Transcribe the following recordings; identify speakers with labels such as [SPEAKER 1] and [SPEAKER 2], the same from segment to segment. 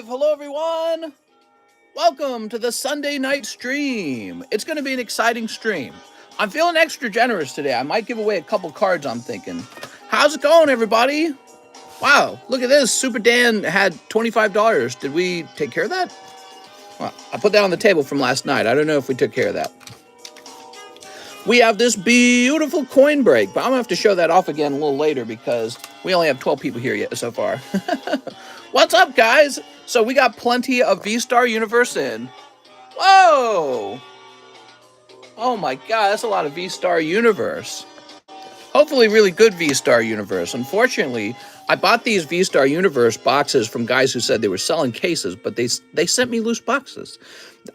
[SPEAKER 1] live! Hello, everyone! Welcome to the Sunday night stream. It's going to be an exciting stream. I'm feeling extra generous today. I might give away a couple cards, I'm thinking. How's it going, everybody? Wow, look at this. Super Dan had $25. Did we take care of that? Well, I put that on the table from last night. I don't know if we took care of that. We have this beautiful coin break, but I'm going to have to show that off again a little later because we only have 12 people here yet so far. What's up, guys? So we got plenty of Vstar universe in. Whoa! Oh my god, that's a lot of Vstar universe. Hopefully really good Vstar universe. Unfortunately, I bought these Vstar universe boxes from guys who said they were selling cases, but they sent me loose boxes.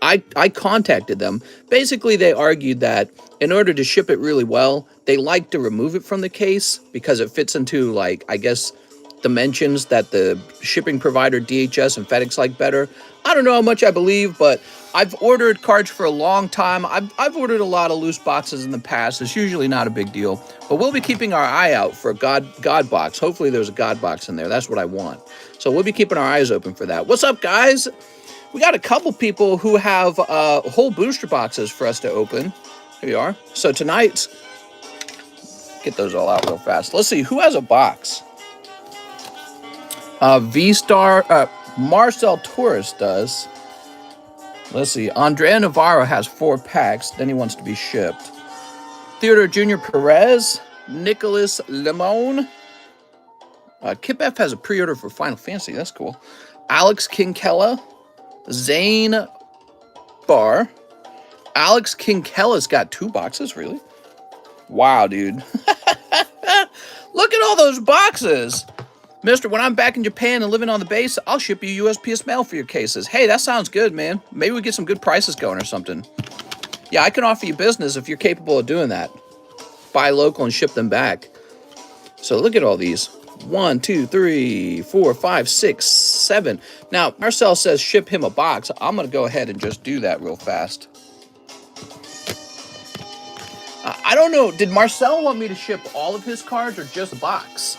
[SPEAKER 1] I contacted them. Basically, they argued that in order to ship it really well, they like to remove it from the case because it fits into, like, I guess, dimensions that the shipping provider DHS and FedEx like better. I don't know how much I believe, but I've ordered cards for a long time. I've ordered a lot of loose boxes in the past. It's usually not a big deal, but we'll be keeping our eye out for a God box. Hopefully there's a God box in there. That's what I want. So we'll be keeping our eyes open for that. What's up, guys? We got a couple people who have whole booster boxes for us to open. Here you are. So tonight, get those all out real fast. Let's see, who has a box? Vstar, Marcel Torres does. Let's see, Andrea Navarro has 4 packs, then he wants to be shipped. Theodore Jr. Perez, Nicholas Limon. Kip F has a pre-order for Final Fantasy, that's cool. Alex Kinkella, Zane Barr. Alex Kinkella's got 2 boxes, really? Wow, dude. Look at all those boxes. Mister, when I'm back in Japan and living on the base, I'll ship you USPS mail for your cases. Hey, that sounds good, man. Maybe we get some good prices going or something. Yeah, I can offer you business if you're capable of doing that. Buy local and ship them back. So look at all these. 1, 2, 3, 4, 5, 6, 7. Now, Marcel says ship him a box. I'm going to go ahead and just do that real fast. I don't know. Did Marcel want me to ship all of his cards or just a box?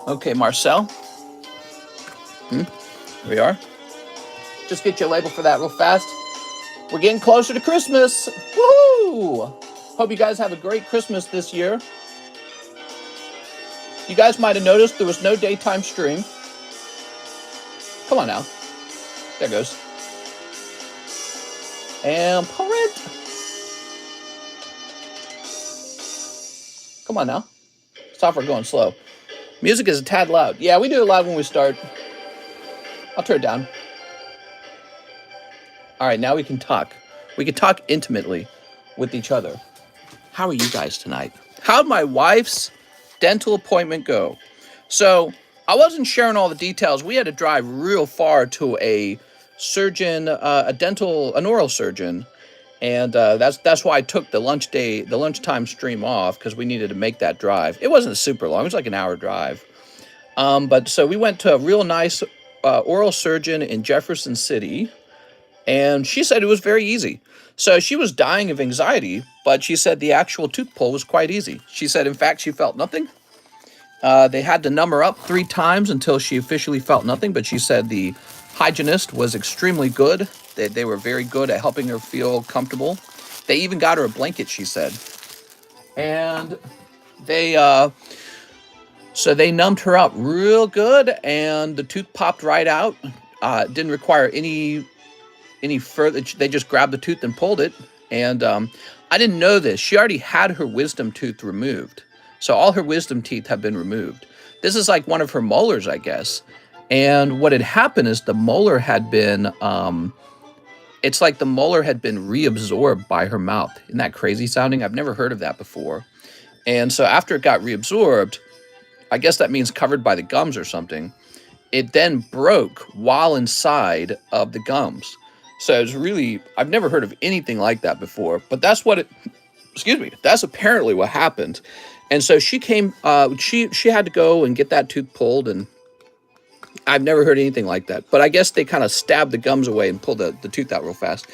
[SPEAKER 1] Okay, Marcel. Here we are. Just get you a label for that real fast. We're getting closer to Christmas. Woohoo! Hope you guys have a great Christmas this year. You guys might have noticed there was no daytime stream. Come on now. There goes. And parent. Come on now. Stop for going slow. Music is a tad loud. Yeah, we do it loud when we start. I'll turn it down. All right, now we can talk. We can talk intimately with each other. How are you guys tonight? How'd my wife's dental appointment go? So I wasn't sharing all the details. We had to drive real far to a surgeon, an oral surgeon. And that's why I took the lunchtime stream off, because we needed to make that drive. It wasn't super long. It was like an hour drive. But so we went to a real nice oral surgeon in Jefferson City, and she said it was very easy. So she was dying of anxiety, but she said the actual tooth pull was quite easy. She said, in fact, she felt nothing. They had to numb her up 3 times until she officially felt nothing, but she said the hygienist was extremely good. They were very good at helping her feel comfortable. They even got her a blanket, she said. And so they numbed her up real good, and the tooth popped right out. Didn't require any further. They just grabbed the tooth and pulled it. And I didn't know this. She already had her wisdom tooth removed. So all her wisdom teeth have been removed. This is like one of her molars, I guess. And what had happened is the molar had been, it's like the molar had been reabsorbed by her mouth. Isn't that crazy sounding? I've never heard of that before. And so after it got reabsorbed, I guess that means covered by the gums or something, it then broke while inside of the gums. So it was really, I've never heard of anything like that before, but that's what that's apparently what happened. And so she came, she had to go and get that tooth pulled, and I've never heard anything like that. But I guess they kind of stabbed the gums away and pulled the tooth out real fast.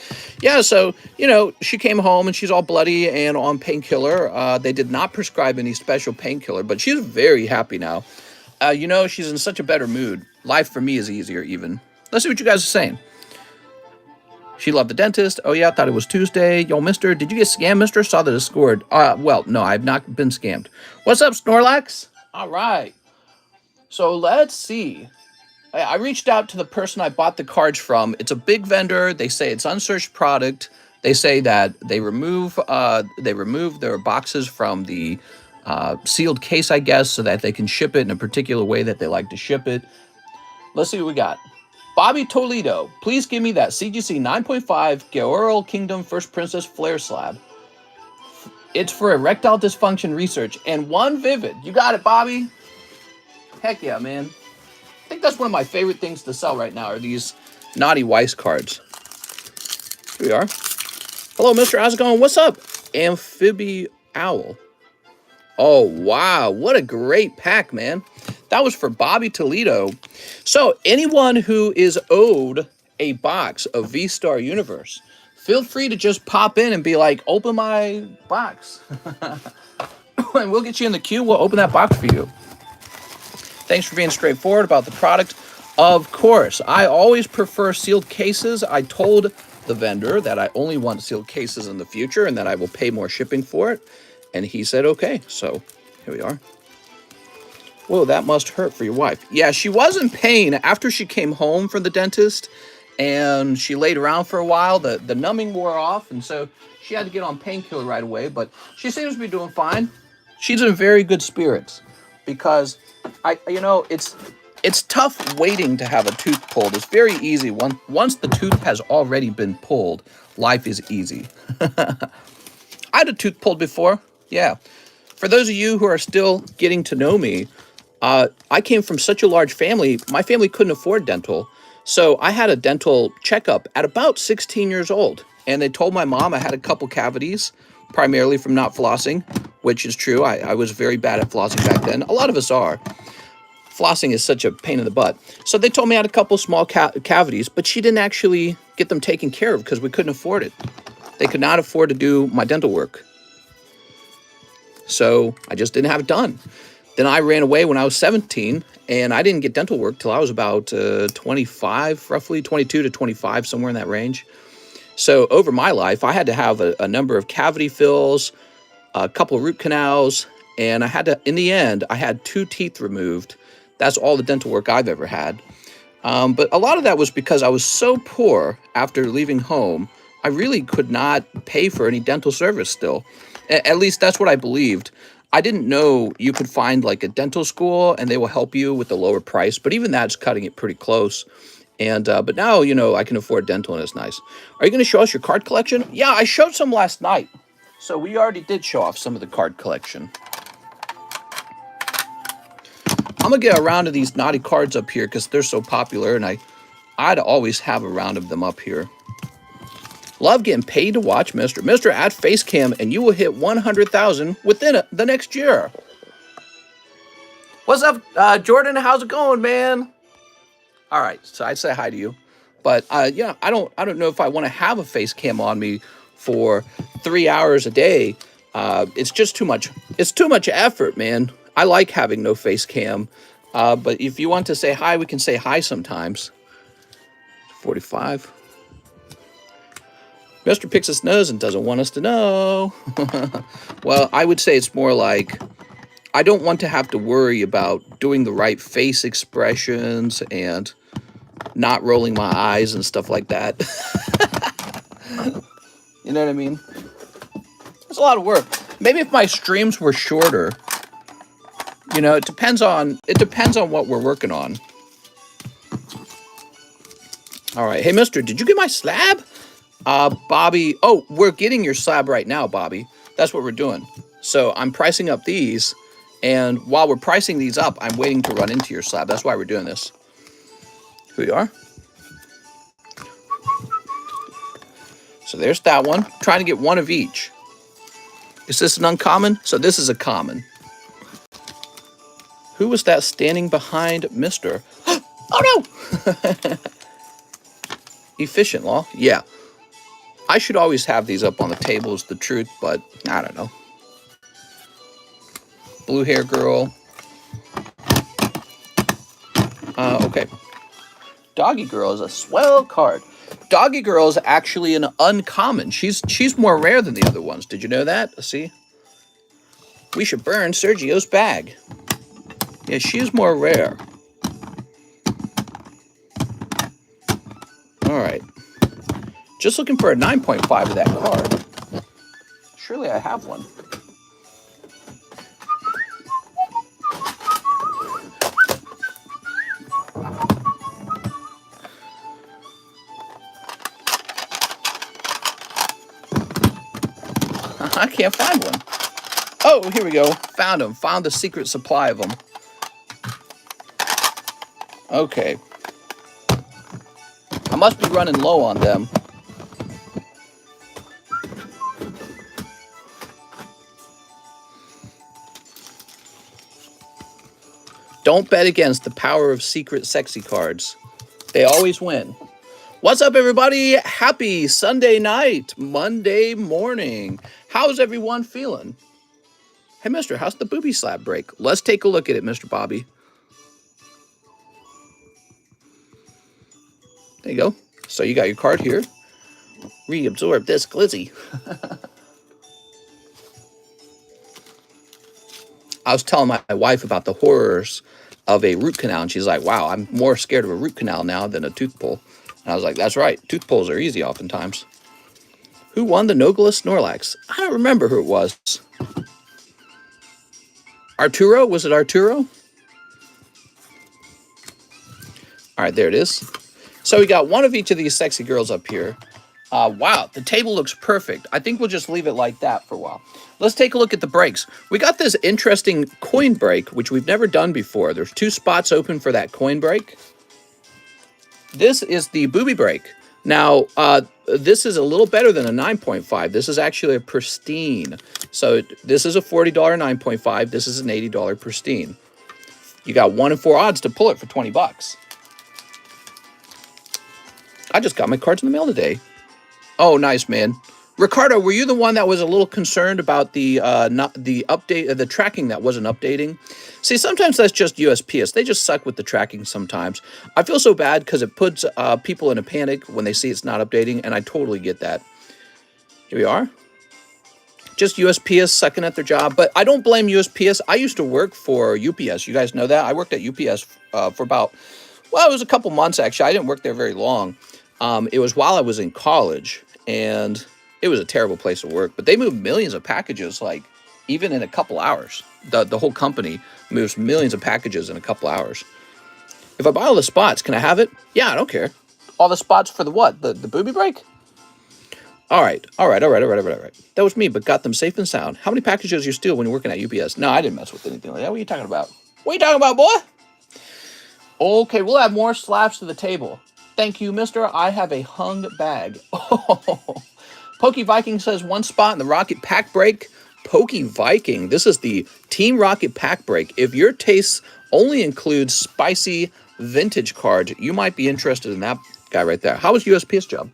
[SPEAKER 1] Yeah, so, you know, she came home and she's all bloody and on painkiller. They did not prescribe any special painkiller, but she's very happy now. You know, she's in such a better mood. life for me is easier even. Let's see what you guys are saying. She loved the dentist. Oh yeah, thought it was Tuesday. Yo, mister, did you get scammed, mister? Saw that it scored. Well, no, I've not been scammed. What's up, Snorlax? All right. So let's see. I reached out to the person I bought the cards from. It's a big vendor. They say it's unsearched product. They say that they remove their boxes from the sealed case, I guess, so that they can ship it in a particular way that they like to ship it. Let's see what we got. Bobby Toledo, please give me that CGC 9.5 Georal Kingdom First Princess Flare Slab. It's for erectile dysfunction research and 1 vivid. You got it, Bobby. Heck yeah, man. I think that's one of my favorite things to sell right now are these naughty WEISS cards. Here we are. Hello, mister. How's it going? What's up? Amphibi Owl. Oh, wow. What a great pack, man. That was for Bobby Toledo. So anyone who is owed a box of Vstar Universe, feel free to just pop in and be like, open my box. And we'll get you in the queue. We'll open that box for you. Thanks for being straightforward about the product. Of course, I always prefer sealed cases. I told the vendor that I only want sealed cases in the future and that I will pay more shipping for it. And he said, okay. So here we are. Whoa, that must hurt for your wife. Yeah, she was in pain after she came home from the dentist and she laid around for a while. The numbing wore off, and so she had to get on painkiller right away, but she seems to be doing fine. She's in very good spirits because it's tough waiting to have a tooth pulled. It's very easy. Once the tooth has already been pulled, life is easy. I had a tooth pulled before. Yeah. For those of you who are still getting to know me, I came from such a large family. My family couldn't afford dental. So I had a dental checkup at about 16 years old. And they told my mom I had a couple cavities, primarily from not flossing, which is true. I was very bad at flossing back then. A lot of us are. Flossing is such a pain in the butt. So they told me I had a couple small cavities, but she didn't actually get them taken care of because we couldn't afford it. They could not afford to do my dental work. So I just didn't have it done. Then I ran away when I was 17, and I didn't get dental work till I was about 25, roughly 22 to 25, somewhere in that range. So over my life, I had to have a number of cavity fills, a couple of root canals, and I had to, in the end, I had 2 teeth removed. That's all the dental work I've ever had. But a lot of that was because I was so poor after leaving home, I really could not pay for any dental service still. At least that's what I believed. I didn't know you could find like a dental school and they will help you with a lower price, but even that's cutting it pretty close. And but now, you know, I can afford dental and it's nice. Are you going to show us your card collection? Yeah, I showed some last night. So we already did show off some of the card collection. I'm going to get a round of these naughty cards up here because they're so popular, and I'd always have a round of them up here. Love getting paid to watch Mr. Add Facecam, and you will hit 100,000 within the next year. What's up, Jordan? How's it going, man? All right, so I'd say hi to you, but yeah, I don't know if I want to have a Facecam on me for 3 hours a day. It's just too much. It's too much effort, man. I like having no Facecam, but if you want to say hi, we can say hi sometimes. 45. Mr. picks his nose and doesn't want us to know. Well, I would say it's more like I don't want to have to worry about doing the right face expressions and not rolling my eyes and stuff like that. You know what I mean? It's a lot of work. Maybe if my streams were shorter, you know, it depends on what we're working on. All right. Hey, mister, did you get my slab? Bobby, oh, we're getting your slab right now, Bobby. That's what we're doing. So I'm pricing up these, and while we're pricing these up, I'm waiting to run into your slab. That's why we're doing this. Here we are. So there's that one. Trying to get one of each. Is this an uncommon? So this is a common. Who was that standing behind Mr.? Oh, no! Efficient law? Yeah. I should always have these up on the table is the truth, but I don't know. Blue hair girl. Okay. Doggy Girl is a swell card. Doggy Girl is actually an uncommon. She's more rare than the other ones. Did you know that? See? We should burn Sergio's bag. Yeah, she's more rare. All right. Just looking for a 9.5 of that card. Surely I have one. I can't find one. Oh, here we go. Found them. Found the secret supply of them. Okay. I must be running low on them. Don't bet against the power of secret sexy cards. They always win. What's up, everybody? Happy Sunday night, Monday morning. How's everyone feeling? Hey, mister, how's the booby slab break? Let's take a look at it, Mr. Bobby. There you go. So you got your card here. Reabsorb this glizzy. I was telling my wife about the horrors of a root canal, and she's like, wow, I'm more scared of a root canal now than a tooth pull. And I was like, that's right. Tooth pulls are easy oftentimes. Who won the Nogalus Snorlax? I don't remember who it was. Arturo? Was it Arturo? All right, there it is. So we got one of each of these sexy girls up here. Wow, the table looks perfect. I think we'll just leave it like that for a while. Let's take a look at the breaks. We got this interesting coin break, which we've never done before. There's 2 spots open for that coin break. This is the Booby break. Now, this is a little better than a 9.5. This is actually a pristine. So this is a $40 9.5. This is an $80 pristine. You got 1 in 4 odds to pull it for 20 bucks. I just got my cards in the mail today. Oh, nice, man. Ricardo, were you the one that was a little concerned about the update, the tracking that wasn't updating? See, sometimes that's just USPS. They just suck with the tracking sometimes. I feel so bad because it puts people in a panic when they see it's not updating, and I totally get that. Here we are. Just USPS sucking at their job, but I don't blame USPS. I used to work for UPS. You guys know that? I worked at UPS for about, well, it was a couple months, actually. I didn't work there very long. It was while I was in college, and it was a terrible place to work, but they moved millions of packages, like, even in a couple hours. The whole company moves millions of packages in a couple hours. If I buy all the spots, can I have it? Yeah, I don't care. All the spots for the what? The booby break? All right. That was me, but got them safe and sound. How many packages you steal when you're working at UPS? No, I didn't mess with anything like that. What are you talking about? What are you talking about, boy? Okay, we'll add more slabs to the table. Thank you, mister. I have a hung bag. Oh. Pokey Viking says 1 spot in the Rocket Pack Break. Pokey Viking. This is the Team Rocket Pack Break. If your tastes only include spicy vintage cards, you might be interested in that guy right there. How was USPS job?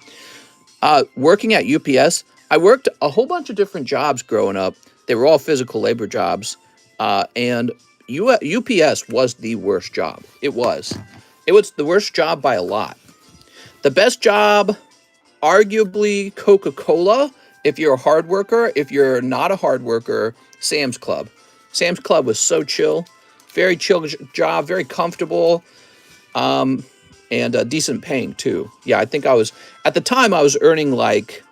[SPEAKER 1] Working at UPS, I worked a whole bunch of different jobs growing up. They were all physical labor jobs. And UPS was the worst job. It was. It was the worst job by a lot. The best job, arguably Coca-Cola, if you're a hard worker. If you're not a hard worker, Sam's Club. Sam's Club was so chill. Very chill job, very comfortable, and decent paying too. Yeah, I think I was, at the time I was earning like,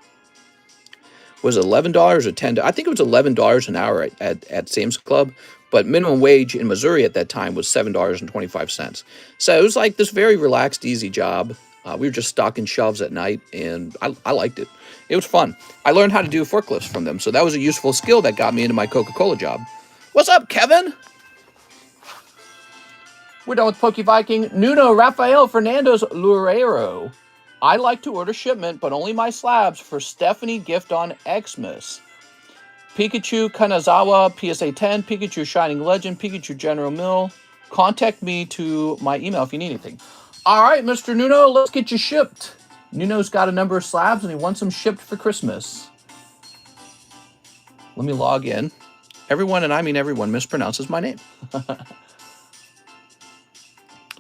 [SPEAKER 1] was it $11 or $10? I think it was $11 an hour at Sam's Club, but minimum wage in Missouri at that time was $7.25. So it was like this very relaxed, easy job. We were just stocking shelves at night, and I liked it. It was fun. I learned how to do forklifts from them, so that was a useful skill that got me into my Coca-Cola job. What's up, Kevin? We're done with Pokey Viking. Nuno Rafael Fernandez Loureiro. I like to order shipment, but only my slabs for Stephanie gift on Xmas. Pikachu Kanazawa, PSA 10, Pikachu Shining Legend, Pikachu General Mill. Contact me to my email if you need anything. All right, Mr. Nuno, let's get you shipped. Nuno's got a number of slabs, and he wants them shipped for Christmas. Let me log in. Everyone, and I mean everyone, mispronounces my name.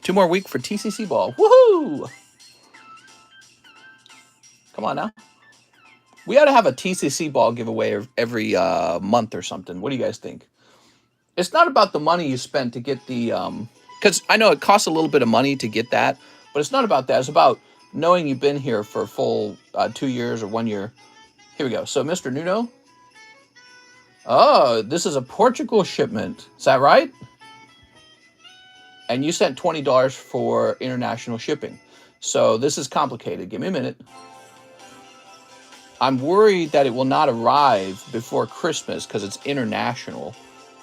[SPEAKER 1] 2 more weeks for TCC ball. Woohoo! Come on now. We ought to have a TCC ball giveaway every month or something. What do you guys think? It's not about the money you spent to get the, because I know it costs a little bit of money to get that, but it's not about that. It's about knowing you've been here for a full 2 years or 1 year. Here we go. So, Mr. Nuno. Oh, this is a Portugal shipment. Is that right? And you sent $20 for international shipping. So this is complicated. Give me a minute. I'm worried that it will not arrive before Christmas because it's international.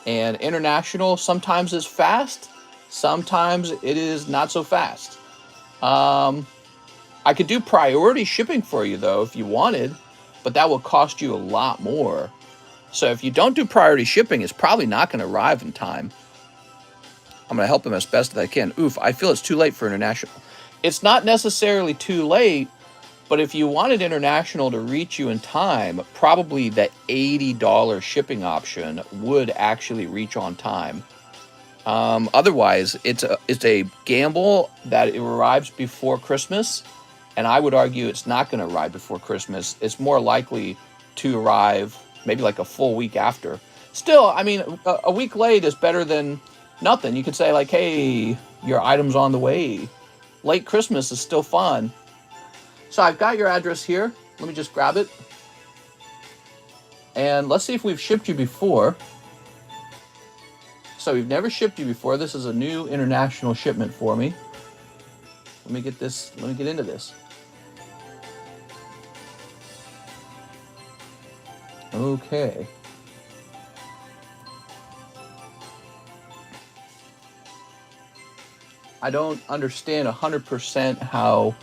[SPEAKER 1] And international sometimes is fast. Sometimes it is not so fast. I could do priority shipping for you, though, if you wanted. But that will cost you a lot more. So if you don't do priority shipping, it's probably not going to arrive in time. I'm going to help him as best as I can. Oof, I feel it's too late for international. It's not necessarily too late, but if you wanted international to reach you in time, probably the $80 shipping option would actually reach on time. Otherwise, it's a gamble that it arrives before Christmas, and I would argue it's not going to arrive before Christmas. It's more likely to arrive maybe like a full week after. Still, I mean, a week late is better than nothing. You could say like, hey, your item's on the way. Late Christmas is still fun. So I've got your address here. Let me just grab it. And let's see if we've shipped you before. So we've never shipped you before. This is a new international shipment for me. Let me get this. Let me get into this. Okay. I don't understand 100% how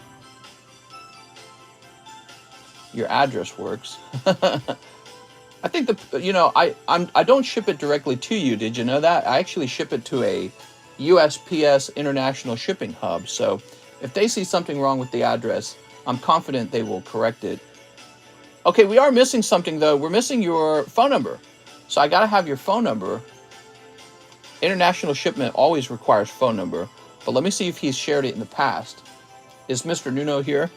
[SPEAKER 1] your address works. I think I don't ship it directly to you. Did you know that? I actually ship it to a USPS International Shipping Hub. So if they see something wrong with the address, I'm confident they will correct it. Okay, we are missing something though. We're missing your phone number. So I gotta have your phone number. International shipment always requires phone number. But let me see if he's shared it in the past. Is Mr. Nuno here?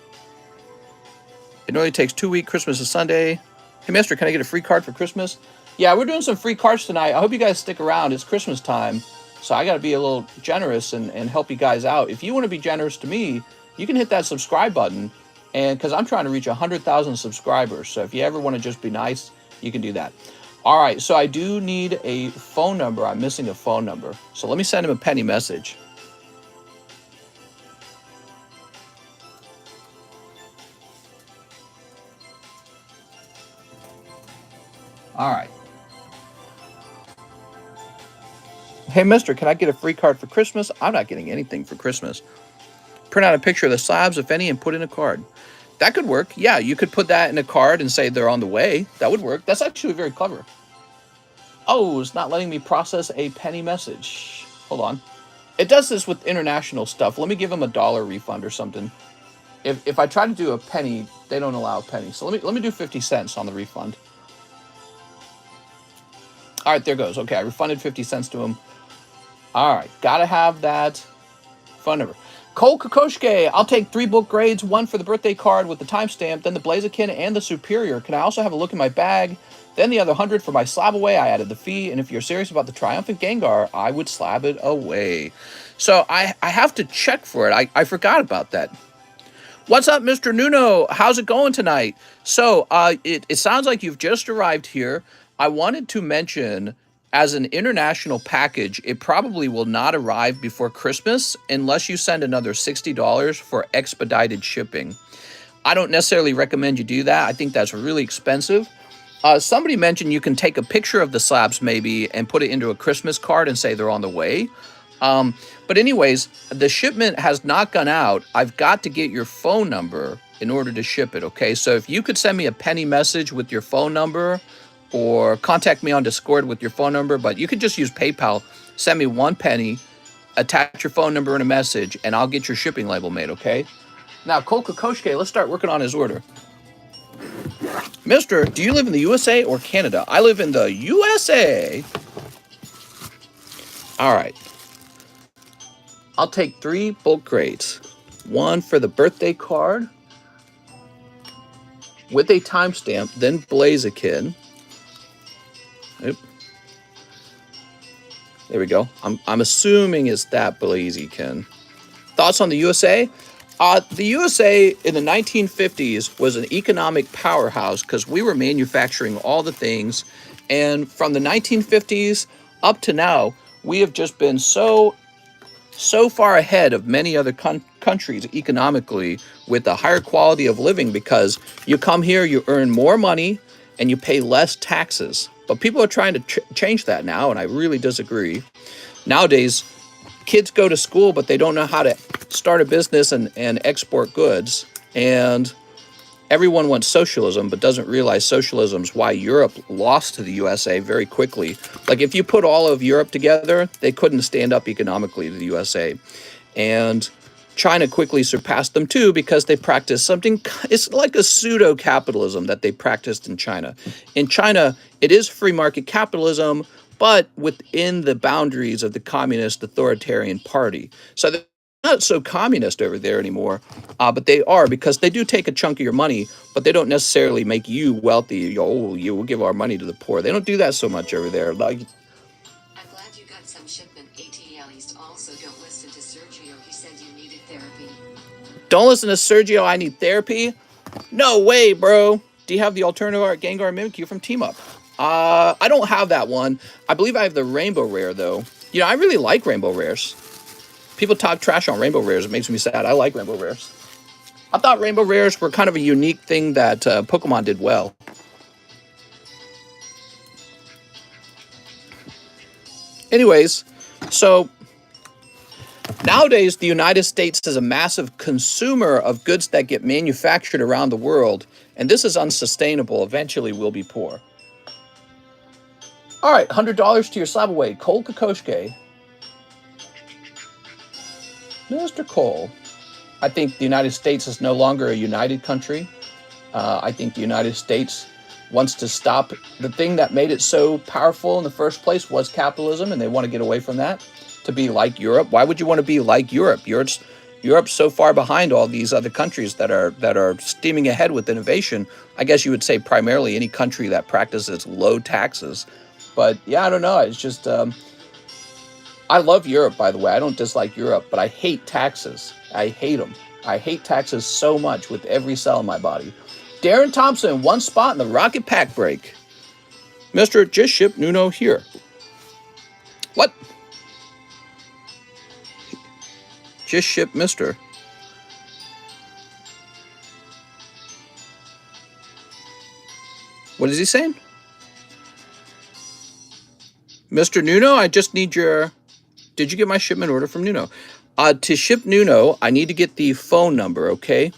[SPEAKER 1] It only takes 2 weeks. Christmas is Sunday. Hey, mister, can I get a free card for Christmas? Yeah, we're doing some free cards tonight. I hope you guys stick around. It's Christmas time. So I got to be a little generous and help you guys out. If you want to be generous to me, you can hit that subscribe button. And because I'm trying to reach 100,000 subscribers. So if you ever want to just be nice, you can do that. All right, so I do need a phone number. I'm missing a phone number. So let me send him a penny message. All right. Hey, mister, can I get a free card for Christmas? I'm not getting anything for Christmas. Print out a picture of the slabs, if any, and put in a card. That could work. Yeah, you could put that in a card and say they're on the way. That would work. That's actually very clever. Oh, it's not letting me process a penny message. Hold on. It does this with international stuff. Let me give them $1 refund or something. If I try to do a penny, they don't allow a penny. So let me do 50 cents on the refund. All right, there goes. Okay, I refunded 50 cents to him. All right, gotta have that phone number. Cole Kokoshke, I'll take 3 book grades, 1 for the birthday card with the timestamp, then the Blaziken and the Superior. Can I also have a look in my bag? Then the other 100 for my SLAB-AWAY. I added the fee, and if you're serious about the Triumphant Gengar, I would slab it away. So I have to check for it. I forgot about that. What's up, Mr. Nuno? How's it going tonight? So it sounds like you've just arrived here. I wanted to mention, as an international package, it probably will not arrive before Christmas unless you send another $60 for expedited shipping. I don't necessarily recommend you do that. I think that's really expensive. Somebody mentioned you can take a picture of the slabs maybe and put it into a Christmas card and say they're on the way. But anyways, the shipment has not gone out. I've got to get your phone number in order to ship it, okay? So if you could send me a penny message with your phone number, or contact me on Discord with your phone number, but you could just use PayPal. Send me 1 penny, attach your phone number in a message, and I'll get your shipping label made, okay? Now, Cole Kokoshke, let's start working on his order. Mister, do you live in the USA or Canada? I live in the USA. All right. I'll take 3 bulk crates. 1 for the birthday card with a timestamp, then Blaziken. Oop. There we go. I'm assuming it's that Blaziken. Thoughts on the USA? The USA in the 1950s was an economic powerhouse because we were manufacturing all the things. And from the 1950s up to now, we have just been so far ahead of many other countries economically with a higher quality of living because you come here, you earn more money, and you pay less taxes. But people are trying to change that now, and I really disagree. Nowadays, kids go to school, but they don't know how to start a business and export goods. And everyone wants socialism, but doesn't realize socialism's why Europe lost to the USA very quickly. Like if you put all of Europe together, they couldn't stand up economically to the USA. And China quickly surpassed them too because they practiced something, it's like a pseudo-capitalism that they practiced in China. In China, it is free market capitalism, but within the boundaries of the communist authoritarian party. So they're not so communist over there anymore, but they are because they do take a chunk of your money, but they don't necessarily make you wealthy. Oh, you will give our money to the poor. They don't do that so much over there. Like,
[SPEAKER 2] I'm glad you got some shipment ATL East. Also, don't listen to Sergio. He said you needed therapy.
[SPEAKER 1] Don't listen to Sergio. I need therapy. No way, bro. Do you have the alternative art Gengar Mimikyu from Team Up? I don't have that one. I believe I have the Rainbow Rare, though. You know, I really like Rainbow Rares. People talk trash on Rainbow Rares. It makes me sad. I like Rainbow Rares. I thought Rainbow Rares were kind of a unique thing that Pokemon did well. Anyways, so nowadays the United States is a massive consumer of goods that get manufactured around the world, and this is unsustainable. Eventually, we'll be poor. All right, $100 to your SLAB-AWAY. Cole Kokoschke. Mr. Cole, I think the United States is no longer a united country. I think the United States wants to stop. The thing that made it so powerful in the first place was capitalism, and they want to get away from that to be like Europe. Why would you want to be like Europe? Europe's so far behind all these other countries that are steaming ahead with innovation. I guess you would say primarily any country that practices low taxes. But yeah, I don't know. It's just, I love Europe, by the way. I don't dislike Europe, but I hate taxes. I hate them. I hate taxes so much with every cell in my body. Darren Thompson, 1 spot in the Rocket Pack break. Mr. Just Ship Nuno here. What? Just Ship Mr. What is he saying? Mr. Nuno, I just need your... Did you get my shipment order from Nuno? To ship Nuno, I need to get the phone number, okay?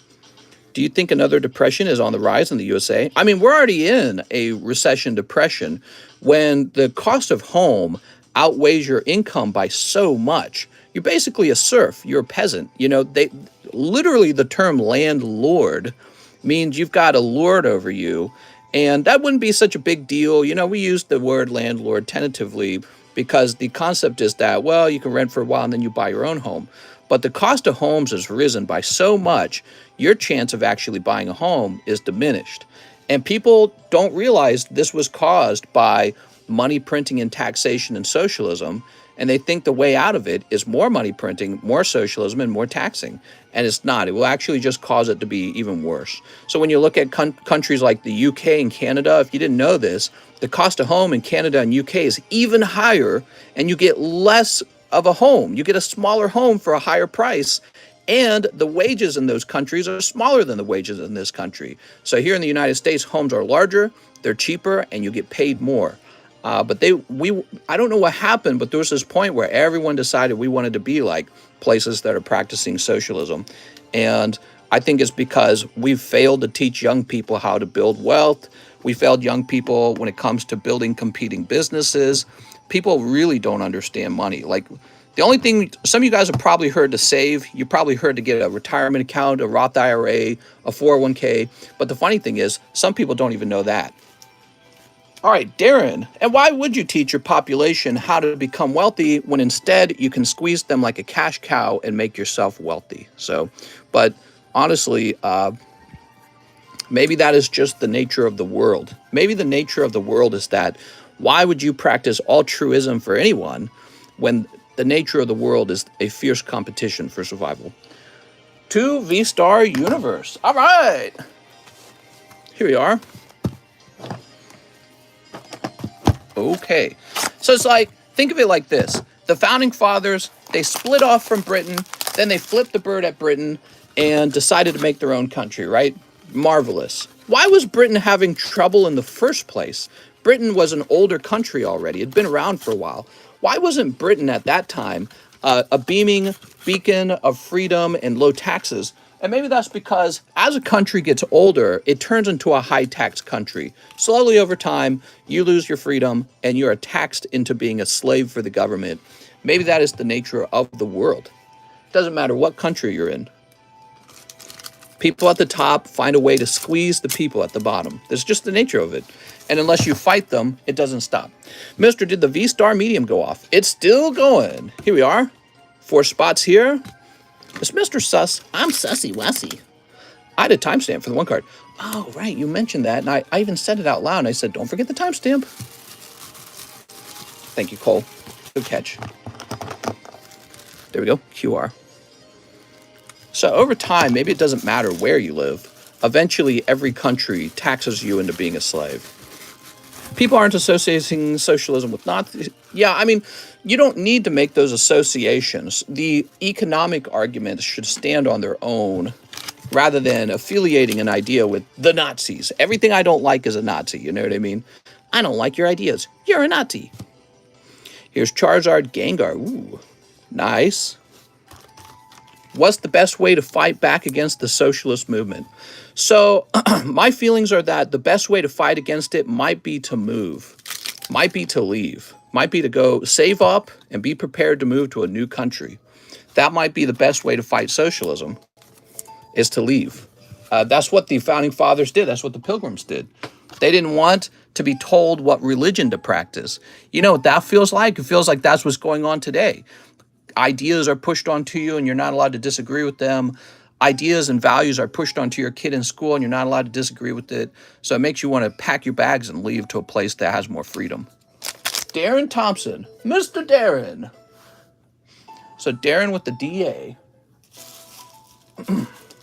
[SPEAKER 1] Do you think another depression is on the rise in the USA? I mean, we're already in a recession depression when the cost of home outweighs your income by so much. You're basically a serf. You're a peasant. You know, literally the term landlord means you've got a lord over you. And that wouldn't be such a big deal. You know, we use the word landlord tentatively because the concept is that, well, you can rent for a while and then you buy your own home. But the cost of homes has risen by so much, your chance of actually buying a home is diminished. And people don't realize this was caused by money printing and taxation and socialism. And they think the way out of it is more money printing, more socialism, and more taxing. And it's not. It will actually just cause it to be even worse. So when you look at countries like the UK and Canada, if you didn't know this, the cost of home in Canada and UK is even higher, and you get less of a home. You get a smaller home for a higher price. And the wages in those countries are smaller than the wages in this country. So here in the United States, homes are larger, they're cheaper, and you get paid more. But I don't know what happened, but there was this point where everyone decided we wanted to be like places that are practicing socialism. And I think it's because we've failed to teach young people how to build wealth. We failed young people when it comes to building competing businesses. People really don't understand money. Like, the only thing, some of you guys have probably heard to save. You probably heard to get a retirement account, a Roth IRA, a 401k. But the funny thing is, some people don't even know that. All right, Darren, and why would you teach your population how to become wealthy when instead you can squeeze them like a cash cow and make yourself wealthy? So, but honestly, maybe that is just the nature of the world. Maybe the nature of the world is that why would you practice altruism for anyone when the nature of the world is a fierce competition for survival? To Vstar universe. All right. Here we are. Okay. So it's like, think of it like this. The founding fathers, they split off from Britain, then they flipped the bird at Britain and decided to make their own country, right? Marvelous. Why was Britain having trouble in the first place? Britain was an older country already. It'd been around for a while. Why wasn't Britain at that time a beaming beacon of freedom and low taxes? And maybe that's because as a country gets older, it turns into a high tax country. Slowly over time, you lose your freedom and you are taxed into being a slave for the government. Maybe that is the nature of the world. Doesn't matter what country you're in. People at the top find a way to squeeze the people at the bottom. That's just the nature of it. And unless you fight them, it doesn't stop. Mister, did the Vstar medium go off? It's still going. Here we are. 4 spots here. It's Mr. Sus. I'm Sussy Wussy. I had a timestamp for the 1 card. Oh, right. You mentioned that. And I even said it out loud. And I said, don't forget the timestamp. Thank you, Cole. Good catch. There we go. QR. So over time, maybe it doesn't matter where you live. Eventually, every country taxes you into being a slave. People aren't associating socialism with Nazis. Yeah, I mean, you don't need to make those associations. The economic arguments should stand on their own rather than affiliating an idea with the Nazis. Everything I don't like is a Nazi, you know what I mean? I don't like your ideas. You're a Nazi. Here's Charizard Gengar. Ooh, nice. What's the best way to fight back against the socialist movement? So my feelings are that the best way to fight against it might be to move, might be to leave, might be to go save up and be prepared to move to a new country. That might be the best way to fight socialism, is to leave. That's what the founding fathers did. That's what the Pilgrims did. They didn't want to be told what religion to practice. You know what that feels like? It feels like that's what's going on today. Ideas are pushed onto you and you're not allowed to disagree with them. Ideas and values are pushed onto your kid in school and you're not allowed to disagree with it. So it makes you want to pack your bags and leave to a place that has more freedom. Darren Thompson. Mr. Darren. So Darren with the DA.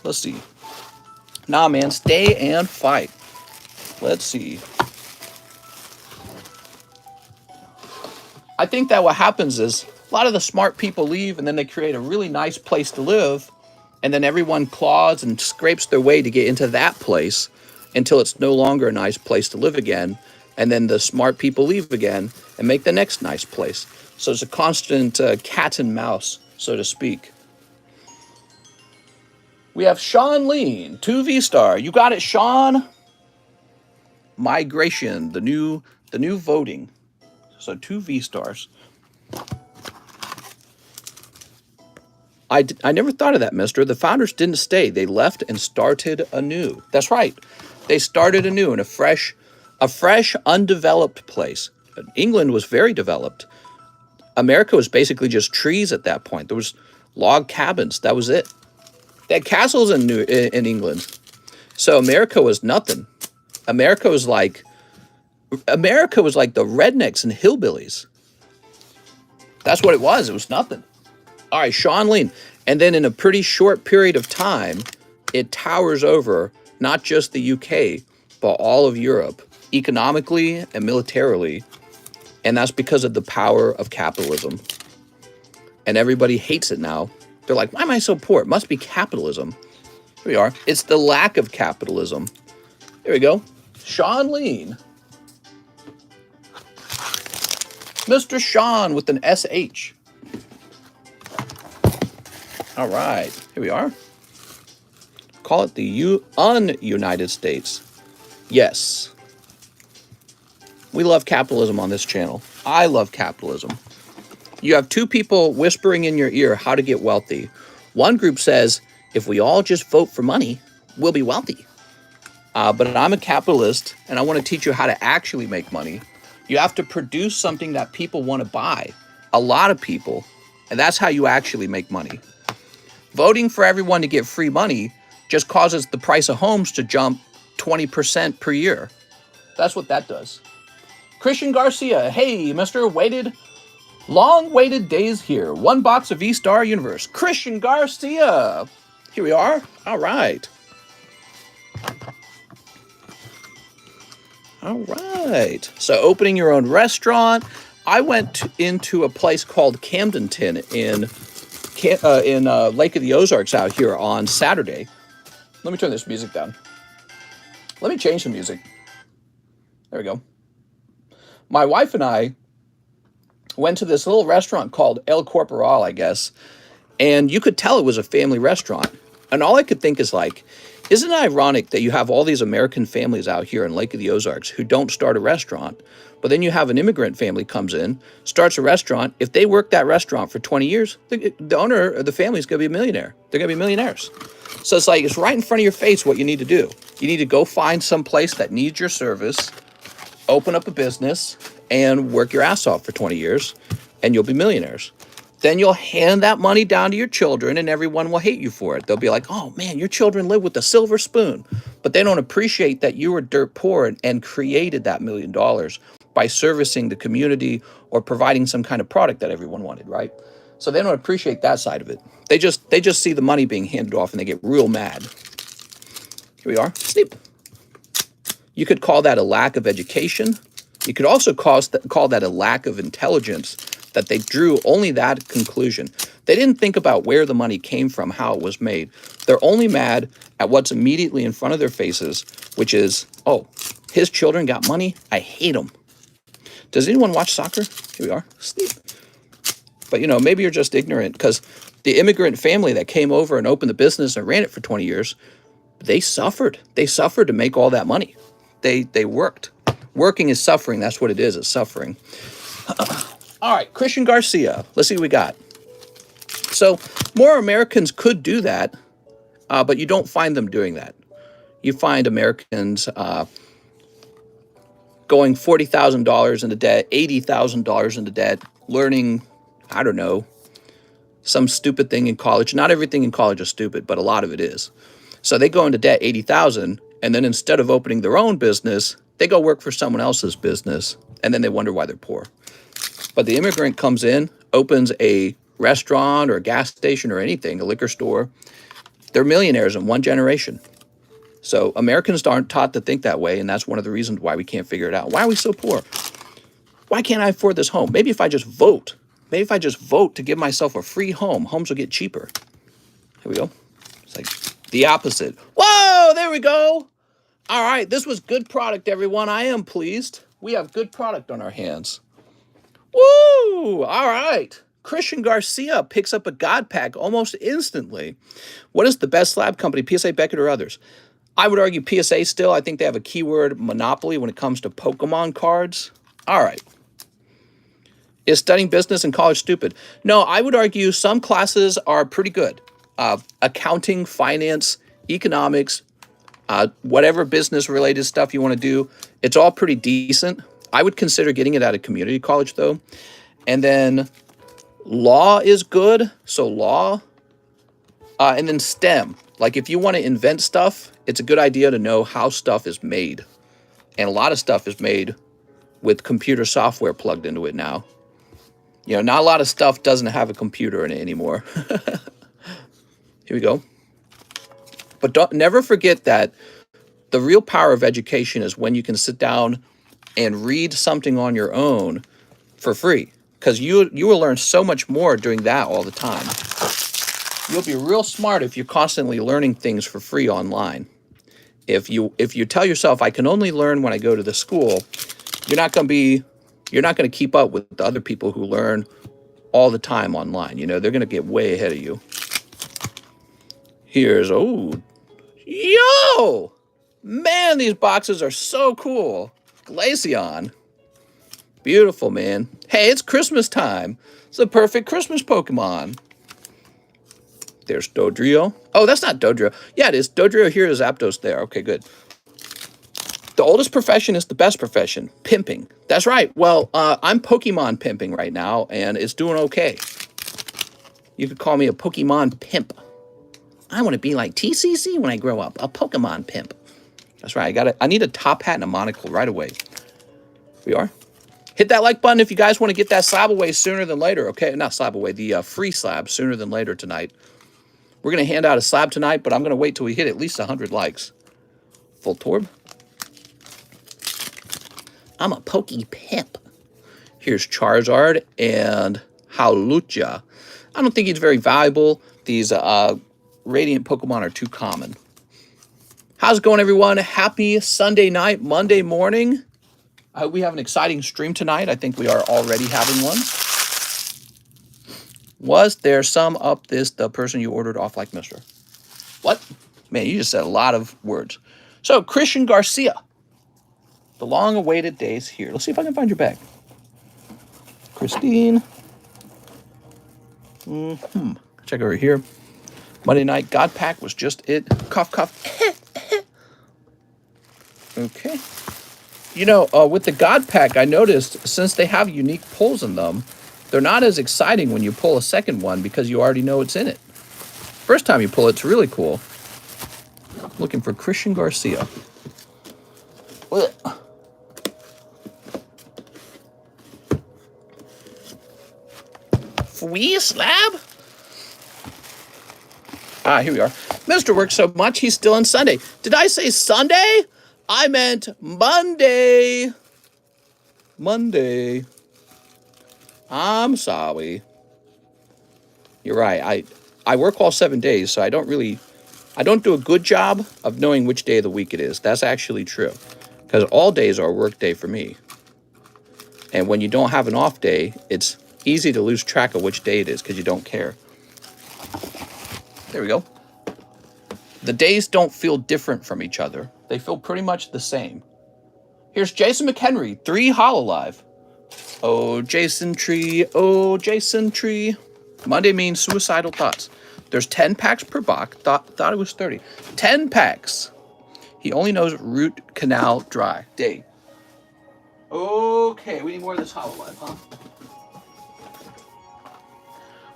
[SPEAKER 1] Let's see. Nah, man. Stay and fight. Let's see. I think that what happens is a lot of the smart people leave and then they create a really nice place to live. And then everyone claws and scrapes their way to get into that place until it's no longer a nice place to live again. And then the smart people leave again and make the next nice place. So it's a constant cat and mouse, so to speak. We have Sean Lean, 2 Vstar. You got it, Sean. Migration, the new voting. So 2 Vstars. I never thought of that, mister. The founders didn't stay. They left and started anew. That's right. They started anew in a fresh, undeveloped place. England was very developed. America was basically just trees at that point. There was log cabins. That was it. They had castles in England. So America was nothing. America was like the rednecks and hillbillies. That's what it was. It was nothing. All right, Sean Lean. And then in a pretty short period of time, it towers over not just the UK, but all of Europe, economically and militarily. And that's because of the power of capitalism. And everybody hates it now. They're like, why am I so poor? It must be capitalism. Here we are. It's the lack of capitalism. Here we go. Sean Lean. Mr. Sean with an SH. All right, here we are. Call it the un-United States. Yes. We love capitalism on this channel. I love capitalism. You have 2 people whispering in your ear how to get wealthy. One group says, if we all just vote for money, we'll be wealthy. But I'm a capitalist, and I want to teach you how to actually make money. You have to produce something that people want to buy, a lot of people, and that's how you actually make money. Voting for everyone to get free money just causes the price of homes to jump 20% per year. That's what that does. Christian Garcia, hey, Mr. Long waited days here. One box of Vstar Universe. Christian Garcia. Here we are. All right. All right. So opening your own restaurant. I went into a place called Camdenton in Lake of the Ozarks out here on Saturday. Let me turn this music down. Let me change the music. There we go. My wife and I went to this little restaurant called El Corporal, I guess, and you could tell it was a family restaurant. And all I could think is like, isn't it ironic that you have all these American families out here in Lake of the Ozarks who don't start a restaurant, but then you have an immigrant family comes in, starts a restaurant. If they work that restaurant for 20 years, the owner of the family is going to be a millionaire. They're going to be millionaires. So it's like, it's right in front of your face what you need to do. You need to go find some place that needs your service, open up a business, and work your ass off for 20 years, and you'll be millionaires. Then you'll hand that money down to your children, and everyone will hate you for it. They'll be like, oh man, your children live with a silver spoon. But they don't appreciate that you were dirt poor and created that $1 million by servicing the community or providing some kind of product that everyone wanted, right? So they don't appreciate that side of it. They just see the money being handed off and they get real mad. Here we are. Sleep. You could call that a lack of education. You could also call that a lack of intelligence, that they drew only that conclusion. They didn't think about where the money came from, how it was made. They're only mad at what's immediately in front of their faces, which is, oh, his children got money? I hate them. Does anyone watch soccer? Here we are. Sleep. But, maybe you're just ignorant, because the immigrant family that came over and opened the business and ran it for 20 years, they suffered. They suffered to make all that money. They worked. Working is suffering. That's what it is. It's suffering. All right, Christian Garcia. Let's see what we got. So more Americans could do that, but you don't find them doing that. You find Americans going $40,000 into debt, $80,000 into debt, learning, I don't know, some stupid thing in college. Not everything in college is stupid, but a lot of it is. So they go into debt $80,000, and then instead of opening their own business, they go work for someone else's business, and then they wonder why they're poor. But the immigrant comes in, opens a restaurant or a gas station or anything, a liquor store. They're millionaires in one generation. So Americans aren't taught to think that way, and that's one of the reasons why we can't figure it out. Why are we so poor? Why can't I afford this home? Maybe if I just vote. Maybe if I just vote to give myself a free home, homes will get cheaper. Here we go. It's like the opposite. Whoa, there we go. All right, this was good product, everyone. I am pleased. We have good product on our hands. Woo! All right. Christian Garcia picks up a God Pack almost instantly. What is the best slab company, PSA, Beckett, or others? I would argue PSA still. I think they have a keyword monopoly when it comes to Pokemon cards. All right. Is studying business in college stupid? No, I would argue some classes are pretty good. Accounting, finance, economics, whatever business-related stuff you want to do, it's all pretty decent. I would consider getting it at a community college, though. And then law is good. So law. And then STEM. Like if you want to invent stuff, it's a good idea to know how stuff is made. And a lot of stuff is made with computer software plugged into it now. Not a lot of stuff doesn't have a computer in it anymore. Here we go. But never forget that the real power of education is when you can sit down and read something on your own for free, because you will learn so much more doing that all the time. You'll be real smart if you're constantly learning things for free online. If you tell yourself I can only learn when I go to the school, you're not going to keep up with the other people who learn all the time online. They're going to get way ahead of you. Here's yo, man, these boxes are so cool. Glaceon. Beautiful, man. Hey, it's Christmas time. It's the perfect Christmas Pokemon. There's Dodrio. Oh, that's not Dodrio. Yeah, it is. Dodrio here is Zapdos there. Okay, good. The oldest profession is the best profession, pimping. That's right. Well, I'm Pokemon pimping right now, and it's doing okay. You could call me a Pokemon pimp. I want to be like TCC when I grow up, a Pokemon pimp. That's right. I need a top hat and a monocle right away. Here we are. Hit that like button if you guys want to get that SLAB-AWAY sooner than later. Okay, not SLAB-AWAY, the free slab sooner than later tonight. We're going to hand out a slab tonight, but I'm going to wait till we hit at least 100 likes. Full Torb. I'm a Pokey pimp. Here's Charizard and Howlucha. I don't think he's very valuable. These Radiant Pokemon are too common. How's it going, everyone? Happy Sunday night, Monday morning. I hope we have an exciting stream tonight. I think we are already having one. Was there some up the person you ordered off like Mr.? What? Man, you just said a lot of words. So, Christian Garcia. The long-awaited days here. Let's see if I can find your bag. Christine. Check over here. Monday night God Pack was just it. Cough, cough. Okay. You know, with the God Pack, I noticed since they have unique pulls in them, they're not as exciting when you pull a second one because you already know what's in it. First time you pull it, it's really cool. Looking for Christian Garcia. Ugh. Free slab? Ah, here we are. Mr. works so much, he's still on Sunday. Did I say Sunday? I meant Monday. Monday. I'm sorry. You're right. I work all 7 days, so I don't do a good job of knowing which day of the week it is. That's actually true. Because all days are a work day for me. And when you don't have an off day, it's easy to lose track of which day it is because you don't care. There we go. The days don't feel different from each other. They feel pretty much the same. Here's Jason McHenry, 3 Hololive. Oh, Jason Tree. Oh, Jason Tree. Monday means suicidal thoughts. There's 10 packs per box. Thought it was 30. 10 packs. He only knows root canal dry. Day. Okay, we need more of this Hololive, huh?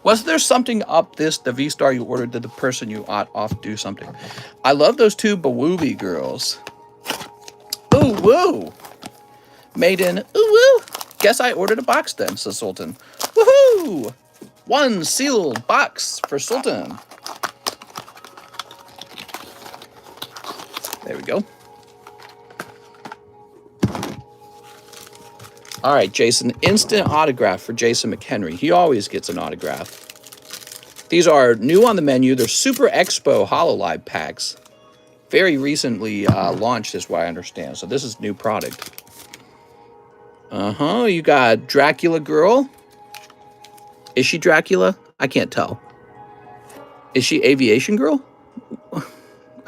[SPEAKER 1] Was there something up the Vstar you ordered that the person you off do something? I love those 2 Booby girls. Ooh, woo. Made in, ooh, woo. Guess I ordered a box then, says Sultan. Woohoo! 1 sealed box for Sultan. There we go. All right, Jason. Instant autograph for Jason McHenry. He always gets an autograph. These are new on the menu. They're Super Expo Hololive packs. Very recently launched, is what I understand. So this is new product. You got Dracula Girl. Is she Dracula? I can't tell. Is she Aviation Girl?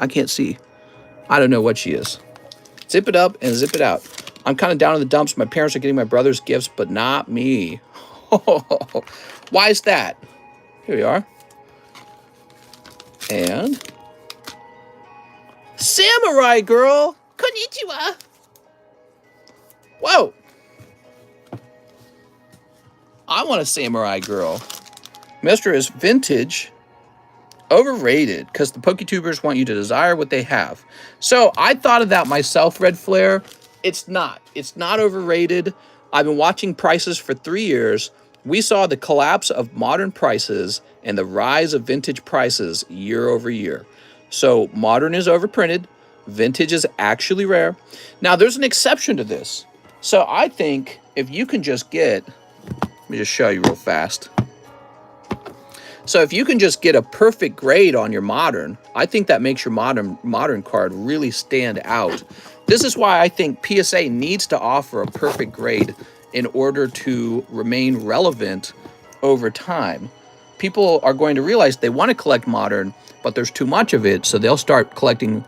[SPEAKER 1] I can't see. I don't know what she is. Zip it up and zip it out. I'm kind of down in the dumps. My parents are getting my brother's gifts, but not me. Why is that? Here we are. And Samurai Girl. Konnichiwa. Whoa. I want a Samurai Girl. Mr. is vintage. Overrated, because the PokeTubers want you to desire what they have. So I thought of that myself, Red Flare. It's not. It's not overrated. I've been watching prices for 3 years. We saw the collapse of modern prices and the rise of vintage prices year over year. So modern is overprinted. Vintage is actually rare. Now, there's an exception to this. So I think if you can just get... Let me just show you real fast. So if you can just get a perfect grade on your modern, I think that makes your modern card really stand out. This is why I think PSA needs to offer a perfect grade in order to remain relevant over time. People are going to realize they want to collect modern, but there's too much of it, so they'll start collecting,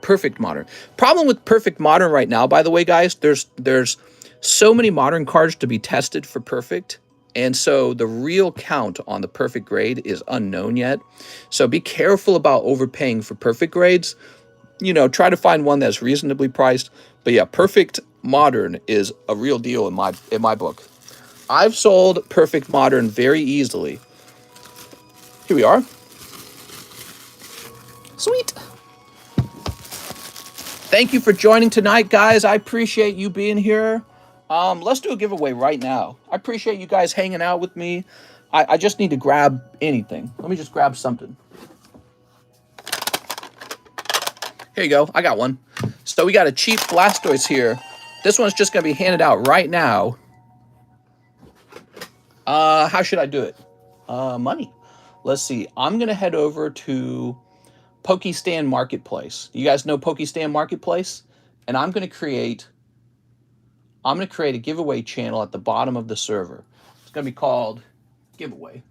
[SPEAKER 1] perfect modern. Problem with perfect modern right now, by the way, guys, there's so many modern cards to be tested for perfect. And so the real count on the perfect grade is unknown yet. So be careful about overpaying for perfect grades. you know, try to find one that's reasonably priced. But yeah, Perfect Modern is a real deal in my book. I've sold Perfect Modern very easily. Here we are. Sweet. Thank you for joining tonight, guys. I appreciate you being here. Let's do a giveaway right now. I appreciate you guys hanging out with me. I just need to grab anything. Let me just grab something. Here you go. I got one. So we got a cheap Blastoise here. This one's just going to be handed out right now. How should I do it? Money. Let's see. I'm going to head over to Pokestan Marketplace. You guys know Pokestan Marketplace? And I'm going to create a giveaway channel at the bottom of the server. It's going to be called Giveaway.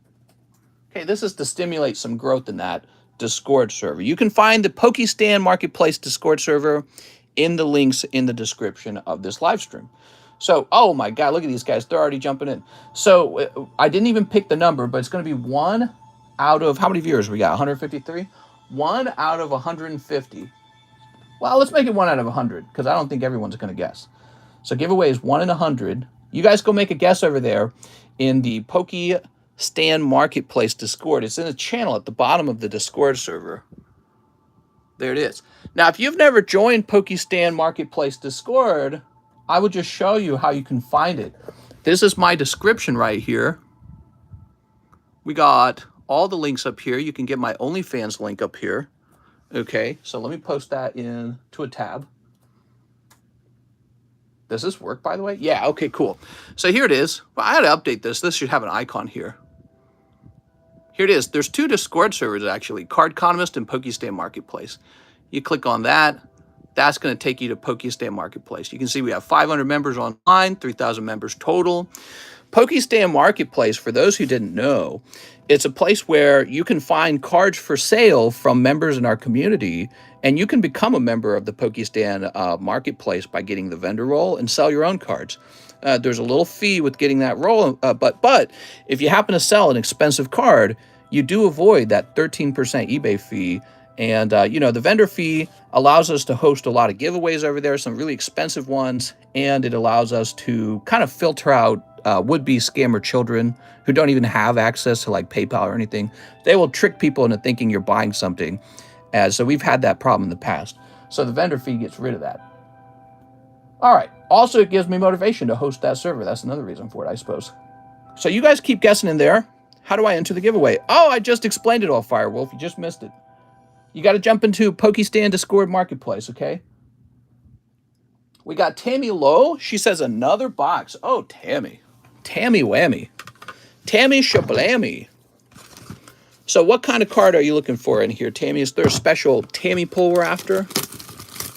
[SPEAKER 1] Okay, this is to stimulate some growth in that Discord server. You can find the Pokestan Marketplace Discord server in the links in the description of this live stream. So, oh my God, look at these guys. They're already jumping in. So I didn't even pick the number, but it's going to be 1 out of, how many viewers we got? 153? 1 out of 150. Well, let's make it 1 out of 100 because I don't think everyone's going to guess. So giveaway is 1 in 100. You guys go make a guess over there in the Pokestan Marketplace Discord. It's in a channel at the bottom of the Discord server. There it is. Now, if you've never joined Pokestan Marketplace Discord, I would just show you how you can find it. This is my description right here. We got all the links up here. You can get my OnlyFans link up here. Okay, so let me post that into a tab. Does this work, by the way? Yeah, okay, cool. So here it is. Well, I had to update this. This should have an icon here. Here it is. There's 2 Discord servers, actually. Cardconomist and Pokestan Marketplace. You click on that. That's going to take you to Pokestan Marketplace. You can see we have 500 members online, 3,000 members total. Pokestan Marketplace, for those who didn't know, it's a place where you can find cards for sale from members in our community, and you can become a member of the Pokestan Marketplace by getting the vendor roll and sell your own cards. There's a little fee with getting that roll, but if you happen to sell an expensive card, you do avoid that 13% eBay fee. And, you know, the vendor fee allows us to host a lot of giveaways over there, some really expensive ones, and it allows us to kind of filter out would-be scammer children who don't even have access to like PayPal or anything. They will trick people into thinking you're buying something. So we've had that problem in the past. So the vendor fee gets rid of that. All right. Also, it gives me motivation to host that server. That's another reason for it, I suppose. So you guys keep guessing in there. How do I enter the giveaway? Oh, I just explained it all, Firewolf. You just missed it. You got to jump into Pokestan Discord Marketplace, okay? We got Tammy Lowe. She says another box. Oh, Tammy. Tammy Whammy. Tammy Shablammy. So what kind of card are you looking for in here, Tammy? Is there a special Tammy pull we're after?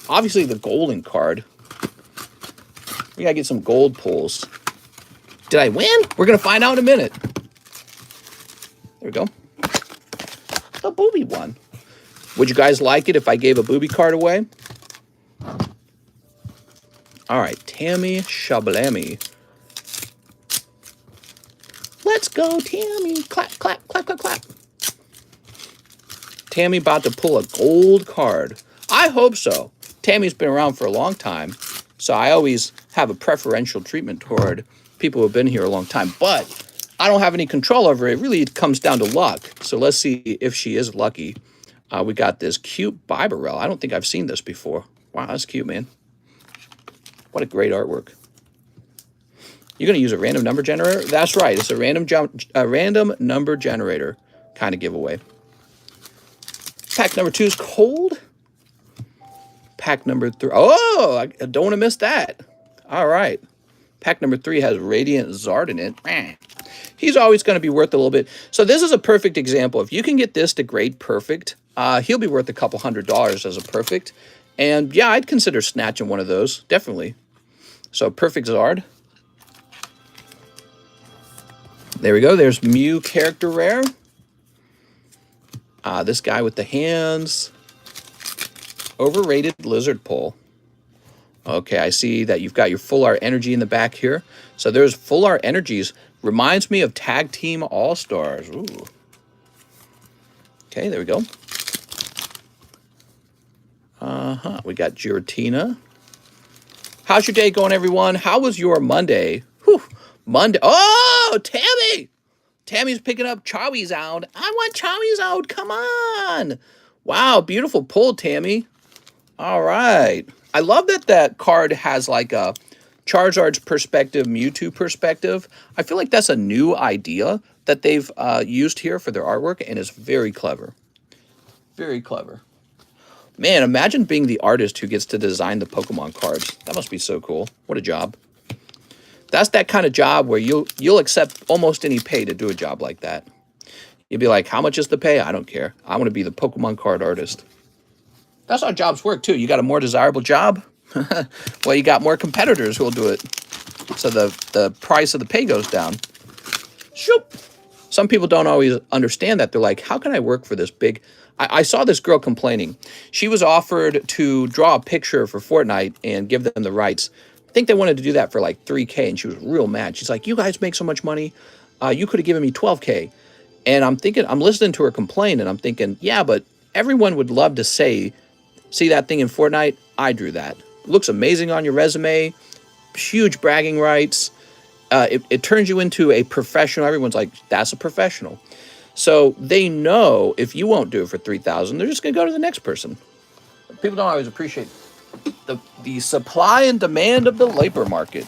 [SPEAKER 1] Obviously the golden card. We got to get some gold pulls. Did I win? We're going to find out in a minute. There we go. The Booby one. Would you guys like it if I gave a Booby card away? All right, Tammy Shablammy. Let's go, Tammy. Clap, clap, clap, clap, clap. Tammy about to pull a gold card. I hope so. Tammy's been around for a long time, so I always have a preferential treatment toward people who have been here a long time, but I don't have any control over it. Really, it comes down to luck. So let's see if she is lucky. We got this cute Bibarel. I don't think I've seen this before. Wow, that's cute, man. What a great artwork. You're going to use a random number generator? That's right. It's a random number generator kind of giveaway. Pack number 2 is cold. Pack number 3. Oh, I don't want to miss that. All right. Pack number 3 has Radiant Zard in it. He's always going to be worth a little bit. So this is a perfect example. If you can get this to grade perfect, he'll be worth a couple $100 as a perfect. And yeah, I'd consider snatching one of those. Definitely. So perfect Zard. There we go. There's Mew character rare. This guy with the hands. Overrated lizard pull. Okay, I see that you've got your full art energy in the back here. So there's full art energies. Reminds me of Tag Team All-Stars. Ooh. Okay, there we go. We got Giratina. How's your day going, everyone? How was your Monday? Whew. Monday. Oh, Tammy! Tammy's picking up Charizard. I want Charizard. Come on. Wow, beautiful pull, Tammy. All right. I love that that card has like a Charizard's perspective, Mewtwo perspective. I feel like that's a new idea that they've used here for their artwork, and it's very clever. Very clever. Man, imagine being the artist who gets to design the Pokemon cards. That must be so cool. What a job. That's that kind of job where you'll accept almost any pay to do a job like that. You'd be like, how much is the pay? I don't care. I want to be the Pokemon card artist. That's how jobs work, too. You got a more desirable job? Well, you got more competitors who will do it. So the price of the pay goes down. Shoop. Some people don't always understand that. They're like, how can I work for this big... I saw this girl complaining. She was offered to draw a picture for Fortnite and give them the rights. I think they wanted to do that for like $3K, and she was real mad. She's like, you guys make so much money. You could have given me $12K. And I'm thinking, I'm listening to her complain, and I'm thinking, yeah, but everyone would love to say, see that thing in Fortnite? I drew that. It looks amazing on your resume. Huge bragging rights. It turns you into a professional. Everyone's like, that's a professional. So they know if you won't do it for $3,000, they're just going to go to the next person. People don't always appreciate the supply and demand of the labor market.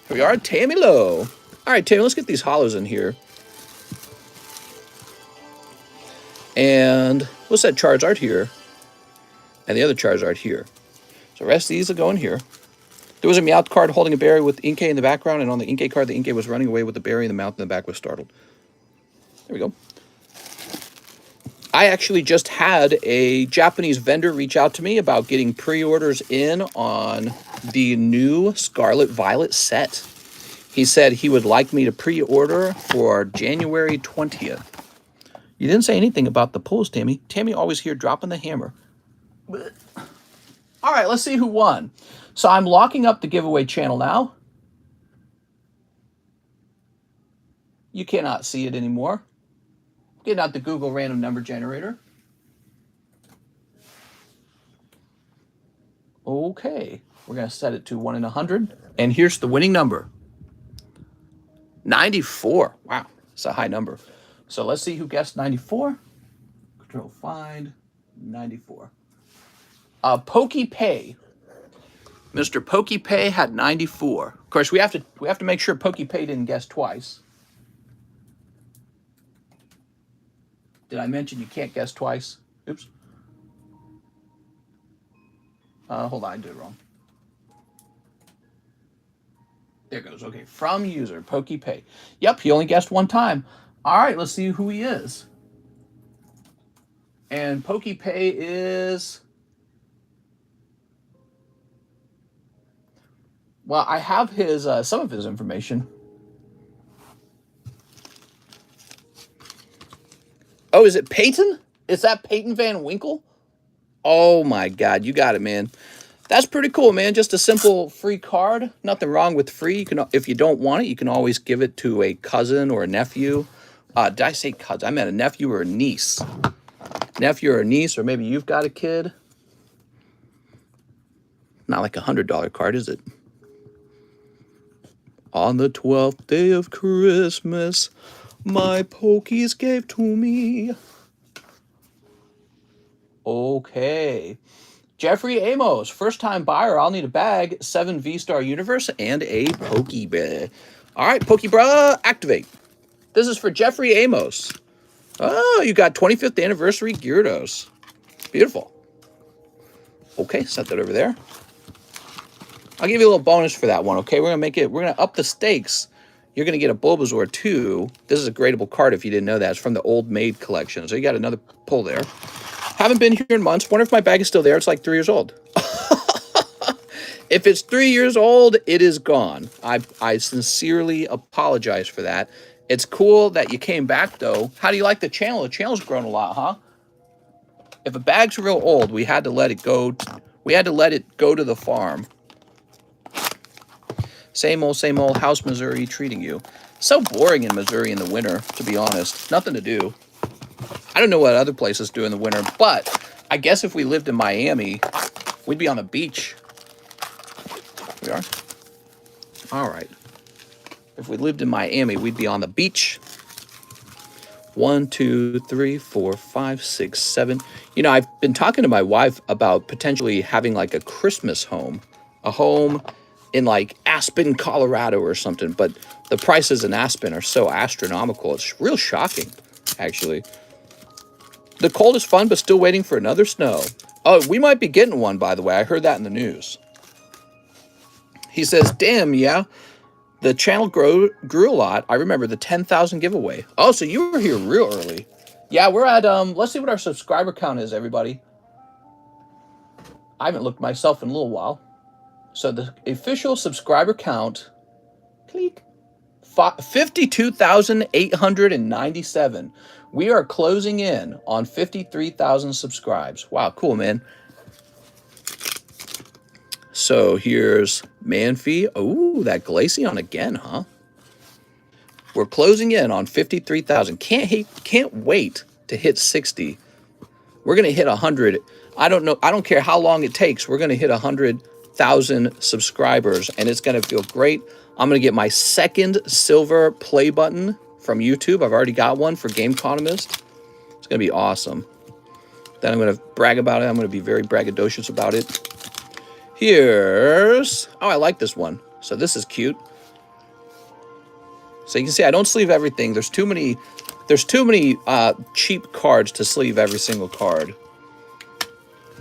[SPEAKER 1] Here we are, Tammy Lowe. All right, Tammy, let's get these hollows in here. And what's that Charizard here? And the other Charizard here. So the rest of these will go in here. There was a Meowth card holding a berry with Inkay in the background, and on the Inkay card, the Inkay was running away with the berry, and the mouth in the back was startled. There we go. I actually just had a Japanese vendor reach out to me about getting pre-orders in on the new Scarlet Violet set. He said he would like me to pre-order for January 20th. You didn't say anything about the pulls, Tammy. Tammy always here dropping the hammer. All right, let's see who won. So I'm locking up the giveaway channel now. You cannot see it anymore. Getting out the Google random number generator. Okay, we're going to set it to 1 in 100. And here's the winning number. 94. Wow, it's a high number. So let's see who guessed 94. Control find 94. Pokey Pay. Mr. Pokey Pay had 94. Of course, we have to make sure Pokey Pay didn't guess twice. Did I mention you can't guess twice? Oops. Hold on, I did it wrong. There it goes. Okay, from user, Pokey Pay. Yep, he only guessed one time. All right, let's see who he is. And Pokey Pay is... Well, I have his some of his information. Oh, is it Peyton? Is that Peyton Van Winkle? Oh my God, you got it, man. That's pretty cool, man. Just a simple free card. Nothing wrong with free. You can, if you don't want it, you can always give it to a cousin or a nephew. Did I say cousin? I meant a nephew or a niece. Nephew or a niece, or maybe you've got a kid. Not like $100 card, is it? On the 12th day of Christmas, my pokies gave to me. Okay. Jeffrey Amos, first-time buyer. I'll need a bag, 7 Vstar Universe, and a Pokeball. All right, Pokebra, activate. This is for Jeffrey Amos. Oh, you got 25th anniversary Gyarados. Beautiful. Okay, set that over there. I'll give you a little bonus for that one, okay? We're gonna up the stakes. You're gonna get a Bulbasaur too. This is a gradable card if you didn't know that. It's from the Old Maid collection. So you got another pull there. Haven't been here in months. Wonder if my bag is still there. It's like 3 years old. If it's 3 years old, it is gone. I sincerely apologize for that. It's cool that you came back though. How do you like the channel? The channel's grown a lot, huh? If a bag's real old, we had to let it go. We had to let it go to the farm. Same old, how's Missouri treating you? So boring in Missouri in the winter, to be honest. Nothing to do. I don't know what other places do in the winter, but I guess if we lived in Miami, we'd be on the beach. We are? All right. If we lived in Miami, we'd be on the beach. 1, 2, 3, 4, 5, 6, 7. You know, I've been talking to my wife about potentially having like a Christmas home. A home in like Aspen, Colorado or something. But the prices in Aspen are so astronomical. It's real shocking, actually. The cold is fun, but still waiting for another snow. Oh, we might be getting one, by the way. I heard that in the news. He says, damn, yeah. The channel grew a lot. I remember the 10,000 giveaway. Oh, so you were here real early. Yeah, we're at, let's see what our subscriber count is, everybody. I haven't looked myself in a little while. So the official subscriber count, click, 52,897. We are closing in on 53,000 subscribes. Wow, cool, man. So here's Manfi. Oh, that Glaceon again, huh? We're closing in on 53,000. Can't wait to hit 60. We're going to hit 100. I don't know. I don't care how long it takes. We're going to hit 100,000 subscribers, and it's going to feel great. I'm going to get my second silver play button from YouTube. I've already got one for GameConomist. It's going to be awesome. Then I'm going to brag about it. I'm going to be very braggadocious about it. Here's... Oh, I like this one. So this is cute. So you can see I don't sleeve everything. There's too many cheap cards to sleeve every single card.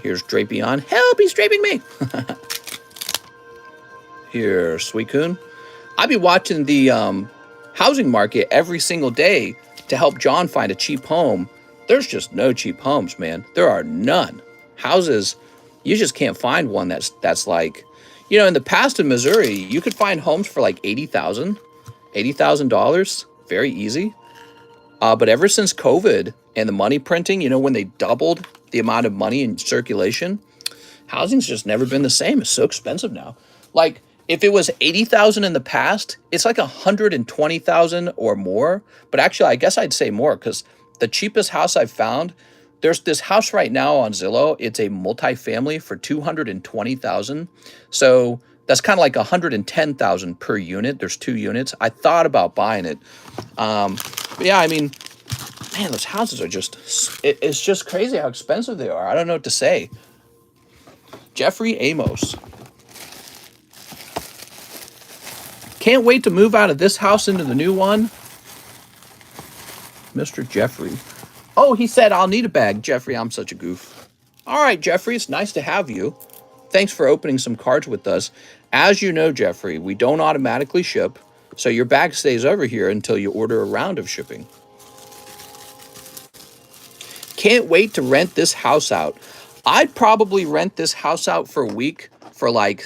[SPEAKER 1] Here's Drapion. Help, he's draping me. Here's Suicune. I be watching the housing market every single day to help John find a cheap home. There's just no cheap homes, man. There are none. Houses, you just can't find one that's like, you know, in the past in Missouri, you could find homes for like $80,000, very easy. But ever since COVID and the money printing, you know, when they doubled the amount of money in circulation, housing's just never been the same. It's so expensive now. Like, if it was 80,000 in the past, it's like 120,000 or more. But actually, I guess I'd say more, because the cheapest house I've found, there's this house right now on Zillow. It's a multifamily for 220,000. So that's kind of like 110,000 per unit. There's 2 units. I thought about buying it. But yeah, I mean, man, those houses are just, it's just crazy how expensive they are. I don't know what to say. Jeffrey Amos. Can't wait to move out of this house into the new one. Mr. Jeffrey. Oh, he said, I'll need a bag. Jeffrey, I'm such a goof. All right, Jeffrey, it's nice to have you. Thanks for opening some cards with us. As you know, Jeffrey, we don't automatically ship, so your bag stays over here until you order a round of shipping. Can't wait to rent this house out. I'd probably rent this house out for a week for like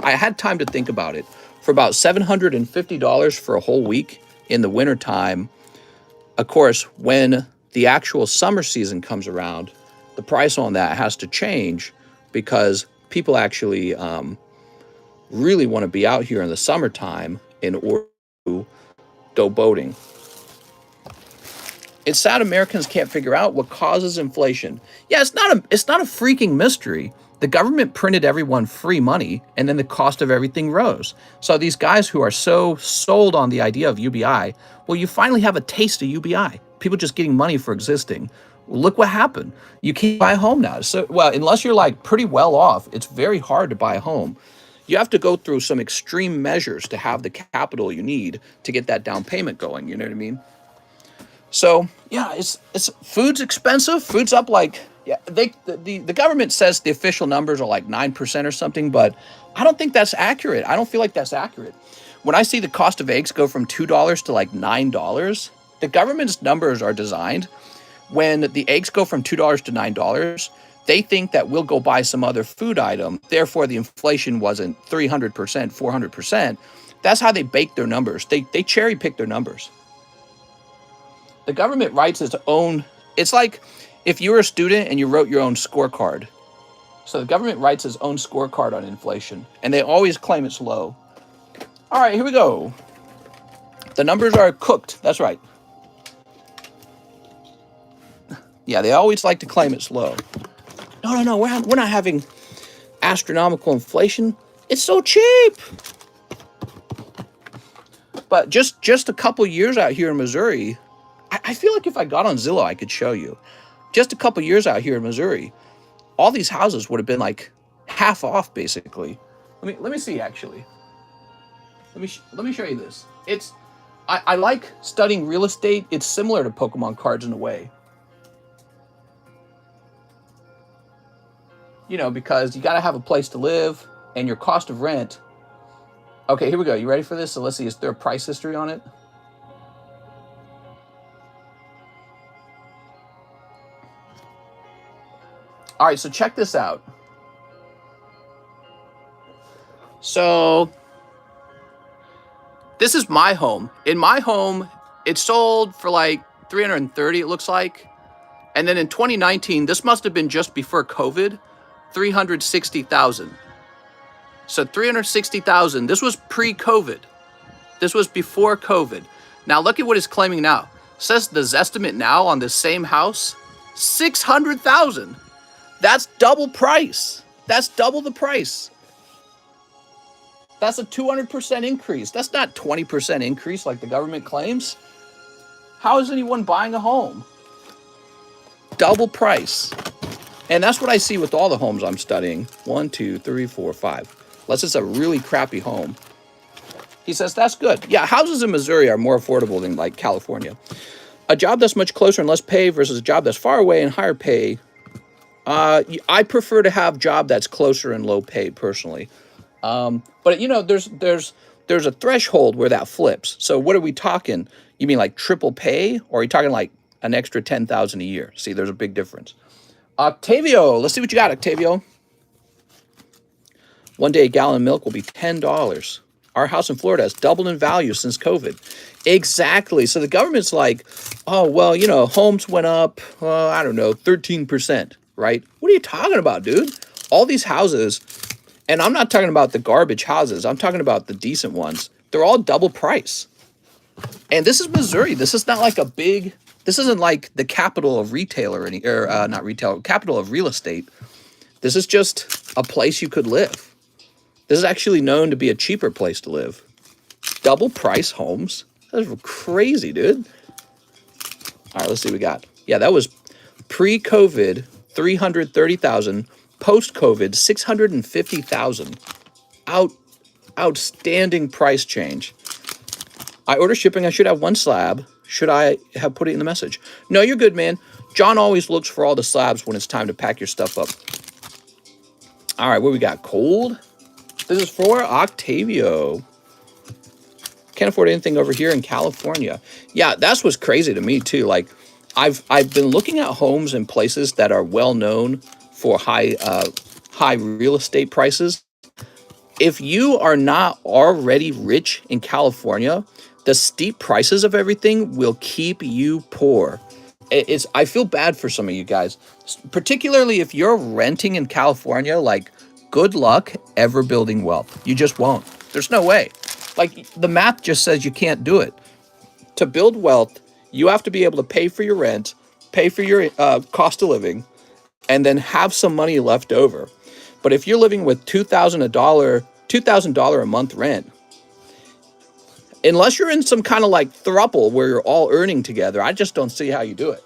[SPEAKER 1] I had time to think about it, for about $750 for a whole week in the wintertime. Of course, when the actual summer season comes around, the price on that has to change because people actually really want to be out here in the summertime in order to go boating. It's sad Americans can't figure out what causes inflation. Yeah, it's not a freaking mystery. The government printed everyone free money, and then the cost of everything rose. So these guys who are so sold on the idea of UBI, well, you finally have a taste of UBI. People just getting money for existing. Look what happened. You can't buy a home now. So, well, unless you're like pretty well off, it's very hard to buy a home. You have to go through some extreme measures to have the capital you need to get that down payment going. You know what I mean? So yeah, it's food's expensive. Food's up like, yeah, the government says the official numbers are like 9% or something, but I don't think that's accurate. I don't feel like that's accurate. When I see the cost of eggs go from $2 to like $9, the government's numbers are designed. When the eggs go from $2 to $9, they think that we'll go buy some other food item. Therefore, the inflation wasn't 300%, 400%. That's how they bake their numbers. They cherry pick their numbers. The government writes its own. It's like if you were a student and you wrote your own scorecard. So the government writes its own scorecard on inflation, and they always claim it's low. All right, here we go. The numbers are cooked. That's right. Yeah, they always like to claim it's low. No, we're not having astronomical inflation. It's so cheap. But just a couple years out here in Missouri, I feel like if I got on Zillow, I could show you. Just a couple years out here in Missouri, all these houses would have been like half off, basically. Let me see, actually. Let me show you this. I like studying real estate. It's similar to Pokemon cards in a way. You know, because you got to have a place to live and your cost of rent. Okay, here we go. You ready for this? So let's see. Is there a price history on it? All right, so check this out. So this is my home. In my home, it sold for like 330, it looks like. And then in 2019, this must have been just before COVID, 360,000. So 360,000, this was pre-COVID. This was before COVID. Now look at what it's claiming now. It says the Zestimate now on this same house, 600,000. That's double price. That's double the price. That's a 200% increase. That's not 20% increase like the government claims. How is anyone buying a home? Double price. And that's what I see with all the homes I'm studying. 1, 2, 3, 4, 5. Unless it's a really crappy home. He says, that's good. Yeah, houses in Missouri are more affordable than like California. A job that's much closer and less pay versus a job that's far away and higher pay. I prefer to have a job that's closer and low pay personally. But you know, there's a threshold where that flips. So what are we talking? You mean like triple pay, or are you talking like an extra 10,000 a year? See, there's a big difference. Octavio, let's see what you got, Octavio. One day a gallon of milk will be $10. Our house in Florida has doubled in value since COVID. Exactly. So the government's like, oh, well, you know, homes went up, I don't know, 13%, right? What are you talking about, dude? All these houses, and I'm not talking about the garbage houses. I'm talking about the decent ones. They're all double price. And this is Missouri. This is not like a big, this isn't like the capital of retail or not retail, capital of real estate. This is just a place you could live. This is actually known to be a cheaper place to live. Double price homes. That's crazy, dude. All right, let's see what we got. Yeah, that was pre-COVID, 330,000. Post-COVID, 650,000. Outstanding price change. I order shipping. I should have one slab. Should I have put it in the message? No, you're good, man. John always looks for all the slabs when it's time to pack your stuff up. All right, what we got? Cold. This is for Octavio. Can't afford anything over here in California. Yeah, that's what's crazy to me too. Like, I've been looking at homes in places that are well known for high real estate prices. If you are not already rich in California, the steep prices of everything will keep you poor. I feel bad for some of you guys, particularly if you're renting in California. Like, good luck ever building wealth. You just won't. There's no way. Like, the math just says you can't do it. To build wealth, you have to be able to pay for your rent, pay for your cost of living, and then have some money left over. But if you're living with $2,000 a month rent, unless you're in some kind of like throuple where you're all earning together, I just don't see how you do it.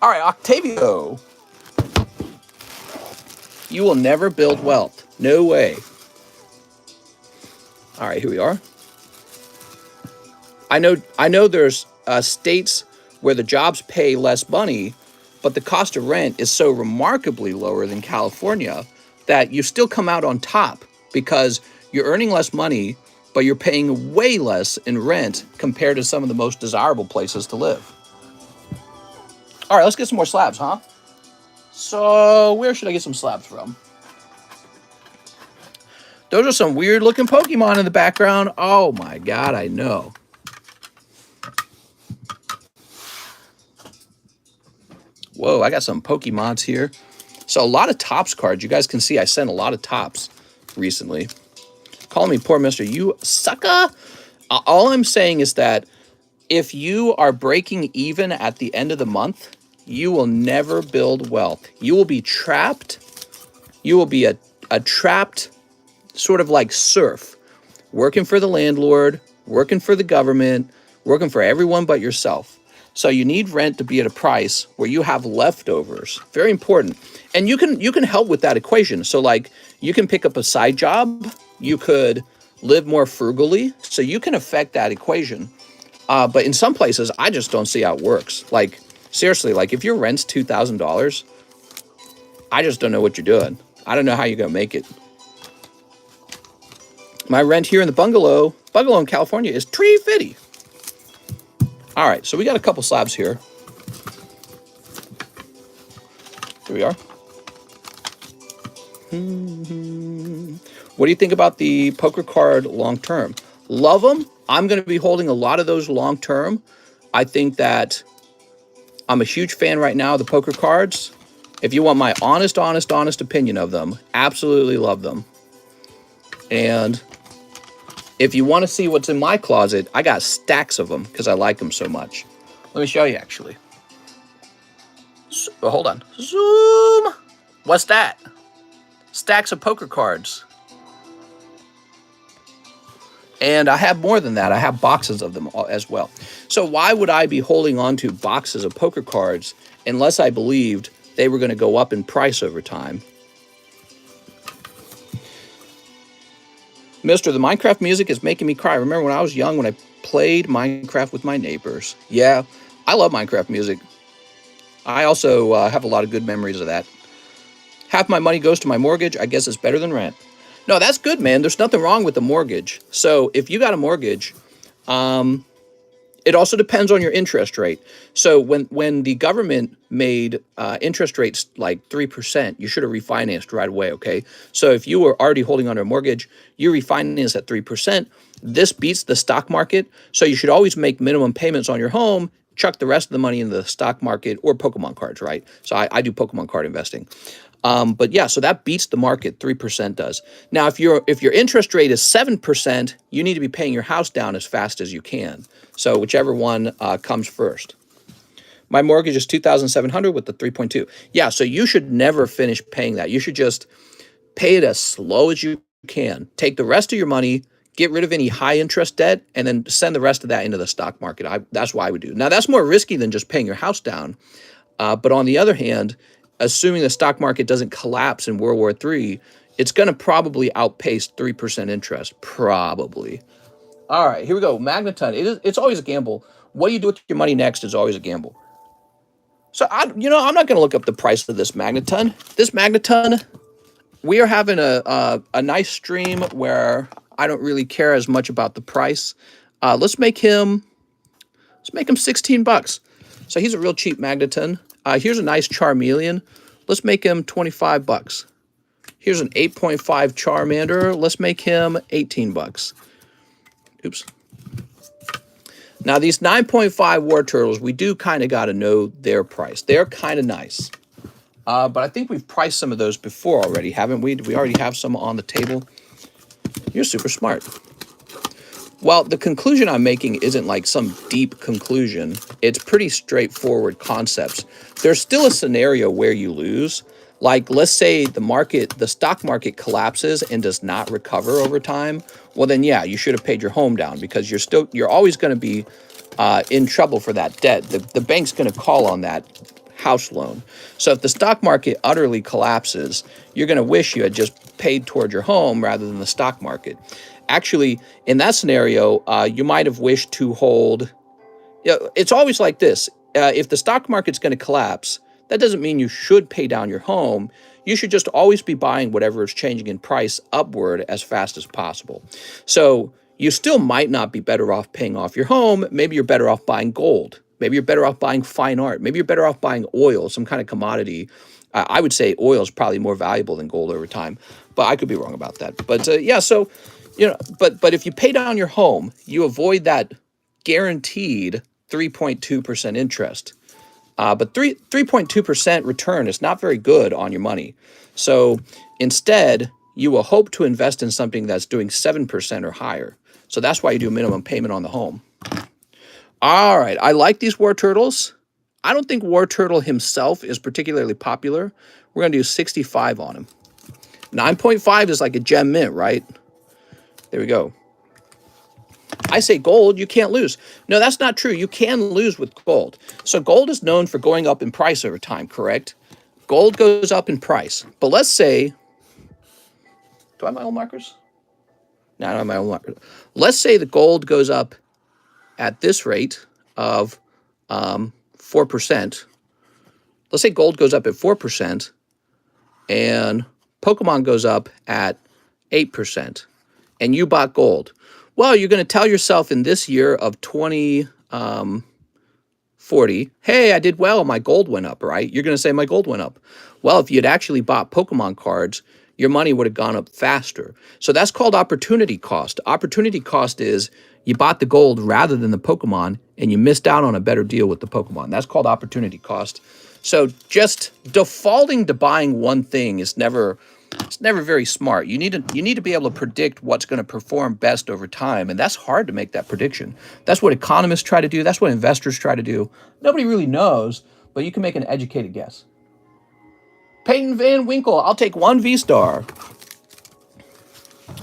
[SPEAKER 1] All right, Octavio. You will never build wealth. No way. All right, here we are. I know there's states where the jobs pay less money, but the cost of rent is so remarkably lower than California that you still come out on top because you're earning less money, but you're paying way less in rent compared to some of the most desirable places to live. All right, let's get some more slabs, huh? So where should I get some slabs from? Those are some weird looking Pokemon in the background. Oh my God, I know. Whoa, I got some Pokemons here. So a lot of Topps cards. You guys can see I sent a lot of Topps recently. Call me poor mister, you sucker. All I'm saying is that if you are breaking even at the end of the month, you will never build wealth. You will be trapped. You will be a trapped sort of like serf, working for the landlord, working for the government, working for everyone but yourself. So you need rent to be at a price where you have leftovers. Very important. And you can help with that equation. So like you can pick up a side job, you could live more frugally, so you can affect that equation. But in some places, I just don't see how it works. Like seriously, like if your rent's $2,000, I just don't know what you're doing. I don't know how you're gonna make it. My rent here in the bungalow in California is $350. All right, so we got a couple slabs here. Here we are. What do you think about the poker card long term? Love them. I'm going to be holding a lot of those long term. I think that I'm a huge fan right now of the poker cards. If you want my honest opinion of them, absolutely love them. And if you want to see what's in my closet, I got stacks of them because I like them so much. Let me show you, actually. So, hold on. Zoom. What's that? Stacks of poker cards. And I have more than that. I have boxes of them as well. So why would I be holding on to boxes of poker cards unless I believed they were going to go up in price over time? Mister, the Minecraft music is making me cry. Remember when I was young when I played Minecraft with my neighbors? Yeah, I love Minecraft music. I also have a lot of good memories of that. Half my money goes to my mortgage. I guess it's better than rent. No, that's good, man. There's nothing wrong with the mortgage. So if you got a mortgage, it also depends on your interest rate. So when the government made interest rates like 3%, you should have refinanced right away, okay? So if you were already holding on to a mortgage, you refinance at 3%. This beats the stock market. So you should always make minimum payments on your home, chuck the rest of the money into the stock market or Pokemon cards, right? So I do Pokemon card investing. But yeah, so that beats the market, 3% does. Now, if your interest rate is 7%, you need to be paying your house down as fast as you can. So whichever one comes first. My mortgage is $2,700 with the 3.2. Yeah, so you should never finish paying that. You should just pay it as slow as you can. Take the rest of your money, get rid of any high interest debt, and then send the rest of that into the stock market. That's what I would do. Now, that's more risky than just paying your house down. But on the other hand, assuming the stock market doesn't collapse in World War III, it's going to probably outpace 3% interest. Probably. All right, here we go. Magneton. It's always a gamble. What do you do with your money next is always a gamble. So, I'm not going to look up the price of this Magneton. This Magneton, we are having a nice stream where I don't really care as much about the price. Let's make him $16. So he's a real cheap Magneton. Here's a nice Charmeleon. Let's make him $25. Here's an 8.5 Charmander. Let's make him $18. Oops. Now these 9.5 War Turtles, we do kind of got to know their price. They're kind of nice. But I think we've priced some of those before already, haven't we? We already have some on the table. You're super smart. Well, the conclusion I'm making isn't like some deep conclusion. It's pretty straightforward concepts. There's still a scenario where you lose. Like, let's say the stock market collapses and does not recover over time. Well, then, yeah, you should have paid your home down because you're always going to be in trouble for that debt. The bank's going to call on that house loan. So if the stock market utterly collapses, you're going to wish you had just paid toward your home rather than the stock market. Actually, in that scenario, you might have wished to hold. It's always like this. If the stock market's going to collapse, that doesn't mean you should pay down your home. You should just always be buying whatever is changing in price upward as fast as possible. So you still might not be better off paying off your home. Maybe you're better off buying gold. Maybe you're better off buying fine art. Maybe you're better off buying oil, some kind of commodity. I would say oil is probably more valuable than gold over time, but I could be wrong about that. But yeah, so but if you pay down your home, you avoid that guaranteed 3.2% interest. But 3.2% return is not very good on your money. So instead, you will hope to invest in something that's doing 7% or higher. So that's why you do minimum payment on the home. All right, I like these War Turtles. I don't think War Turtle himself is particularly popular. We're going to do 65 on him. 9.5 is like a gem mint, right? There we go. I say gold, you can't lose. No, that's not true. You can lose with gold. So gold is known for going up in price over time, correct? Gold goes up in price. But let's say, do I have my own markers? No, I don't have my own markers. Let's say the gold goes up at this rate of 4%. Let's say gold goes up at 4% and Pokemon goes up at 8%. And you bought gold. Well, you're going to tell yourself in this year of 2040, hey, I did well, my gold went up, right? You're going to say my gold went up. Well, if you had actually bought Pokemon cards, your money would have gone up faster. So that's called opportunity cost. Opportunity cost is you bought the gold rather than the Pokemon, and you missed out on a better deal with the Pokemon. That's called opportunity cost. So just defaulting to buying one thing is never very smart. You need to be able to predict what's going to perform best over time, and that's hard to make that prediction. That's what economists try to do. That's what investors try to do. Nobody really knows, but you can make an educated guess. Peyton Van Winkle, I'll take one Vstar.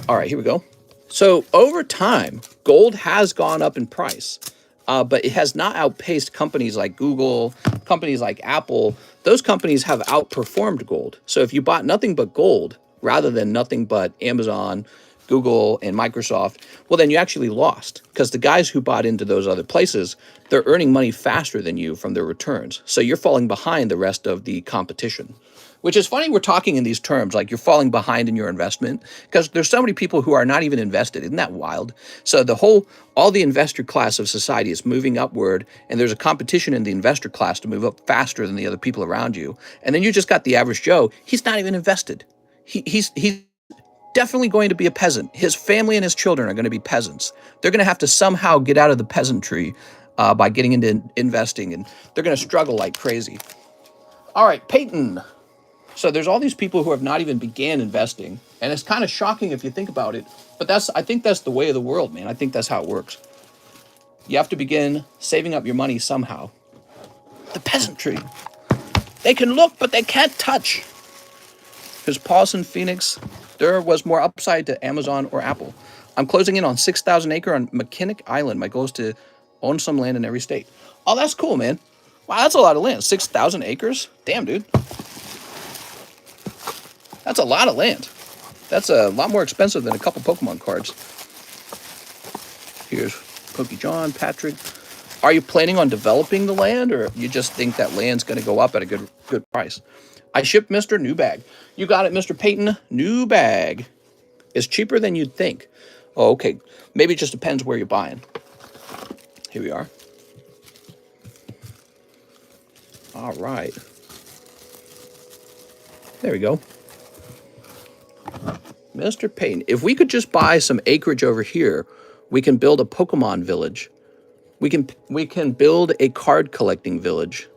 [SPEAKER 1] All right, here we go. So over time, gold has gone up in price, but it has not outpaced companies like Google, companies like Apple. Those companies have outperformed gold. So if you bought nothing but gold rather than nothing but Amazon, Google, and Microsoft, well, then you actually lost because the guys who bought into those other places, they're earning money faster than you from their returns. So you're falling behind the rest of the competition. Which is funny we're talking in these terms, like you're falling behind in your investment, because there's so many people who are not even invested. Isn't that wild? So all the investor class of society is moving upward, and there's a competition in the investor class to move up faster than the other people around you. And then you just got the average Joe. He's not even invested. He's definitely going to be a peasant. His family and his children are going to be peasants. They're going to have to somehow get out of the peasantry by getting into investing, and they're going to struggle like crazy. All right, Peyton. So there's all these people who have not even began investing, and it's kind of shocking if you think about it, but I think that's the way of the world, man. I think that's how it works. You have to begin saving up your money somehow. The peasantry. They can look, but they can't touch. Because Paulson Phoenix, there was more upside to Amazon or Apple. I'm closing in on 6,000 acre on McKinnick Island. My goal is to own some land in every state. Oh, that's cool, man. Wow, that's a lot of land. 6,000 acres? Damn, dude. That's a lot of land. That's a lot more expensive than a couple Pokemon cards. Here's Pokey John, Patrick. Are you planning on developing the land, or you just think that land's going to go up at a good price? I shipped Mr. New Bag. You got it, Mr. Peyton. New Bag is cheaper than you'd think. Oh, okay. Maybe it just depends where you're buying. Here we are. All right. There we go. Mr. Payne, if we could just buy some acreage over here, we can build a Pokemon village. We can build a card collecting village.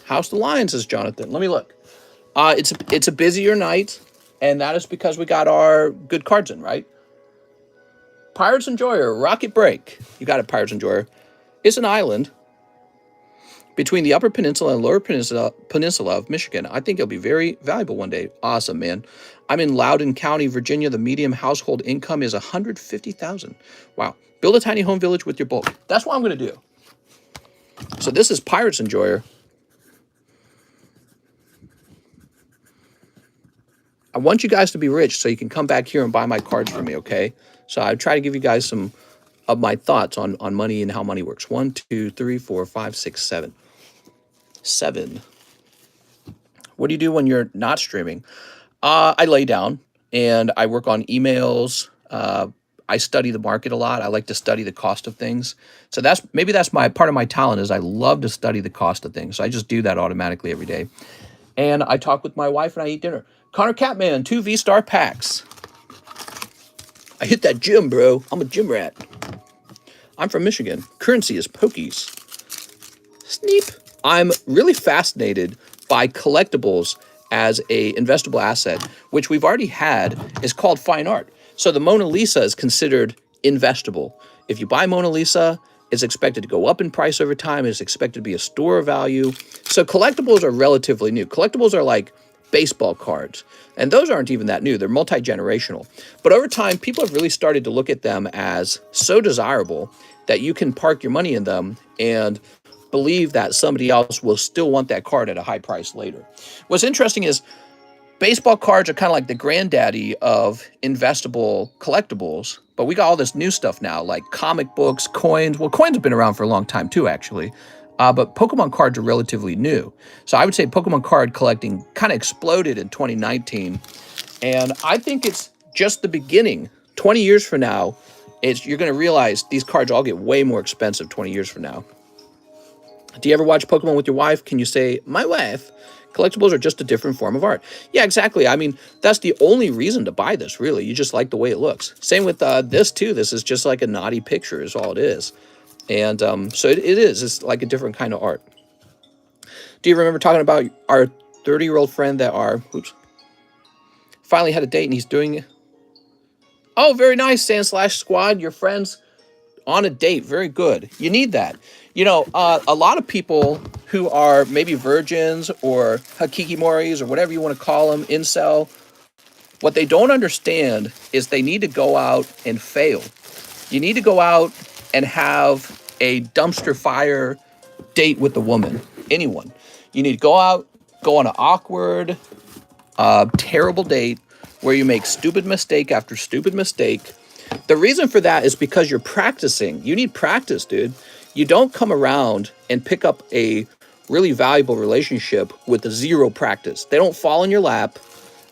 [SPEAKER 1] House the Lion, says Jonathan. Let me look. It's a busier night, and that is because we got our good cards in, right? Pirates Enjoyer, Rocket Break. You got it, Pirates Enjoyer. It's an island between the Upper Peninsula and Lower Peninsula of Michigan. I think it'll be very valuable one day. Awesome, man. I'm in Loudoun County, Virginia. The median household income is $150,000. Wow. Build a tiny home village with your bulk. That's what I'm going to do. So this is Pirates Enjoyer. I want you guys to be rich so you can come back here and buy my cards for me, okay? So I try to give you guys some of my thoughts on money and how money works. 1, 2, 3, 4, 5, 6, 7. 7. What do you do when you're not streaming? I lay down and I work on emails. I study the market a lot. I like to study the cost of things. So maybe that's my part of my talent is I love to study the cost of things. So I just do that automatically every day. And I talk with my wife and I eat dinner. Connor Catman, 2 Vstar packs. I hit that gym, bro. I'm a gym rat. I'm from Michigan. Currency is pokies. Sneep. I'm really fascinated by collectibles as a investable asset, which we've already had, is called fine art. So the Mona Lisa is considered investable. If you buy Mona Lisa, it's expected to go up in price over time. It's expected to be a store of value. So collectibles are relatively new. Collectibles are like baseball cards, and those aren't even that new. They're multi-generational. But over time, people have really started to look at them as so desirable that you can park your money in them and believe that somebody else will still want that card at a high price later. What's interesting is baseball cards are kind of like the granddaddy of investable collectibles, but we got all this new stuff now, like comic books, coins. Well, coins have been around for a long time too, actually. But Pokemon cards are relatively new. So I would say Pokemon card collecting kind of exploded in 2019. And I think it's just the beginning. 20 years from now, you're going to realize these cards all get way more expensive 20 years from now. Do you ever watch Pokemon with your wife? Can you say, my wife? Collectibles are just a different form of art. Yeah, exactly. I mean, that's the only reason to buy this, really. You just like the way it looks. Same with this, too. This is just like a naughty picture is all it is. And so it is. It's like a different kind of art. Do you remember talking about our 30-year-old friend that finally had a date and he's doing it? Oh, very nice, Sand/Squad. Your friends on a date. Very good. You need that. You know, a lot of people who are maybe virgins or hakikimoris or whatever you want to call them, incel, what they don't understand is they need to go out and fail. You need to go out and have a dumpster fire date with a woman, anyone. You need to go out, go on an awkward, terrible date where you make stupid mistake after stupid mistake. The reason for that is because you're practicing. You need practice, dude. You don't come around and pick up a really valuable relationship with zero practice. They don't fall in your lap.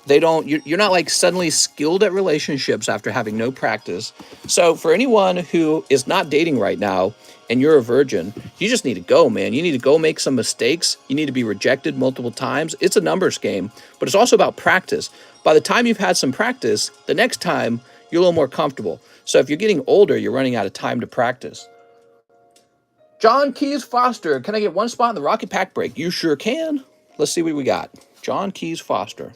[SPEAKER 1] You're not like suddenly skilled at relationships after having no practice. So for anyone who is not dating right now and you're a virgin, you just need to go, man. You need to go make some mistakes. You need to be rejected multiple times. It's a numbers game, but it's also about practice. By the time you've had some practice, the next time you're a little more comfortable. So if you're getting older, you're running out of time to practice. John Keys Foster, can I get one spot in the Rocket Pack break? You sure can. Let's see what we got. John Keys Foster.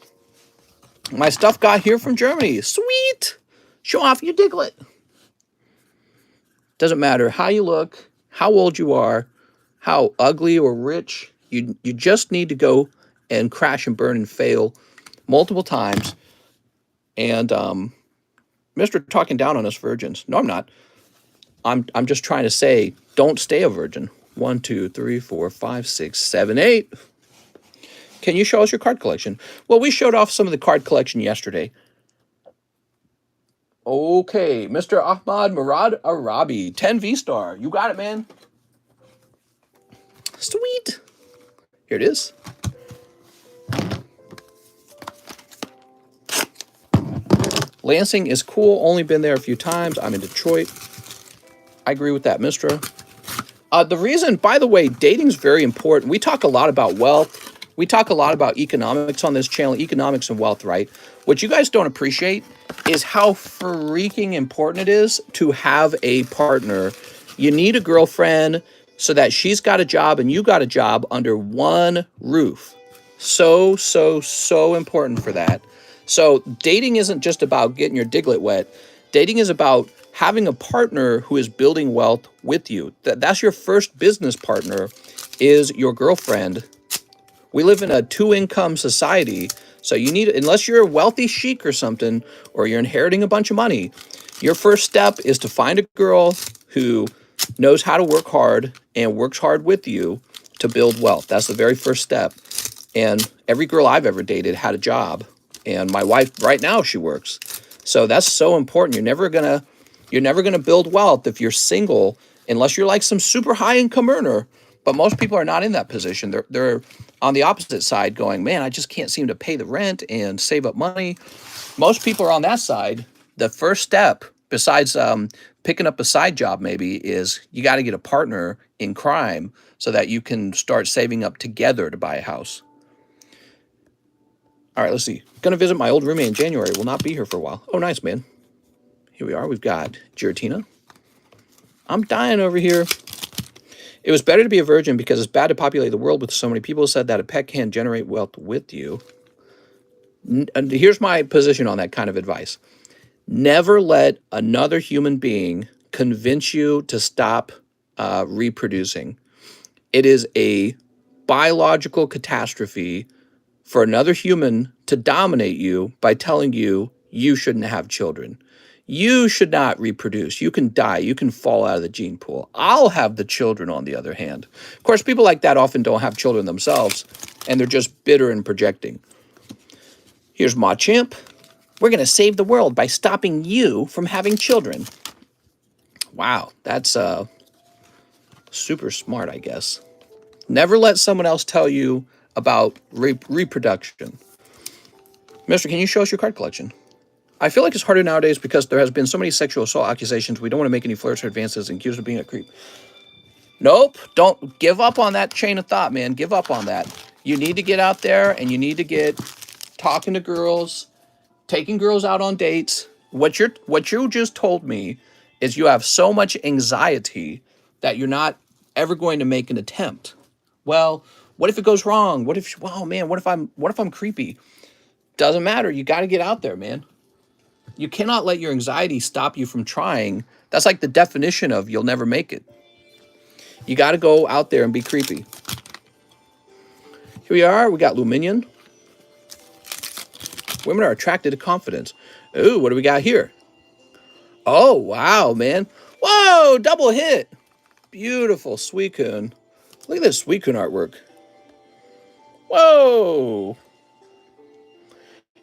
[SPEAKER 1] My stuff got here from Germany. Sweet. Show off your Diglett. Doesn't matter how you look, how old you are, how ugly or rich. You just need to go and crash and burn and fail multiple times. And Mr. talking down on us virgins. No, I'm not. I'm just trying to say, don't stay a virgin. 1, 2, 3, 4, 5, 6, 7, 8. Can you show us your card collection? Well, we showed off some of the card collection yesterday. Okay, Mr. Ahmad Murad Arabi, 10 Vstar. You got it, man. Sweet. Here it is. Lansing is cool. Only been there a few times. I'm in Detroit. I agree with that, Mistra. The reason, by the way, dating is very important. We talk a lot about wealth. We talk a lot about economics on this channel, economics and wealth, right? What you guys don't appreciate is how freaking important it is to have a partner. You need a girlfriend so that she's got a job and you got a job under one roof. So, so, so important for that. So dating isn't just about getting your Diglett wet. Dating is about having a partner who is building wealth with you. That's your first business partner, is your girlfriend. We live in a two-income society, so you need, unless you're a wealthy sheik or something, or you're inheriting a bunch of money, your first step is to find a girl who knows how to work hard and works hard with you to build wealth. That's the very first step. And every girl I've ever dated had a job, and my wife right now, she works. So that's so important. You're never gonna build wealth if you're single, unless you're like some super high income earner. But most people are not in that position. They're on the opposite side going, man, I just can't seem to pay the rent and save up money. Most people are on that side. The first step, besides picking up a side job maybe, is you got to get a partner in crime so that you can start saving up together to buy a house. All right, let's see. Going to visit my old roommate in January. Will not be here for a while. Oh, nice, man. Here we are. We've got Giratina. I'm dying over here. It was better to be a virgin because it's bad to populate the world with so many people. Said that a pet can generate wealth with you. And here's my position on that kind of advice. Never let another human being convince you to stop reproducing. It is a biological catastrophe for another human to dominate you by telling you you shouldn't have children. You should not reproduce. You can die. You can fall out of the gene pool. I'll have the children, on the other hand. Of course, people like that often don't have children themselves, and they're just bitter and projecting. Here's Machamp. We're going to save the world by stopping you from having children. Wow, that's super smart, I guess. Never let someone else tell you about reproduction. Mister, can you show us your card collection? I feel like it's harder nowadays because there has been so many sexual assault accusations. We don't want to make any flirts or advances and accused of being a creep. Nope, don't give up on that chain of thought, man. Give up on that. You need to get out there and you need to get talking to girls, taking girls out on dates. What you just told me is you have so much anxiety that you're not ever going to make an attempt. Well, what if it goes wrong? What if, oh man, what if I'm creepy? Doesn't matter. You got to get out there, man. You cannot let your anxiety stop you from trying. That's like the definition of you'll never make it. You got to go out there and be creepy. Here we are. We got Luminion. Women are attracted to confidence. Ooh, what do we got here? Oh, wow, man. Whoa, double hit. Beautiful Suicune. Look at this Suicune artwork. Whoa.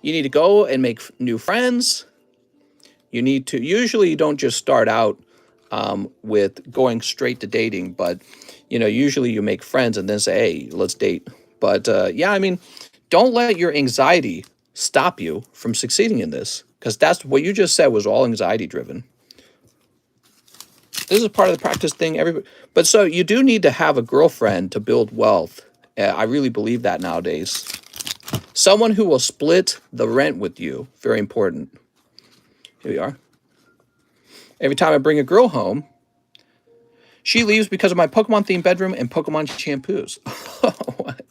[SPEAKER 1] You need to go and make new friends. You need to, usually you don't just start out with going straight to dating, but, you know, usually you make friends and then say, hey, let's date. But, yeah, I mean, don't let your anxiety stop you from succeeding in this, because that's what you just said was all anxiety driven. This is part of the practice thing. But so you do need to have a girlfriend to build wealth. I really believe that nowadays. Someone who will split the rent with you. Very important. Here we are. Every time I bring a girl home, she leaves because of my Pokemon-themed bedroom and Pokemon shampoos. What?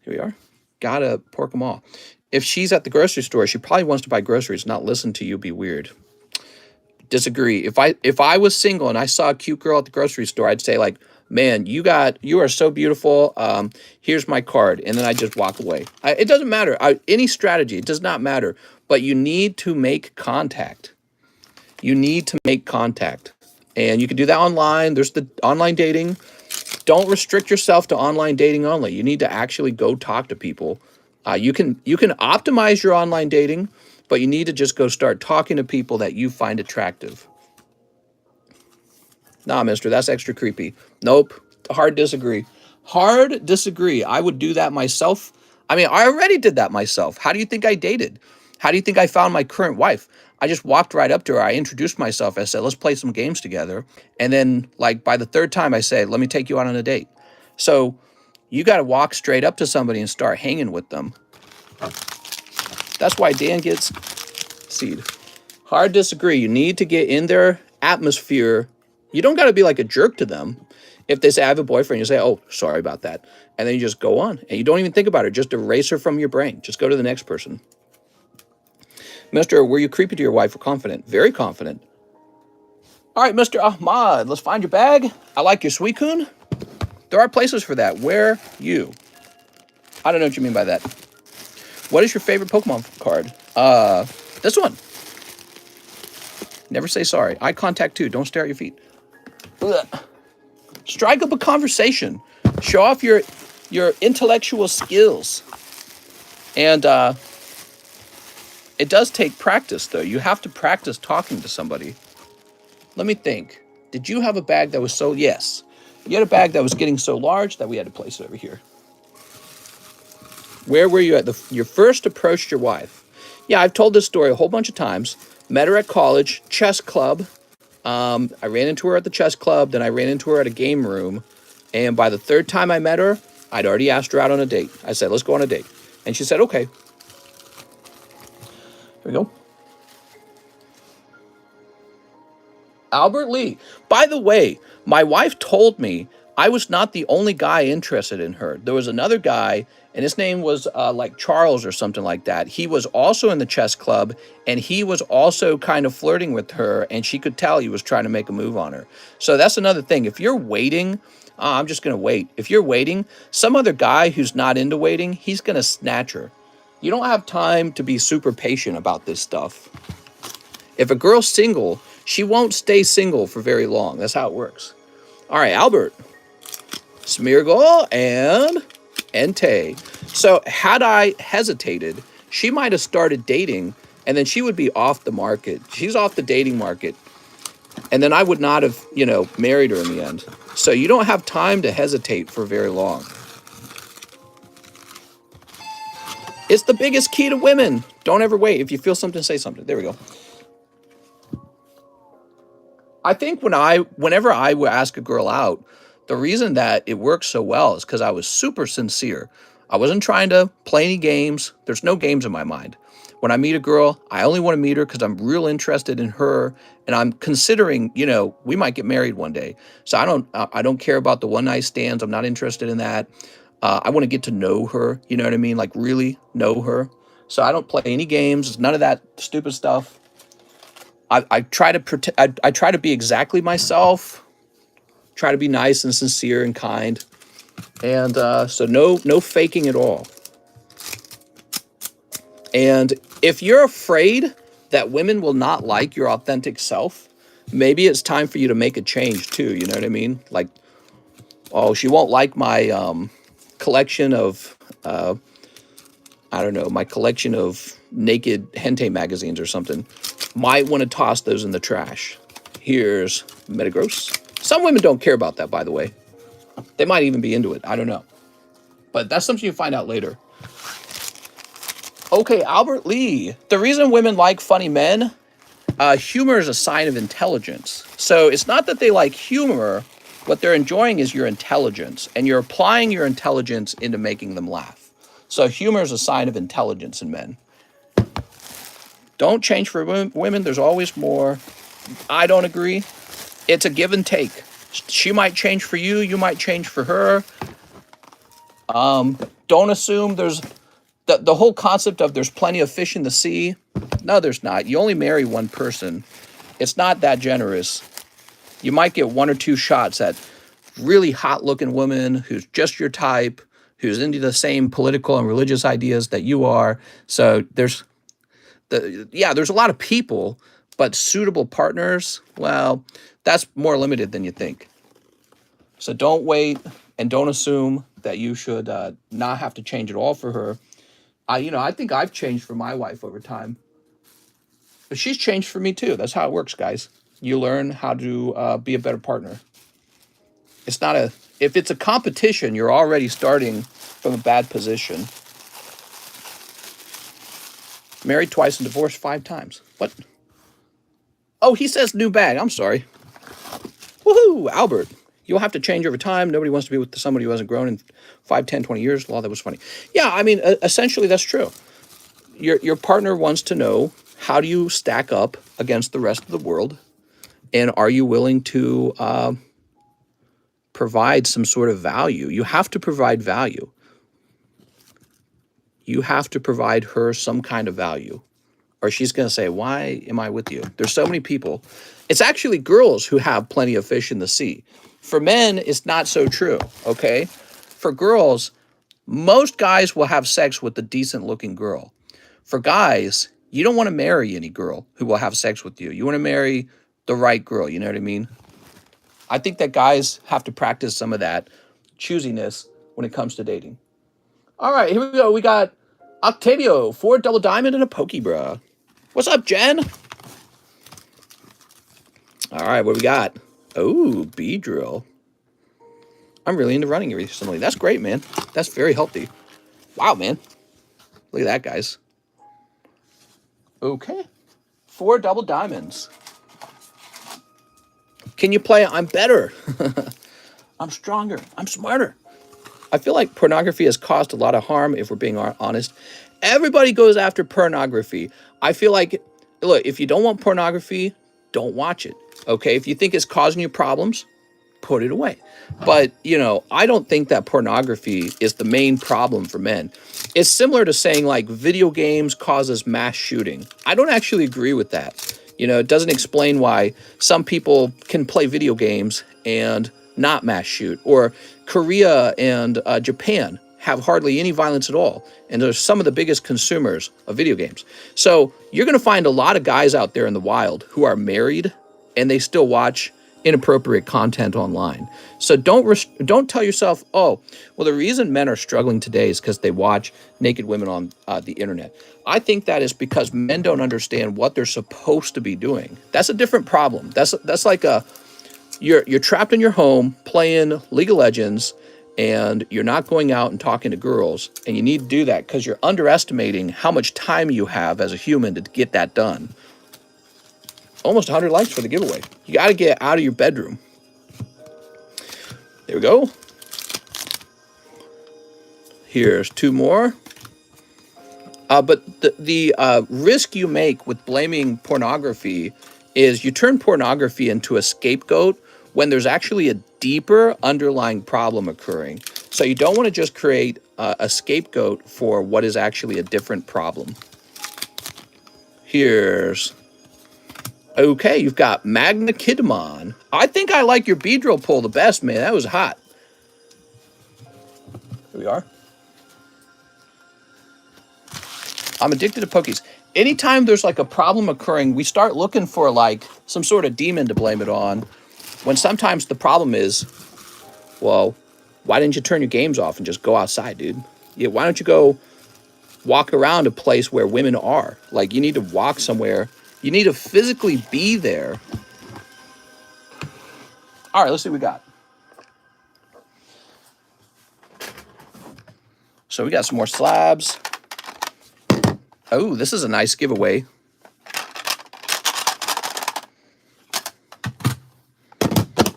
[SPEAKER 1] Here we are. Gotta pork them all. If she's at the grocery store, she probably wants to buy groceries, not listen to you be weird. Disagree. If I was single and I saw a cute girl at the grocery store, I'd say like, man, you are so beautiful. Here's my card. And then I just walk away. It doesn't matter. Any strategy, it does not matter. But you need to make contact. You need to make contact. And you can do that online. There's the online dating. Don't restrict yourself to online dating only. You need to actually go talk to people. You can optimize your online dating, but you need to just go start talking to people that you find attractive. Nah, mister, that's extra creepy. Nope. Hard disagree. Hard disagree. I would do that myself. I mean, I already did that myself. How do you think I dated? How do you think I found my current wife? I just walked right up to her. I introduced myself. I said, let's play some games together. And then, like, by the third time, I said, let me take you out on a date. So you got to walk straight up to somebody and start hanging with them. That's why Dan gets seed. Hard disagree. You need to get in their atmosphere. You don't got to be like a jerk to them. If they say, I have a boyfriend, you say, oh, sorry about that. And then you just go on. And you don't even think about it. Just erase her from your brain. Just go to the next person. Mister, were you creepy to your wife or confident? Very confident. All right, Mr. Ahmad, let's find your bag. I like your Suicune. There are places for that. Where you? I don't know what you mean by that. What is your favorite Pokemon card? This one. Never say sorry. Eye contact too. Don't stare at your feet. Ugh. Strike up a conversation. Show off your intellectual skills. And it does take practice, though. You have to practice talking to somebody. Let me think. Did you have a bag that was so... Yes. You had a bag that was getting so large that we had to place it over here. Where were you at your first approached your wife? Yeah, I've told this story a whole bunch of times. Met her at college, chess club. I ran into her at the chess club. Then I ran into her at a game room. And by the third time I met her, I'd already asked her out on a date. I said, let's go on a date. And she said, okay. Here we go. Albert Lee. By the way, my wife told me I was not the only guy interested in her. There was another guy, and his name was like Charles or something like that. He was also in the chess club, and he was also kind of flirting with her, and she could tell he was trying to make a move on her. So that's another thing. If you're waiting, I'm just going to wait. If you're waiting, some other guy who's not into waiting, he's going to snatch her. You don't have time to be super patient about this stuff. If a girl's single, she won't stay single for very long. That's how it works. All right, Albert, Smeargle, and Entei. So had I hesitated, she might have started dating, and then she would be off the market. She's off the dating market. And then I would not have, you know, married her in the end. So you don't have time to hesitate for very long. It's the biggest key to women. Don't ever wait. If you feel something, say something. There we go. I think whenever I would ask a girl out, the reason that it works so well is because I was super sincere. I wasn't trying to play any games. There's no games in my mind. When I meet a girl, I only want to meet her because I'm real interested in her, and I'm considering, you know, we might get married one day. So I don't care about the one night stands. I'm not interested in that. I want to get to know her. You know what I mean? Like really know her. So I don't play any games. None of that stupid stuff. I try to be exactly myself. Try to be nice and sincere and kind. And so no faking at all. And if you're afraid that women will not like your authentic self, maybe it's time for you to make a change too. You know what I mean? Like, oh, she won't like my collection of, I don't know, my collection of naked hentai magazines or something. Might want to toss those in the trash. Here's Metagross. Some women don't care about that, by the way. They might even be into it. I don't know. But that's something you find out later. Okay, Albert Lee. The reason women like funny men, humor is a sign of intelligence. So it's not that they like humor. What they're enjoying is your intelligence. And you're applying your intelligence into making them laugh. So humor is a sign of intelligence in men. Don't change for women. There's always more. I don't agree. It's a give and take. She might change for you. You might change for her. Don't assume there's... The whole concept of there's plenty of fish in the sea. No, there's not. You only marry one person. It's not that generous. You might get one or two shots at really hot-looking woman who's just your type, who's into the same political and religious ideas that you are. So there's a lot of people, but suitable partners, well, that's more limited than you think. So don't wait and don't assume that you should not have to change at all for her. I think I've changed for my wife over time. But she's changed for me too. That's how it works, guys. You learn how to be a better partner. If it's a competition, you're already starting from a bad position. Married twice and divorced 5 times. What? Oh, he says new bag. I'm sorry. Woohoo, Albert. You'll have to change over time. Nobody wants to be with somebody who hasn't grown in 5, 10, 20 years. Well, that was funny. Yeah, I mean, essentially that's true. Your partner wants to know, how do you stack up against the rest of the world? And are you willing to provide some sort of value? You have to provide value. You have to provide her some kind of value. Or she's going to say, why am I with you? There's so many people. It's actually girls who have plenty of fish in the sea. For men, it's not so true, okay? For girls, most guys will have sex with a decent-looking girl. For guys, you don't want to marry any girl who will have sex with you. You want to marry the right girl, you know what I mean? I think that guys have to practice some of that choosiness when it comes to dating. All right, here we go. We got Octavio, 4 double diamond and a Pokebra. What's up, Jen? All right, what we got? Oh, Beedrill. I'm really into running recently. That's great, man. That's very healthy. Wow, man. Look at that, guys. Okay. 4 double diamonds. Can you play I'm better? I'm stronger. I'm smarter. I feel like pornography has caused a lot of harm, if we're being honest. Everybody goes after pornography. I feel like, look, if you don't want pornography, don't watch it. Okay? If you think it's causing you problems, put it away. But, you know, I don't think that pornography is the main problem for men. It's similar to saying like video games causes mass shooting. I don't actually agree with that. You know, it doesn't explain why some people can play video games and not mass shoot, or Korea and Japan have hardly any violence at all, and they're some of the biggest consumers of video games. So you're going to find a lot of guys out there in the wild who are married and they still watch inappropriate content online. So don't tell yourself, oh, well, the reason men are struggling today is because they watch naked women on the internet. I think that is because men don't understand what they're supposed to be doing. That's a different problem. That's like you're trapped in your home playing League of Legends, and you're not going out and talking to girls, and you need to do that because you're underestimating how much time you have as a human to get that done. Almost 100 likes for the giveaway. You got to get out of your bedroom. There we go. Here's 2 more. But the risk you make with blaming pornography is you turn pornography into a scapegoat when there's actually a deeper underlying problem occurring. So you don't want to just create a scapegoat for what is actually a different problem. Here's... Okay, you've got Magna Kidamon. I think I like your Beedrill pull the best, man. That was hot. Here we are. I'm addicted to Pokies. Anytime there's like a problem occurring, we start looking for like some sort of demon to blame it on, when sometimes the problem is, well, why didn't you turn your games off and just go outside, dude? Yeah, why don't you go walk around a place where women are? Like, you need to walk somewhere. You need to physically be there. All right, let's see what we got. So we got some more slabs. Oh, this is a nice giveaway.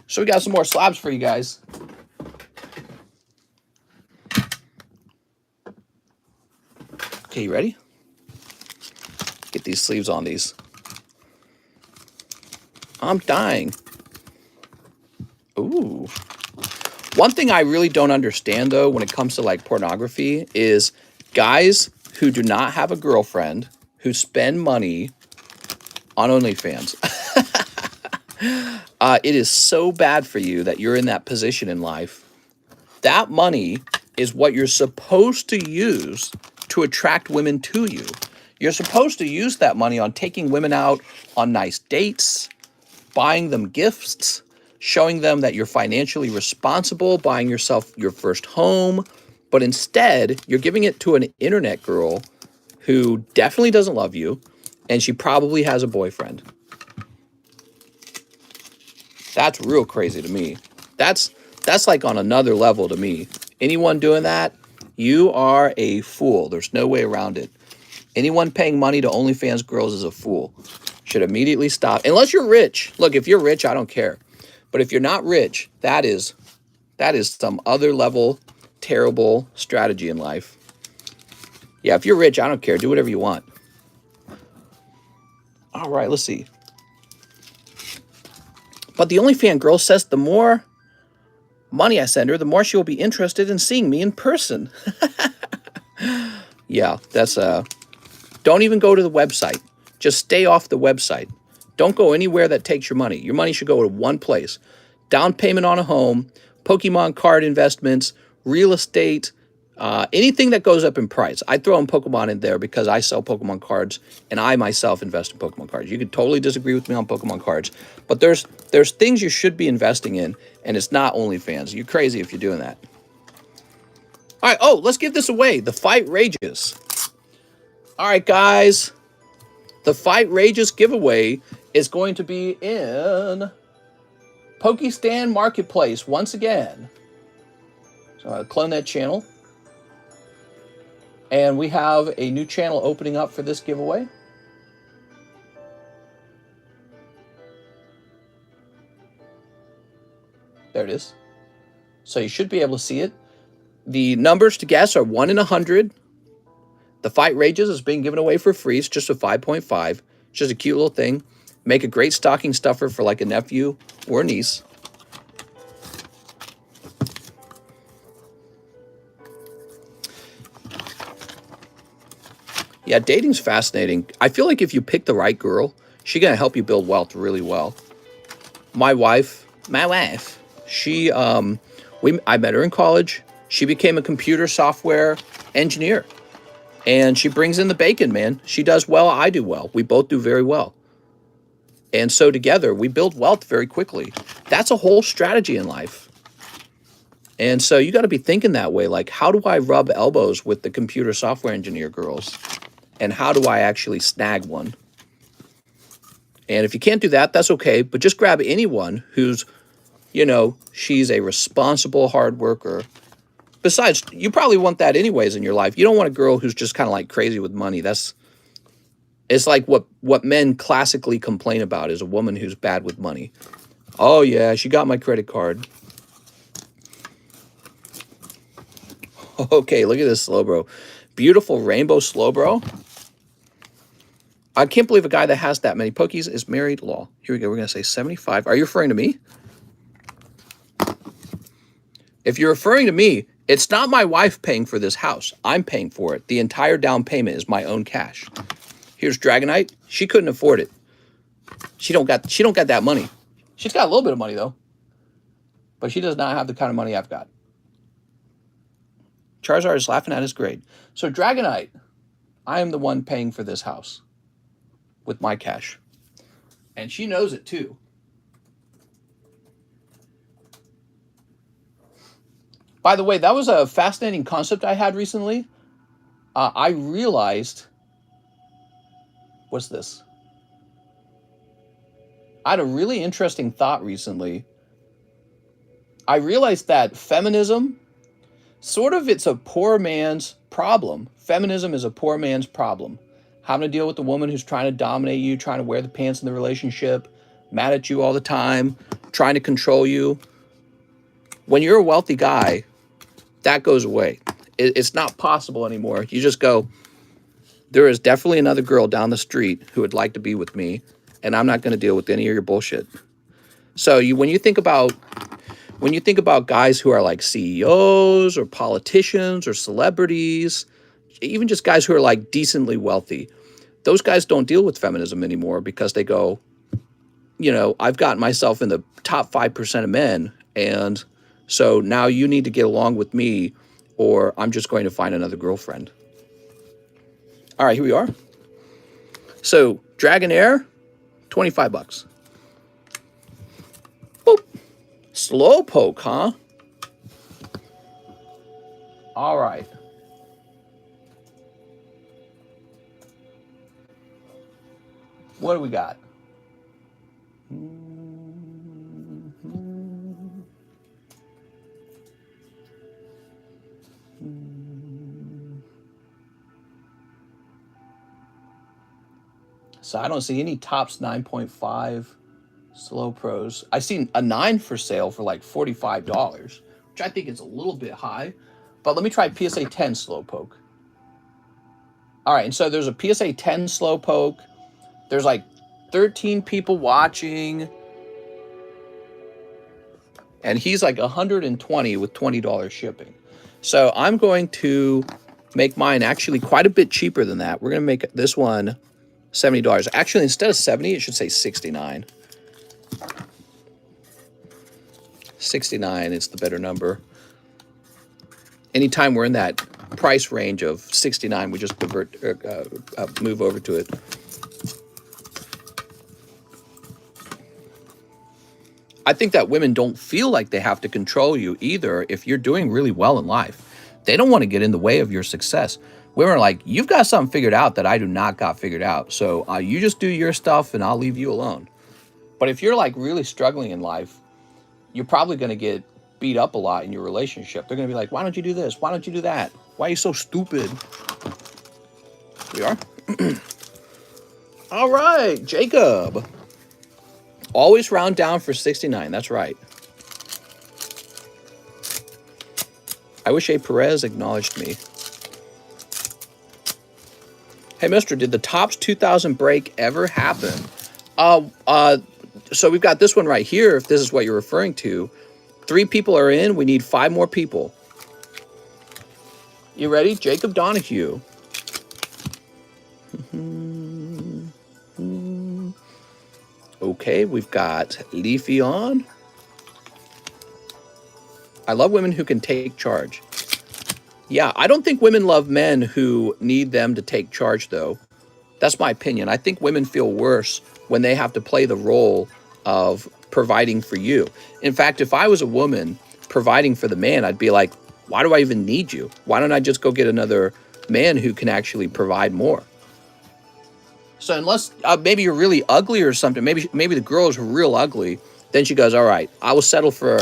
[SPEAKER 1] So we got some more slabs for you guys. Okay, you ready? Get these sleeves on these. I'm dying. Ooh. One thing I really don't understand, though, when it comes to, like, pornography is guys who do not have a girlfriend who spend money on OnlyFans. It is so bad for you that you're in that position in life. That money is what you're supposed to use to attract women to you. You're supposed to use that money on taking women out on nice dates, buying them gifts, showing them that you're financially responsible, buying yourself your first home. But instead, you're giving it to an internet girl who definitely doesn't love you, and she probably has a boyfriend. That's real crazy to me. That's like on another level to me. Anyone doing that, you are a fool. There's no way around it. Anyone paying money to OnlyFans girls is a fool. Should immediately stop. Unless you're rich. Look, if you're rich, I don't care. But if you're not rich, that is some other level terrible strategy in life. Yeah, if you're rich, I don't care. Do whatever you want. All right, let's see. But the OnlyFans girl says the more money I send her, the more she will be interested in seeing me in person. Yeah, that's don't even go to the website. Just stay off the website. Don't go anywhere that takes your money. Your money should go to one place. Down payment on a home, Pokemon card investments, real estate, anything that goes up in price. I throw in Pokemon in there because I sell Pokemon cards and I myself invest in Pokemon cards. You could totally disagree with me on Pokemon cards, but there's things you should be investing in, and it's not OnlyFans. You're crazy if you're doing that. All right, oh, let's give this away. The Fight Rages. All right, guys. The Fight Rages giveaway is going to be in Pokestan Marketplace once again. So I'll clone that channel. And we have a new channel opening up for this giveaway. There it is. So you should be able to see it. The numbers to guess are 1 in 100. The Fight Rages is being given away for free. It's just a 5.5. It's just a cute little thing. Make a great stocking stuffer for like a nephew or a niece. Yeah, dating's fascinating. I feel like if you pick the right girl, she's gonna help you build wealth really well. My wife, she I met her in college. She became a computer software engineer. And she brings in the bacon, man. She does well, I do well. We both do very well. And so together, we build wealth very quickly. That's a whole strategy in life. And so you got to be thinking that way. Like, how do I rub elbows with the computer software engineer girls? And how do I actually snag one? And if you can't do that, that's okay. But just grab anyone who's, you know, she's a responsible hard worker. Besides, you probably want that anyways in your life. You don't want a girl who's just kind of like crazy with money. It's like what men classically complain about is a woman who's bad with money. Oh yeah, she got my credit card. Okay, look at this slow bro. Beautiful rainbow slow bro. I can't believe a guy that has that many pokies is married. Law. Here we go. We're going to say 75. Are you referring to me? If you're referring to me, it's not my wife paying for this house. I'm paying for it. The entire down payment is my own cash. Here's Dragonite. She couldn't afford it. She don't got that money. She's got a little bit of money though. But she does not have the kind of money I've got. Charizard is laughing at his grade. So Dragonite, I am the one paying for this house with my cash. And she knows it too. By the way, that was a fascinating concept I had recently. I realized, what's this? I had a really interesting thought recently. I realized that feminism, sort of it's a poor man's problem. Feminism is a poor man's problem. Having to deal with the woman who's trying to dominate you, trying to wear the pants in the relationship, mad at you all the time, trying to control you. When you're a wealthy guy, that goes away. It's not possible anymore. You just go, there is definitely another girl down the street who would like to be with me, and I'm not going to deal with any of your bullshit. So when you think about guys who are like CEOs or politicians or celebrities, even just guys who are like decently wealthy, those guys don't deal with feminism anymore because they go, you know, I've got myself in the top 5% of men, and so now you need to get along with me or I'm just going to find another girlfriend. All right, here we are. So Dragonair, 25 bucks. Boop. Slowpoke, huh? All right. What do we got? So I don't see any tops 9.5 slow pros. I seen a 9 for sale for like $45, which I think is a little bit high. But let me try PSA 10 slowpoke. All right, and so there's a PSA 10 slowpoke. There's like 13 people watching. And he's like 120 with $20 shipping. So I'm going to make mine actually quite a bit cheaper than that. We're going to make this one $70. Actually, instead of 70, it should say 69. 69 is the better number. Anytime we're in that price range of 69, we just move over to it. I think that women don't feel like they have to control you either if you're doing really well in life. They don't want to get in the way of your success. Women are like, you've got something figured out that I do not got figured out. So you just do your stuff and I'll leave you alone. But if you're like really struggling in life, you're probably going to get beat up a lot in your relationship. They're going to be like, why don't you do this? Why don't you do that? Why are you so stupid? Here we are. All right, Jacob. Always round down for 69. That's right. I wish A. Perez acknowledged me. Hey, mister, did the Topps 2000 break ever happen? So we've got this one right here, if this is what you're referring to. 3 people are in. We need 5 more people. You ready? Jacob Donahue. Okay, we've got Leafy on. I love women who can take charge. Yeah, I don't think women love men who need them to take charge, though. That's my opinion. I think women feel worse when they have to play the role of providing for you. In fact, if I was a woman providing for the man, I'd be like, why do I even need you? Why don't I just go get another man who can actually provide more? So unless maybe you're really ugly or something, maybe the girl is real ugly, then she goes, all right, I will settle for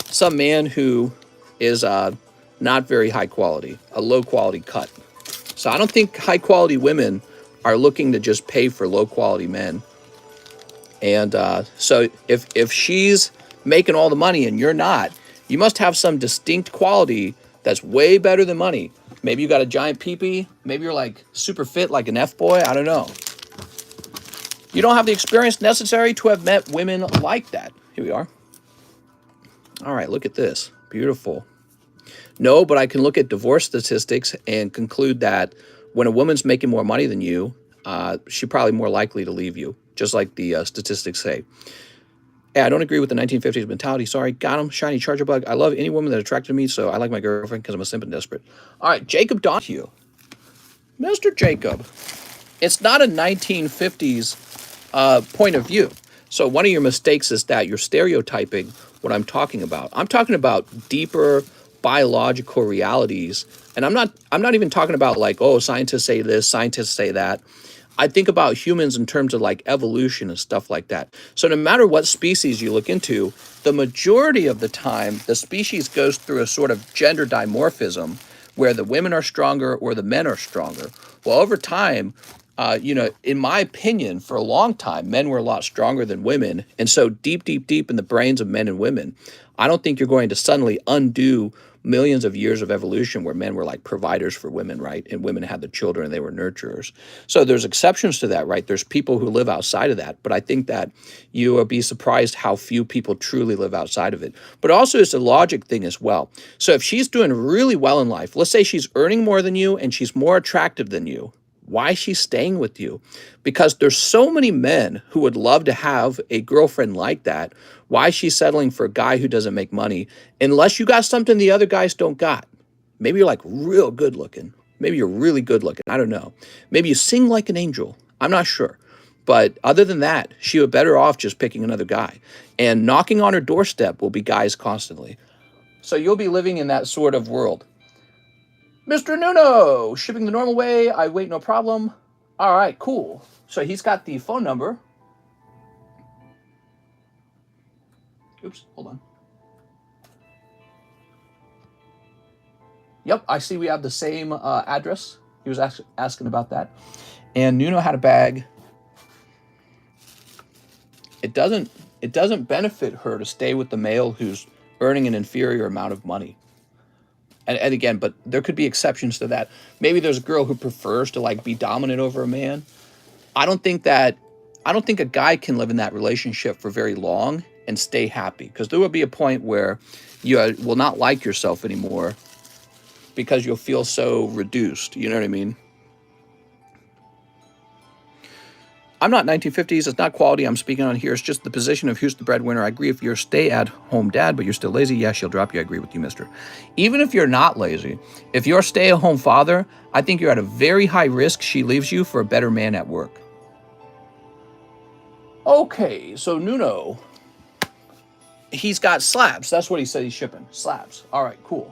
[SPEAKER 1] some man who is not very high quality, a low quality cut. So I don't think high quality women are looking to just pay for low quality men. And so if she's making all the money and you're not, you must have some distinct quality that's way better than money. Maybe you got a giant peepee. Maybe you're like super fit like an F-boy. I don't know. You don't have the experience necessary to have met women like that. Here we are. All right, look at this. Beautiful. No, but I can look at divorce statistics and conclude that when a woman's making more money than you, she's probably more likely to leave you, just like the statistics say. Hey, I don't agree with the 1950s mentality. Sorry, got him. Shiny charger bug. I love any woman that attracted me, so I like my girlfriend because I'm a simp and desperate. All right, Jacob Donahue. Mr. Jacob. It's not a 1950s point of view. So one of your mistakes is that you're stereotyping what I'm talking about. I'm talking about deeper biological realities. And I'm not even talking about like, oh, scientists say this, scientists say that. I think about humans in terms of like evolution and stuff like that. So no matter what species you look into, the majority of the time, the species goes through a sort of gender dimorphism where the women are stronger or the men are stronger. Well, over time, in my opinion, for a long time, men were a lot stronger than women. And so deep in the brains of men and women, I don't think you're going to suddenly undo millions of years of evolution where men were like providers for women, right? And women had the children and they were nurturers. So there's exceptions to that, right? There's people who live outside of that. But I think that you will be surprised how few people truly live outside of it. But also it's a logic thing as well. So if she's doing really well in life, let's say she's earning more than you and she's more attractive than you, why is she staying with you? Because there's so many men who would love to have a girlfriend like that. Why is she settling for a guy who doesn't make money? Unless you got something the other guys don't got. Maybe you're like real good looking. Maybe you're really good looking. I don't know. Maybe you sing like an angel. I'm not sure. But other than that, she would better off just picking another guy. And knocking on her doorstep will be guys constantly. So you'll be living in that sort of world. Mr. Nuno, shipping the normal way. I wait, no problem. All right, cool. So he's got the phone number. Oops, hold on. Yep, I see we have the same address. He was asking about that. And Nuno had a bag. It doesn't benefit her to stay with the male who's earning an inferior amount of money. And again, but there could be exceptions to that. Maybe there's a girl who prefers to like be dominant over a man. I don't think a guy can live in that relationship for very long and stay happy, because there will be a point where you will not like yourself anymore because you'll feel so reduced. You know what I mean? I'm not 1950s. It's not quality I'm speaking on here. It's just the position of who's the breadwinner. I agree if you're a stay-at-home dad, but you're still lazy, yeah, she'll drop you. I agree with you, mister. Even if you're not lazy, if you're a stay-at-home father, I think you're at a very high risk she leaves you for a better man at work. Okay, so Nuno, he's got slabs. That's what he said he's shipping. Slabs. All right, cool.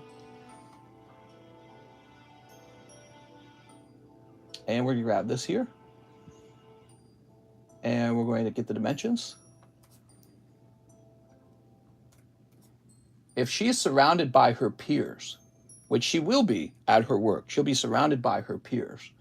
[SPEAKER 1] And we're going to grab this here. And we're going to get the dimensions. If she's surrounded by her peers, which she will be at her work, she'll be surrounded by her peers.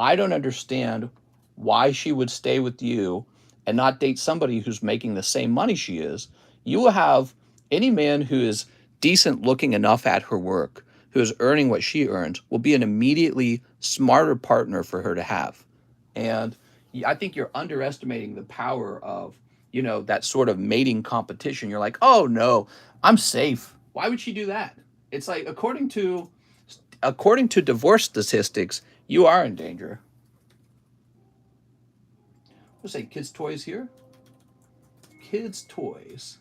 [SPEAKER 1] I don't understand why she would stay with you and not date somebody who's making the same money she is. You will have any man who is decent looking enough at her work, who is earning what she earns, will be an immediately smarter partner for her to have. And I think you're underestimating the power of, that sort of mating competition. You're like, oh no, I'm safe. Why would she do that? It's like, according to divorce statistics, you are in danger. Let's say kids' toys here. Kids' toys.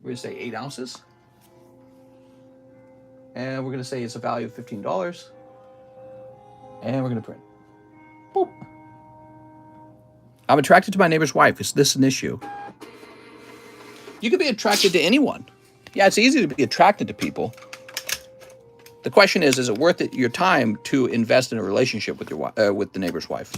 [SPEAKER 1] We're going to say 8 ounces. And we're going to say it's a value of $15. And we're going to print. Boop. I'm attracted to my neighbor's wife. Is this an issue? You could be attracted to anyone. Yeah, it's easy to be attracted to people. The question is it worth it, your time to invest in a relationship with your with the neighbor's wife?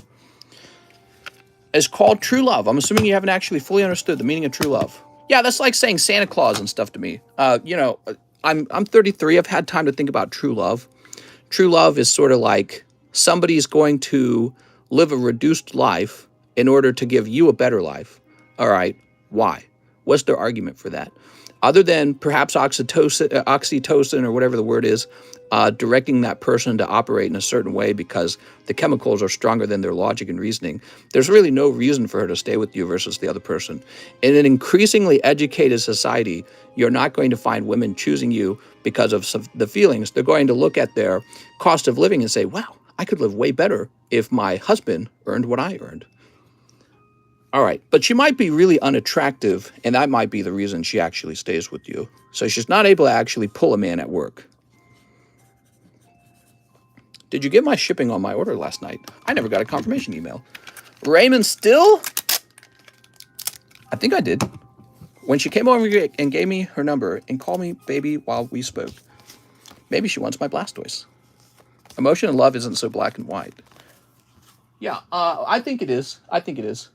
[SPEAKER 1] It's called true love. I'm assuming you haven't actually fully understood the meaning of true love. Yeah, that's like saying Santa Claus and stuff to me. You know, I'm 33. I've had time to think about true love. True love is sort of like somebody's going to live a reduced life in order to give you a better life. All right, why? What's their argument for that? Other than perhaps oxytocin or whatever the word is, directing that person to operate in a certain way because the chemicals are stronger than their logic and reasoning, there's really no reason for her to stay with you versus the other person. In an increasingly educated society, you're not going to find women choosing you because of the feelings. They're going to look at their cost of living and say, wow, I could live way better if my husband earned what I earned. All right, but she might be really unattractive, and that might be the reason she actually stays with you. So she's not able to actually pull a man at work. Did you get my shipping on my order last night? I never got a confirmation email. Raymond Still? I think I did. When she came over and gave me her number and called me baby while we spoke. Maybe she wants my Blastoise. Emotion and love isn't so black and white. Yeah, I think it is. I think it is.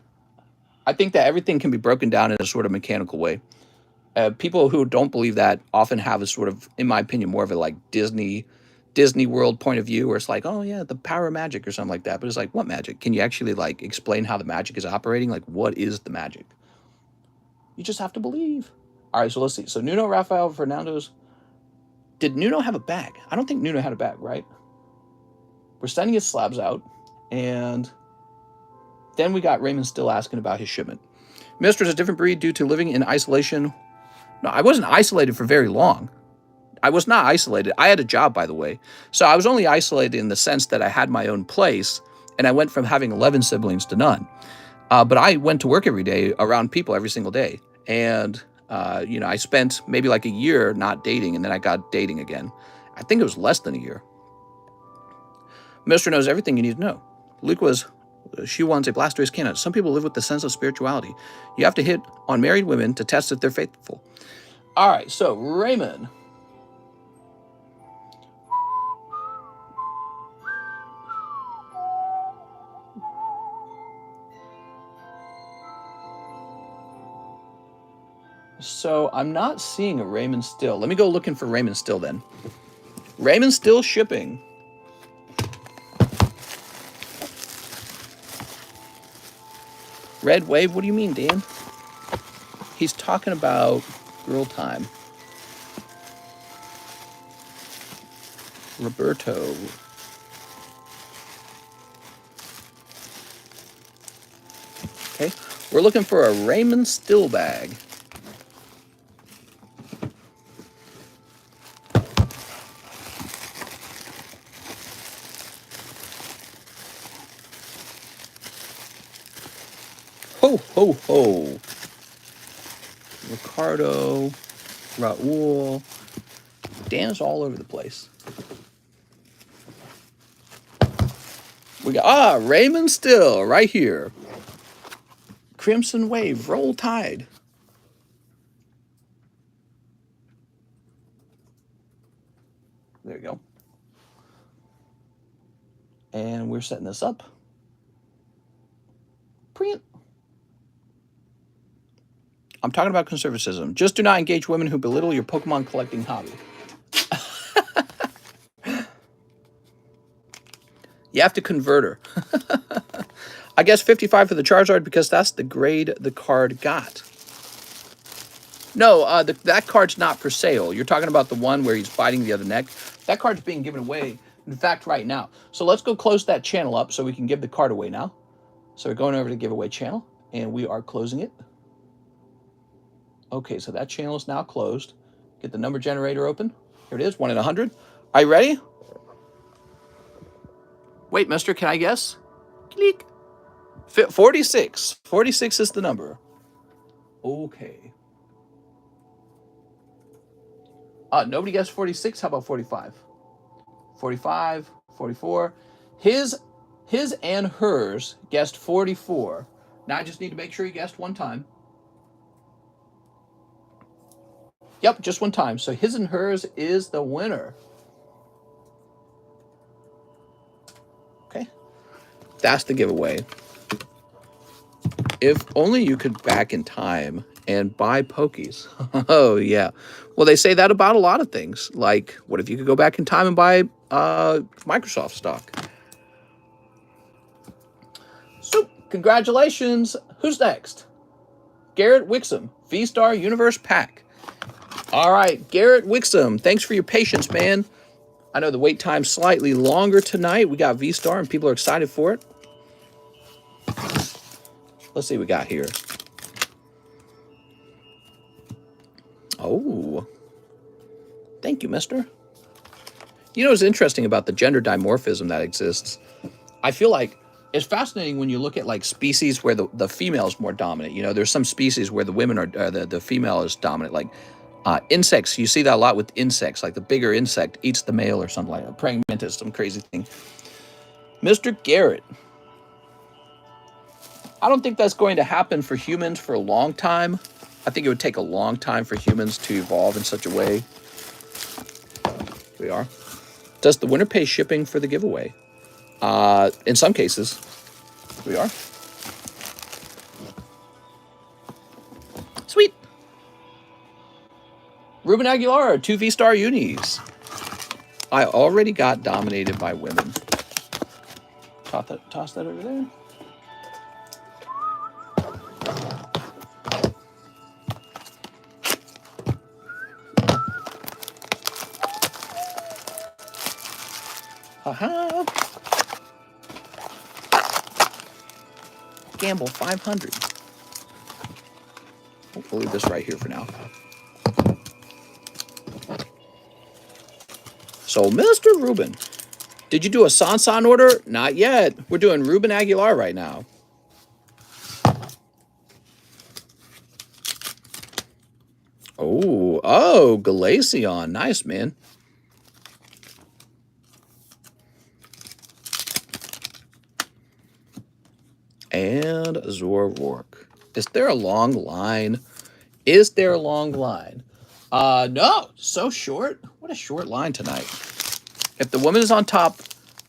[SPEAKER 1] I think that everything can be broken down in a sort of mechanical way. People who don't believe that often have a sort of, in my opinion, more of a like Disney World point of view where it's like, oh yeah, the power of magic or something like that. But it's like, what magic? Can you actually like explain how the magic is operating? Like, what is the magic? You just have to believe. All right, so let's see. So Nuno, Rafael, Fernando's. Did Nuno have a bag? I don't think Nuno had a bag, right? We're sending his slabs out, and then we got Raymond Still asking about his shipment. Mister is a different breed due to living in isolation. No, I wasn't isolated for very long. I was not isolated. I had a job, by the way. So I was only isolated in the sense that I had my own place, and I went from having 11 siblings to none. But I went to work every day around people every single day. And, you know, I spent maybe like a year not dating, and then I got dating again. I think it was less than a year. Mister knows everything you need to know. Luke was... She wants a Blastoise cannon. Some people live with the sense of spirituality. You have to hit on married women to test if they're faithful. All right, so Raymond. So I'm not seeing a Raymond Still. Let me go looking for Raymond Still then. Raymond Still shipping. Red Wave, what do you mean, Dan? He's talking about Girl Time. Roberto. Okay, we're looking for a Raymond Still bag. Ho, ho, ho. Ricardo, Raul. Dan's all over the place. We got, Raymond Still, right here. Crimson Wave, Roll Tide. There you go. And we're setting this up. Print. I'm talking about conservatism. Just do not engage women who belittle your Pokemon collecting hobby. You have to convert her. I guess 55 for the Charizard because that's the grade the card got. No, that card's not for sale. You're talking about the one where he's biting the other neck. That card's being given away, in fact, right now. So let's go close that channel up so we can give the card away now. So we're going over to giveaway channel, and we are closing it. Okay, so that channel is now closed. Get the number generator open. Here it is, 1 in 100. Are you ready? Wait, mister, can I guess? Click. 46. 46 is the number. Okay. Nobody guessed 46. How about 45? 45, 44. His and hers guessed 44. Now I just need to make sure you guessed one time. Yep, just one time. So his and hers is the winner. Okay. That's the giveaway. If only you could back in time and buy Pokies. Oh, yeah. Well, they say that about a lot of things. Like, what if you could go back in time and buy Microsoft stock? So, congratulations. Who's next? Garrett Wixom, Vstar Universe Pack. All right, Garrett Wixom, thanks for your patience, man. I know the wait time's slightly longer tonight. We got Vstar and people are excited for it. Let's see what we got here. Oh, thank you, mister. You know what's interesting about the gender dimorphism that exists? I feel like it's fascinating when you look at like species where the female is more dominant. You know, there's some species where the women are, the female is dominant. Like insects, you see that a lot with insects. Like the bigger insect eats the male or something like that. Praying mantis, some crazy thing. Mr. Garrett. I don't think that's going to happen for humans for a long time. I think it would take a long time for humans to evolve in such a way. Here we are. Does the winner pay shipping for the giveaway? In some cases. Here we are. Sweet. Ruben Aguilar, 2 Vstar unis. I already got dominated by women. Toss that over there. Aha. Gamble 500. We'll leave this right here for now. So, Mr. Ruben, did you do a Sansan order? Not yet. We're doing Ruben Aguilar right now. Oh, Glaceon. Nice, man. And Zorork. Is there a long line? Is there a long line? No. So short. What a short line tonight. If the woman is on top,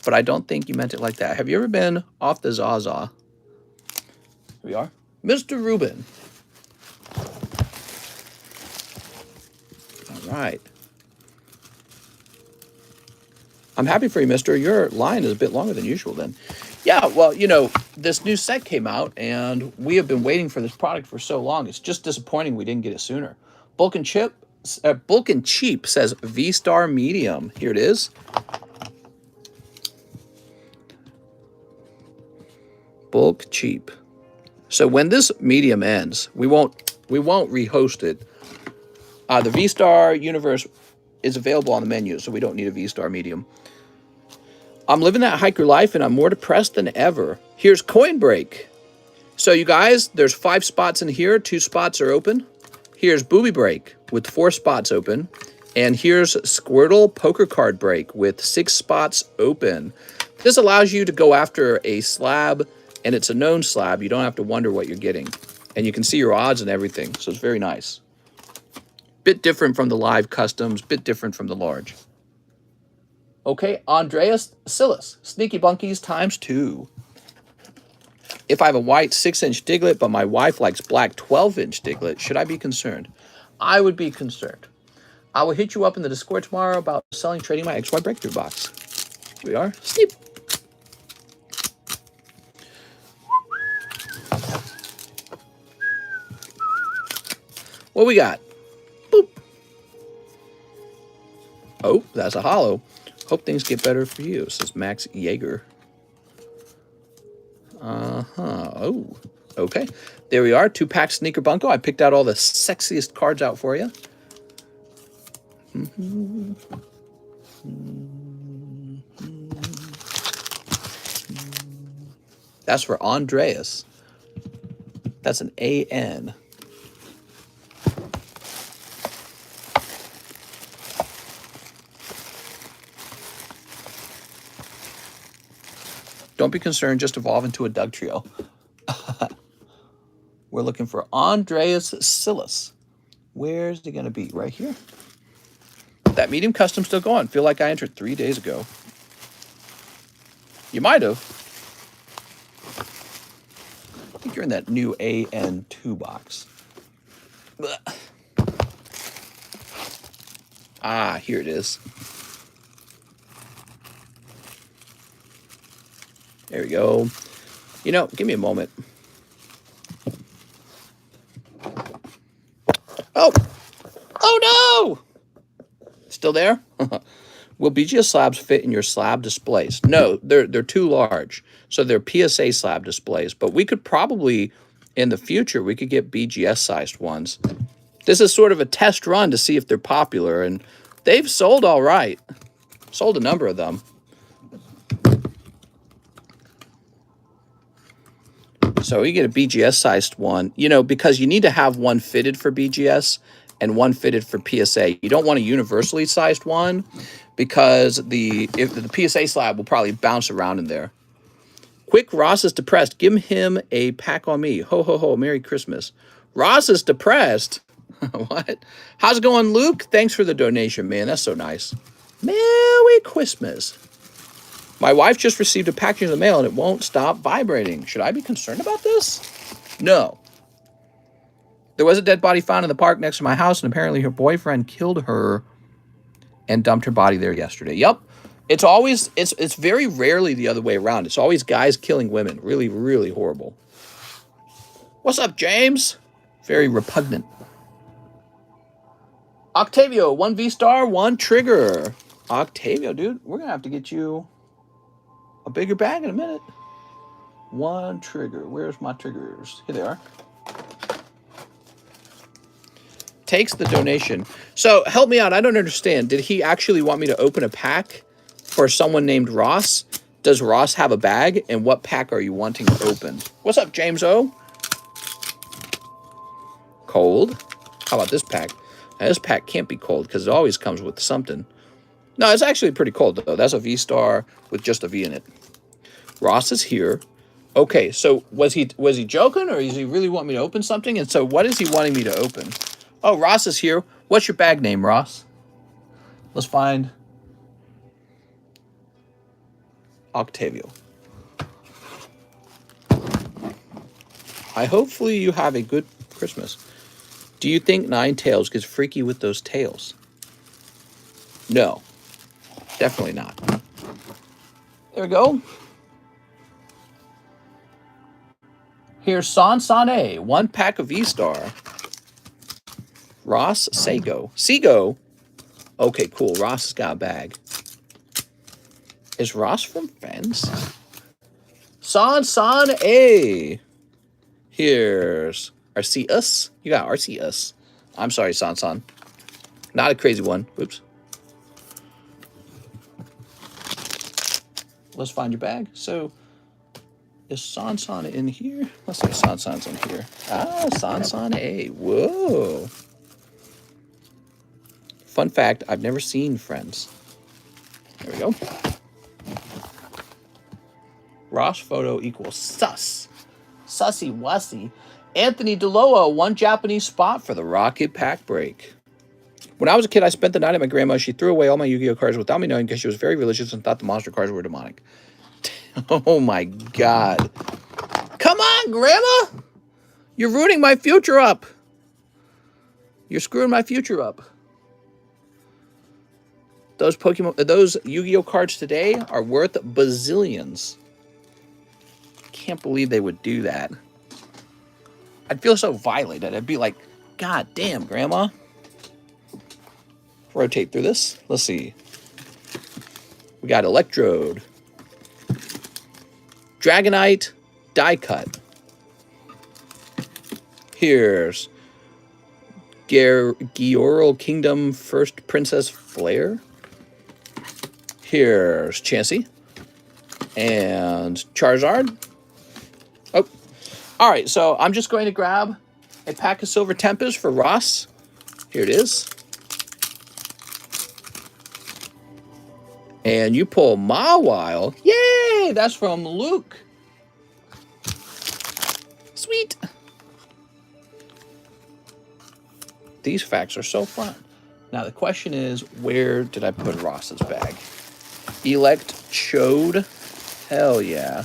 [SPEAKER 1] but I don't think you meant it like that. Have you ever been off the Zaza? Here we are. Mr. Ruben. All right. I'm happy for you, mister. Your line is a bit longer than usual then. Yeah, well, you know, this new set came out, and we have been waiting for this product for so long. It's just disappointing we didn't get it sooner. Bulk and Cheap says Vstar Medium. Here it is. Bulk Cheap. So when this medium ends, we won't rehost it. The Vstar Universe is available on the menu, so we don't need a Vstar Medium. I'm living that hiker life, and I'm more depressed than ever. Here's Coin Break. So you guys, there's 5 spots in here. 2 spots are open. Here's Booby Break with 4 spots open. And here's Squirtle Poker Card Break with 6 spots open. This allows you to go after a slab, and it's a known slab. You don't have to wonder what you're getting. And you can see your odds and everything, so it's very nice. Bit different from the live customs, bit different from the large. Okay, Andreas Silas, Sneaky Bunkies ×2. If I have a white 6-inch Diglett, but my wife likes black 12-inch Diglett, should I be concerned? I would be concerned. I will hit you up in the Discord tomorrow about trading my XY Breakthrough box. Here we are. Sneep. What we got? Boop. Oh, that's a hollow. Hope things get better for you, says Max Yeager. Oh, okay. There we are. 2-pack Sneaker Bunko. I picked out all the sexiest cards out for you. That's for Andreas. That's an A-N. Don't be concerned, just evolve into a Doug trio. We're looking for Andreas Silas. Where's he going to be? Right here. That medium custom still going. Feel like I entered 3 days ago. You might have. I think you're in that new AN2 box. Blech. Ah, here it is. There we go. You know, give me a moment. Oh! Oh no! Still there? Will BGS slabs fit in your slab displays? No, they're too large. So they're PSA slab displays. But we could probably, in the future, we could get BGS-sized ones. This is sort of a test run to see if they're popular. And they've sold all right. Sold a number of them. So you get a BGS-sized one, you know, because you need to have one fitted for BGS and one fitted for PSA. You don't want a universally sized one because the PSA slab will probably bounce around in there. Quick, Ross is depressed. Give him a pack on me. Ho, ho, ho. Merry Christmas. Ross is depressed. What? How's it going, Luke? Thanks for the donation, man. That's so nice. Merry Christmas. My wife just received a package in the mail and it won't stop vibrating. Should I be concerned about this? No. There was a dead body found in the park next to my house, and apparently her boyfriend killed her and dumped her body there yesterday. Yep. It's always, it's very rarely the other way around. It's always guys killing women. Really, really horrible. What's up, James? Very repugnant. Octavio, 1 Vstar, 1 trigger. Octavio, dude, we're going to have to get you a bigger bag in a minute. 1 trigger. Where's my triggers? Here they are. Takes the donation. So help me out. I don't understand. Did he actually want me to open a pack for someone named Ross? Does Ross have a bag? And what pack are you wanting to open? What's up, James O? Cold. How about this pack? Now, this pack can't be cold because it always comes with something. No, it's actually pretty cold, though. That's a V-Star with just a V in it. Ross is here. Okay, so was he joking, or does he really want me to open something? And so what is he wanting me to open? Oh, Ross is here. What's your bag name, Ross? Let's find Octavio. Hopefully you have a good Christmas. Do you think Nine Tails gets freaky with those tails? No. Definitely not. There we go. Here's Sansane, 1 pack of V-Star. Ross Sego. Sego? Okay, cool. Ross has got a bag. Is Ross from Friends? Sansane. Here's Arceus. You got Arceus. I'm sorry, Sansan. Not a crazy one. Whoops. Let's find your bag. So, is Sansan in here? Let's see if Sansan's in here. Ah, Sansan A. Whoa. Fun fact, I've never seen Friends. There we go. Ross photo equals sus. Sussy wussy. Anthony DeLoa, 1 Japanese spot for the Rocket Pack break. When I was a kid, I spent the night at my grandma's. She threw away all my Yu-Gi-Oh cards without me knowing because she was very religious and thought the monster cards were demonic. Oh my God. Come on, Grandma! You're ruining my future up. You're screwing my future up. Those Yu-Gi-Oh cards today are worth bazillions. Can't believe they would do that. I'd feel so violated. I'd be like, God damn, Grandma. Rotate through this. Let's see. We got Electrode. Dragonite die cut. Here's Gioral Kingdom First Princess Flare. Here's Chansey. And Charizard. All right, so I'm just going to grab a pack of Silver Tempest for Ross. Here it is. And you pull Mawile. Yay! That's from Luke. Sweet. These facts are so fun. Now the question is, where did I put Ross's bag? Elect Chode. Hell yeah.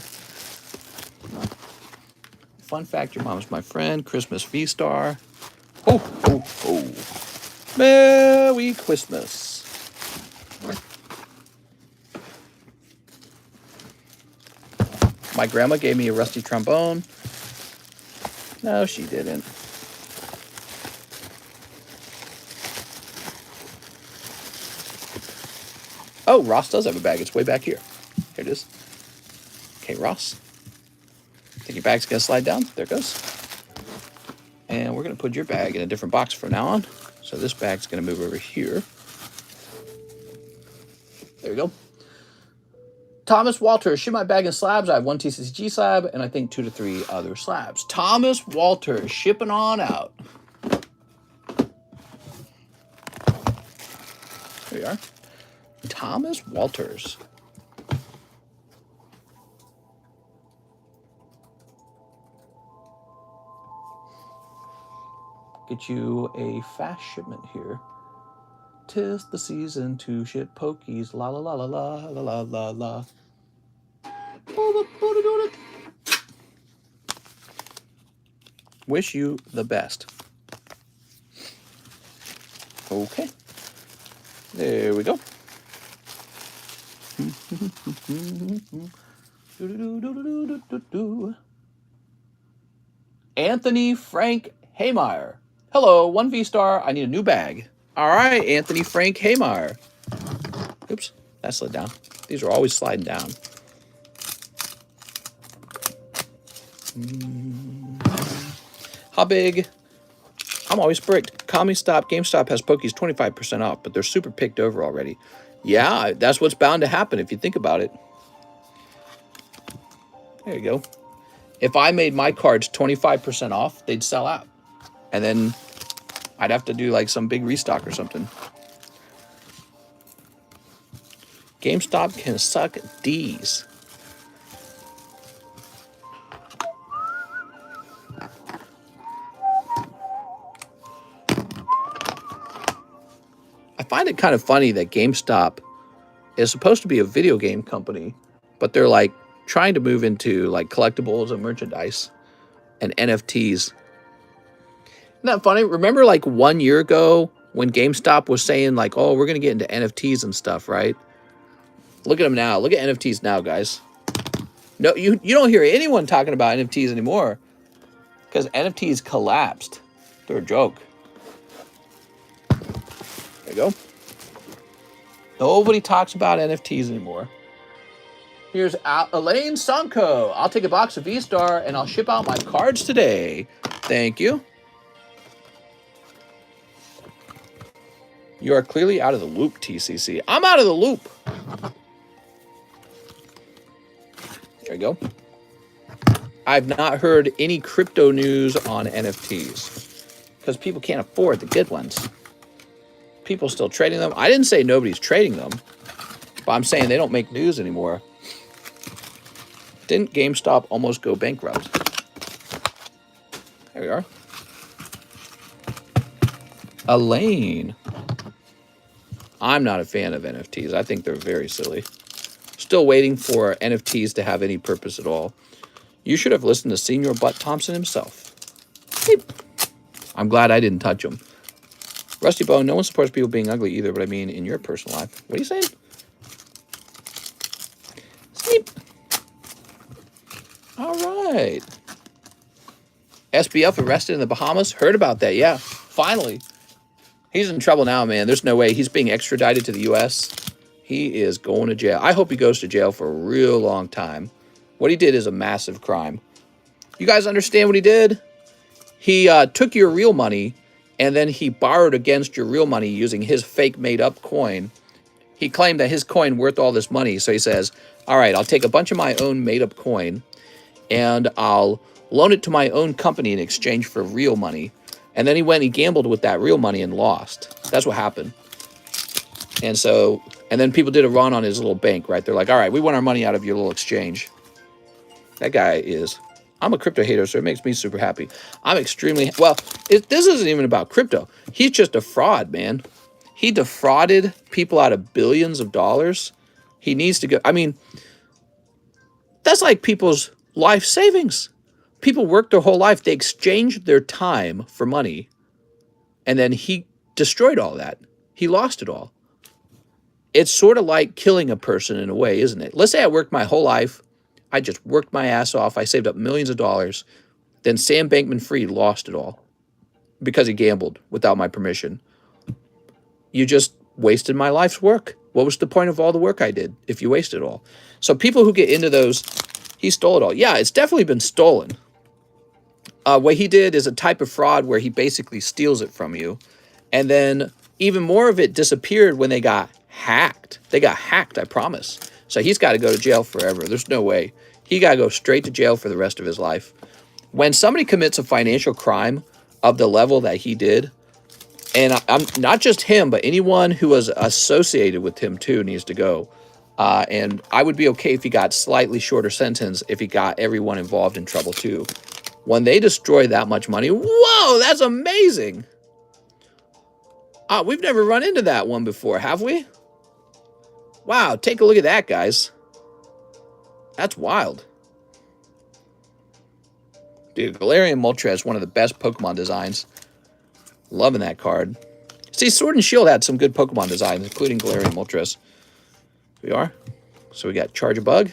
[SPEAKER 1] Fun fact, your mom's my friend. Christmas Vstar. Ho, ho, ho. Merry Christmas. My grandma gave me a rusty trombone. No, she didn't. Oh, Ross does have a bag. It's way back here. Here it is. Okay, Ross. Think your bag's going to slide down? There it goes. And we're going to put your bag in a different box from now on. So this bag's going to move over here. There we go. Thomas Walter, ship my bag in slabs. I have 1 TCG slab and I think 2 to 3 other slabs. Thomas Walter, shipping on out. There we are. Thomas Walters. Get you a fast shipment here. 'Tis the season to ship pokies. La la la la la la la la la. Wish you the best. Okay. There we go. Anthony Frank Haymeyer. Hello, 1 Vstar. I need a new bag. All right, Anthony Frank Haymeyer. Oops, that slid down. These are always sliding down. How big? I'm always bricked. GameStop has Pokies 25% off, but they're super picked over already. Yeah, that's what's bound to happen if you think about it. There you go. If I made my cards 25% off, they'd sell out. And then I'd have to do like some big restock or something. GameStop can suck D's. I find it kind of funny that GameStop is supposed to be a video game company, but they're like trying to move into like collectibles and merchandise and NFTs. Isn't that funny? Remember like 1 year ago when GameStop was saying like, oh, we're going to get into NFTs and stuff, right? Look at them now. Look at NFTs now, guys. No, you don't hear anyone talking about NFTs anymore because NFTs collapsed. They're a joke. There you go. Nobody talks about NFTs anymore. Here's Elaine Sonko. I'll take a box of Vstar and I'll ship out my cards today. Thank you. You are clearly out of the loop, TCC. I'm out of the loop. There you go. I've not heard any crypto news on NFTs because people can't afford the good ones. People still trading them. I didn't say nobody's trading them, but I'm saying they don't make news anymore. Didn't GameStop almost go bankrupt? There we are. Elaine. I'm not a fan of NFTs. I think they're very silly. Still waiting for NFTs to have any purpose at all. You should have listened to Senior Butt Thompson himself. Beep. I'm glad I didn't touch him. Rusty Bone, no one supports people being ugly either, but I mean in your personal life. What are you saying? Sleep. All right. SBF arrested in the Bahamas. Heard about that, yeah. Finally. He's in trouble now, man. There's no way. He's being extradited to the U.S. He is going to jail. I hope he goes to jail for a real long time. What he did is a massive crime. You guys understand what he did? He took your real money, and then he borrowed against your real money using his fake made-up coin. He claimed that his coin worth all this money, so he says, all right, I'll take a bunch of my own made-up coin, and I'll loan it to my own company in exchange for real money. And then he gambled with that real money and lost. That's what happened. And so, and then people did a run on his little bank, right? They're like, all right, we want our money out of your little exchange. That guy is, I'm a crypto hater, so it makes me super happy. I'm extremely, well, this isn't even about crypto. He's just a fraud, man. He defrauded people out of billions of dollars. He needs to go, I mean, that's like people's life savings. People work their whole life. They exchanged their time for money. And then he destroyed all that. He lost it all. It's sort of like killing a person in a way, isn't it? Let's say I worked my whole life. I just worked my ass off. I saved up millions of dollars. Then Sam Bankman-Fried lost it all because he gambled without my permission. You just wasted my life's work. What was the point of all the work I did if you wasted it all? So people who get into those, he stole it all. Yeah, it's definitely been stolen. What he did is a type of fraud where he basically steals it from you. And then even more of it disappeared when they got hacked. They got hacked, I promise. So he's got to go to jail forever. There's no way. He got to go straight to jail for the rest of his life. When somebody commits a financial crime of the level that he did, and I'm not just him, but anyone who was associated with him too needs to go. And I would be okay if he got slightly shorter sentence if he got everyone involved in trouble too. When they destroy that much money, whoa, that's amazing. We've never run into that one before, have we? Wow, take a look at that, guys. That's wild. Dude, Galarian Moltres is one of the best Pokemon designs. Loving that card. See, Sword and Shield had some good Pokemon designs, including Galarian Moltres. Here we are. So we got Charge-a-Bug.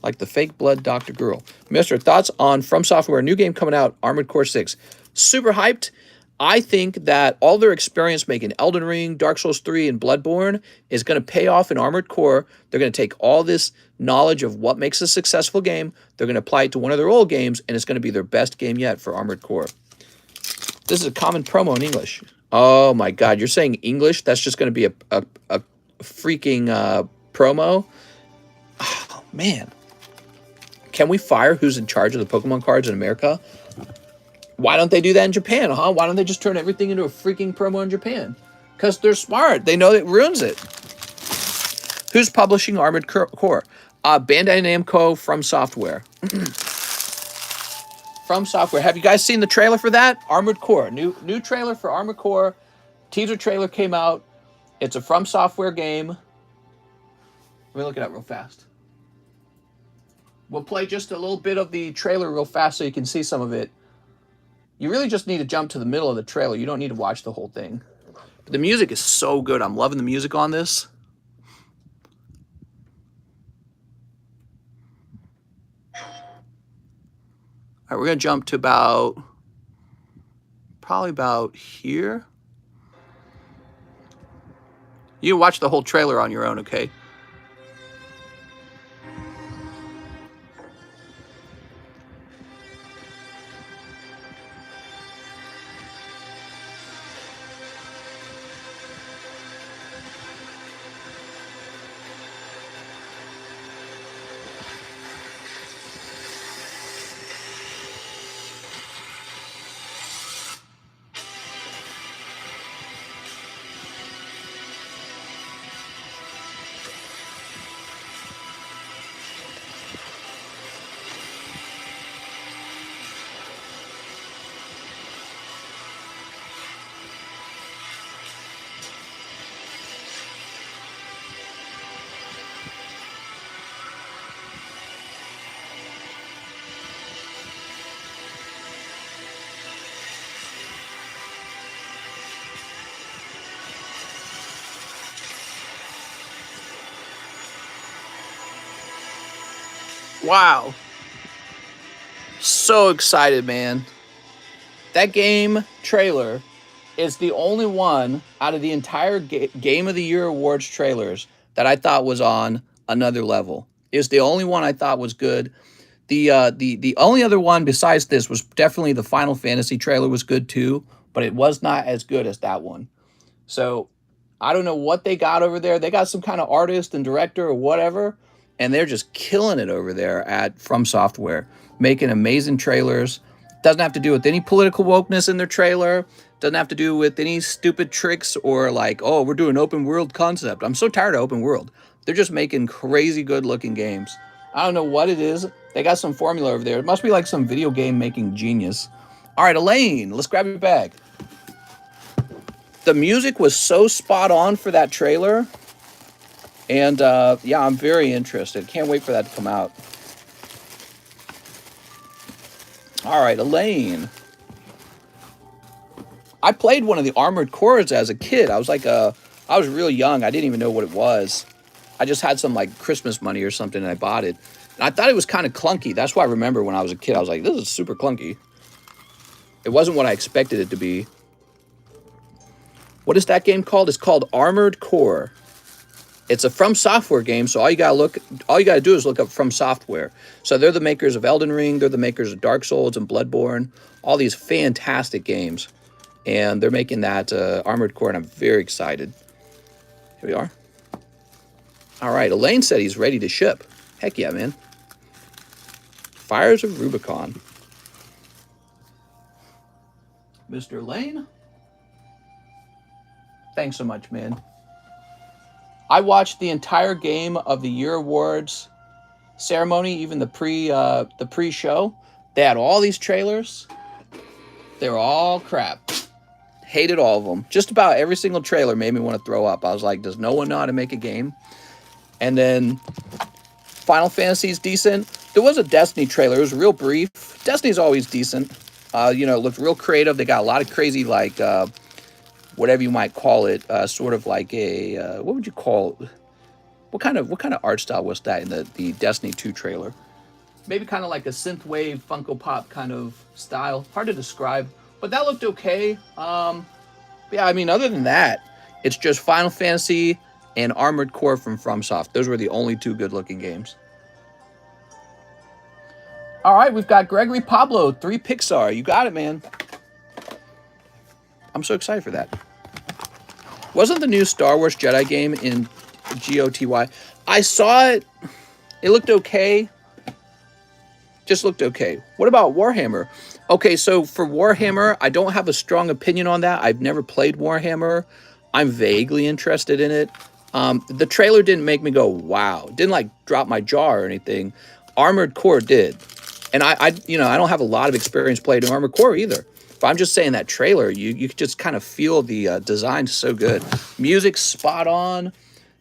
[SPEAKER 1] Like the fake blood Dr. Girl. Mister, thoughts on From Software, new game coming out, Armored Core 6. Super hyped. I think that all their experience making Elden Ring, Dark Souls 3, and Bloodborne is going to pay off in Armored Core. They're going to take all this knowledge of what makes a successful game, they're going to apply it to one of their old games, and it's going to be their best game yet for Armored Core. This is a common promo in English. Oh my God, you're saying English? That's just going to be a freaking promo? Oh, man. Can we fire who's in charge of the Pokemon cards in America? Why don't they do that in Japan, huh? Why don't they just turn everything into a freaking promo in Japan? Because they're smart. They know it ruins it. Who's publishing Armored Core? Bandai Namco, From Software. From Software. Have you guys seen the trailer for that? Armored Core. New trailer for Armored Core. Teaser trailer came out. It's a From Software game. Let me look it up real fast. We'll play just a little bit of the trailer real fast so you can see some of it. You really just need to jump to the middle of the trailer. You don't need to watch the whole thing. But the music is so good. I'm loving the music on this. All right, we're going to jump to probably about here. You watch the whole trailer on your own, okay? Wow. So excited, man. That game trailer is the only one out of the entire Game of the Year Awards trailers that I thought was on another level. It's the only one I thought was good. The only other one besides this was definitely the Final Fantasy trailer was good too, but it was not as good as that one. So I don't know what they got over there. They got some kind of artist and director or whatever, and they're just killing it over there at From Software, making amazing trailers. Doesn't have to do with any political wokeness in their trailer. Doesn't have to do with any stupid tricks or like, oh, we're doing open world concept. I'm so tired of open world. They're just making crazy good looking games. I don't know what it is. They got some formula over there. It must be like some video game making genius. All right, Elaine, let's grab your bag. The music was so spot on for that trailer. And yeah, I'm very interested. Can't wait for that to come out. All right, Elaine. I played one of the Armored Cores as a kid. I was real young. I didn't even know what it was. I just had some like Christmas money or something and I bought it. And I thought it was kind of clunky. That's why I remember when I was a kid, I was like, this is super clunky. It wasn't what I expected it to be. What is that game called? It's called Armored Core. It's a From Software game, so all you gotta do is look up From Software. So they're the makers of Elden Ring, they're the makers of Dark Souls and Bloodborne, all these fantastic games. And they're making that Armored Core, and I'm very excited. Here we are. All right, Elaine said he's ready to ship. Heck yeah, man. Fires of Rubicon. Mr. Lane. Thanks so much, man. I watched the entire Game of the Year Awards ceremony, even the pre-show. They had all these trailers. They were all crap. Hated all of them. Just about every single trailer made me want to throw up. I was like, does no one know how to make a game? And then Final Fantasy's decent. There was a Destiny trailer. It was real brief. Destiny's always decent. You know, it looked real creative. They got a lot of crazy, like, whatever you might call it, sort of like a, what would you call it? What kind of art style was that in the Destiny 2 trailer? Maybe kind of like a synthwave, Funko Pop kind of style. Hard to describe, but that looked okay. Yeah, I mean, other than that, it's just Final Fantasy and Armored Core from FromSoft. Those were the only two good-looking games. All right, we've got Gregory Pablo, 3 Pixar. You got it, man. I'm so excited for that. Wasn't the new Star Wars Jedi game in GOTY? I saw it. It looked okay. Just looked okay. What about Warhammer? Okay, so for Warhammer, I don't have a strong opinion on that. I've never played Warhammer. I'm vaguely interested in it. The trailer didn't make me go, wow. It didn't like drop my jaw or anything. Armored Core did. And I don't have a lot of experience playing Armored Core either. But I'm just saying that trailer, you just kind of feel the design so good. Music's spot on.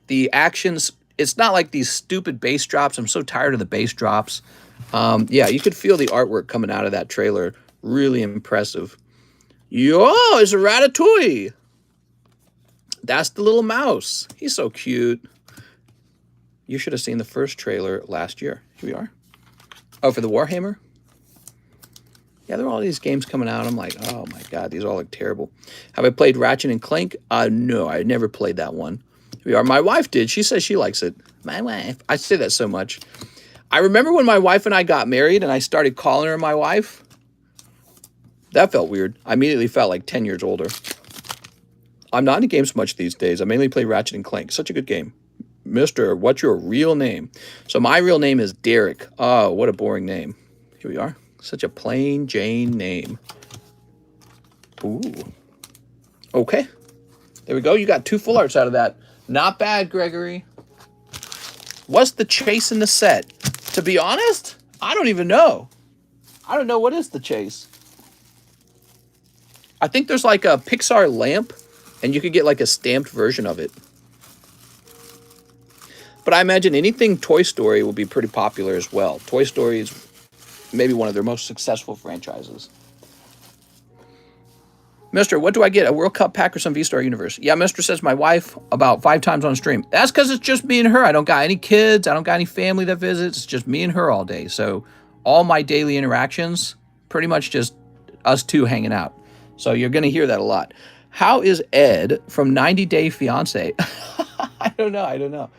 [SPEAKER 1] The actions, it's not like these stupid bass drops. I'm so tired of the bass drops. Yeah, you could feel the artwork coming out of that trailer. Really impressive. Yo, it's a Ratatouille. That's the little mouse. He's so cute. You should have seen the first trailer last year. Here we are. Oh, for the Warhammer? Yeah, there are all these games coming out. I'm like, oh my God, these all look terrible. Have I played Ratchet and Clank? No, I never played that one. Here we are. My wife did. She says she likes it. My wife. I say that so much. I remember when my wife and I got married and I started calling her my wife. That felt weird. I immediately felt like 10 years older. I'm not in games much these days. I mainly play Ratchet and Clank. Such a good game. Mister, what's your real name? So my real name is Derek. Oh, what a boring name. Here we are. Such a plain Jane name. Ooh. Okay. There we go. You got 2 full arts out of that. Not bad, Gregory. What's the chase in the set? To be honest, I don't even know. I don't know what is the chase. I think there's like a Pixar lamp, and you could get like a stamped version of it. But I imagine anything Toy Story will be pretty popular as well. Toy Story is maybe one of their most successful franchises. Mister, what do I get? A World Cup pack or some Vstar universe? Yeah, Mister says my wife about 5 times on stream. That's because it's just me and her. I don't got any kids. I don't got any family that visits. It's just me and her all day. So all my daily interactions, pretty much just us two hanging out. So you're going to hear that a lot. How is Ed from 90 Day Fiancé? I don't know.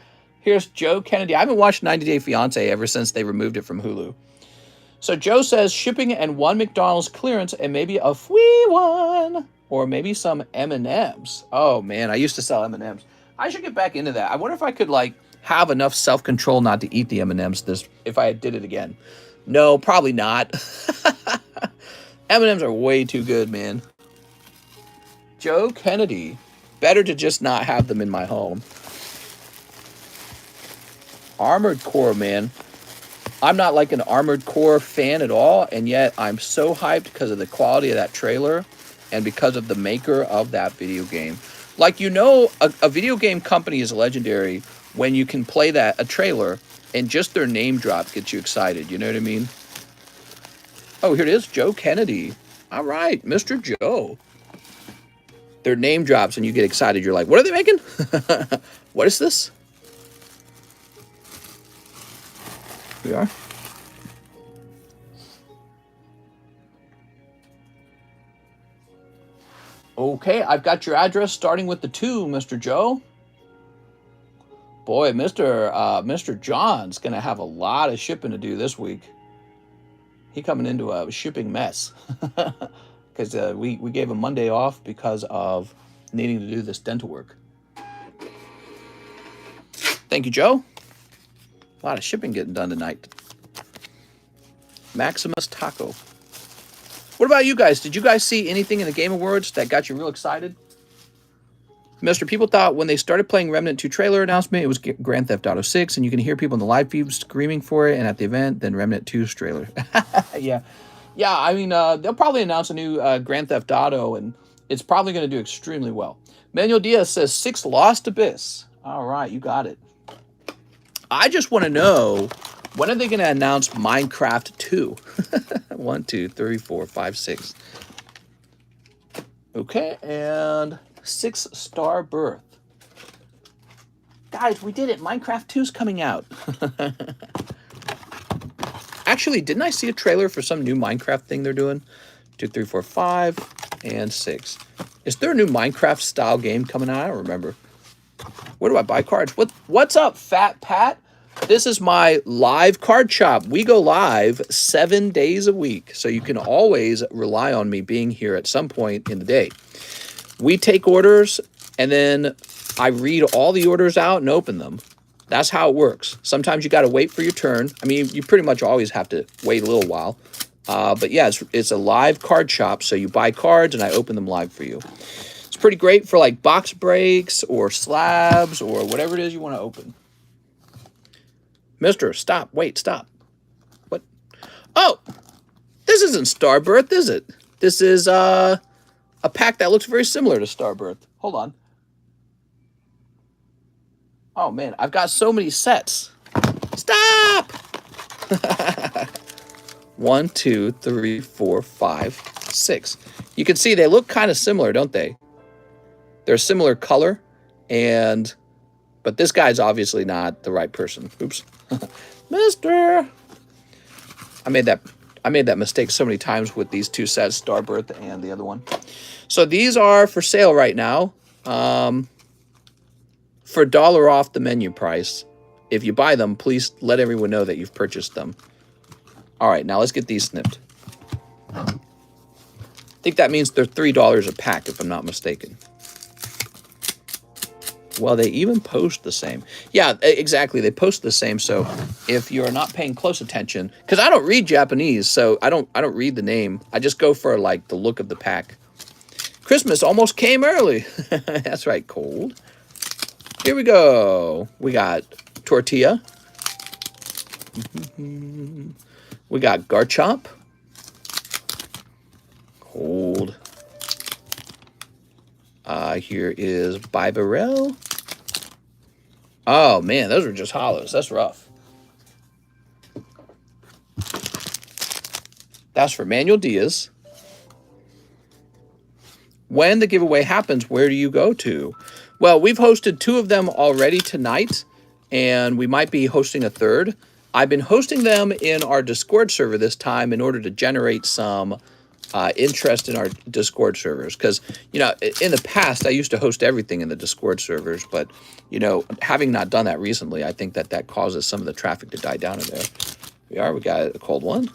[SPEAKER 1] Here's Joe Kennedy. I haven't watched 90 Day Fiancé ever since they removed it from Hulu. So Joe says shipping and 1 McDonald's clearance and maybe a free one or maybe some M&Ms. Oh man, I used to sell M&Ms. I should get back into that. I wonder if I could like have enough self-control not to eat the M&Ms this if I did it again. No, probably not. M&Ms are way too good, man. Joe Kennedy. Better to just not have them in my home. Armored Core, man. I'm not like an Armored Core fan at all, and yet I'm so hyped because of the quality of that trailer and because of the maker of that video game. Like, you know, a video game company is legendary when you can play a trailer and just their name drop gets you excited. You know what I mean? Oh, here it is, Joe Kennedy. All right, Mr. Joe. Their name drops and you get excited. You're like, what are they making? What is this? Here we are. Okay, I've got your address starting with the 2, Mr. Joe. Boy, Mr. John's going to have a lot of shipping to do this week. He coming into a shipping mess. Because we gave him Monday off because of needing to do this dental work. Thank you, Joe. A lot of shipping getting done tonight. Maximus Taco. What about you guys? Did you guys see anything in the Game Awards that got you real excited? Mister, people thought when they started playing Remnant 2 trailer announcement, it was Grand Theft Auto 6, and you can hear people in the live feed screaming for it, and at the event, then Remnant 2's trailer. Yeah. Yeah, I mean, they'll probably announce a new Grand Theft Auto, and it's probably going to do extremely well. Manuel Diaz says 6 Lost Abyss. All right, you got it. I just want to know, when are they going to announce Minecraft 2? 1, 2, 3, 4, 5, 6. Okay, and 6 Star Birth. Guys, we did it. Minecraft 2's coming out. Actually, didn't I see a trailer for some new Minecraft thing they're doing? 2, 3, 4, 5, and 6. Is there a new Minecraft style game coming out? I don't remember. Where do I buy cards? What's up, Fat Pat? This is my live card shop. We go live 7 days a week, so you can always rely on me being here at some point in the day. We take orders, and then I read all the orders out and open them. That's how it works. Sometimes you got to wait for your turn. I mean, you pretty much always have to wait a little while. But yeah, it's a live card shop, so you buy cards, and I open them live for you. It's pretty great for like box breaks or slabs or whatever it is you want to open. Mister, stop. Wait, stop. What? Oh, this isn't Starbirth, is it? This is a pack that looks very similar to Starbirth. Hold on. Oh, man, I've got so many sets. Stop! 1, 2, 3, 4, 5, 6. You can see they look kind of similar, don't they? They're a similar color, but this guy's obviously not the right person. Oops. Mister! I made that mistake so many times with these 2 sets, Starbirth and the other one. So these are for sale right now. For $1 off the menu price. If you buy them, please let everyone know that you've purchased them. All right, now let's get these snipped. I think that means they're $3 a pack, if I'm not mistaken. Well, they even post the same. Yeah, exactly. They post the same. So if you're not paying close attention, because I don't read Japanese, so I don't read the name. I just go for like the look of the pack. Christmas almost came early. That's right, cold. Here we go. We got Tortilla. We got Garchomp. Cold. Here is Bibarel. Oh, man, those are just hollows. That's rough. That's for Manuel Diaz. When the giveaway happens, where do you go to? Well, we've hosted 2 of them already tonight, and we might be hosting a 3rd. I've been hosting them in our Discord server this time in order to generate some interest in our Discord servers. Because, you know, in the past, I used to host everything in the Discord servers, but, you know, having not done that recently, I think that causes some of the traffic to die down in there. We got a cold one.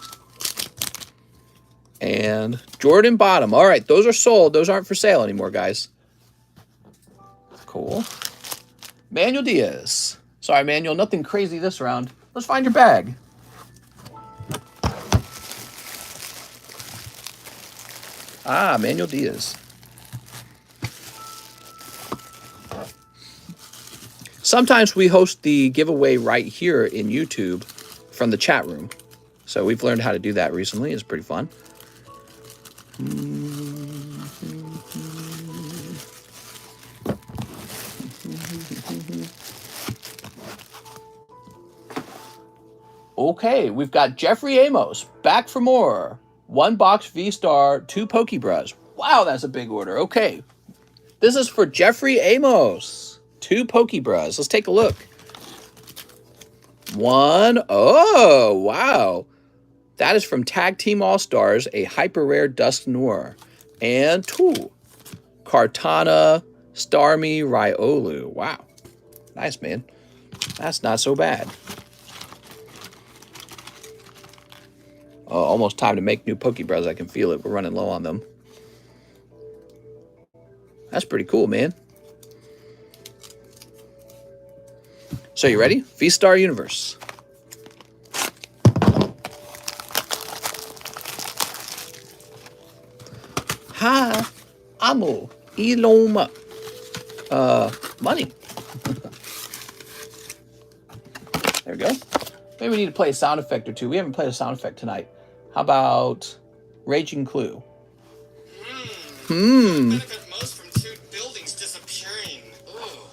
[SPEAKER 1] And Jordan Bottom. All right, those are sold. Those aren't for sale anymore, guys. Cool. Manuel Diaz. Sorry, Manuel, nothing crazy this round. Let's find your bag. Ah, Manuel Diaz. Sometimes we host the giveaway right here in YouTube from the chat room. So we've learned how to do that recently. It's pretty fun. Okay, we've got Jeffrey Amos back for more. 1 box Vstar, 2 Pokebras. Wow, that's a big order. Okay, this is for Jeffrey Amos. 2 Pokebras. Let's take a look. 1. Oh, wow. That is from Tag Team All-Stars, a hyper rare Dusk Noir. And 2. Kartana Starmie Riolu. Wow. Nice, man. That's not so bad. Oh, almost time to make new Pokebras. I can feel it. We're running low on them. That's pretty cool, man. So you ready? Vstar Universe. Ha, amo, iloma. Money. There we go. Maybe we need to play a sound effect or two. We haven't played a sound effect tonight. How about Raging Clue?
[SPEAKER 3] Benefit most from 2 buildings disappearing. Ooh.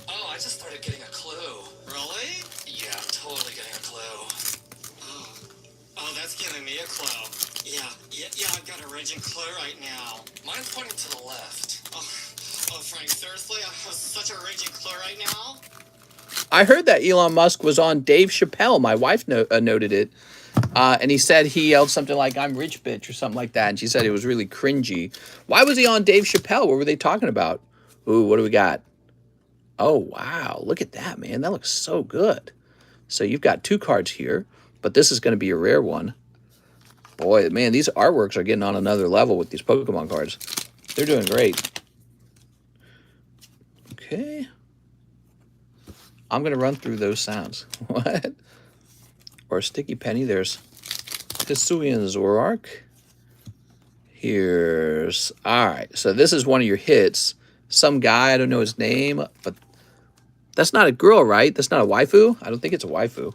[SPEAKER 3] Oh, I just started getting a clue. Really? Yeah, I'm totally getting a clue. Oh, that's giving me a clue. Yeah, I've got a raging clue right now. Mine's pointing to the left. Oh, Frank, seriously? I have such a raging clue right now?
[SPEAKER 1] I heard that Elon Musk was on Dave Chappelle. My wife noted it. And he said he yelled something like, "I'm rich, bitch," or something like that. And she said it was really cringy. Why was he on Dave Chappelle? What were they talking about? Ooh, what do we got? Oh, wow. Look at that, man. That looks so good. So you've got 2 cards here, but this is going to be a rare one. Boy, man, these artworks are getting on another level with these Pokemon cards. They're doing great. Okay. I'm going to run through those sounds. What? Or Sticky Penny. There's Hisuian Zoroark. Here's... Alright, so this is one of your hits. Some guy, I don't know his name, but that's not a girl, right? That's not a waifu? I don't think it's a waifu.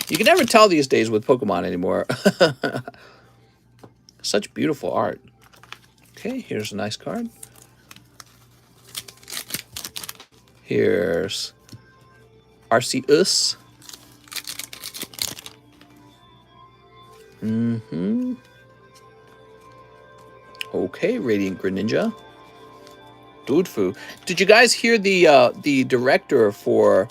[SPEAKER 1] You can never tell these days with Pokemon anymore. Such beautiful art. Okay, here's a nice card. Here's Arceus. Okay, Radiant Greninja. Dudefu. Did you guys hear the director for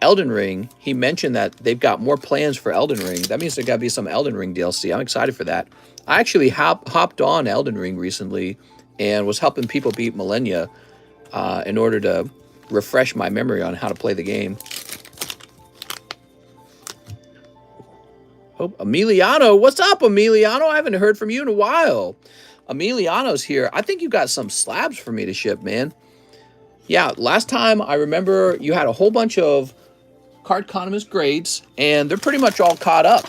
[SPEAKER 1] Elden Ring? He mentioned that they've got more plans for Elden Ring. That means there got to be some Elden Ring DLC. I'm excited for that. I actually hopped on Elden Ring recently and was helping people beat Millennia in order to refresh my memory on how to play the game. Oh, Emiliano. What's up, Emiliano? I haven't heard from you in a while. Emiliano's here. I think you got some slabs for me to ship, man. Yeah, last time I remember you had a whole bunch of Cardconomist grades, and they're pretty much all caught up.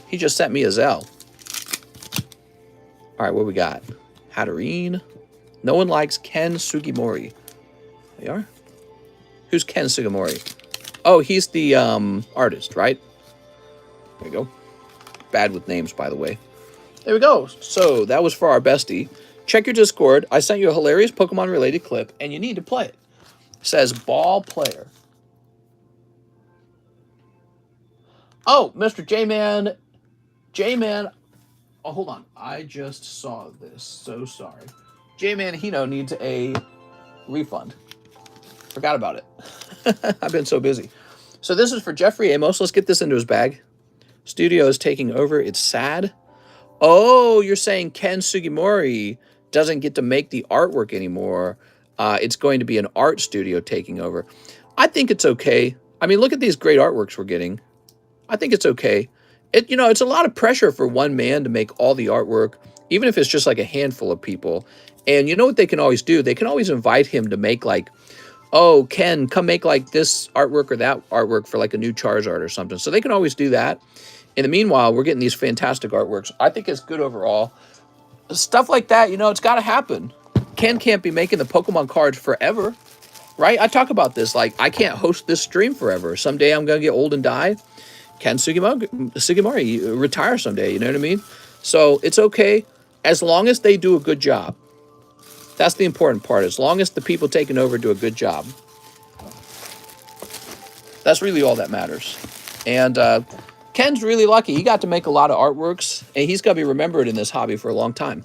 [SPEAKER 1] He just sent me a ZELLE. All right, what we got? Hatterene. No one likes Ken Sugimori. They are? Who's Ken Sugimori? Oh, he's the artist, right? There we go. Bad with names, by the way. There we go. So that was for our bestie. Check your Discord. I sent you a hilarious Pokemon-related clip, and you need to play it. It says ball player. Oh, Mr. J-Man. J-Man. Oh, hold on. I just saw this. So sorry. J-Man Hino needs a refund. Forgot about it. I've been so busy. So this is for Jeffrey Amos. Let's get this into his bag. Studio is taking over. It's sad. Oh, you're saying Ken Sugimori doesn't get to make the artwork anymore. It's going to be an art studio taking over. I think it's okay. I mean, look at these great artworks we're getting. I think it's okay. It's a lot of pressure for one man to make all the artwork, even if it's just like a handful of people. And you know what they can always do? They can always invite him to make like oh, Ken, come make like this artwork or that artwork for like a new Charizard or something. So they can always do that. In the meanwhile, we're getting these fantastic artworks. I think it's good overall. Stuff like that, you know, it's got to happen. Ken can't be making the Pokemon cards forever, right? I talk about this, like, I can't host this stream forever. Someday I'm going to get old and die. Ken Sugimori retire someday, you know what I mean? So it's okay as long as they do a good job. That's the important part. As long as the people taking over do a good job. That's really all that matters. And Ken's really lucky. He got to make a lot of artworks, and he's going to be remembered in this hobby for a long time.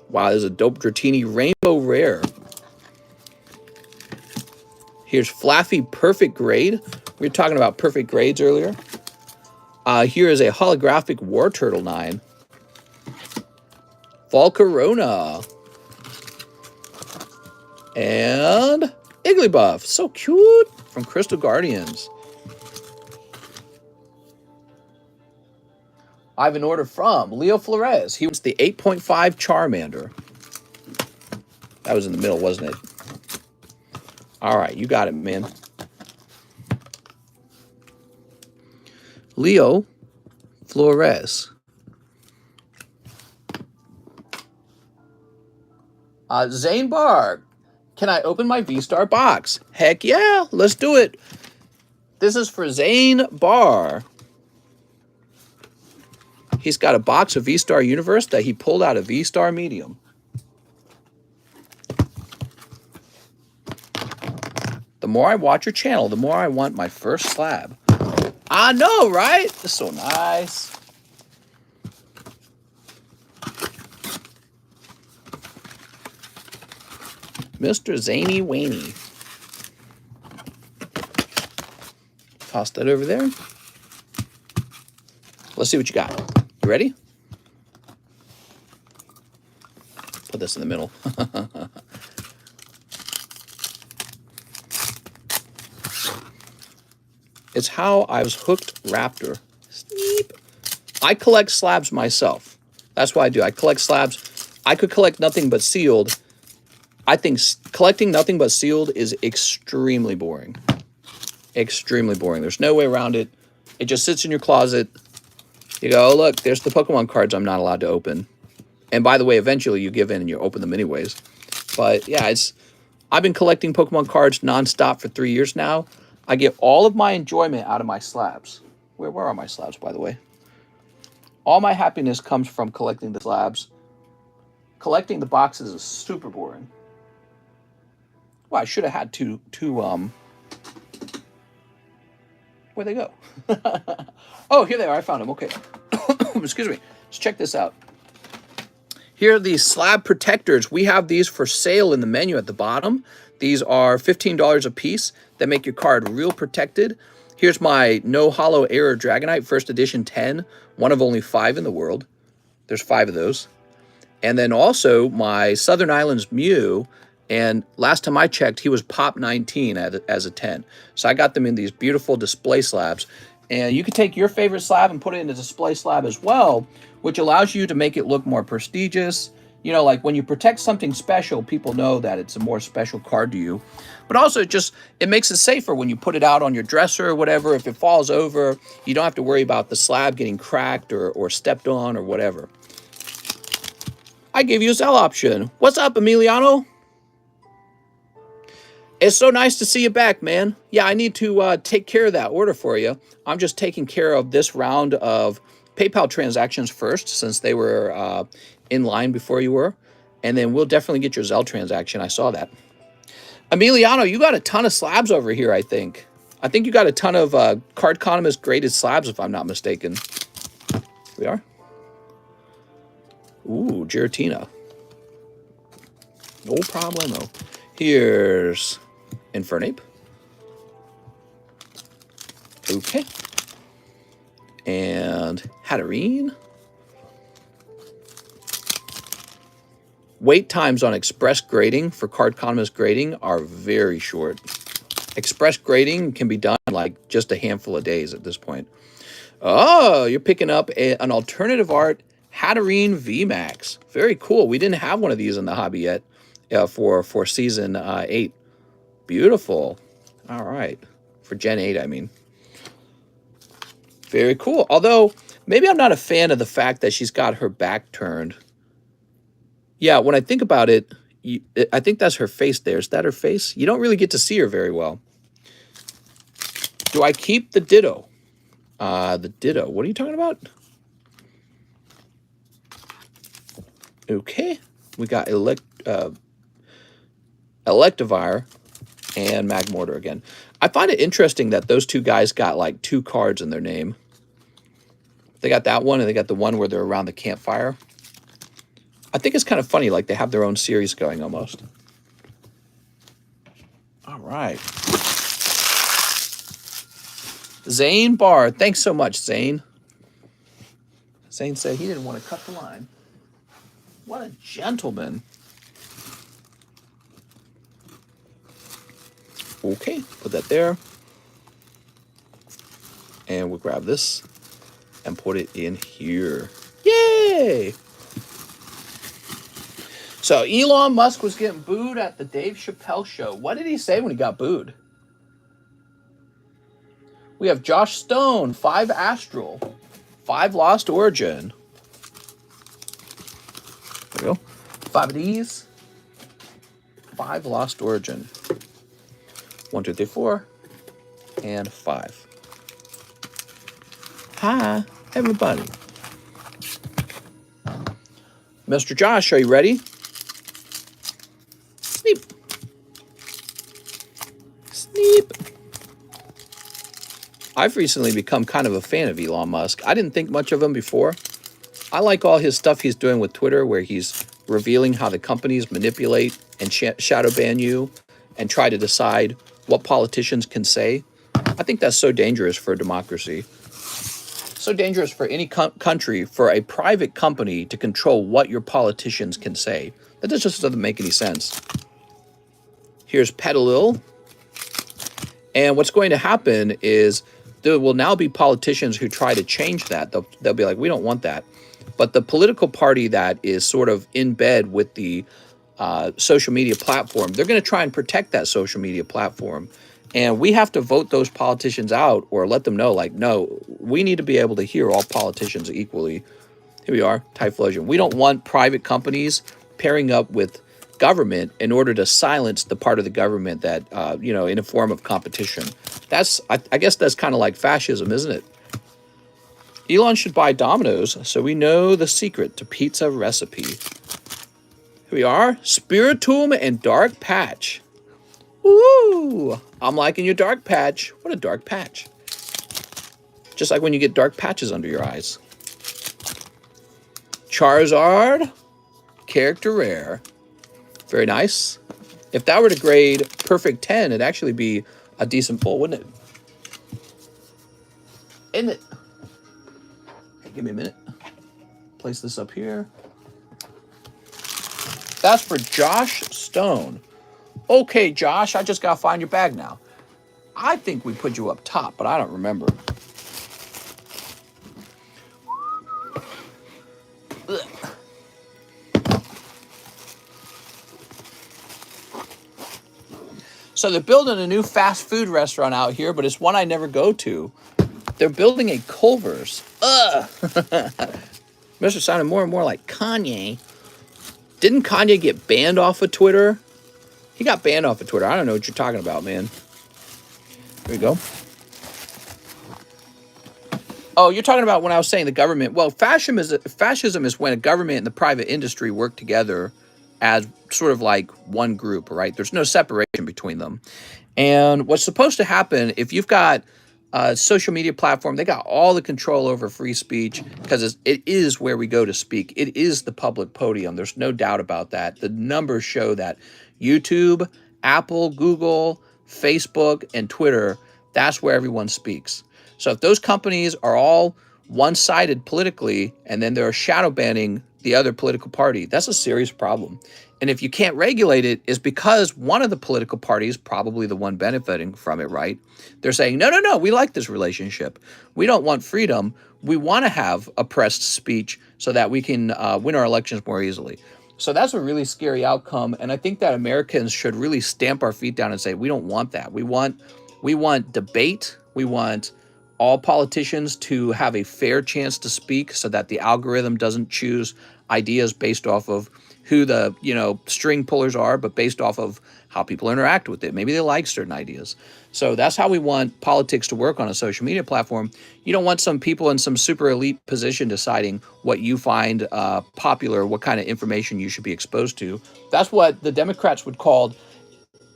[SPEAKER 1] Wow, there's a dope Dratini Rainbow Rare. Here's Flaffy Perfect Grade. We were talking about perfect grades earlier. Here is a holographic War Turtle 9. Volcarona. And Igglybuff. So cute. From Crystal Guardians. I have an order from Leo Flores. He was the 8.5 Charmander. That was in the middle, wasn't it? All right, you got it, man. Leo Flores. Zane Barr. Can I open my Vstar box? Heck yeah, let's do it. This is for Zane Barr. He's got a box of Vstar Universe that he pulled out of Vstar Medium. The more I watch your channel, the more I want my first slab. I know, right? It's so nice. Mr. Zany Waney. Toss that over there. Let's see what you got. You ready? Put this in the middle. It's how I was hooked Raptor. Sneep. I collect slabs myself. That's what I do. I collect slabs. I could collect nothing but sealed. I think collecting nothing but sealed is extremely boring. Extremely boring. There's no way around it. It just sits in your closet. You go, oh, look, there's the Pokemon cards I'm not allowed to open. And by the way, eventually you give in and you open them anyways. But yeah, I've been collecting Pokemon cards nonstop for 3 years now. I get all of my enjoyment out of my slabs. Where are my slabs, by the way? All my happiness comes from collecting the slabs. Collecting the boxes is super boring. Well, I should have had two where'd they go? Oh, here they are. I found them. Okay. Excuse me. Let's check this out. Here are these slab protectors. We have these for sale in the menu at the bottom. These are $15 a piece that make your card real protected. Here's my No Hollow Error Dragonite, first edition 10, one of only 5 in the world. There's 5 of those. And then also my Southern Islands Mew, and last time I checked, he was Pop 19 as a 10. So I got them in these beautiful display slabs. And you can take your favorite slab and put it in a display slab as well, which allows you to make it look more prestigious. You know, like when you protect something special, people know that it's a more special card to you. But also it makes it safer when you put it out on your dresser or whatever. If it falls over, you don't have to worry about the slab getting cracked or stepped on or whatever. I gave you a sell option. What's up, Emiliano? It's so nice to see you back, man. Yeah, I need to take care of that order for you. I'm just taking care of this round of PayPal transactions first, since they were in line before you were. And then we'll definitely get your Zelle transaction. I saw that. Emiliano, you got a ton of slabs over here, I think. I think you got a ton of Cardconomist graded slabs, if I'm not mistaken. Here we are. Ooh, Giratina. No problemo. Here's Infernape. Okay. And Hatterene. Wait times on express grading for Cardconomist grading are very short. Express grading can be done in like just a handful of days at this point. Oh, you're picking up an alternative art Hatterene VMAX. Very cool. We didn't have one of these in the hobby yet for season 8. Beautiful. All right. For Gen 8, I mean. Very cool. Although, maybe I'm not a fan of the fact that she's got her back turned. Yeah, when I think about it, I think that's her face there. Is that her face? You don't really get to see her very well. Do I keep the Ditto? The Ditto. What are you talking about? Okay. We got Electivire and Magmortar again. I find it interesting that those two guys got like 2 cards in their name. They got that one, and they got the one where they're around the campfire. I think it's kind of funny, like they have their own series going almost. All right. Zane Barr. Thanks so much, Zane. Zane said he didn't want to cut the line. What a gentleman. Okay, put that there. And we'll grab this and put it in here. Yay! So Elon Musk was getting booed at the Dave Chappelle show. What did he say when he got booed? We have Josh Stone, 5 Astral, 5 Lost Origin. There we go. 5 of these. 5 Lost Origin. 1, 2, 3, 4, and 5. Hi, everybody. Mr. Josh, are you ready? Sneep. Sneep. I've recently become kind of a fan of Elon Musk. I didn't think much of him before. I like all his stuff he's doing with Twitter, where he's revealing how the companies manipulate and shadow ban you and try to decide what politicians can say. I think that's so dangerous for a democracy. So dangerous for any country, for a private company to control what your politicians can say. That just doesn't make any sense. Here's Petalil. And what's going to happen is there will now be politicians who try to change that. They'll be like, we don't want that. But the political party that is sort of in bed with the social media platform, they're going to try and protect that social media platform. And we have to vote those politicians out or let them know, like, no, we need to be able to hear all politicians equally. Here we are, Typhlosion. We don't want private companies pairing up with government in order to silence the part of the government that, in a form of competition. I guess that's kind of like fascism, isn't it? Elon should buy Domino's so we know the secret to pizza recipe. Here we are, Spiritomb and Dark Patch. Woo! I'm liking your dark patch. What a dark patch. Just like when you get dark patches under your eyes. Charizard, character rare. Very nice. If that were to grade perfect 10, it'd actually be a decent pull, wouldn't it? Isn't it? Hey, give me a minute. Place this up here. That's for Josh Stone. Okay, Josh, I just gotta find your bag now. I think we put you up top, but I don't remember. Ugh. So they're building a new fast food restaurant out here, but it's one I never go to. They're building a Culver's. Ugh. Mr. sounded more and more like Kanye. Didn't Kanye get banned off of Twitter? He got banned off of Twitter. I don't know what you're talking about, man. Here we go. Oh, you're talking about when I was saying the government. Well, fascism is when a government and the private industry work together as sort of like one group, right? There's no separation between them. And what's supposed to happen, if you've got a social media platform, they got all the control over free speech because it is where we go to speak. It is the public podium. There's no doubt about that. The numbers show that YouTube, Apple, Google, Facebook, and Twitter, that's where everyone speaks. So if those companies are all one-sided politically and then they're shadow banning the other political party, that's a serious problem. And if you can't regulate it, it's because one of the political parties, probably the one benefiting from it, right? They're saying, no, we like this relationship. We don't want freedom. We want to have oppressed speech so that we can win our elections more easily. So that's a really scary outcome. And I think that Americans should really stamp our feet down and say, we don't want that. We want debate. We want all politicians to have a fair chance to speak so that the algorithm doesn't choose ideas based off of who the, string pullers are, but based off of how people interact with it. Maybe they like certain ideas. So that's how we want politics to work on a social media platform. You don't want some people in some super elite position deciding what you find popular, what kind of information you should be exposed to. That's what the Democrats would call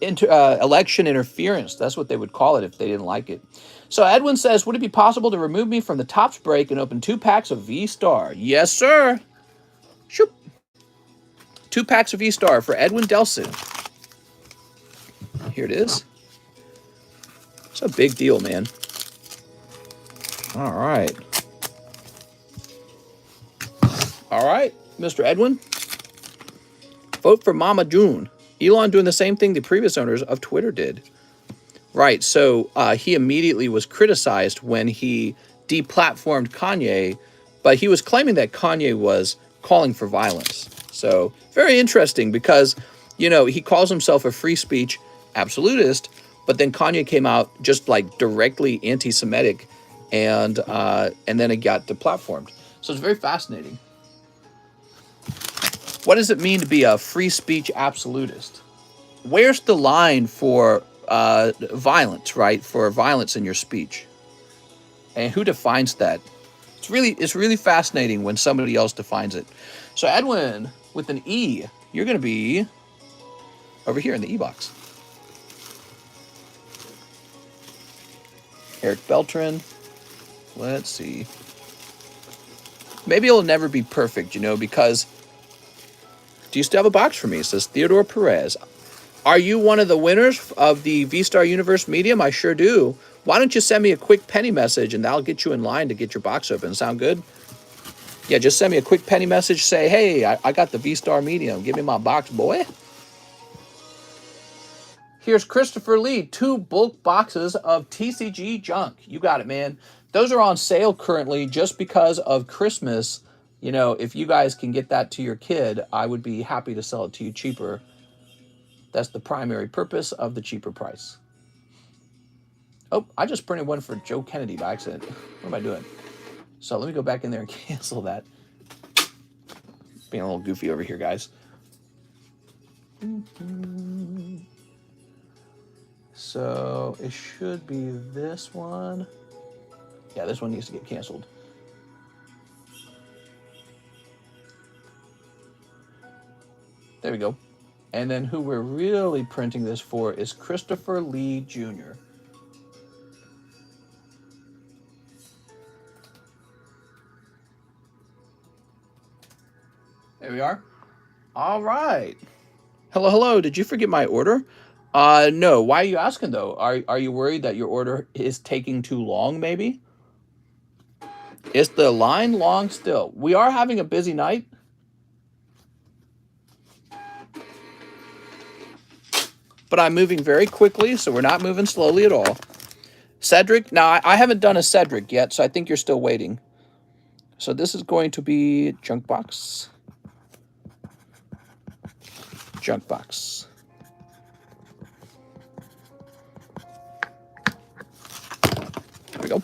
[SPEAKER 1] election interference. That's what they would call it if they didn't like it. So Edwin says, would it be possible to remove me from the Tops break and open 2 packs of Vstar? Yes, sir. Shoop. 2 packs of Vstar for Edwin Delson. Here it is. It's a big deal, man. All right. All right, Mr. Edwin. Vote for Mama June. Elon doing the same thing the previous owners of Twitter did. Right, so he immediately was criticized when he deplatformed Kanye, but he was claiming that Kanye was calling for violence. So very interesting because, he calls himself a free speech absolutist, but then Kanye came out just like directly anti-Semitic, and then it got deplatformed. So it's very fascinating. What does it mean to be a free speech absolutist? Where's the line for violence, right? For violence in your speech, and who defines that? It's really fascinating when somebody else defines it. So Edwin with an E, you're going to be over here in the E box. Eric Beltran. Let's see. Maybe it'll never be perfect, because. Do you still have a box for me? It says Theodore Perez. Are you one of the winners of the Vstar Universe Medium? I sure do. Why don't you send me a quick penny message and that'll get you in line to get your box open. Sound good? Yeah, just send me a quick penny message. Say, hey, I got the Vstar Medium. Give me my box, boy. Here's Christopher Lee. 2 bulk boxes of TCG junk. You got it, man. Those are on sale currently just because of Christmas. If you guys can get that to your kid, I would be happy to sell it to you cheaper. That's the primary purpose of the cheaper price. Oh, I just printed one for Joe Kennedy by accident. What am I doing? So let me go back in there and cancel that. Being a little goofy over here, guys. So it should be this one. Yeah, this one needs to get canceled. There we go. And then who we're really printing this for is Christopher Lee Jr. There we are. All right. Hello. Did you forget my order? No. Why are you asking, though? Are you worried that your order is taking too long, maybe? Is the line long still? We are having a busy night. But I'm moving very quickly, so we're not moving slowly at all. Cedric. Now, I haven't done a Cedric yet, so I think you're still waiting. So this is going to be junk box. Junk box. There we go.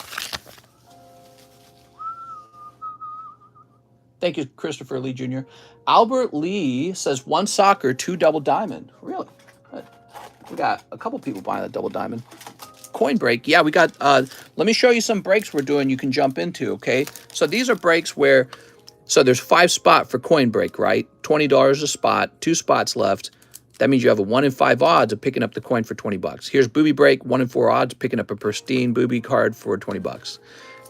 [SPEAKER 1] Thank you, Christopher Lee Jr. Albert Lee says 1 soccer, 2 double diamond. Really? Good. We got a couple people buying that double diamond. Coin break. Yeah, we got, let me show you some breaks we're doing you can jump into, okay? So these are breaks where, so there's 5 spot for coin break, right? $20 a spot, 2 spots left. That means you have a 1 in 5 odds of picking up the coin for 20 bucks. Here's Booby break, 1 in 4 odds, picking up a pristine Booby card for 20 bucks.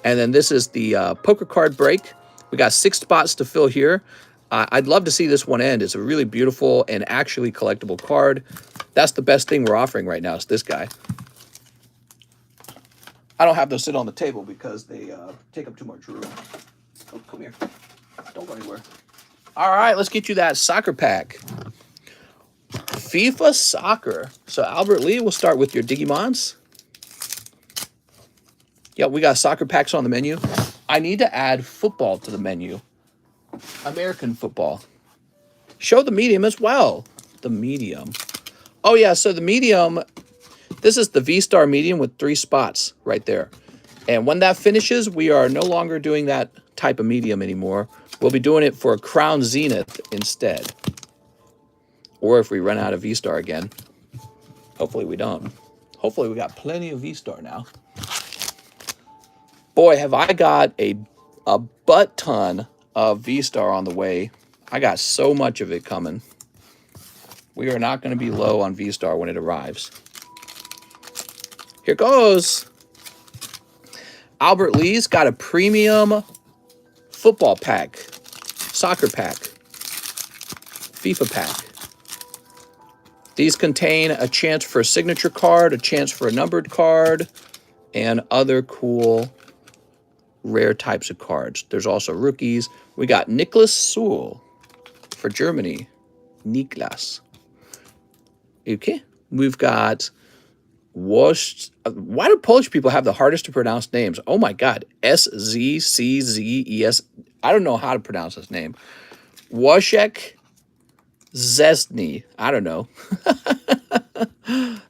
[SPEAKER 1] And then this is the poker card break. We got 6 spots to fill here. I'd love to see this one end. It's a really beautiful and actually collectible card. That's the best thing we're offering right now is this guy. I don't have those sit on the table because they take up too much room. Oh, come here. Don't go anywhere. All right, let's get you that soccer pack. FIFA Soccer. So Albert Lee, we'll start with your Digimons. Yep, we got soccer packs on the menu. I need to add football to the menu. American football. show the medium as well. The medium. Oh yeah, so the medium, this is the Vstar medium with 3 spots right there. And when that finishes, we are no longer doing that type of medium anymore. We'll be doing it for a Crown Zenith instead. Or if we run out of Vstar again. Hopefully we don't. Hopefully we got plenty of Vstar now. Boy, have I got a butt ton of Vstar on the way. I got so much of it coming. We are not going to be low on Vstar when it arrives. Here goes. Albert Lee's got a premium football pack, soccer pack, FIFA pack. These contain a chance for a signature card, a chance for a numbered card, and other cool rare types of cards. There's also rookies. We got Niklas Süle for Germany. Niklas. Okay. We've got Why do Polish people have the hardest to pronounce names? Oh my God. Szczes. I don't know how to pronounce this name. Wojciech Szczesny. I don't know.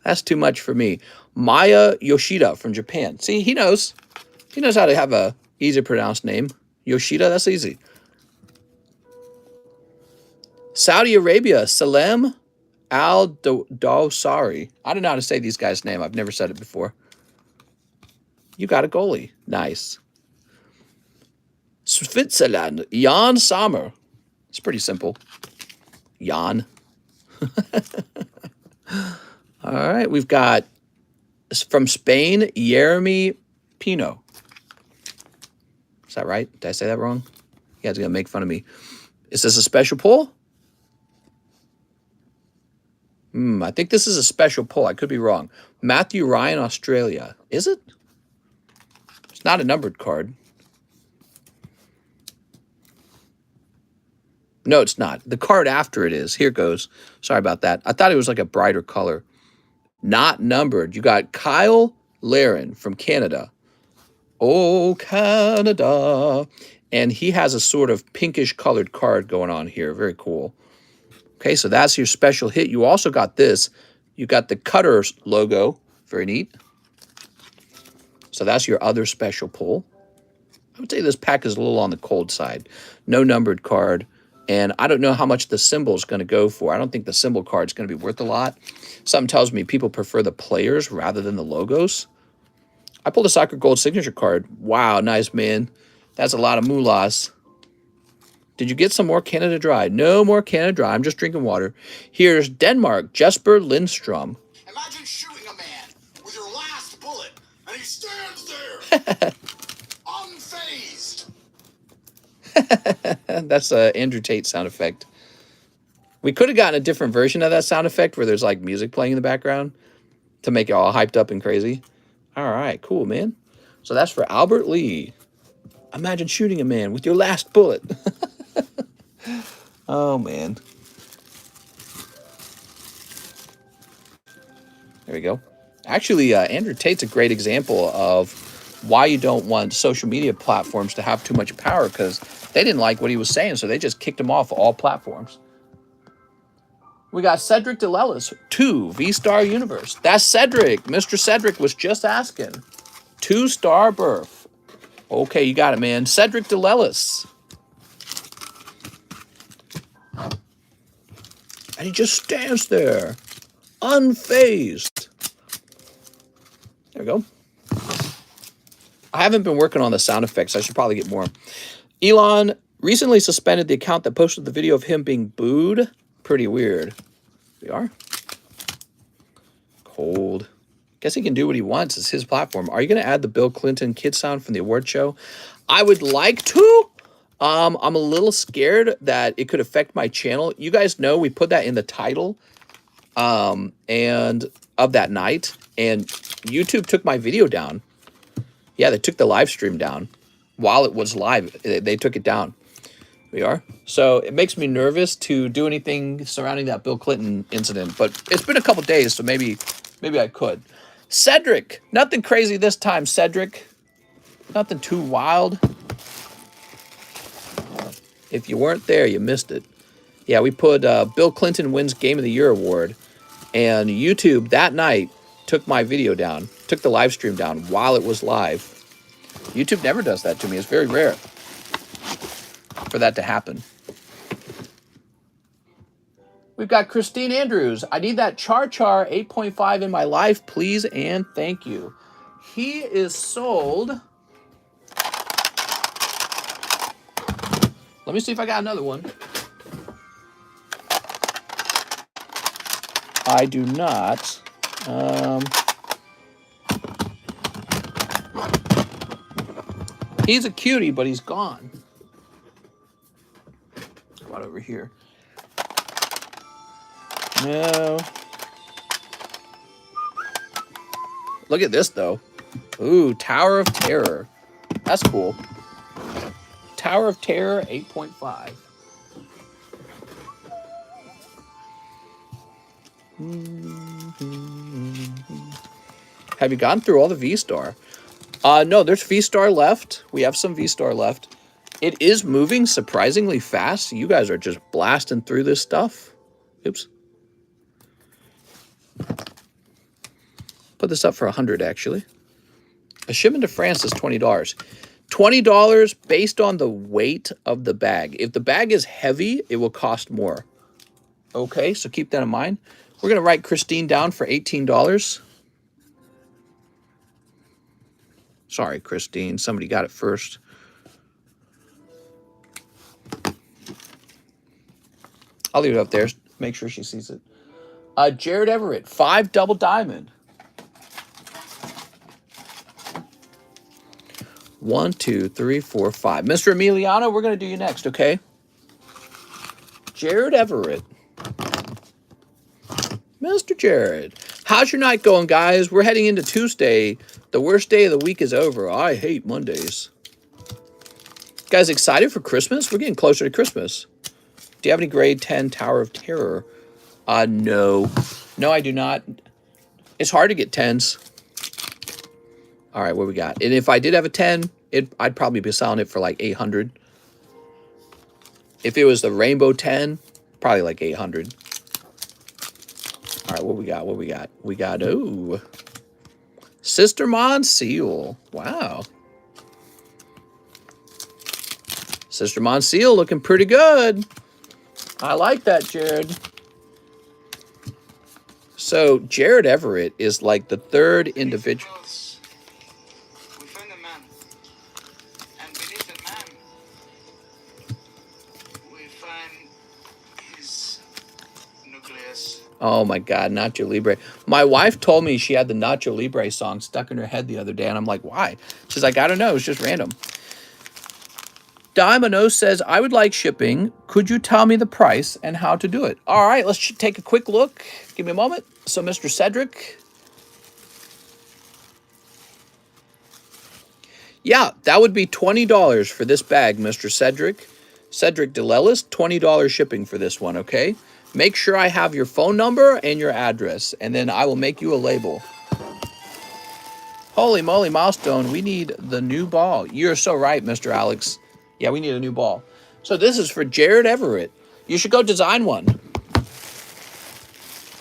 [SPEAKER 1] That's too much for me. Maya Yoshida from Japan. See, he knows. He knows how to have a easy to pronounce name. Yoshida, that's easy. Saudi Arabia, Salem Al-Dawsari. I don't know how to say these guys' name. I've never said it before. You got a goalie. Nice. Switzerland, Jan Sommer. It's pretty simple. Jan. All right, we've got from Spain, Jeremy Pino. Is that right? Did I say that wrong? You guys are going to make fun of me. Is this a special pull? I think this is a special pull. I could be wrong. Matthew Ryan, Australia. Is it? It's not a numbered card. No, it's not. The card after it is. Here it goes. Sorry about that. I thought it was like a brighter color. Not numbered. You got Kyle Laren from Canada. Oh, Canada. And he has a sort of pinkish colored card going on here. Very cool. Okay, so that's your special hit. You also got this. You got the Cutter logo. Very neat. So that's your other special pull. I would say this pack is a little on the cold side. No numbered card. And I don't know how much the symbol is going to go for. I don't think the symbol card is going to be worth a lot. Something tells me people prefer the players rather than the logos. I pulled a Soccer Gold signature card. Wow, nice, man. That's a lot of moolahs. Did you get some more Canada Dry? No more Canada Dry. I'm just drinking water. Here's Denmark, Jesper Lindstrom.
[SPEAKER 3] Imagine shooting a man with your last bullet, and he stands there, unfazed.
[SPEAKER 1] That's a Andrew Tate sound effect. We could have gotten a different version of that sound effect where there's like music playing in the background to make it all hyped up and crazy. All right, cool, man. So that's for Albert Lee. Imagine shooting a man with your last bullet. Oh, man. There we go. Actually, Andrew Tate's a great example of why you don't want social media platforms to have too much power, because they didn't like what he was saying, so they just kicked him off all platforms. We got Cedric DeLellis, 2, Vstar Universe. That's Cedric. Mr. Cedric was just asking. 2-star berth. Okay, you got it, man. Cedric DeLellis. And he just stands there, unfazed. There we go. I haven't been working on the sound effects. I should probably get more. Elon recently suspended the account that posted the video of him being booed. Pretty weird. We are. Cold. Guess he can do what he wants. It's his platform. Are you going to add the Bill Clinton kid sound from the award show? I would like to. I'm a little scared that it could affect my channel. You guys know we put that in the title and of that night. And YouTube took my video down. Yeah, they took the live stream down while it was live. They took it down. We are. So it makes me nervous to do anything surrounding that Bill Clinton incident. But it's been a couple days, so maybe I could. Cedric. Nothing crazy this time, Cedric. Nothing too wild. If you weren't there, you missed it. Yeah, we put Bill Clinton wins Game of the Year award, and YouTube that night took my video down, took the live stream down while it was live. YouTube never does that to me. It's very rare for that to happen. We've got Christine Andrews. I need that Char 8.5 in my life, please and thank you. He is sold. Let me see if I got another one. I do not. He's a cutie, but he's gone. Come on over here. No. Look at this, though. Ooh, Tower of Terror. That's cool. Tower of Terror 8.5. Have you gone through all the Vstar? No, there's Vstar left. We have some Vstar left. It is moving surprisingly fast. You guys are just blasting through this stuff. Oops. Put this up for 100 actually. A shipment to France is $20. $20 based on the weight of the bag. If the bag is heavy, it will cost more. Okay, so keep that in mind. We're going to write Christine down for $18. Sorry, Christine. Somebody got it first. I'll leave it up there. Make sure she sees it. Jared Everett, 5 double diamond. 1, 2, 3, 4, 5. Mr. Emiliano, we're going to do you next, okay? Jared Everett. Mr. Jared. How's your night going, guys? We're heading into Tuesday. The worst day of the week is over. I hate Mondays. Guys, excited for Christmas? We're getting closer to Christmas. Do you have any grade 10 Tower of Terror? No. No, I do not. It's hard to get 10s. All right, what we got? And if I did have a 10, I'd probably be selling it for like 800. If it was the Rainbow 10, probably like 800. All right, what we got? What we got? We got, oh, Sister Monsieur. Wow. Sister Monsieur looking pretty good. I like that, Jared. So Jared Everett is like the third individual.
[SPEAKER 3] We find a man, and beneath the man, we find his nucleus.
[SPEAKER 1] Oh my God, Nacho Libre. My wife told me she had the Nacho Libre song stuck in her head the other day, and I'm like, why? She's like, I don't know, it's just random. Domino says, I would like shipping. Could you tell me the price and how to do it? All right, let's take a quick look. Give me a moment. So, Mr. Cedric. Yeah, that would be $20 for this bag, Mr. Cedric. Cedric DeLellis, $20 shipping for this one, okay? Make sure I have your phone number and your address, and then I will make you a label. Holy moly, Milestone, we need the new ball. You're so right, Mr. Alex. Yeah, we need a new ball. So this is for Jared Everett. You should go design one.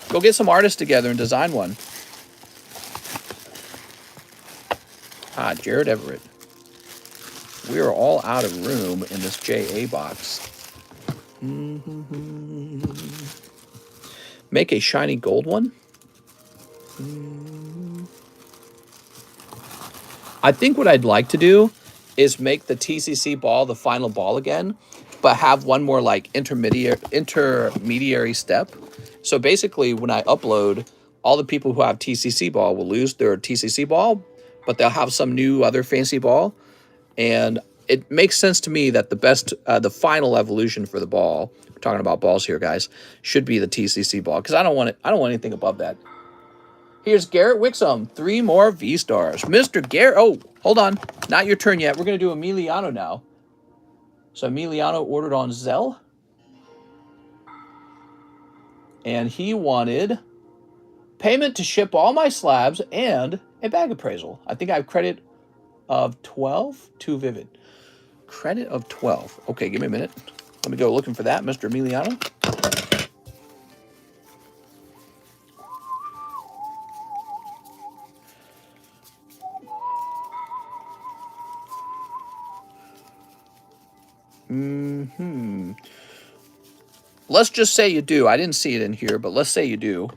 [SPEAKER 1] Go get some artists together and design one. Ah, Jared Everett. We are all out of room in this JA box. Make a shiny gold one. I think what I'd like to do is make the TCC ball the final ball again, but have one more like intermediary step. So basically, when I upload, all the people who have TCC ball will lose their TCC ball, but they'll have some new other fancy ball. And it makes sense to me that the best, the final evolution for the ball, we're talking about balls here, guys, should be the TCC ball, because I don't want anything above that. Here's Garrett Wixom, 3 more V-stars. Mr. Garrett, oh, hold on. Not your turn yet. We're going to do Emiliano now. So Emiliano ordered on ZELLE. And he wanted payment to ship all my slabs and a bag appraisal. I think I have credit of 12. Too vivid. Credit of 12. Okay, give me a minute. Let me go looking for that, Mr. Emiliano. Let's just say you do. I didn't see it in here, but let's say you do.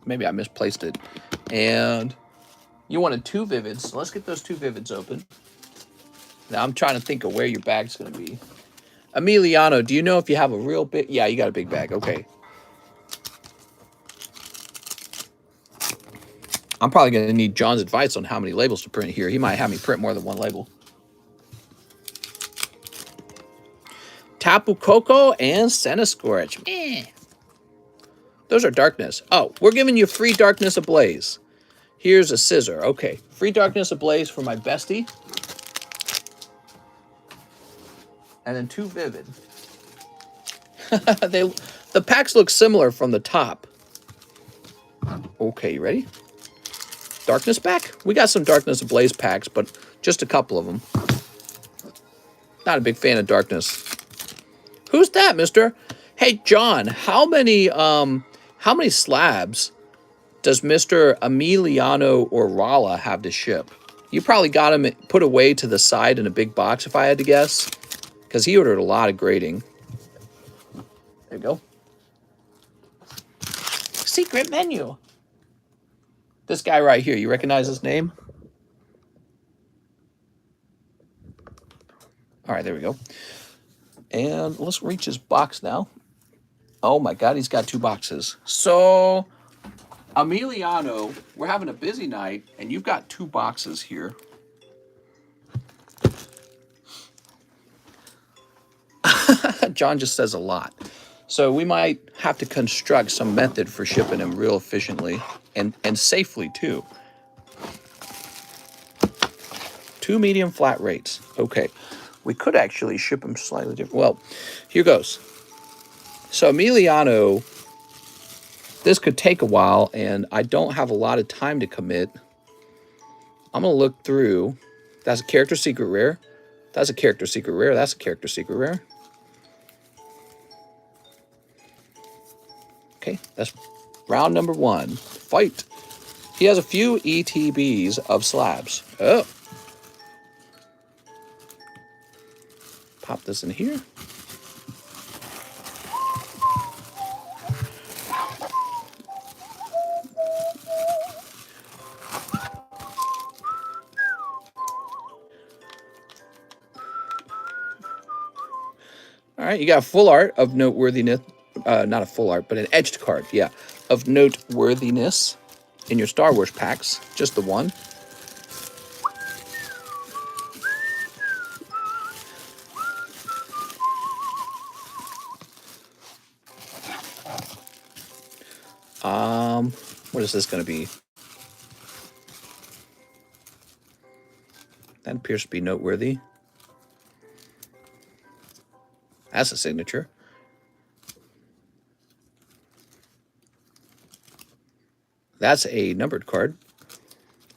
[SPEAKER 1] Maybe I misplaced it. And you wanted 2 Vivids. So let's get those 2 Vivids open. Now I'm trying to think of where your bag's going to be. Emiliano, do you know if you have a real big... Yeah, you got a big bag. Okay. I'm probably going to need John's advice on how many labels to print here. He might have me print more than 1 label. Tapu Koko and Senna Scorch. Those are Darkness. Oh, we're giving you free Darkness Ablaze. Here's a scissor. Okay. Free Darkness Ablaze for my bestie. And then 2 Vivid. The packs look similar from the top. Okay, you ready? Darkness pack? We got some Darkness Ablaze packs, but just a couple of them. Not a big fan of Darkness. Who's that, mister? Hey, John, how many slabs does Mr. Emiliano or Rala have to ship? You probably got him put away to the side in a big box, if I had to guess. Because he ordered a lot of grading. There you go. Secret menu. This guy right here, you recognize his name? All right, there we go. And let's reach his box now. Oh my God, he's got 2 boxes. So, Emiliano, we're having a busy night, and you've got 2 boxes here. John just says a lot. So we might have to construct some method for shipping him real efficiently and safely too. 2 medium flat rates. Okay. We could actually ship him slightly different. Well, here goes. So Emiliano, this could take a while, and I don't have a lot of time to commit. I'm going to look through. That's a character secret rare. That's a character secret rare. That's a character secret rare. Okay, that's round number 1. Fight. He has a few ETBs of slabs. Oh. Pop this in here. All right, you got full art of noteworthiness. Not a full art, but an edged card, yeah, of noteworthiness in your Star Wars packs. Just the one. What is this going to be? That appears to be noteworthy. That's a signature. That's a numbered card.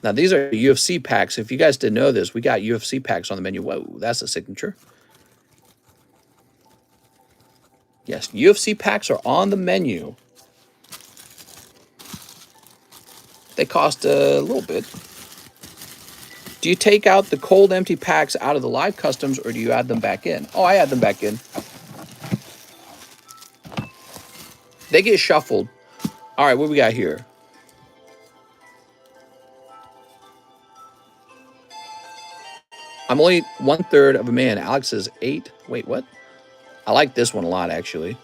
[SPEAKER 1] Now, these are UFC packs. If you guys didn't know this, we got UFC packs on the menu. Whoa, that's a signature. Yes, UFC packs are on the menu. They cost a little bit. Do you take out the cold, empty packs out of the live customs, or do you add them back in? Oh, I add them back in. They get shuffled. All right, what do we got here? I'm only 1/3 of a man. Alex is 8. Wait, what? I like this one a lot, actually.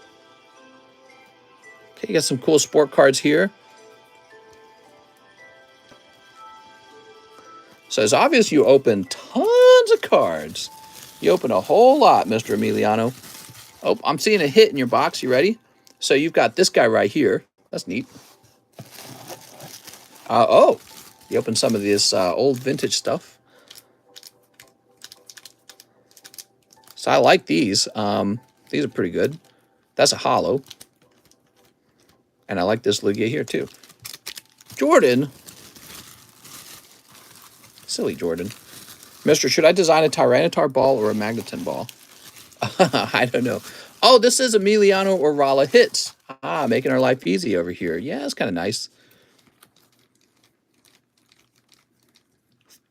[SPEAKER 1] Okay, you got some cool sport cards here. So it's obvious you open tons of cards. You open a whole lot, Mr. Emiliano. Oh, I'm seeing a hit in your box. You ready? So you've got this guy right here. That's neat. Oh, you open some of this old vintage stuff. So I like these. These are pretty good. That's a hollow. And I like this Lugia here too. Jordan. Silly Jordan. Mister, should I design a Tyranitar ball or a Magneton ball? I don't know. Oh, this is Emiliano or Rala hits. Ah, making our life easy over here. Yeah, it's kind of nice.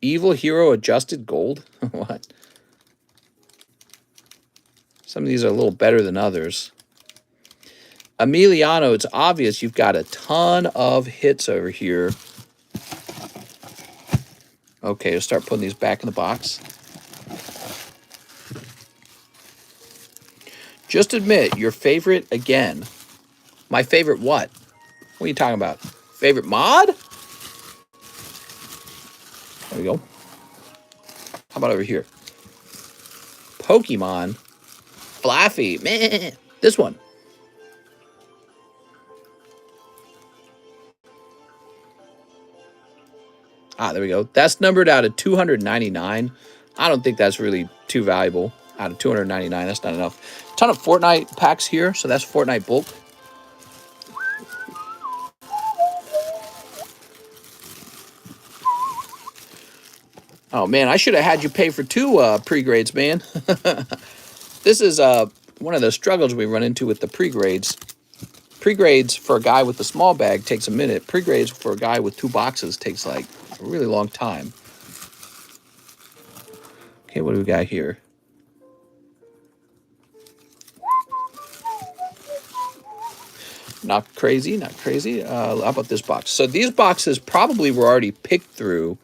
[SPEAKER 1] Evil Hero Adjusted Gold? What? Some of these are a little better than others. Emiliano, it's obvious you've got a ton of hits over here. Okay, let's start putting these back in the box. Just admit your favorite again. My favorite what? What are you talking about? Favorite mod? There we go. How about over here? Pokemon. Flaffy. Meh. This one. Ah, there we go. That's numbered out of 299. I don't think that's really too valuable. Out of 299, that's not enough. A ton of Fortnite packs here, so that's Fortnite bulk. Oh, man, I should have had you pay for 2 pre-grades, man. This is one of the struggles we run into with the pre-grades. Pre-grades for a guy with a small bag takes a minute. Pre-grades for a guy with 2 boxes takes, like, a really long time. Okay, what do we got here? Not crazy, not crazy. How about this box? So these boxes probably were already picked through.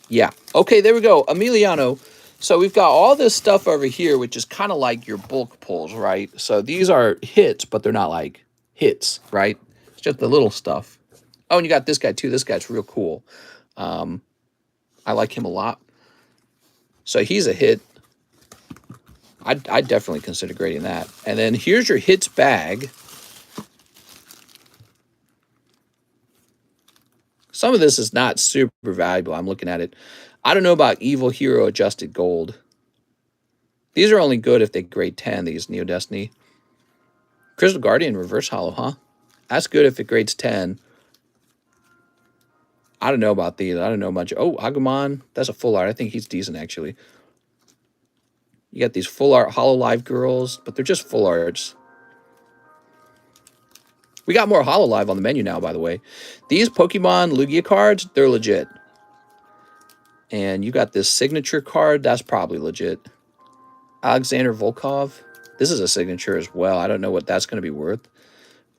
[SPEAKER 1] Yeah. Okay, there we go. Emiliano. So we've got all this stuff over here, which is kind of like your bulk pulls, right? So these are hits, but they're not like hits, right? It's just the little stuff. Oh, and you got this guy too. This guy's real cool. I like him a lot. So he's a hit. I'd definitely consider grading that. And then here's your hits bag. Some of this is not super valuable. I'm looking at it. I don't know about Evil Hero Adjusted Gold. These are only good if they grade 10, these Neo Destiny. Crystal Guardian Reverse Hollow, huh? That's good if it grades 10. I don't know about these. I don't know much. Oh, Agumon. That's a full art. I think he's decent, actually. You got these full art Hololive girls, but they're just full arts. We got more Hololive on the menu now, by the way. These Pokemon Lugia cards, they're legit. And you got this signature card. That's probably legit. Alexander Volkov. This is a signature as well. I don't know what that's going to be worth.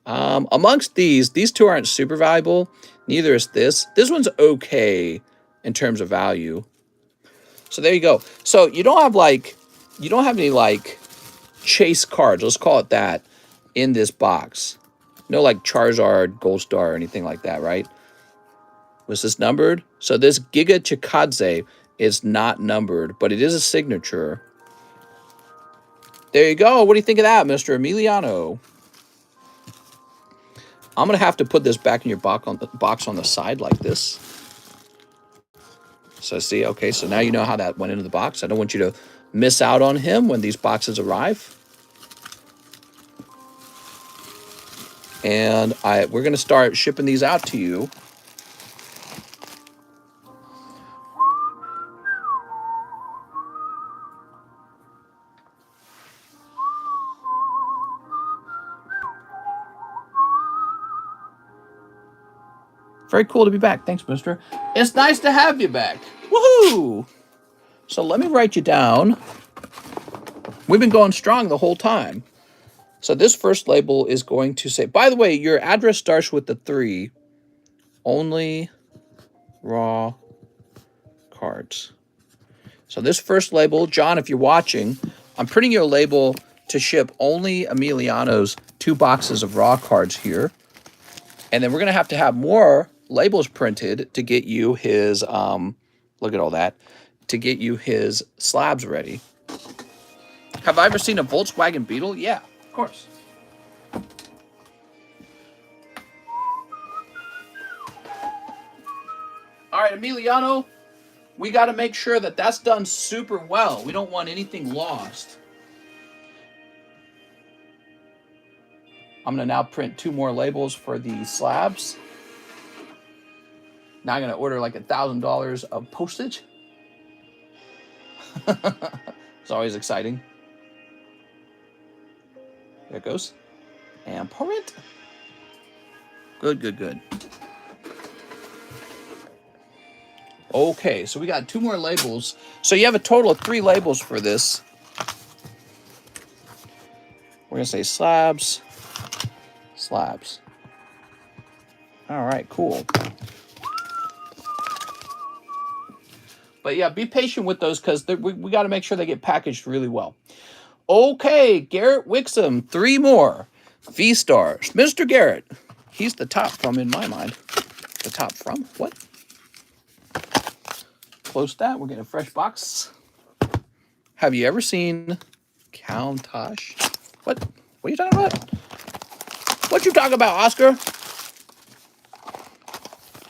[SPEAKER 1] Amongst these 2 aren't super valuable. Neither is this. This one's okay in terms of value. So there you go. So you don't have any like chase cards, let's call it that, in this box. No like Charizard, Gold Star, or anything like that, right? Was this numbered? So this Giga Chikadze is not numbered, but it is a signature. There you go. What do you think of that, Mr. Emiliano? I'm going to have to put this back in your box on the side like this. So see, okay, so now you know how that went into the box. I don't want you to miss out on him when these boxes arrive. And we're going to start shipping these out to you. Very cool to be back. Thanks, mister. It's nice to have you back. Woohoo! So let me write you down. We've been going strong the whole time. So this first label is going to say, by the way, your address starts with the 3. Only raw cards. So this first label, John, if you're watching, I'm printing you a label to ship only Emiliano's 2 boxes of raw cards here. And then we're going to have more labels printed to get you his, look at all that, to get you his slabs ready. Have I ever seen a Volkswagen Beetle? Yeah, of course. All right, Emiliano, we got to make sure that that's done super well. We don't want anything lost. I'm going to now print 2 more labels for the slabs. Now I'm going to order like $1,000 of postage. It's always exciting. There it goes. And print. Good, good, good. Okay, so we got 2 more labels. So you have a total of 3 labels for this. We're We're going to say slabs. Slabs. All right, cool. But yeah, be patient with those because we got to make sure they get packaged really well. Okay, Garrett Wixom, 3 more. V-Stars. Mr. Garrett. He's the top from in my mind. The top from? What? Close that. We're getting a fresh box. Have you ever seen Countach? What? What are you talking about? What you talking about, Oscar?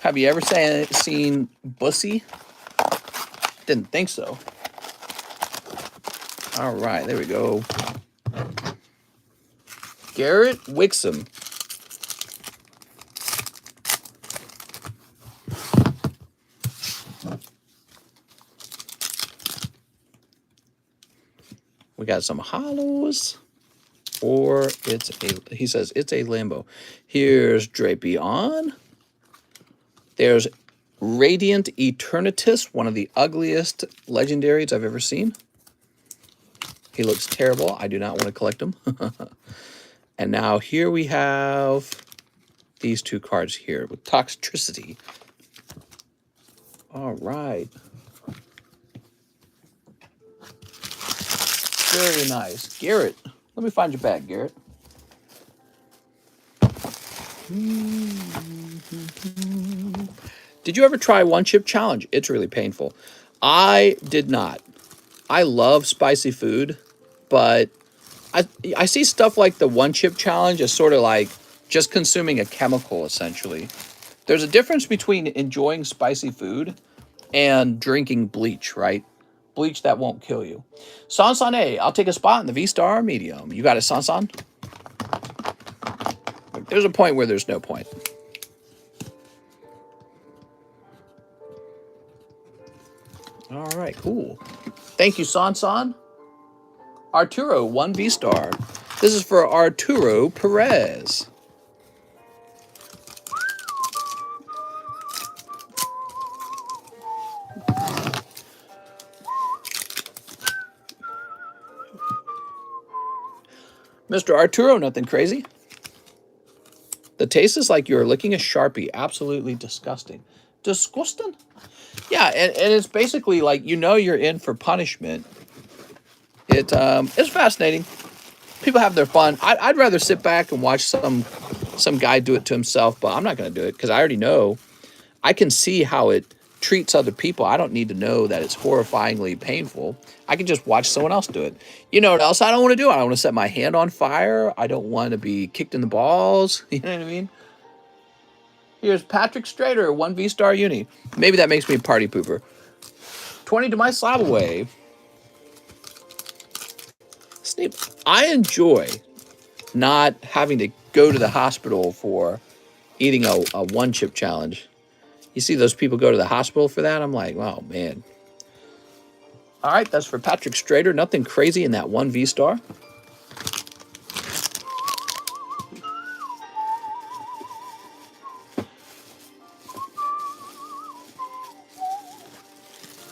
[SPEAKER 1] Have you ever seen Bussy? Didn't think so. All right, there we go. Garrett Wixom. We got some hollows. Or it's a, he says, it's a Lambo. Here's Drapion. There's Radiant Eternatus, one of the ugliest legendaries I've ever seen. He looks terrible. I do not want to collect him. And now here we have these 2 cards here with Toxicity. All right. Very nice. Garrett, let me find your bag, Garrett. Did you ever try One Chip Challenge? It's really painful. I did not. I love spicy food, but I see stuff like the One Chip Challenge as sort of like just consuming a chemical, essentially. There's a difference between enjoying spicy food and drinking bleach, right? Bleach that won't kill you. Sansan A, I'll take a spot in the V-Star medium. You got it, Sansan? There's a point where there's no point. All right, cool. Thank you, Sansan. Arturo, 1 V-Star. This is for Arturo Perez. Mr. Arturo, nothing crazy. The taste is like you're licking a Sharpie. Absolutely disgusting. Disgusting? Yeah, and it's basically like, you know, you're in for punishment. It's fascinating. People have their fun. I'd rather sit back and watch some guy do it to himself, but I'm not going to do it because I already know. I can see how it treats other people. I don't need to know that it's horrifyingly painful. I can just watch someone else do it. You know what else I don't want to do? I don't want to set my hand on fire. I don't want to be kicked in the balls. You know what I mean? Here's Patrick Strader, 1 V-Star uni. Maybe that makes me a party pooper. 20 to my SLAB-AWAY. Snape, I enjoy not having to go to the hospital for eating a 1 chip challenge. You see those people go to the hospital for that? I'm like, oh, man. All right, that's for Patrick Strader. Nothing crazy in that 1 V-Star.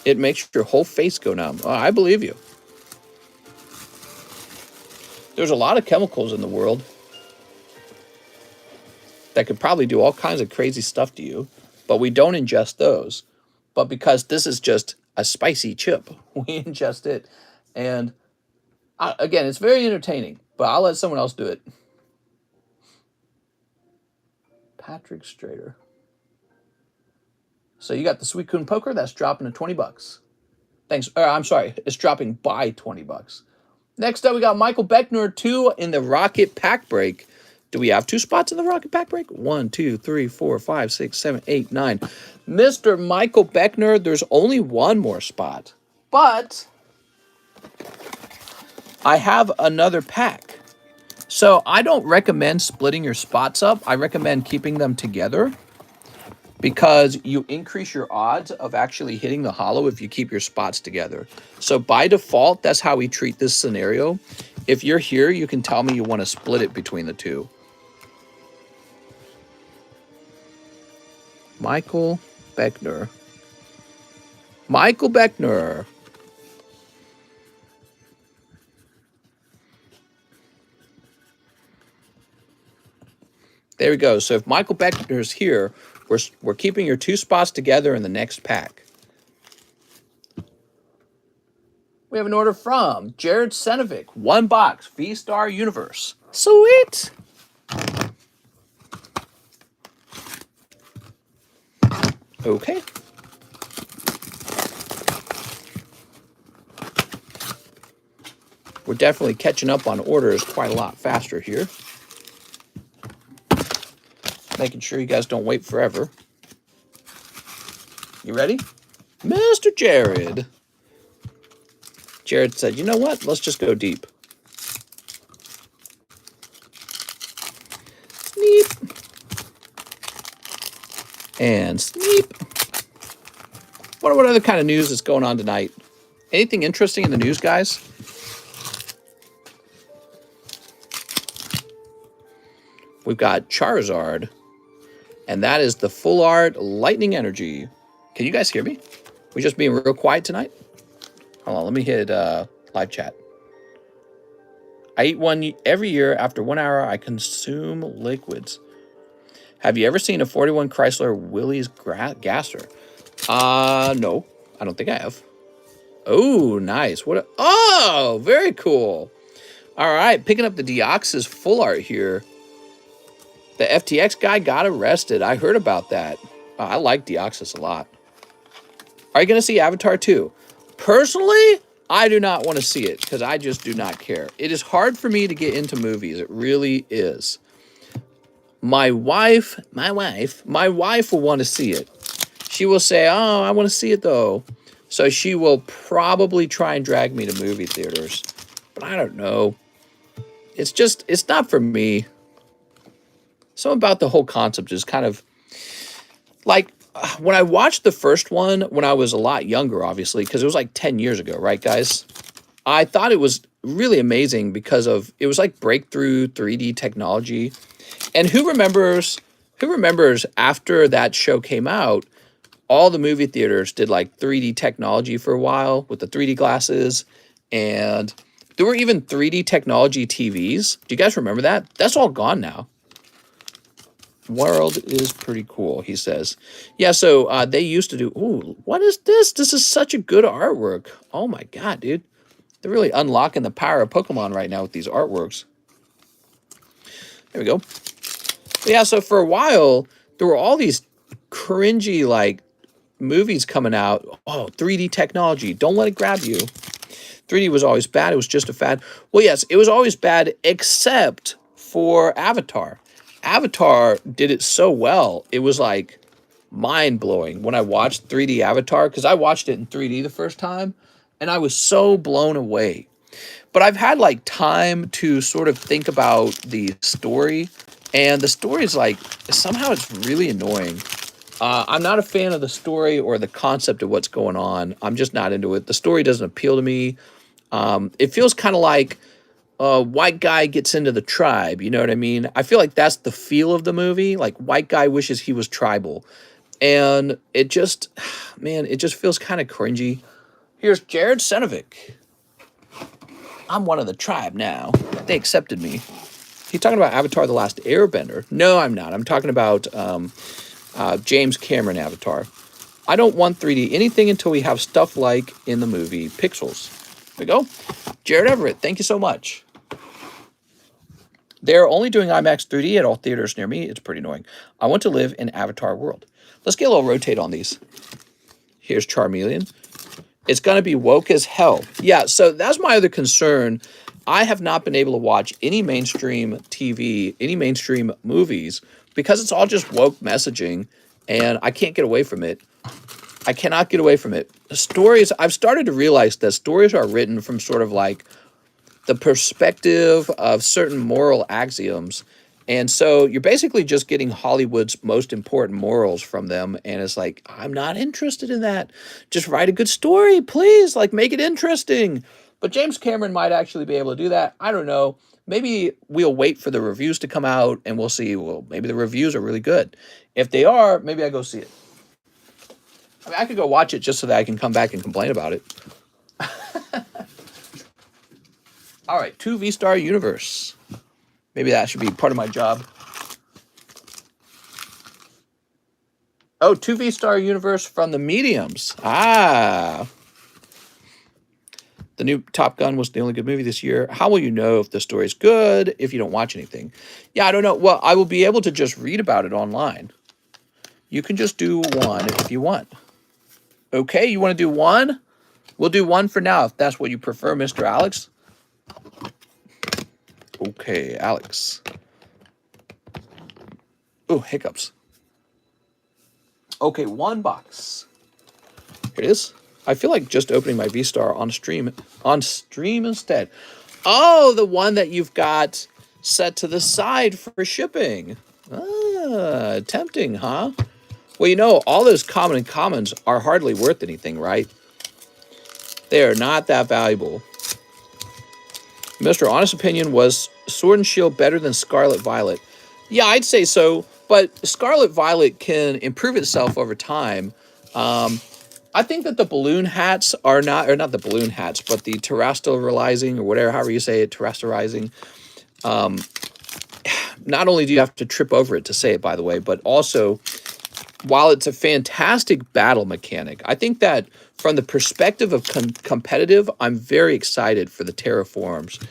[SPEAKER 1] It makes your whole face go numb. Oh, I believe you. There's a lot of chemicals in the world that could probably do all kinds of crazy stuff to you, but we don't ingest those. But because this is just a spicy chip, we ingest it. And again, it's very entertaining, but I'll let someone else do it. Patrick Strader. So you got the Sweet Coon Poker, that's dropping to 20 bucks. Thanks. I'm sorry, it's dropping by 20 bucks. Next up, we got Michael Beckner, 2 in the Rocket Pack Break. Do we have 2 spots in the Rocket Pack Break? 1, 2, 3, 4, 5, 6, 7, 8, 9. Mr. Michael Beckner, there's only 1 more spot. But I have another pack. So I don't recommend splitting your spots up. I recommend keeping them together because you increase your odds of actually hitting the hollow if you keep your spots together. So by default, that's how we treat this scenario. If you're here, you can tell me you want to split it between the 2. Michael Beckner. Michael Beckner. There we go. So if Michael Beckner's here, we're keeping your 2 spots together in the next pack. We have an order from Jared Senovic. 1 box, Vstar Universe. Sweet. Okay. We're definitely catching up on orders quite a lot faster here. Making sure you guys don't wait forever. You ready? Mr. Jared. Jared said, you know what? Let's just go deep. Sneep. And sneep. What other kind of news is going on tonight? Anything interesting in the news, guys? We've got Charizard. And that is the full art lightning energy. Can you guys hear me? We just being real quiet tonight? Hold on, let me hit live chat. I eat one every year. After 1 hour, I consume liquids. Have you ever seen a 41 Chrysler Willys Gasser? No, I don't think I have. Oh, nice. Oh, very cool. All right, picking up the Deoxys full art here. The FTX guy got arrested. I heard about that. I like Deoxys a lot. Are you going to see Avatar 2? Personally, I do not want to see it because I just do not care. It is hard for me to get into movies. It really is. My wife will want to see it. She will say, oh, I want to see it though. So she will probably try and drag me to movie theaters. But I don't know. It's not for me. Something about the whole concept is kind of like when I watched the first one when I was a lot younger, obviously, because it was like 10 years ago, right, guys? I thought it was really amazing because it was like breakthrough 3D technology. And who remembers after that show came out, all the movie theaters did like 3D technology for a while with the 3D glasses. And there were even 3D technology TVs. Do you guys remember that? That's all gone now. World is pretty cool, he says. Yeah, so they used to do... Ooh, what is this? This is such a good artwork. Oh my god, dude. They're really unlocking the power of Pokemon right now with these artworks. There we go. Yeah, so for a while, there were all these cringy, like, movies coming out. Oh, 3D technology. Don't let it grab you. 3D was always bad. It was just a fad. Well, yes, it was always bad except for Avatar. Avatar did it so well. It was like mind-blowing when I watched 3D Avatar, because I watched it in 3D the first time and I was so blown away. But I've had like time to sort of think about the story, and the story is like, somehow it's really annoying. I'm not a fan of the story or the concept of what's going on. I'm just not into it. The story doesn't appeal to me. It feels kind of like white guy gets into the tribe, you know what I mean? I feel like that's the feel of the movie. Like, white guy wishes he was tribal. And it just, man, it just feels kind of cringy. Here's Jared Senovic. I'm one of the tribe now. They accepted me. He's talking about Avatar The Last Airbender. No, I'm not. I'm talking about James Cameron Avatar. I don't want 3D anything until we have stuff like in the movie Pixels. There we go. Jared Everett, thank you so much. They're only doing IMAX 3D at all theaters near me. It's pretty annoying. I want to live in Avatar world. Let's get a little rotate on these. Here's Charmeleon. It's going to be woke as hell. Yeah, so that's my other concern. I have not been able to watch any mainstream TV, any mainstream movies, because it's all just woke messaging, and I can't get away from it. I cannot get away from it. The stories, I've started to realize that stories are written from sort of like the perspective of certain moral axioms. And so you're basically just getting Hollywood's most important morals from them. And it's like, I'm not interested in that. Just write a good story, please. Like, make it interesting. But James Cameron might actually be able to do that. I don't know. Maybe we'll wait for the reviews to come out and we'll see. Well, maybe the reviews are really good. If they are, maybe I go see it. I mean, I could go watch it just so that I can come back and complain about it. All right, 2 Vstar Universe. Maybe that should be part of my job. Oh, 2 Vstar universe from the mediums. Ah. The new Top Gun was the only good movie this year. How will you know if the story's good if you don't watch anything? Yeah, I don't know. Well, I will be able to just read about it online. You can just do one if you want. Okay, you want to do one? We'll do one for now if that's what you prefer, Mr. Alex. Okay, Alex. Oh, hiccups. Okay, 1 box. Here it is. I feel like just opening my Vstar on stream instead. Oh, the one that you've got set to the side for shipping. Ah, tempting, huh? Well, you know, all those common and commons are hardly worth anything, right? They are not that valuable. Mr. Honest opinion was Sword and Shield better than Scarlet Violet? Yeah, I'd say so, but Scarlet Violet can improve itself over time. I think that the balloon hats are not, or not the balloon hats, but the terrestrializing or whatever, however you say it, terrestrializing. Not only do you have to trip over it to say it, by the way, but also, while it's a fantastic battle mechanic, I think that from the perspective of competitive, I'm very excited for the terraforms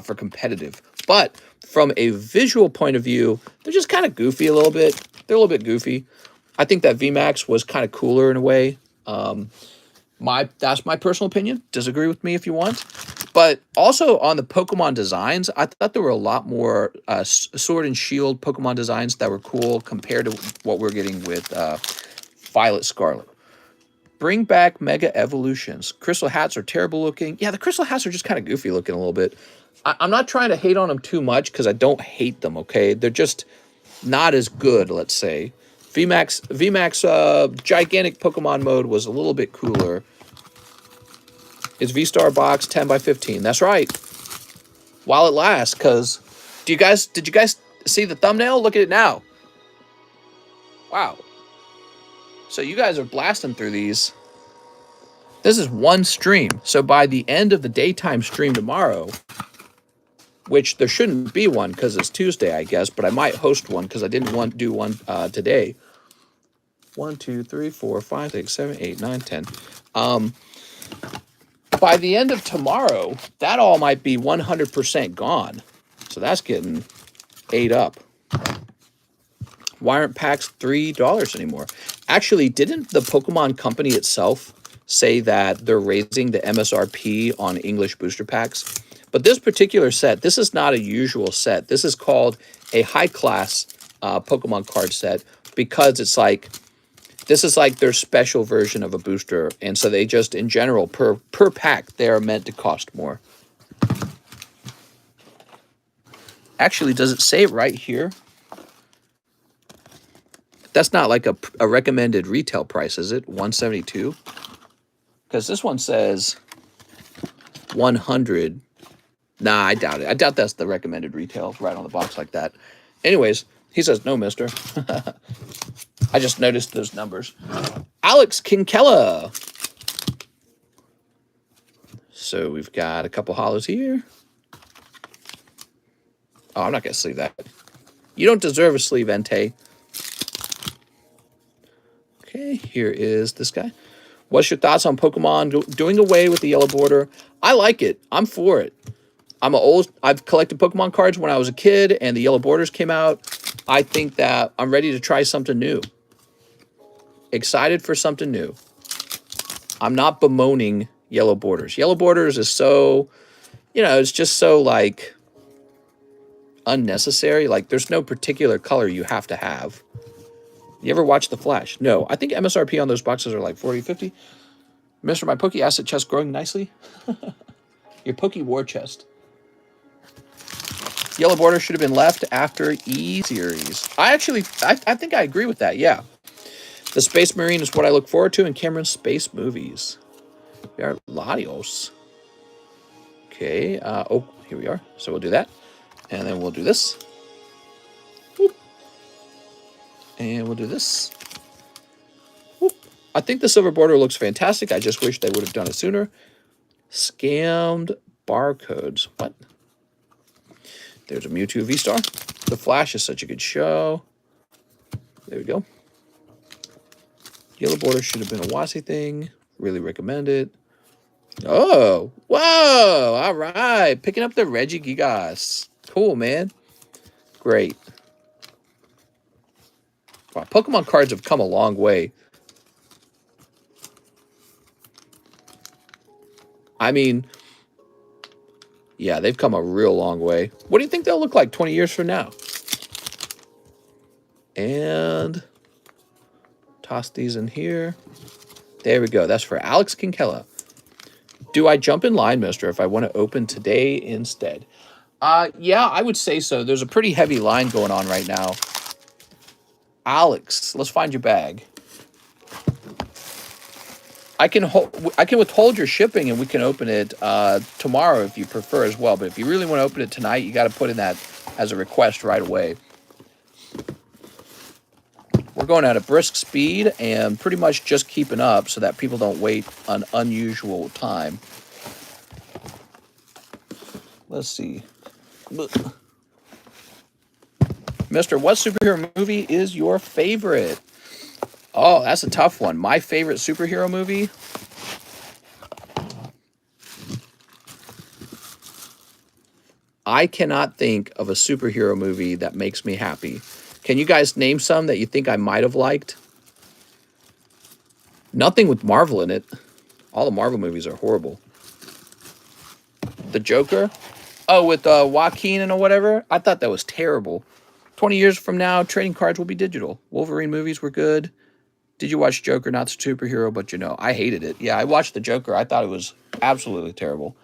[SPEAKER 1] for competitive. But from a visual point of view, they're just kind of goofy a little bit. They're a little bit goofy. I think that VMAX was kind of cooler in a way. That's my personal opinion. Disagree with me if you want. But also on the Pokemon designs, I thought there were a lot more Sword and Shield Pokemon designs that were cool compared to what we're getting with Violet Scarlet. Bring back Mega Evolutions. Crystal hats are terrible looking. Yeah, the crystal hats are just kind of goofy looking a little bit. I'm not trying to hate on them too much because I don't hate them, okay? They're just not as good, let's say. VMAX gigantic Pokemon mode was a little bit cooler. It's Vstar box 10 by 15. That's right. While it lasts, because did you guys see the thumbnail? Look at it now. Wow. So you guys are blasting through these. This is one stream. So by the end of the daytime stream tomorrow, which there shouldn't be one because it's Tuesday, I guess, but I might host one because I didn't want to do one today. 1, 2, 3, 4, 5, 6, 7, 8, 9, 10. By the end of tomorrow, that all might be 100% gone. So that's getting ate up. Why aren't packs $3 anymore? Actually, didn't the Pokemon company itself say that they're raising the MSRP on English booster packs? But this particular set, this is not a usual set. This is called a high-class Pokemon card set because it's like, this is like their special version of a booster. And so they just, in general, per pack, they are meant to cost more. Actually, does it say it right here? That's not like a recommended retail price, is it? $172? Because this one says 100. Nah, I doubt it. I doubt that's the recommended retail right on the box like that. Anyways, he says, no, mister. I just noticed those numbers. Alex Kinkella. So we've got a couple hollows here. Oh, I'm not going to sleeve that. You don't deserve a sleeve, Entei. Okay, here is this guy. What's your thoughts on Pokemon doing away with the yellow border? I like it. I'm for it. I've collected Pokemon cards when I was a kid and the yellow borders came out. I think that I'm ready to try something new. Excited for something new. I'm not bemoaning yellow borders. Yellow borders is so, it's just so like unnecessary. Like there's no particular color you have to have. You ever watch The Flash? No. I think MSRP on those boxes are like 40, 50. Mr. My Poke asset chest growing nicely. Your Poke war chest. Yellow border should have been left after E series. I think I agree with that. Yeah. The Space Marine is what I look forward to in Cameron's space movies. We are Latios. Okay. Oh, here we are. So we'll do that. And then we'll do this. Whoop. And we'll do this. Whoop. I think the silver border looks fantastic. I just wish they would have done it sooner. Scammed barcodes. What? There's a Mewtwo V-Star. The Flash is such a good show. There we go. Yellow border should have been a WASI thing. Really recommend it. Oh, whoa. All right. Picking up the Reggie Gigas. Cool, man. Great. Wow, Pokemon cards have come a long way. I mean, yeah, they've come a real long way. What do you think they'll look like 20 years from now? And toss these in here. There we go. That's for Alex Kinkella. Do I jump in line, mister, if I want to open today instead? Yeah, I would say so. There's a pretty heavy line going on right now. Alex, let's find your bag. I can withhold your shipping and we can open it tomorrow if you prefer as well. But if you really want to open it tonight, you got to put in that as a request right away. We're going at a brisk speed and pretty much just keeping up so that people don't wait an unusual time. Let's see. Mister, what superhero movie is your favorite? Oh, that's a tough one. My favorite superhero movie? I cannot think of a superhero movie that makes me happy. Can you guys name some that you think I might have liked? Nothing with Marvel in it. All the Marvel movies are horrible. The Joker? Oh, with Joaquin and whatever? I thought that was terrible. 20 years from now, trading cards will be digital. Wolverine movies were good. Did you watch Joker? Not superhero, but you know, I hated it. Yeah, I watched The Joker. I thought it was absolutely terrible.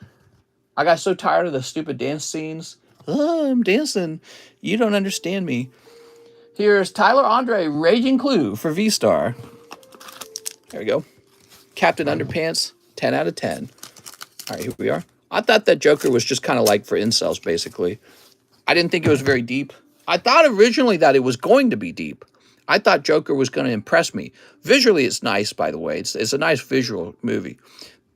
[SPEAKER 1] I got so tired of the stupid dance scenes. Oh, I'm dancing. You don't understand me. Here's Tyler Andre, Raging Clue for Vstar. There we go. Captain Underpants, 10 out of 10. All right, here we are. I thought that Joker was just kind of like for incels, basically. I didn't think it was very deep. I thought originally that it was going to be deep. I thought Joker was going to impress me. Visually, it's nice, by the way. It's a nice visual movie.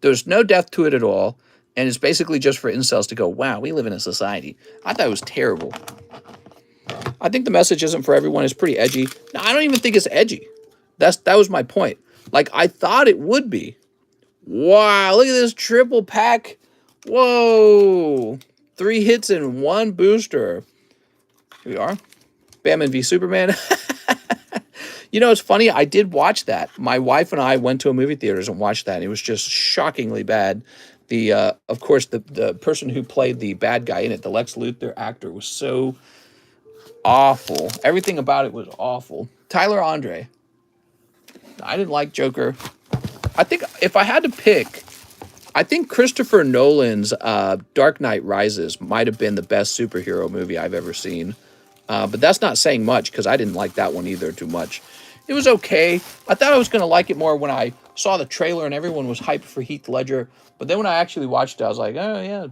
[SPEAKER 1] There's no depth to it at all, and it's basically just for incels to go, wow, we live in a society. I thought it was terrible. I think the message isn't for everyone. It's pretty edgy. No, I don't even think it's edgy. That was my point. Like, I thought it would be. Wow, look at this triple pack. Whoa. 3 hits in 1 booster. Here we are. Batman v Superman. You know, it's funny. I did watch that. My wife and I went to a movie theaters and watched that. And it was just shockingly bad. Of course, the person who played the bad guy in it, the Lex Luthor actor, was so awful. Everything about it was awful. Tyler Andre. I didn't like Joker. I think if I had to pick, I think Christopher Nolan's Dark Knight Rises might have been the best superhero movie I've ever seen. But that's not saying much because I didn't like that one either too much. It was okay. I thought I was going to like it more when I saw the trailer and everyone was hyped for Heath Ledger. But then when I actually watched it, I was like, oh, yeah.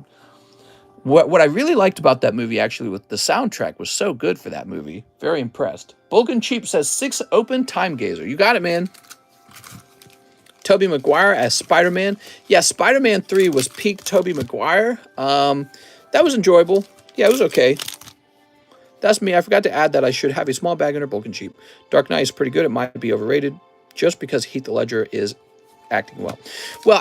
[SPEAKER 1] What I really liked about that movie, actually, with the soundtrack was so good for that movie. Very impressed. Vulcan Cheap says 6 open time gazer. You got it, man. Tobey Maguire as Spider-Man. Yeah, Spider-Man 3 was peak Tobey Maguire. That was enjoyable. Yeah, it was okay. That's me. I forgot to add that I should have a small bag under bulk and cheap. Dark Knight is pretty good. It might be overrated just because Heath Ledger is acting well. Well,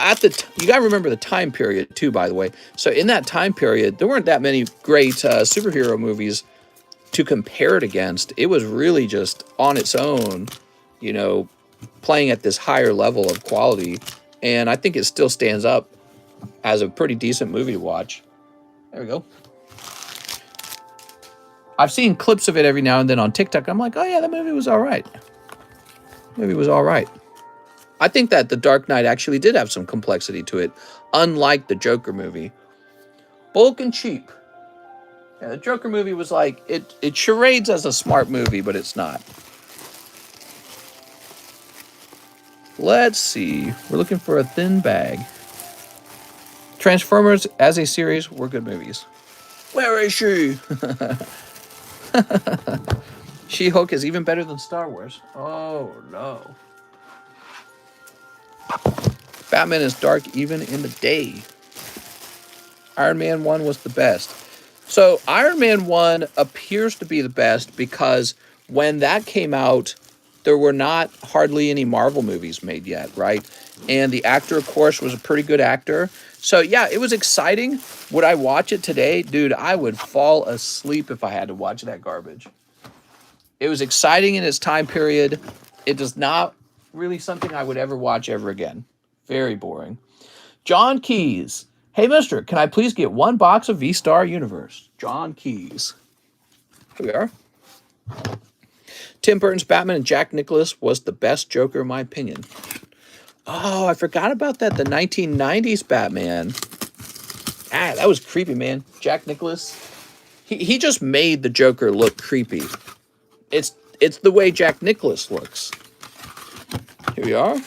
[SPEAKER 1] you got to remember the time period too, by the way. So in that time period, there weren't that many great superhero movies to compare it against. It was really just on its own, you know, playing at this higher level of quality. And I think it still stands up as a pretty decent movie to watch. There we go. I've seen clips of it every now and then on TikTok. I'm like, oh yeah, that movie was all right. Movie was all right. I think that The Dark Knight actually did have some complexity to it, unlike the Joker movie. Bulk and cheap. Yeah, the Joker movie was like, it charades as a smart movie, but it's not. Let's see. We're looking for a thin bag. Transformers as a series were good movies. Where is she? She-Hulk is even better than Star Wars. Oh, no. Batman is dark even in the day. Iron Man 1 was the best. So Iron Man 1 appears to be the best because when that came out, there were not hardly any Marvel movies made yet, right? And the actor, of course, was a pretty good actor. So yeah, it was exciting. Would I watch it today? Dude, I would fall asleep if I had to watch that garbage. It was exciting in its time period. It is not really something I would ever watch ever again. Very boring. John Keys. Hey, mister, can I please get 1 box of Vstar Universe? John Keys. Here we are. Tim Burton's Batman and Jack Nicklaus was the best Joker in my opinion. Oh, I forgot about that. The 1990s Batman. Ah, that was creepy, man. Jack Nicklaus. He just made the Joker look creepy. It's the way Jack Nicklaus looks. Here we are.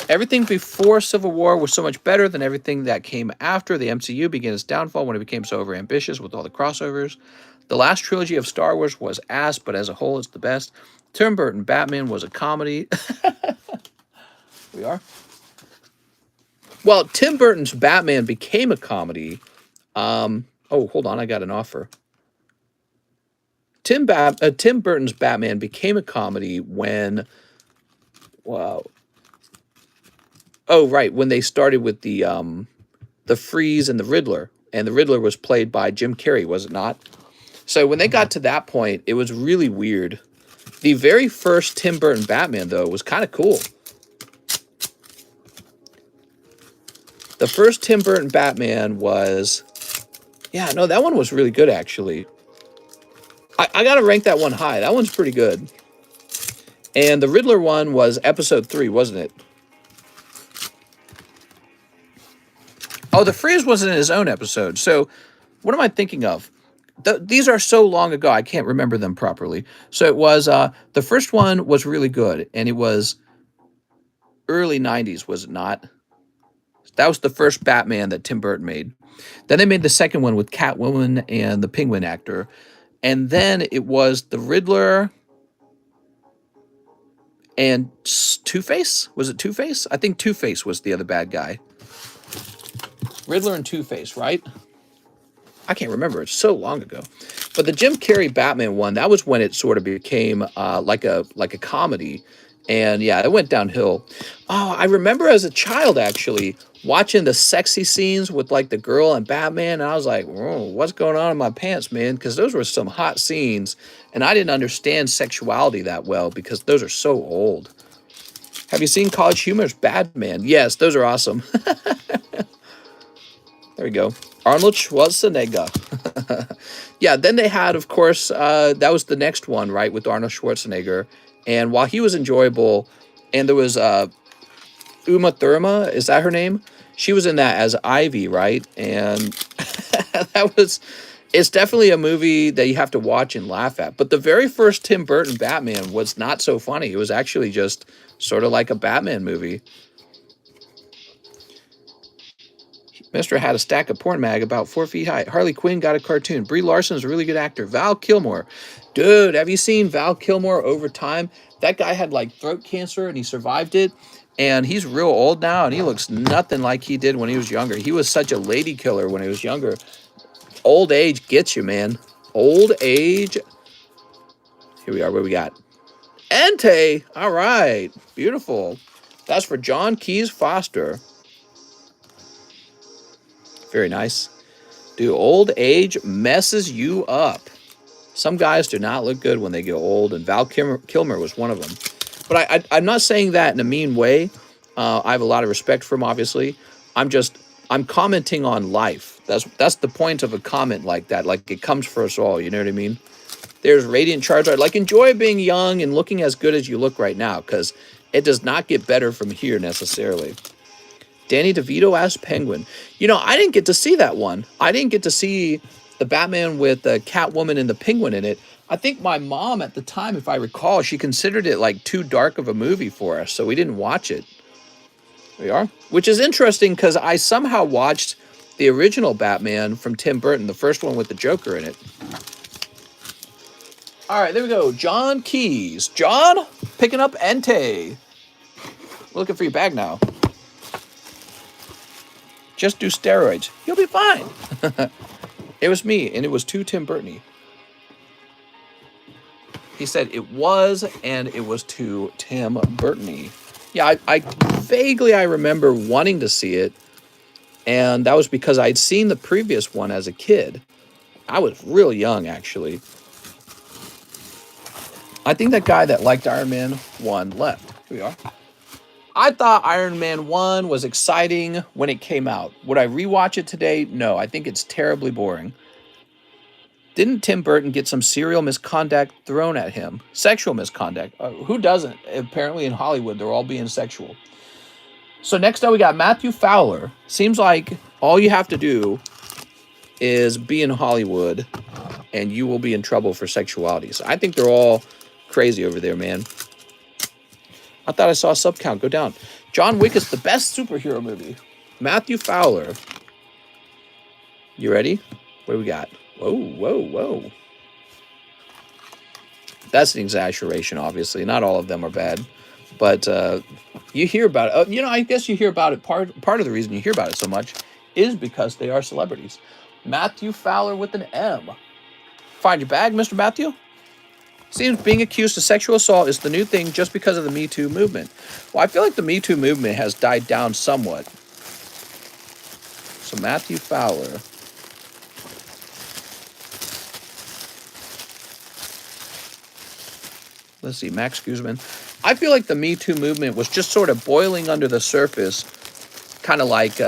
[SPEAKER 1] Everything before Civil War was so much better than everything that came after. The MCU began its downfall when it became so overambitious with all the crossovers. The last trilogy of Star Wars was ass, but as a whole, it's the best. Tim Burton Batman was a comedy. Here we are. Well, Tim Burton's Batman became a comedy. Oh, hold on, I got an offer. Tim Burton's Batman became a comedy when, wow. Oh, right, when they started with the Freeze and the Riddler, and the Riddler was played by Jim Carrey, was it not? So when they got to that point, it was really weird. The very first Tim Burton Batman, though, was kind of cool. The first Tim Burton Batman was, yeah, no, that one was really good, actually. I got to rank that one high. That one's pretty good. And the Riddler one was episode 3, wasn't it? Oh, the Freeze wasn't in his own episode. So what am I thinking of? These are so long ago, I can't remember them properly. So it was, the first one was really good. And it was early 90s, was it not? That was the first Batman that Tim Burton made. Then they made the second one with Catwoman and the Penguin actor. And then it was the Riddler and Two-Face? Was it Two-Face? I think Two-Face was the other bad guy. Riddler and Two-Face, right? I can't remember. It's so long ago. But the Jim Carrey Batman one, that was when it sort of became like a comedy. And yeah, it went downhill. Oh, I remember as a child, actually, watching the sexy scenes with like the girl and Batman. And I was like, whoa, what's going on in my pants, man? Because those were some hot scenes. And I didn't understand sexuality that well because those are so old. Have you seen College Humor's Batman? Yes, those are awesome. There we go. Arnold Schwarzenegger. Yeah, then they had, of course, that was the next one, right, with Arnold Schwarzenegger. And while he was enjoyable, and there was Uma Thurman, is that her name? She was in that as Ivy, right? And it's definitely a movie that you have to watch and laugh at. But the very first Tim Burton Batman was not so funny. It was actually just sort of like a Batman movie. Mister had a stack of porn mag about 4 feet high. Harley Quinn got a cartoon. Brie Larson's a really good actor. Val Kilmer. Dude, have you seen Val Kilmer over time? That guy had like throat cancer and he survived it. And he's real old now and he looks nothing like he did when he was younger. He was such a lady killer when he was younger. Old age gets you, man. Old age. Here we are. What we got? Entei. All right. Beautiful. That's for John Keys Foster. Very nice. Dude, old age messes you up. Some guys do not look good when they get old, and Val Kilmer was one of them. But I'm not saying that in a mean way. I have a lot of respect for him, obviously. I'm commenting on life. That's the point of a comment like that. Like, it comes for us all, you know what I mean? There's Radiant Charizard. Like, enjoy being young and looking as good as you look right now, because it does not get better from here necessarily. Danny DeVito as Penguin. You know, I didn't get to see that one. I didn't get to see the Batman with the Catwoman and the Penguin in it. I think my mom at the time, if I recall, she considered it like too dark of a movie for us, so we didn't watch it. There we are. Which is interesting because I somehow watched the original Batman from Tim Burton, the first one with the Joker in it. All right, there we go. John Keys. John, picking up Entei. Looking for your bag now. Just do steroids. You'll be fine. It was me, and it was too Tim Burton-y. He said it was, and it was to Tim Burton. Yeah, I vaguely I remember wanting to see it, and that was because I'd seen the previous one as a kid. I was real young, actually. I think that guy that liked Iron Man 1 left. Here we are. I thought Iron Man 1 was exciting when it came out. Would I rewatch it today? No, I think it's terribly boring. Didn't Tim Burton get some serial misconduct thrown at him? Sexual misconduct. Who doesn't? Apparently in Hollywood, they're all being sexual. So next up, we got Matthew Fowler. Seems like all you have to do is be in Hollywood and you will be in trouble for sexuality. So I think they're all crazy over there, man. I thought I saw a sub count go down. John Wick is the best superhero movie. Matthew Fowler. You ready? What do we got? Whoa, whoa, whoa. That's an exaggeration, obviously. Not all of them are bad. But you hear about it. I guess you hear about it. Part of the reason you hear about it so much is because they are celebrities. Matthew Fowler with an M. Find your bag, Mr. Matthew? Seems being accused of sexual assault is the new thing just because of the Me Too movement. Well, I feel like the Me Too movement has died down somewhat. So Matthew Fowler. Let's see, Max Guzman. I feel like the Me Too movement was just sort of boiling under the surface, kind of like,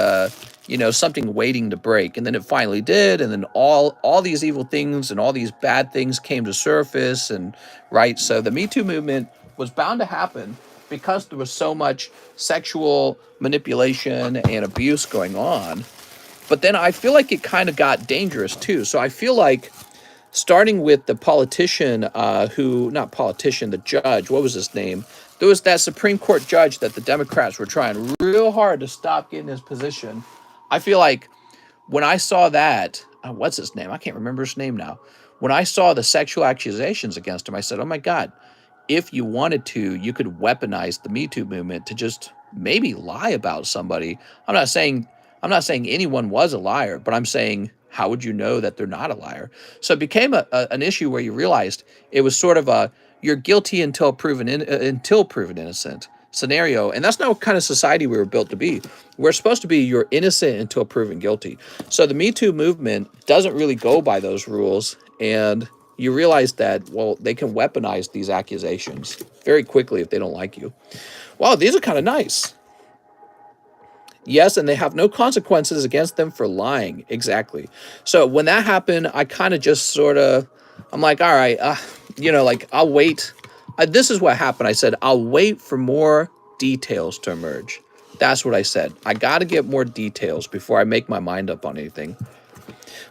[SPEAKER 1] something waiting to break. And then it finally did. And then all these evil things and all these bad things came to surface. And right. So the Me Too movement was bound to happen because there was so much sexual manipulation and abuse going on. But then I feel like it kind of got dangerous, too. So I feel like starting with the politician the judge, what was his name? There was that Supreme Court judge that the Democrats were trying real hard to stop getting his position. I feel like when I saw that, what's his name? I can't remember his name now. When I saw the sexual accusations against him, I said, oh my God, if you wanted to, you could weaponize the Me Too movement to just maybe lie about somebody. I'm not saying anyone was a liar, but I'm saying, how would you know that they're not a liar? So it became an issue where you realized it was sort of a you're guilty until proven innocent scenario. And that's not what kind of society we were built to be. We're supposed to be you're innocent until proven guilty. So the Me Too movement doesn't really go by those rules. And you realize that, well, they can weaponize these accusations very quickly if they don't like you. Wow, these are kind of nice. Yes, and they have no consequences against them for lying. Exactly. So when that happened, I kind of just sort of, I'm like, all right, I'll wait. This is what happened. I said, I'll wait for more details to emerge. That's what I said. I got to get more details before I make my mind up on anything.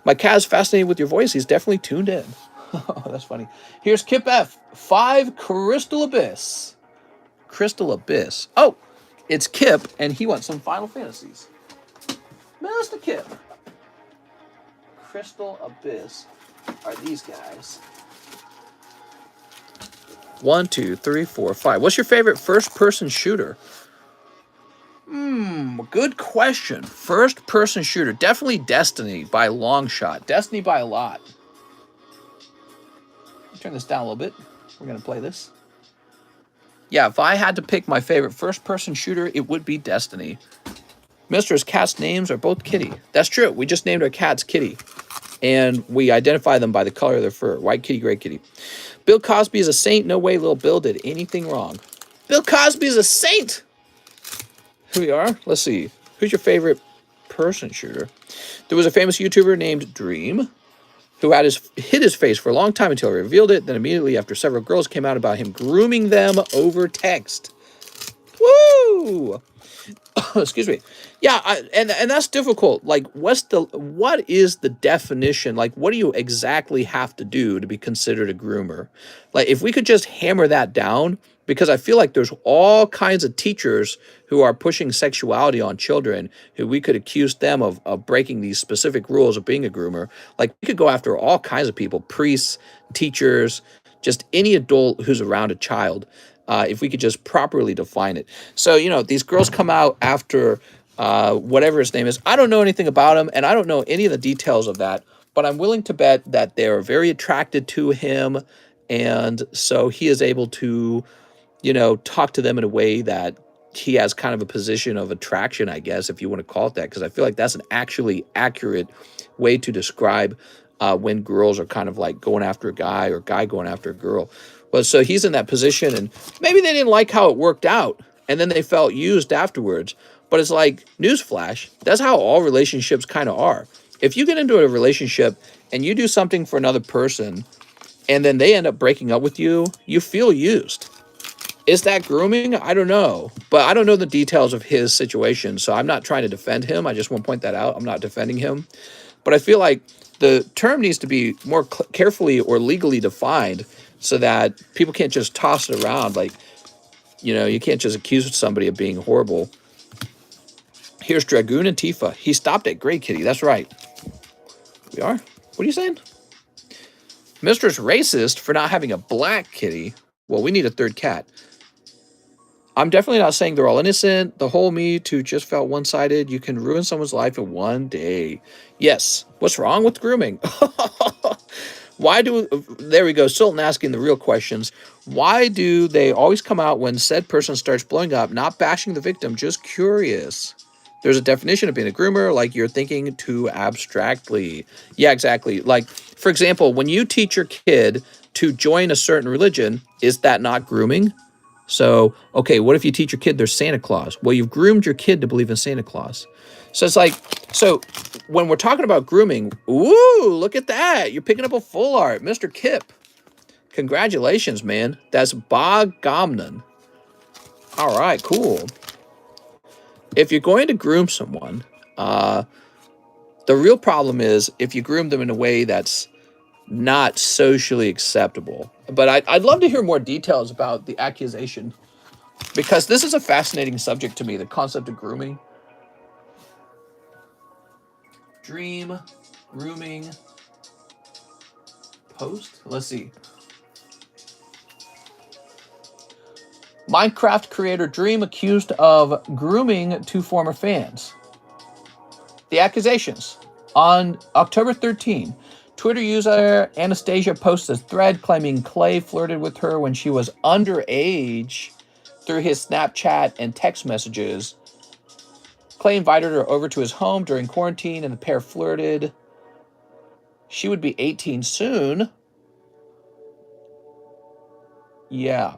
[SPEAKER 1] My cat's fascinated with your voice. He's definitely tuned in. That's funny. Here's Kip F. 5 Crystal Abyss. Crystal Abyss. Oh, it's Kip, and he wants some Final Fantasies. Mr. Kip. Crystal Abyss are these guys. 1, 2, 3, 4, 5. What's your favorite first-person shooter? Good question. First-person shooter. Definitely Destiny by a long shot. Destiny by a lot. Turn this down a little bit. We're going to play this. Yeah, if I had to pick my favorite first-person shooter, it would be Destiny. Mister's cat's names are both Kitty. That's true. We just named our cats Kitty. And we identify them by the color of their fur. White kitty, gray kitty. Bill Cosby is a saint. No way Lil Bill did anything wrong. Bill Cosby is a saint! Here we are. Let's see. Who's your favorite person shooter? There was a famous YouTuber named Dream who had hid his face for a long time until he revealed it. Then immediately after several girls came out about him grooming them over text. Woo! Excuse me. Yeah, and that's difficult. Like, what is the definition? Like, what do you exactly have to do to be considered a groomer? Like, if we could just hammer that down, because I feel like there's all kinds of teachers who are pushing sexuality on children who we could accuse them of breaking these specific rules of being a groomer. Like, we could go after all kinds of people, priests, teachers, just any adult who's around a child. If we could just properly define it. So, these girls come out after whatever his name is. I don't know anything about him, and I don't know any of the details of that, but I'm willing to bet that they're very attracted to him. And so he is able to, you know, talk to them in a way that he has kind of a position of attraction, I guess, if you want to call it that, because I feel like that's an actually accurate way to describe when girls are kind of like going after a guy or guy going after a girl. Well, so he's in that position, and maybe they didn't like how it worked out, and then they felt used afterwards. But it's like, newsflash, that's how all relationships kind of are. If you get into a relationship and you do something for another person, and then they end up breaking up with you, you feel used. Is that grooming? I don't know. But I don't know the details of his situation, so I'm not trying to defend him. I just want to point that out. I'm not defending him. But I feel like the term needs to be more carefully or legally defined so that people can't just toss it around. Like, you know, you can't just accuse somebody of being horrible. Here's Dragoon and Tifa. He stopped at Gray Kitty. That's right. We are? What are you saying? Mister's racist for not having a black kitty. Well, we need a third cat. I'm definitely not saying they're all innocent. The whole Me Too just felt one-sided. You can ruin someone's life in one day. Yes. What's wrong with grooming? Why do... There we go. Sultan asking the real questions. Why do they always come out when said person starts blowing up? Not bashing the victim, just curious. There's a definition of being a groomer, like you're thinking too abstractly. Yeah, exactly. Like, for example, when you teach your kid to join a certain religion, is that not grooming? So, okay, what if you teach your kid there's Santa Claus? Well, you've groomed your kid to believe in Santa Claus. So it's like, so when we're talking about grooming, ooh, look at that. You're picking up a full art. Mr. Kip. Congratulations, man. That's Bog Gomnan. All right, cool. If you're going to groom someone, the real problem is if you groom them in a way that's not socially acceptable. But I'd love to hear more details about the accusation, because this is a fascinating subject to me, the concept of grooming. Dream, grooming, post. Let's see. Minecraft creator Dream accused of grooming two former fans. The accusations. On October 13, Twitter user Anastasia posted a thread claiming Clay flirted with her when she was underage through his Snapchat and text messages. Clay invited her over to his home during quarantine and the pair flirted. She would be 18 soon. Yeah.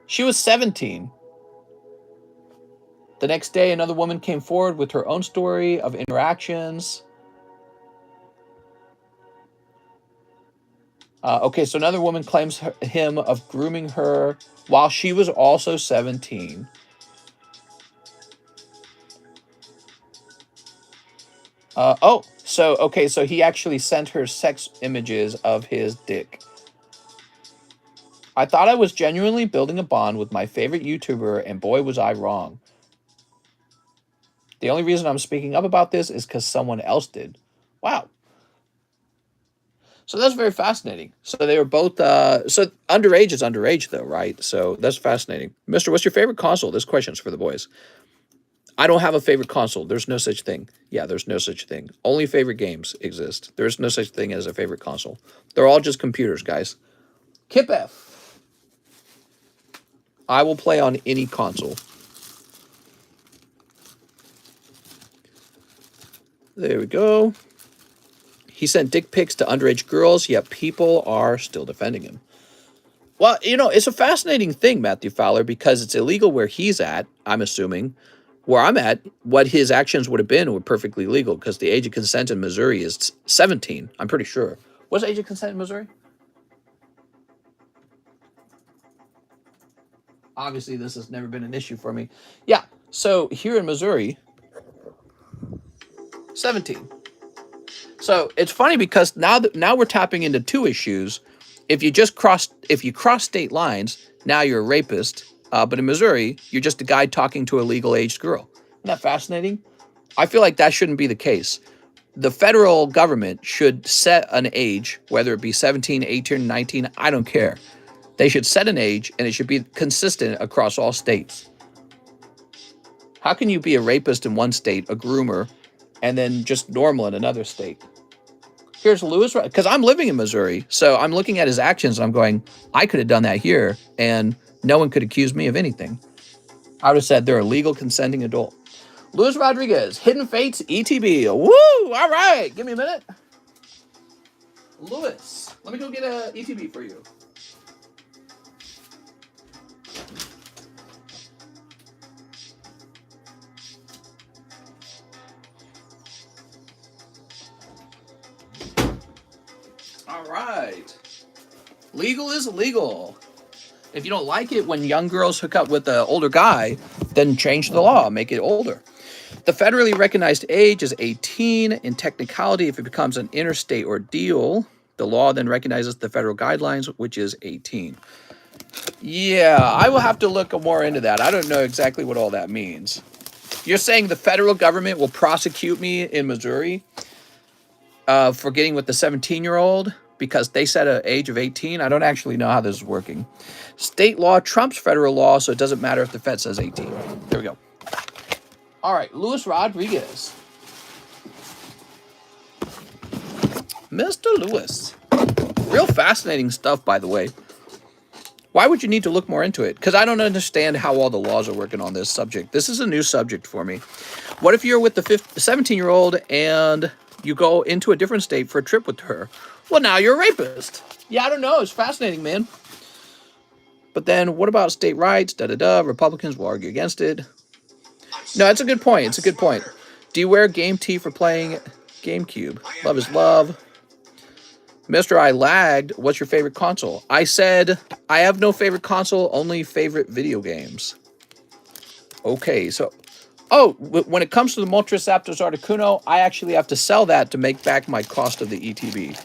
[SPEAKER 1] She was 17. The next day, another woman came forward with her own story of interactions. Okay, so another woman claims him of grooming her while she was also 17. So he actually sent her sex images of his dick. I thought I was genuinely building a bond with my favorite YouTuber, and boy was I wrong. The only reason I'm speaking up about this is because someone else did. Wow. So that's very fascinating. So they were both, so underage is underage though, right? So that's fascinating. Mister, what's your favorite console? This question's for the boys. I don't have a favorite console. There's no such thing. Yeah, there's no such thing. Only favorite games exist. There's no such thing as a favorite console. They're all just computers, guys. Kip F. I will play on any console. There we go. He sent dick pics to underage girls, yet people are still defending him. Well, you know, it's a fascinating thing, Matthew Fowler, because it's illegal where he's at, I'm assuming. Where I'm at, what his actions would have been were perfectly legal, because the age of consent in Missouri is 17, I'm pretty sure. What's the age of consent in Missouri? Obviously, this has never been an issue for me. Yeah, so here in Missouri, 17. So it's funny because now we're tapping into two issues. If you cross state lines, now you're a rapist. But in Missouri, you're just a guy talking to a legal aged girl. Isn't that fascinating? I feel like that shouldn't be the case. The federal government should set an age, whether it be 17, 18, 19, I don't care. They should set an age, and it should be consistent across all states. How can you be a rapist in one state, a groomer, and then just normal in another state? Here's Lewis, because I'm living in Missouri, so I'm looking at his actions and I'm going, I could have done that here, and no one could accuse me of anything. I would have said they're a legal consenting adult. Luis Rodriguez, Hidden Fates, ETB. Woo! All right, give me a minute. Lewis, let me go get a ETB for you. All right. Legal is legal. If you don't like it when young girls hook up with an older guy, then change the law, make it older. The federally recognized age is 18. In technicality, if it becomes an interstate ordeal, the law then recognizes the federal guidelines, which is 18. Yeah, I will have to look more into that. I don't know exactly what all that means. You're saying the federal government will prosecute me in Missouri for getting with the 17-year-old because they set an age of 18? I don't actually know how this is working. State law trumps federal law, so it doesn't matter if the Fed says 18. There we go. All right, Luis Rodriguez. Mr. Lewis. Real fascinating stuff, by the way. Why would you need to look more into it? Because I don't understand how all the laws are working on this subject. This is a new subject for me. What if you're with the 17-year-old and you go into a different state for a trip with her? Well, now you're a rapist. Yeah, I don't know. It's fascinating, man. But then what about state rights? Republicans will argue against it. No, it's a good point. It's a good point. Do you wear game tee for playing GameCube? Love is love. Mr. I lagged. What's your favorite console? I said I have no favorite console, only favorite video games. Okay, so... Oh, when it comes to the Moltres Aptos Articuno, I actually have to sell that to make back my cost of the ETB.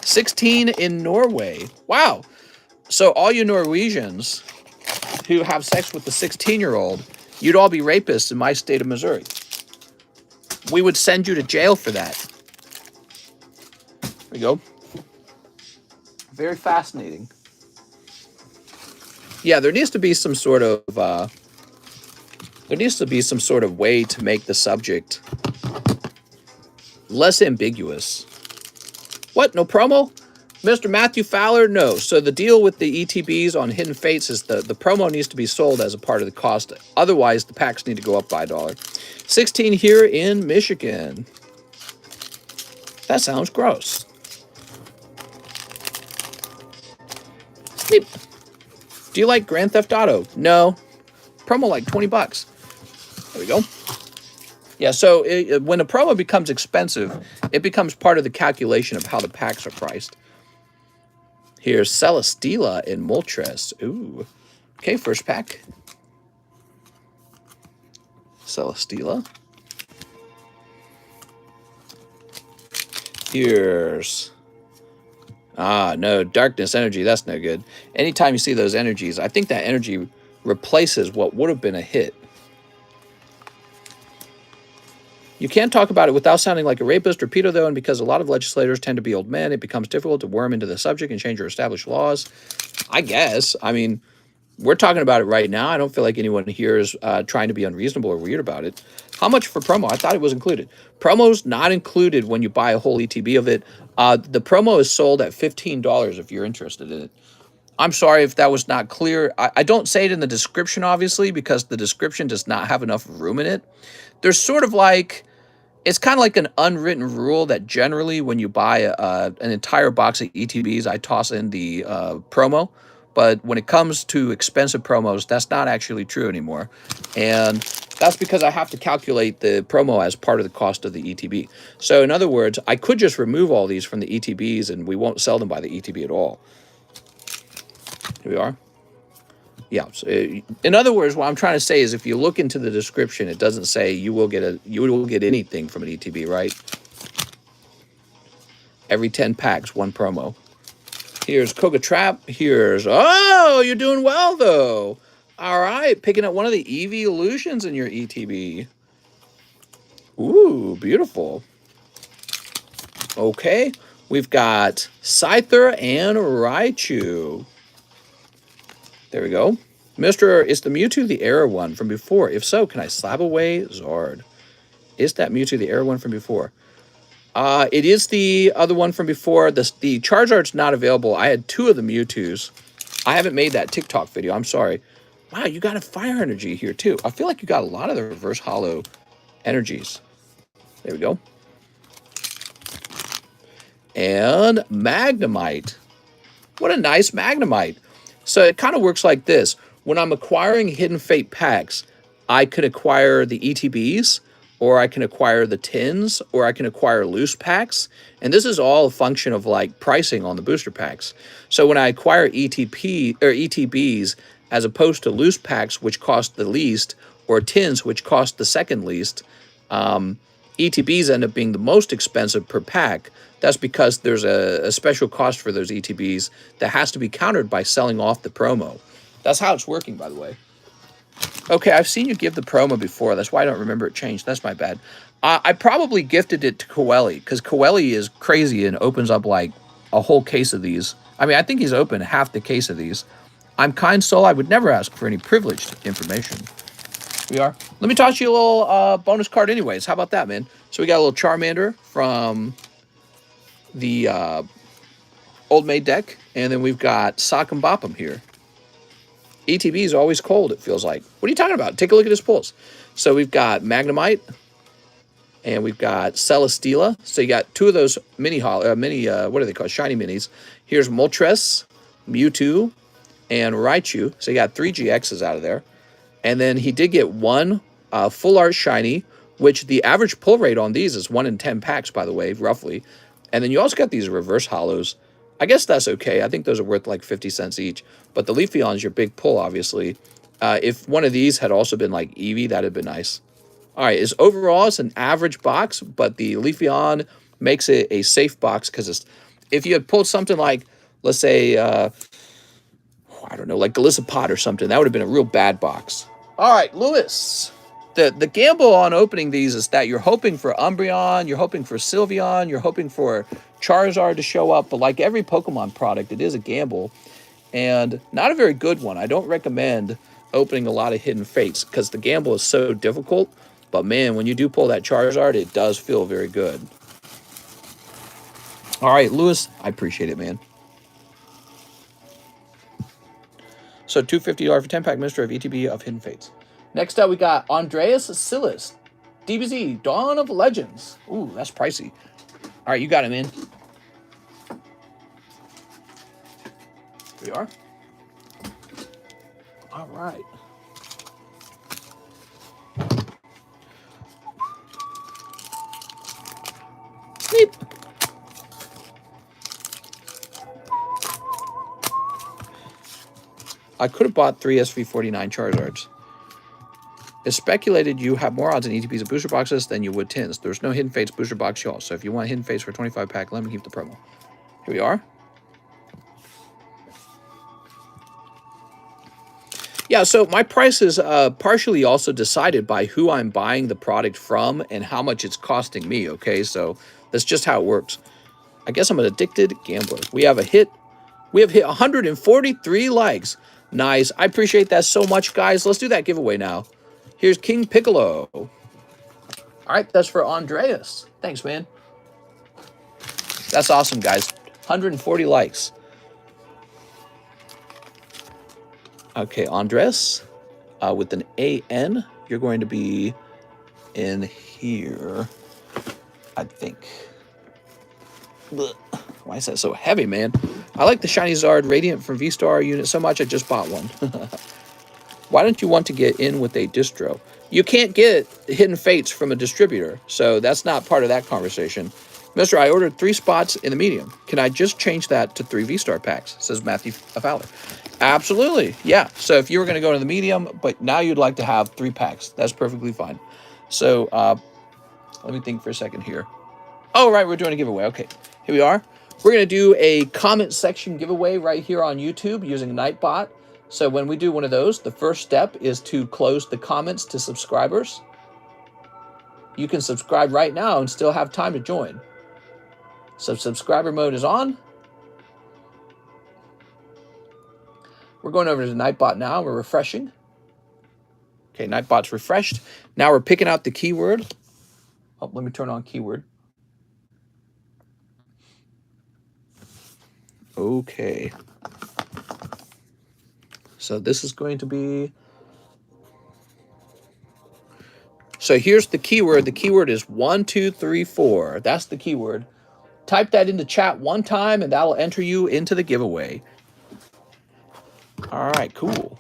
[SPEAKER 1] 16 in Norway. Wow. So all you Norwegians who have sex with the 16-year-old, you'd all be rapists in my state of Missouri. We would send you to jail for that. There we go. Very fascinating. Yeah, there needs to be some sort of way to make the subject less ambiguous. What? No promo? Mr. Matthew Fowler? No. So the deal with the ETBs on Hidden Fates is the promo needs to be sold as a part of the cost. Otherwise, the packs need to go up by $1. 16 here in Michigan. That sounds gross. Sleep. Do you like Grand Theft Auto? No. Promo like $20. There we go. Yeah, so when a promo becomes expensive, it becomes part of the calculation of how the packs are priced. Here's Celesteela in Moltres. Ooh. Okay, first pack. Celesteela. Here's... Ah, no, Darkness Energy. That's no good. Anytime you see those energies, I think that energy replaces what would have been a hit. You can't talk about it without sounding like a rapist or pedo, though, and because a lot of legislators tend to be old men, it becomes difficult to worm into the subject and change your established laws. I guess. I mean, we're talking about it right now. I don't feel like anyone here is trying to be unreasonable or weird about it. How much for promo? I thought it was included. Promo's not included when you buy a whole ETB of it. The promo is sold at $15 if you're interested in it. I'm sorry if that was not clear. I don't say it in the description, obviously, because the description does not have enough room in it. There's sort of like... It's kind of like an unwritten rule that generally when you buy an entire box of ETBs, I toss in the promo. But when it comes to expensive promos, that's not actually true anymore. And that's because I have to calculate the promo as part of the cost of the ETB. So in other words, I could just remove all these from the ETBs and we won't sell them by the ETB at all. Here we are. Yeah. So in other words, what I'm trying to say is if you look into the description, it doesn't say you will get anything from an ETB, right? Every 10 packs, one promo. Here's Koga Trap. Here's... Oh, you're doing well, though. All right. Picking up one of the EV Illusions in your ETB. Ooh, beautiful. Okay. We've got Scyther and Raichu. There we go. Mr. Is the Mewtwo the error one from before? If so, can I SLAB-AWAY Zard? Is that Mewtwo the error one from before? It is the other one from before. The Charizard's not available. I had 2 of the Mewtwo's. I haven't made that TikTok video. I'm sorry. Wow, you got a fire energy here too. I feel like you got a lot of the reverse hollow energies. There we go. And Magnemite. What a nice Magnemite. So it kind of works like this. When I'm acquiring Hidden Fate packs, I could acquire the ETBs, or I can acquire the tins, or I can acquire loose packs. And this is all a function of like pricing on the booster packs. So when I acquire ETBs, as opposed to loose packs, which cost the least, or tins, which cost the second least, ETBs end up being the most expensive per pack. That's because there's a special cost for those ETBs that has to be countered by selling off the promo. That's how it's working, by the way. Okay, I've seen you give the promo before. That's why I don't remember it changed. That's my bad. I probably gifted it to Coeli, because Coeli is crazy and opens up like a whole case of these. I mean, I think he's opened half the case of these. I'm kind soul. I would never ask for any privileged information. We are. Let me toss you a little bonus card anyways. How about that, man? So we got a little Charmander from the Old Maid deck. And then we've got Sock and Bop 'em here. ETB is always cold, it feels like. What are you talking about? Take a look at his pulls. So we've got Magnemite. And we've got Celesteela. So you got 2 of those mini, what are they called? Shiny minis. Here's Moltres, Mewtwo, and Raichu. So you got 3 GXs out of there. And then he did get 1 full art shiny, which the average pull rate on these is 1 in 10 packs, by the way, roughly. And then you also got these reverse hollows. I guess that's okay. I think those are worth like 50 cents each. But the Leafeon's your big pull, obviously. If one of these had also been like Eevee, that'd have been nice. All right, overall, it's an average box, but the Leafeon makes it a safe box because if you had pulled something like, let's say, I don't know, like Golisopod or something, that would have been a real bad box. All right, Lewis. The gamble on opening these is that you're hoping for Umbreon, you're hoping for Sylveon, you're hoping for Charizard to show up, but like every Pokemon product, it is a gamble, and not a very good one. I don't recommend opening a lot of Hidden Fates because the gamble is so difficult, but man, when you do pull that Charizard, it does feel very good. All right, Lewis, I appreciate it, man. So $250 for 10-pack Mystery of ETB of Hidden Fates. Next up, we got Andreas Silas. DBZ, Dawn of Legends. Ooh, that's pricey. All right, you got him in. Here we are. All right. Neat. I could have bought 3 SV49 Charizards. It's speculated you have more odds in ETBs of booster boxes than you would tins. There's no Hidden Fates booster box, y'all. So if you want Hidden Fates for 25 pack, let me keep the promo. Here we are. Yeah, so my price is partially also decided by who I'm buying the product from and how much it's costing me, okay? So that's just how it works. I guess I'm an addicted gambler. We have hit 143 likes. Nice. I appreciate that so much, guys. Let's do that giveaway now. Here's King Piccolo. All right, that's for Andreas. Thanks, man. That's awesome, guys. 140 likes. Okay, Andres, with an A-N, you're going to be in here, I think. Ugh. Why is that so heavy, man? I like the Shiny Zard Radiant from Vstar unit so much I just bought one. Why don't you want to get in with a distro? You can't get Hidden Fates from a distributor, so that's not part of that conversation. Mister, I ordered 3 spots in the medium. Can I just change that to 3 Vstar packs? Says Matthew Fowler. Absolutely, yeah. So if you were going to go to the medium, but now you'd like to have 3 packs, that's perfectly fine. So let me think for a second here. Oh, right, we're doing a giveaway. Okay, here we are. We're going to do a comment section giveaway right here on YouTube using Nightbot. So when we do one of those, the first step is to close the comments to subscribers. You can subscribe right now and still have time to join. So subscriber mode is on. We're going over to Nightbot now. We're refreshing. Okay, Nightbot's refreshed. Now we're picking out the keyword. Oh, let me turn on keyword. Okay. So this is going to be... So here's the keyword. The keyword is 1234. That's the keyword. Type that into chat one time, and that'll enter you into the giveaway. All right, cool.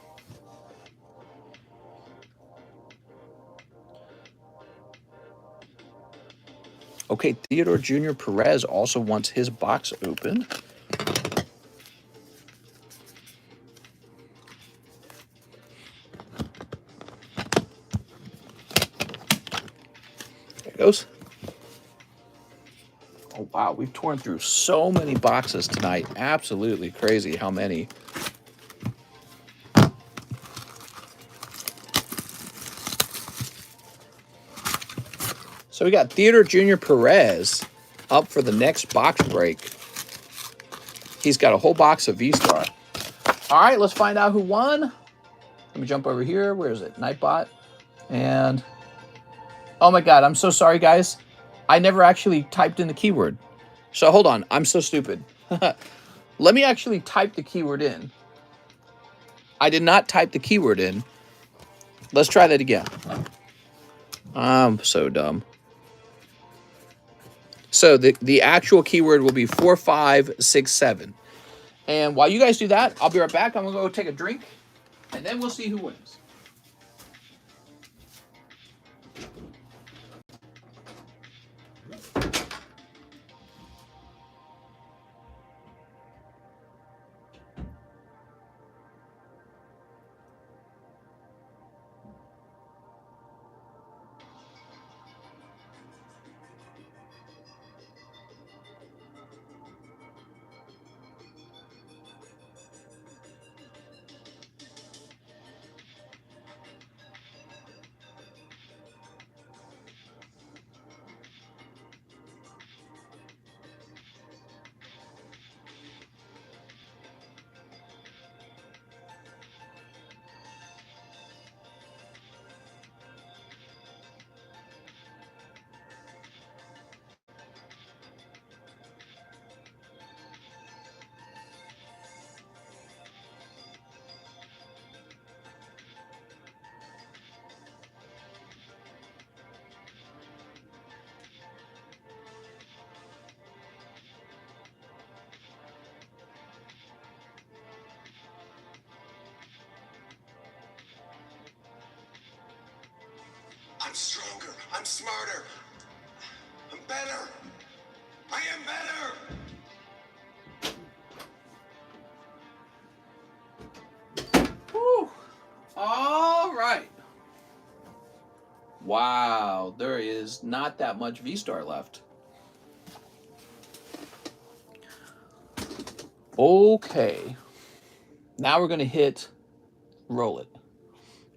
[SPEAKER 1] Okay, Theodore Jr. Perez also wants his box open. There it goes. Oh, wow, we've torn through so many boxes tonight. Absolutely crazy how many. So we got Theodore Jr. Perez up for the next box break. He's got a whole box of Vstar. All right, let's find out who won. Let me jump over here. Where is it? Nightbot. And, oh my God, I'm so sorry, guys. I never actually typed in the keyword. So hold on, I'm so stupid. Let me actually type the keyword in. I did not type the keyword in. Let's try that again. I'm so dumb. So the actual keyword will be 4567. And while you guys do that, I'll be right back. I'm going to go take a drink, and then we'll see who wins.
[SPEAKER 3] I'm stronger. I'm smarter. I'm better. I am better.
[SPEAKER 1] Whew. All right. Wow, there is not that much Vstar left. Okay. Now we're going to hit roll it.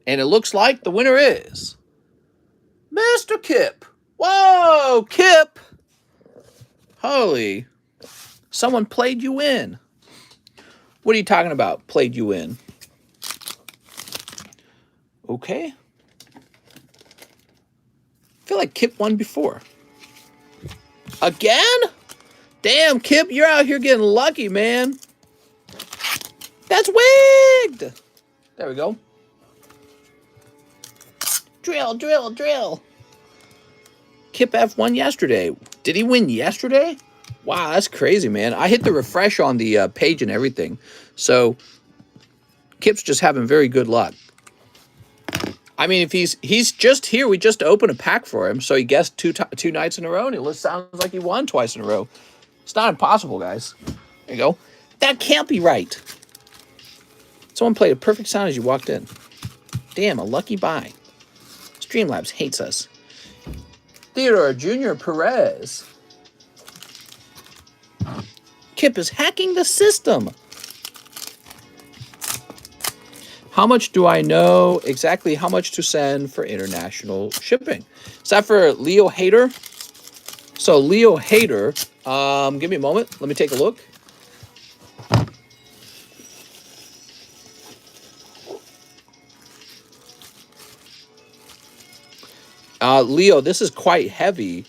[SPEAKER 1] And it looks like the winner is Mr. Kip. Whoa, Kip. Holy. Someone played you in. What are you talking about? Played you in. Okay. I feel like Kip won before. Again? Damn, Kip, you're out here getting lucky, man. That's wigged. There we go. Drill, drill, drill. Kip F won yesterday. Did he win yesterday? Wow, that's crazy, man. I hit the refresh on the page and everything. So, Kip's just having very good luck. I mean, if he's just here, we just opened a pack for him, so he guessed two nights in a row, and it sounds like he won twice in a row. It's not impossible, guys. There you go. That can't be right. Someone played a perfect sound as you walked in. Damn, a lucky buy. Streamlabs hates us. Theodore Jr. Perez. Kip is hacking the system. How much do I know exactly how much to send for international shipping? Is that for Leo Hader? So Leo Hader, give me a moment. Let me take a look. Leo, this is quite heavy.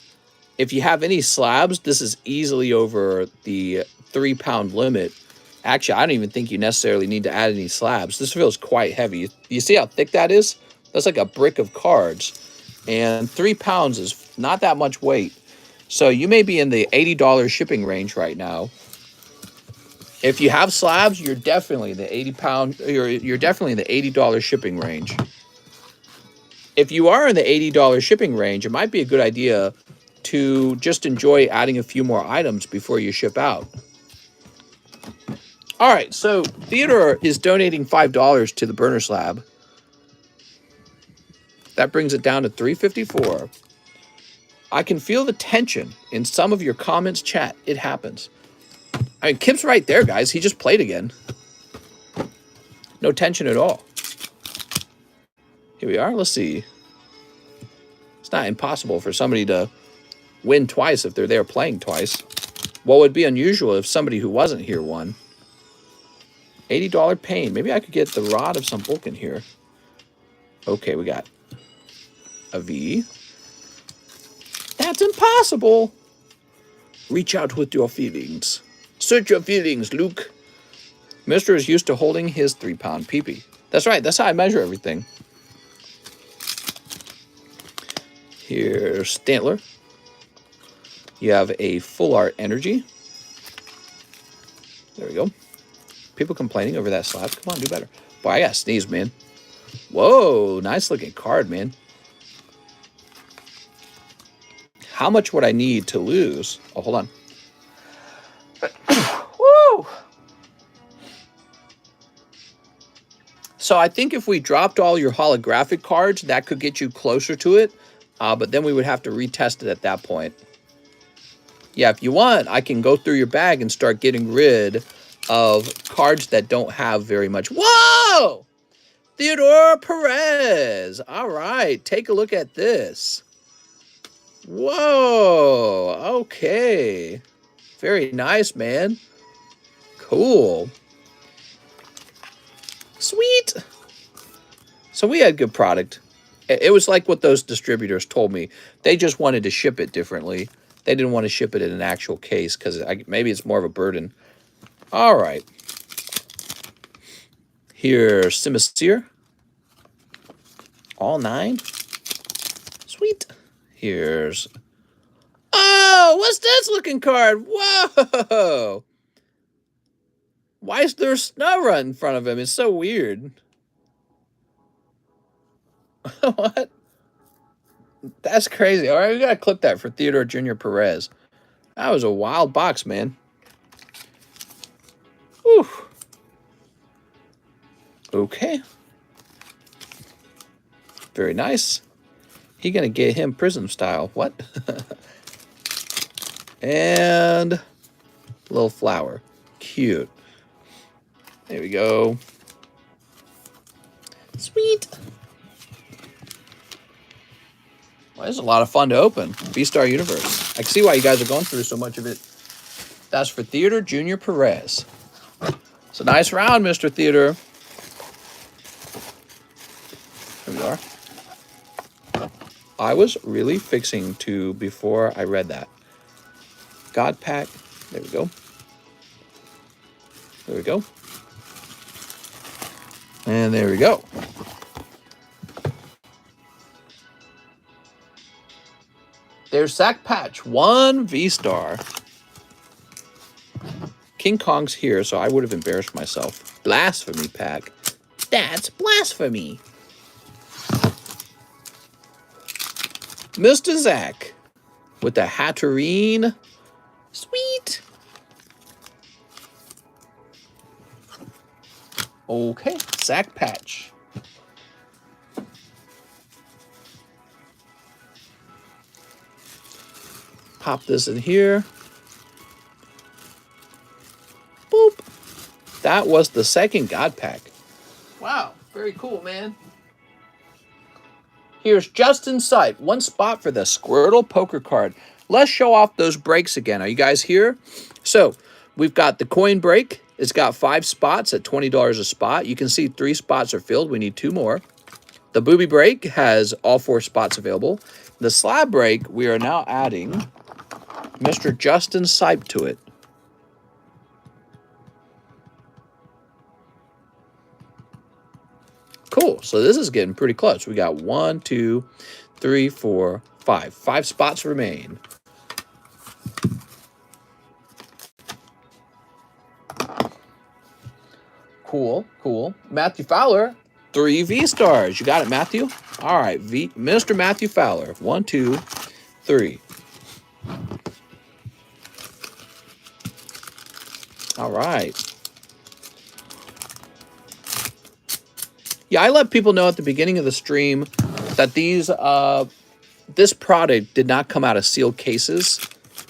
[SPEAKER 1] If you have any slabs, this is easily over the 3-pound limit. Actually, I don't even think you necessarily need to add any slabs. This feels quite heavy. You see how thick that is? That's like a brick of cards. And 3 pounds is not that much weight. So you may be in the $80 shipping range right now. If you have slabs, you're definitely in the you're definitely in the $80 shipping range. If you are in the $80 shipping range, it might be a good idea to just enjoy adding a few more items before you ship out. All right, so Theodore is donating $5 to the burner slab. That brings it down to $3.54. I can feel the tension in some of your comments, chat. It happens. I mean, Kip's right there, guys. He just played again. No tension at all. Here we are. Let's see. It's not impossible for somebody to win twice if they're there playing twice. What would be unusual if somebody who wasn't here won? $80 pain. Maybe I could get the rod of some bulk in here. Okay, we got a V. That's impossible. Reach out with your feelings. Search your feelings, Luke. Mister is used to holding his 3-pound peepee. That's right. That's how I measure everything. Here's Stantler. You have a full art energy. There we go. People complaining over that slab. Come on, do better. Boy, I gotta sneeze, man. Whoa, nice looking card, man. How much would I need to lose? Oh, hold on. Woo! So I think if we dropped all your holographic cards, that could get you closer to it. But then we would have to retest it at that point. Yeah, if you want, I can go through your bag and start getting rid of cards that don't have very much. Whoa! Theodore Perez. All right, take a look at this. Whoa, okay. Very nice, man. Cool. Sweet. So we had good product. It was like what those distributors told me. They just wanted to ship it differently. They didn't want to ship it in an actual case because maybe it's more of a burden. All right. Here's Simiseer. All 9. Sweet. Here's... Oh, what's this looking card? Whoa! Why is there a snow run in front of him? It's so weird. What? That's crazy. All right, we got to clip that for Theodore Jr. Perez. That was a wild box, man. Whew. Okay. Very nice. He gonna get him Prism style. What? And little flower. Cute. There we go. Sweet. Well, this is a lot of fun to open. Vstar Universe. I can see why you guys are going through so much of it. That's for Theodore Jr. Perez. It's a nice round, Mr. Theodore. Here we are. I was really fixing to before I read that. God Pack. There we go. There we go. And there we go. There's Sack Patch. 1 V-Star. King Kong's here, so I would have embarrassed myself. Blasphemy pack. That's blasphemy. Mr. Zach with the Hatterene. Sweet. Okay, Sack Patch. Pop this in here. Boop. That was the second God Pack. Wow, very cool, man. Here's Just in Sight. 1 spot for the Squirtle poker card. Let's show off those breaks again. Are you guys here? So, we've got the coin break. It's got 5 spots at $20 a spot. You can see 3 spots are filled. We need 2 more. The Booby break has all 4 spots available. The slab break, we are now adding Mr. Just in Sight to it. Cool. So this is getting pretty close. We got 1, 2, 3, 4, 5. 5 spots remain. Cool, cool. Matthew Fowler, 3 V-stars. You got it, Matthew? All right, Mr. Matthew Fowler. 1, 2, 3. All right. Yeah, I let people know at the beginning of the stream that this product did not come out of sealed cases.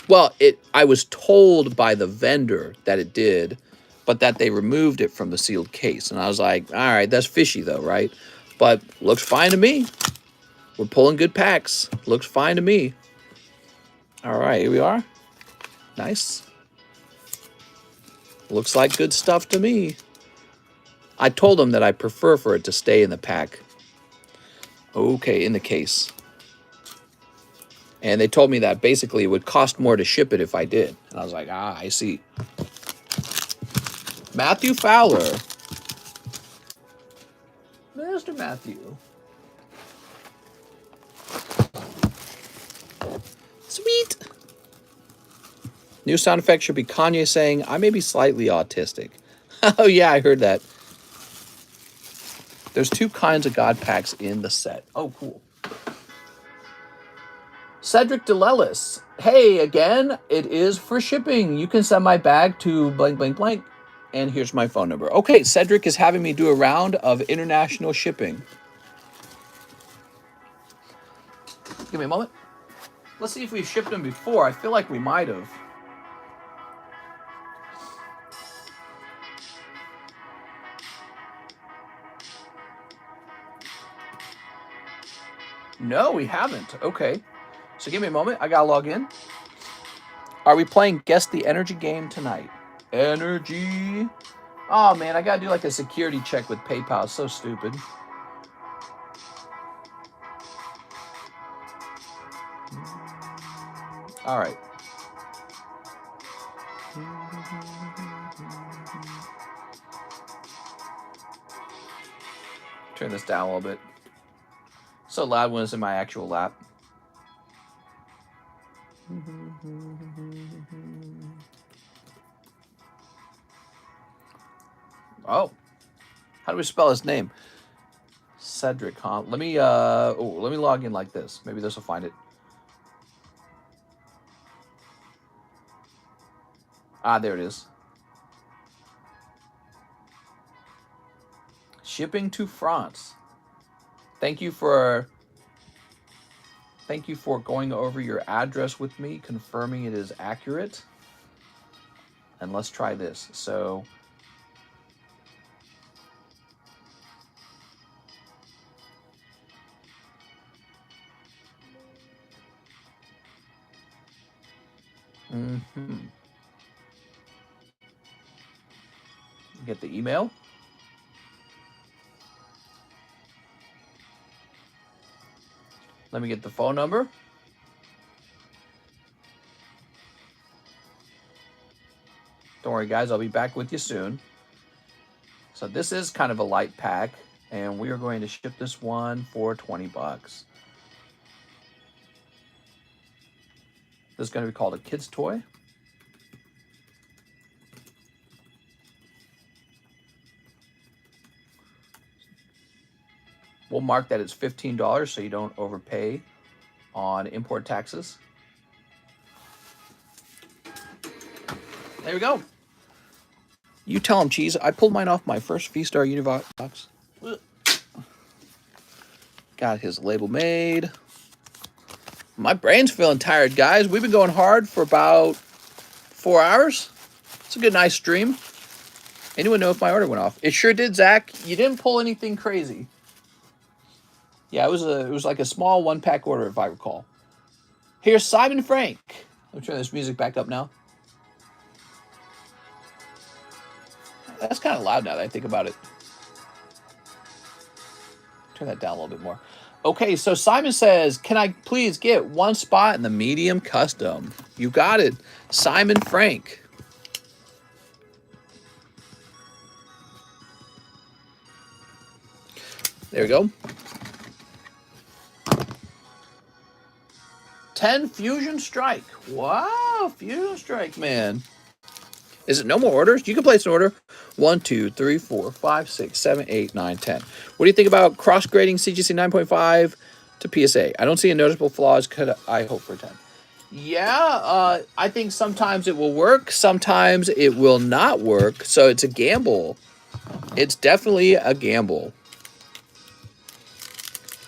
[SPEAKER 1] Well, I was told by the vendor that it did, but that they removed it from the sealed case. And I was like, all right, that's fishy though, right? But looks fine to me. We're pulling good packs. Looks fine to me. All right, here we are. Nice. Looks like good stuff to me. I told them that I prefer for it to stay in the pack. Okay, in the case. And they told me that basically it would cost more to ship it if I did. And I was like, I see. Matthew Fowler. Mr. Matthew. Sweet. New sound effect should be Kanye saying, I may be slightly autistic. Oh, yeah, I heard that. There's 2 kinds of God packs in the set. Oh, cool. Cedric DeLellis. Hey, again, it is for shipping. You can send my bag to blank, blank, blank. And here's my phone number. Okay, Cedric is having me do a round of international shipping. Give me a moment. Let's see if we've shipped them before. I feel like we might have. No, we haven't. Okay. So give me a moment. I gotta log in. Are we playing Guess the Energy game tonight? Energy. Oh, man, I gotta do like a security check with PayPal. So stupid. All right. Turn this down a little bit. So loud when it's in my actual lap. Oh. How do we spell his name? Cedric, huh? Let me log in like this. Maybe this will find it. Ah, there it is. Shipping to France. Thank you for going over your address with me, confirming it is accurate. And let's try this. So get the email. Let me get the phone number. Don't worry, guys. I'll be back with you soon. So this is kind of a light pack, and we are going to ship this one for 20 bucks. This is going to be called a kid's toy. We'll mark that it's $15 so you don't overpay on import taxes. There we go. You tell him, Cheese. I pulled mine off my first Vstar Univox. Got his label made. My brain's feeling tired, guys. We've been going hard for about 4 hours. It's a good, nice stream. Anyone know if my order went off? It sure did, Zach. You didn't pull anything crazy. Yeah, it was like a small 1-pack order, if I recall. Here's Simon Frank. Let me turn this music back up now. That's kind of loud now that I think about it. Turn that down a little bit more. Okay, so Simon says, can I please get 1 spot in the medium custom? You got it. Simon Frank. There we go. 10 Fusion Strike. Wow, Fusion Strike, man. Is it no more orders? You can place an order. 1, 2, 3, 4, 5, 6, 7, 8, 9, 10. What do you think about cross-grading CGC 9.5 to PSA? I don't see any noticeable flaws. Could I hope for 10? Yeah, I think sometimes it will work. Sometimes it will not work. So it's a gamble. It's definitely a gamble.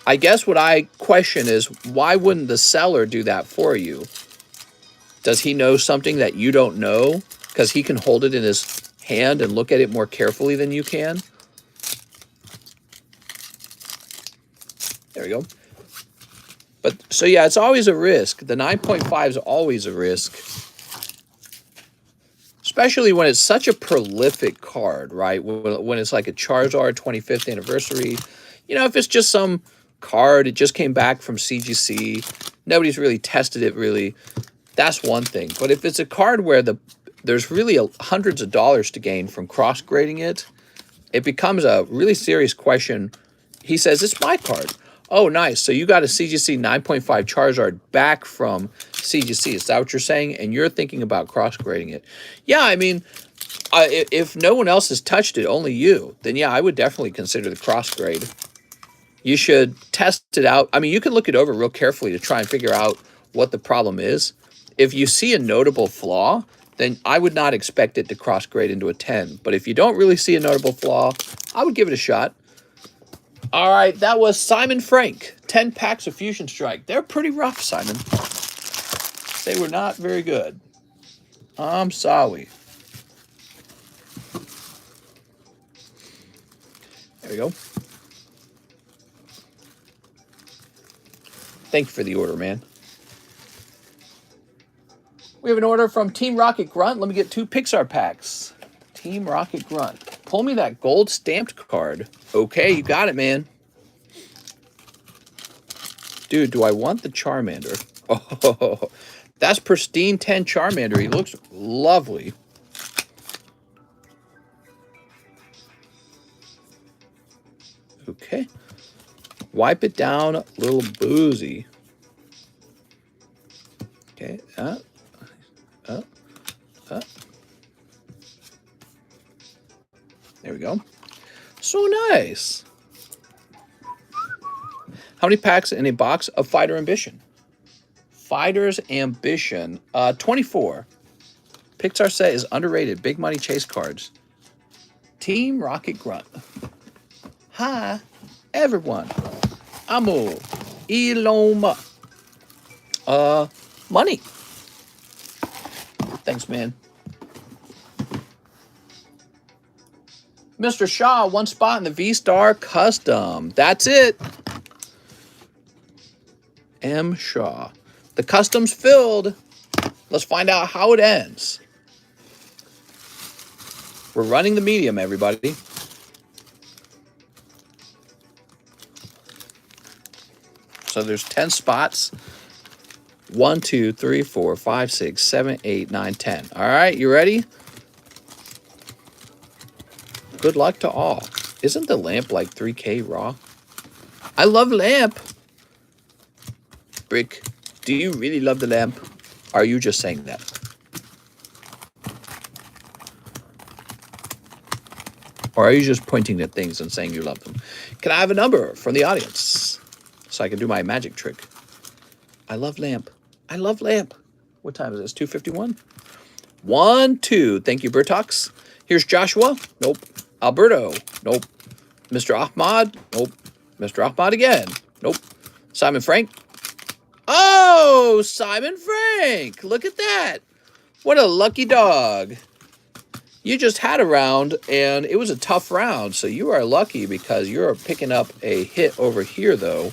[SPEAKER 1] I guess what I question is, why wouldn't the seller do that for you? Does he know something that you don't know? Because he can hold it in his hand and look at it more carefully than you can. There we go. But so yeah, it's always a risk. The 9.5 is always a risk. Especially when it's such a prolific card, right? When it's like a Charizard 25th anniversary. You know, if it's just some card, it just came back from CGC, nobody's really tested it really, that's one thing. But if it's a card where there's really hundreds of dollars to gain from cross-grading it, it becomes a really serious question. He says, it's my card. Oh, nice. So you got a CGC 9.5 Charizard back from CGC. Is that what you're saying? And you're thinking about cross-grading it. Yeah, I mean, if no one else has touched it, only you, then yeah, I would definitely consider the cross-grade. You should test it out. I mean, you can look it over real carefully to try and figure out what the problem is. If you see a notable flaw, then I would not expect it to cross-grade into a 10. But if you don't really see a notable flaw, I would give it a shot. All right, that was Simon Frank. 10 packs of Fusion Strike. They're pretty rough, Simon. They were not very good. I'm sorry. There we go. Thank you for the order, man. We have an order from Team Rocket Grunt. Let me get 2 Pixar packs. Team Rocket Grunt. Pull me that gold stamped card. Okay, you got it, man. Dude, do I want the Charmander? Oh, that's pristine 10 Charmander. He looks lovely. Okay. Wipe it down, little boozy. Okay. There we go. So nice. How many packs in a box of Fighter Ambition? Fighter's Ambition. 24. Pixar set is underrated. Big money chase cards. Team Rocket Grunt. Hi, everyone. Amo. Eloma. Money. Thanks, man. Mr. Shaw, 1 spot in the Vstar Custom. That's it. M. Shaw. The custom's filled. Let's find out how it ends. We're running the medium, everybody. So there's 10 spots. 1, 2, 3, 4, 5, 6, 7, 8, 9, 10. All right, you ready? Good luck to all. Isn't the lamp like 3K raw? I love lamp. Brick, do you really love the lamp? Or are you just saying that? Or are you just pointing at things and saying you love them? Can I have a number from the audience so I can do my magic trick? I love lamp. I love lamp. What time is this? 2:51? 1, 2. Thank you, Bertox. Here's Joshua. Nope. Alberto. Nope. Mr. Ahmad. Nope. Mr. Ahmad again. Nope. Simon Frank. Oh, Simon Frank. Look at that. What a lucky dog. You just had a round, and it was a tough round, so you are lucky because you're picking up a hit over here, though.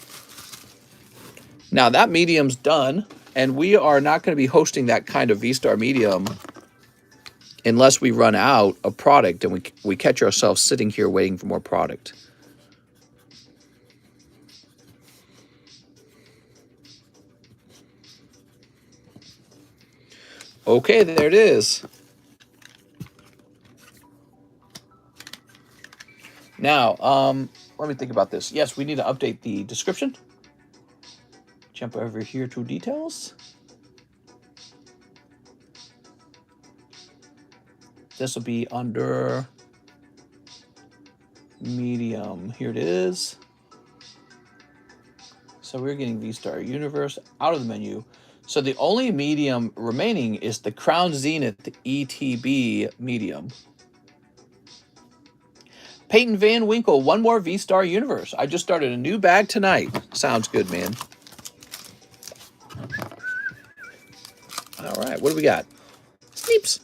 [SPEAKER 1] Now, that medium's done, and we are not going to be hosting that kind of Vstar medium unless we run out of product and we catch ourselves sitting here waiting for more product. Okay, there it is. Now, let me think about this. Yes, we need to update the description. Jump over here to details. This will be under medium. Here it is. So we're getting Vstar Universe out of the menu. So the only medium remaining is the Crown Zenith ETB medium. Peyton Van Winkle, one more Vstar Universe. I just started a new bag tonight. Sounds good, man. All right, what do we got? Sneeps.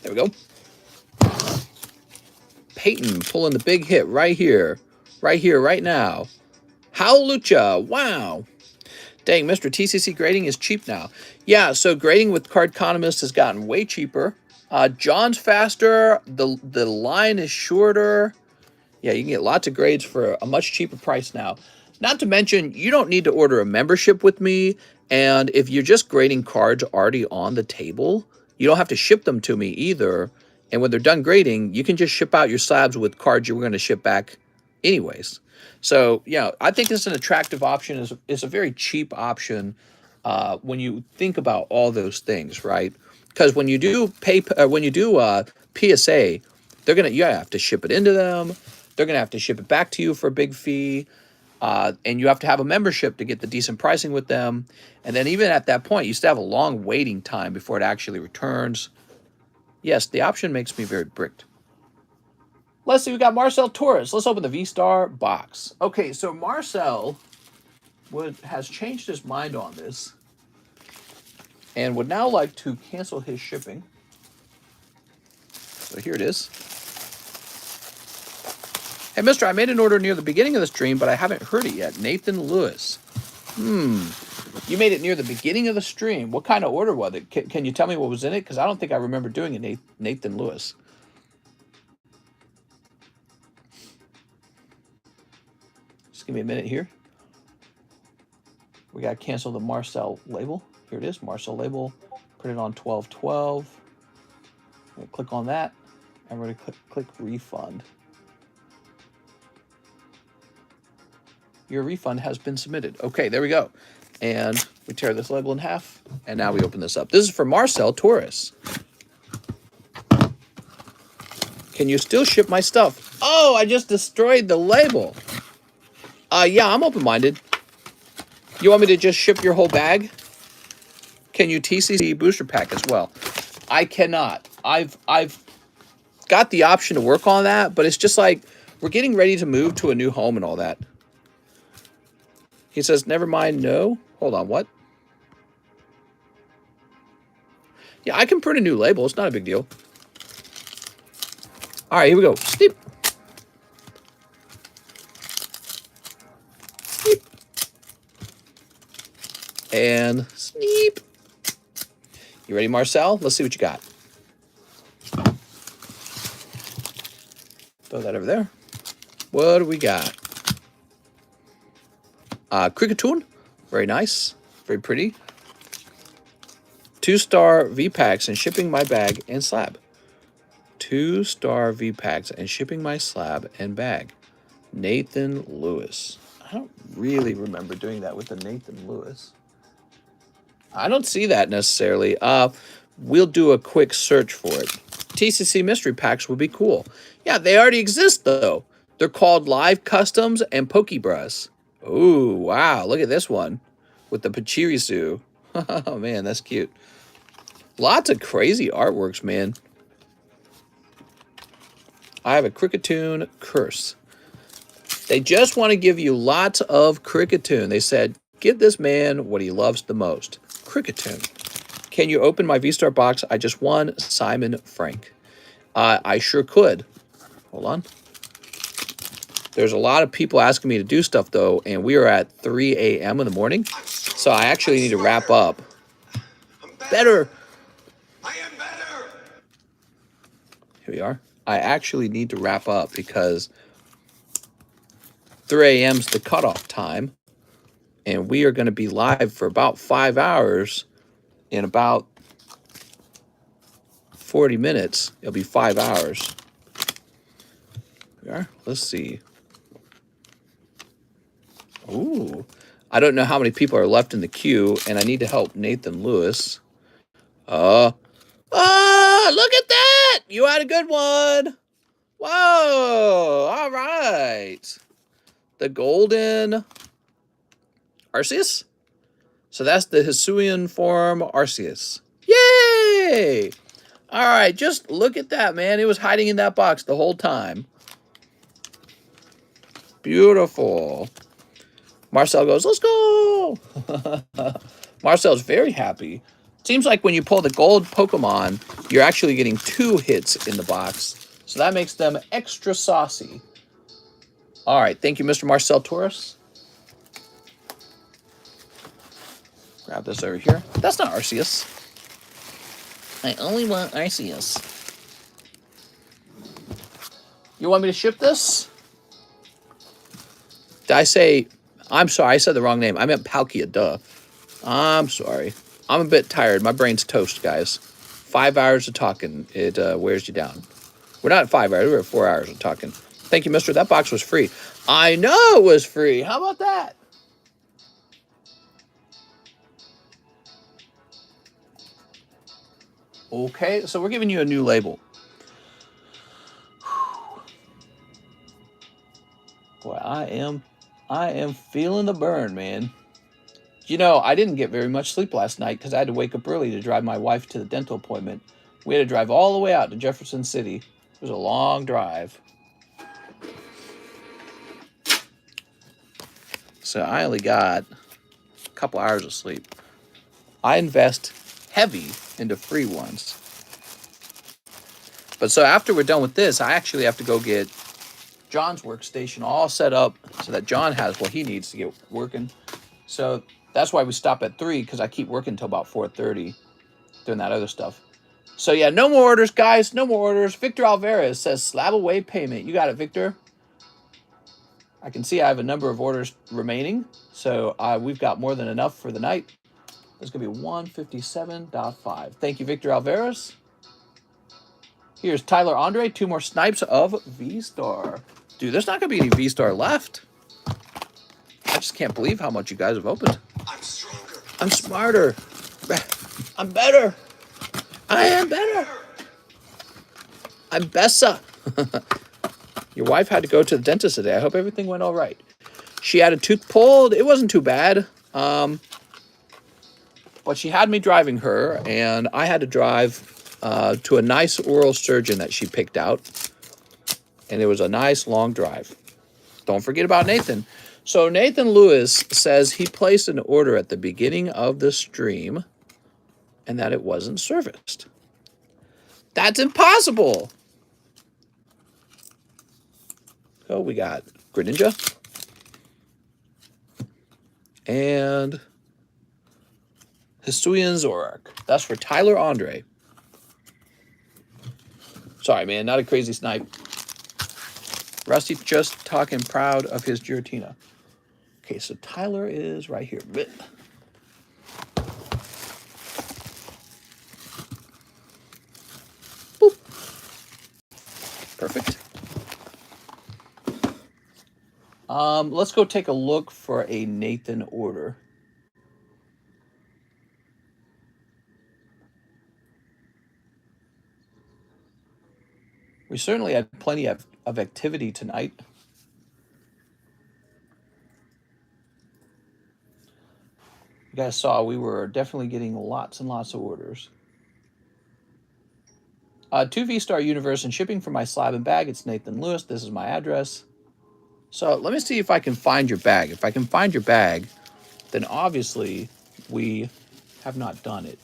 [SPEAKER 1] There we go. Peyton pulling the big hit right here, right now. Howlucha, wow. Dang, Mr. TCC grading is cheap now. Yeah, so grading with Cardconomist has gotten way cheaper. John's faster, the line is shorter. Yeah, you can get lots of grades for a much cheaper price now. Not to mention, you don't need to order a membership with me. And if you're just grading cards already on the table, you don't have to ship them to me either. And when they're done grading, you can just ship out your slabs with cards you were going to ship back anyways. So, yeah, I think it's an attractive option. It's a very cheap option when you think about all those things, right? Because when you do PSA, you have to ship it into them. They're going to have to ship it back to you for a big fee. And you have to have a membership to get the decent pricing with them. And then even at that point, you still have a long waiting time before it actually returns. Yes, the option makes me very bricked. Let's see, we got Marcel Torres. Let's open the Vstar box. Okay, so Marcel has changed his mind on this and would now like to cancel his shipping. So here it is. Hey, mister, I made an order near the beginning of the stream, but I haven't heard it yet. Nathan Lewis. You made it near the beginning of the stream. What kind of order was it? Can you tell me what was in it? Because I don't think I remember doing it, Nathan Lewis. Just give me a minute here. We got to cancel the Marcel label. Here it is, Marcel label. Put it on 12/12. We'll click on that, and we're going to click refund. Your refund has been submitted. Okay, there we go. And we tear this label in half, and now we open this up. This is for Marcel Torres. Can you still ship my stuff? Oh, I just destroyed the label. Yeah, I'm open-minded. You want me to just ship your whole bag? Can you TCC booster pack as well? I cannot. I've got the option to work on that, but it's just like we're getting ready to move to a new home and all that. He says, never mind, no. Hold on, what? Yeah, I can print a new label. It's not a big deal. All right, here we go. Sneep. Sneep. And sneep. You ready, Marcel? Let's see what you got. Throw that over there. What do we got? Cricketoon, very nice, very pretty. 2-star V-Packs and shipping my bag and slab. 2-star V-Packs and shipping my slab and bag. Nathan Lewis. I don't really remember doing that with the Nathan Lewis. I don't see that necessarily. We'll do a quick search for it. TCC mystery packs would be cool. Yeah, they already exist though. They're called Live Customs and Pokebrush. Oh, wow. Look at this one with the Pachirisu. Oh, man, that's cute. Lots of crazy artworks, man. I have a Cricketoon curse. They just want to give you lots of Cricketoon. They said, give this man what he loves the most. Cricketoon. Can you open my Vstar box? I just won. Simon Frank. I sure could. Hold on. There's a lot of people asking me to do stuff, though, and we are at 3 a.m. in the morning, so I actually need to wrap up. Better.
[SPEAKER 3] I am better.
[SPEAKER 1] Here we are. I actually need to wrap up because 3 a.m. is the cutoff time, and we are going to be live for about 5 hours. In about 40 minutes, it'll be 5 hours. there. Let's see. Ooh. I don't know how many people are left in the queue, and I need to help Nathan Lewis. Oh, look at that! You had a good one. Whoa, all right. The golden Arceus? So that's the Hisuian form Arceus. Yay! All right, just look at that, man. It was hiding in that box the whole time. Beautiful. Marcel goes, let's go! Marcel's very happy. Seems like when you pull the gold Pokemon, you're actually getting 2 hits in the box. So that makes them extra saucy. All right, thank you, Mr. Marcel Torres. Grab this over here. That's not Arceus. I only want Arceus. You want me to ship this? Did I say... I'm sorry, I said the wrong name. I meant Palkia, duh. I'm sorry. I'm a bit tired. My brain's toast, guys. 5 hours of talking, it wears you down. We're not at 5 hours, we're at 4 hours of talking. Thank you, mister. That box was free. I know it was free. How about that? Okay, so we're giving you a new label. Boy, I am feeling the burn, man. You know, I didn't get very much sleep last night because I had to wake up early to drive my wife to the dental appointment. We had to drive all the way out to Jefferson City. It was a long drive. So I only got a couple hours of sleep. I invest heavy into free ones. But so after we're done with this, I actually have to go get John's workstation all set up so that John has what he needs to get working. So that's why we stop at 3, because I keep working until about 4:30 doing that other stuff. So yeah, no more orders, guys. No more orders. Victor Alvarez says SLAB-AWAY payment. You got it, Victor. I can see I have a number of orders remaining. So we've got more than enough for the night. There's going to be 157.5. Thank you, Victor Alvarez. Here's Tyler Andre. 2 more snipes of Vstar. Dude, there's not going to be any Vstar left. I just can't believe how much you guys have opened.
[SPEAKER 3] I'm stronger.
[SPEAKER 1] I'm smarter. I'm better. I am better. I'm Bessa. Your wife had to go to the dentist today. I hope everything went all right. She had a tooth pulled. It wasn't too bad. But she had me driving her, and I had to drive to a nice oral surgeon that she picked out. And it was a nice long drive. Don't forget about Nathan. So Nathan Lewis says he placed an order at the beginning of the stream and that it wasn't serviced. That's impossible. So we got Greninja and Hisuian Zoroark. That's for Tyler Andre. Sorry, man, not a crazy snipe. Rusty just talking proud of his Giratina. Okay, so Tyler is right here. Boop. Perfect. Let's go take a look for a Nathan order. We certainly had plenty of activity tonight. You guys saw we were definitely getting lots and lots of orders. 2 Vstar Universe and shipping for my slab and bag. It's Nathan Lewis. This is my address. So let me see if I can find your bag. If I can find your bag, then obviously we have not done it.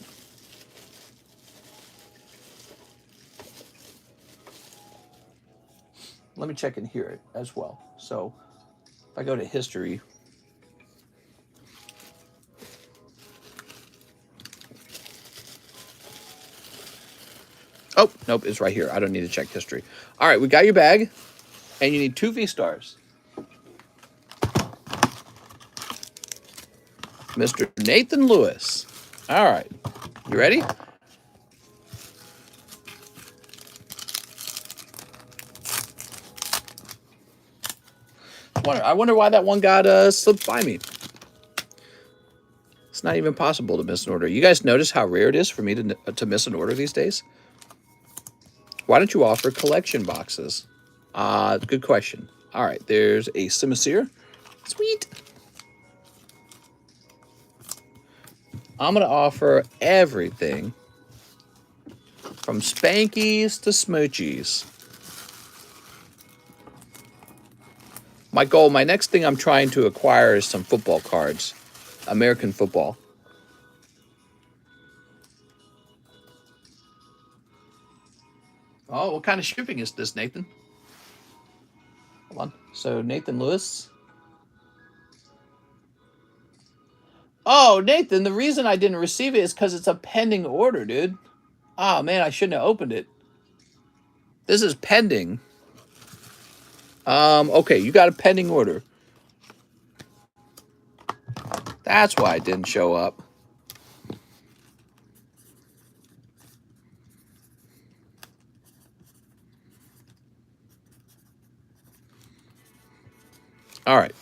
[SPEAKER 1] Let me check in here as well. So if I go to history, oh, nope, it's right here. I don't need to check history. All right, we got your bag, and you need 2 Vstars. Mr. Nathan Lewis. All right, you ready? I wonder why that one got slipped by me. It's not even possible to miss an order. You guys notice how rare it is for me to miss an order these days? Why don't you offer collection boxes? Good question. All right, there's a Simisear. Sweet. I'm going to offer everything from Spankies to Smoochies. My goal, my next thing I'm trying to acquire is some football cards. American football. Oh, what kind of shipping is this, Nathan? Hold on. So, Nathan Lewis. Oh, Nathan, the reason I didn't receive it is because it's a pending order, dude. Oh, man, I shouldn't have opened it. This is pending. Okay, you got a pending order. That's why it didn't show up. All right.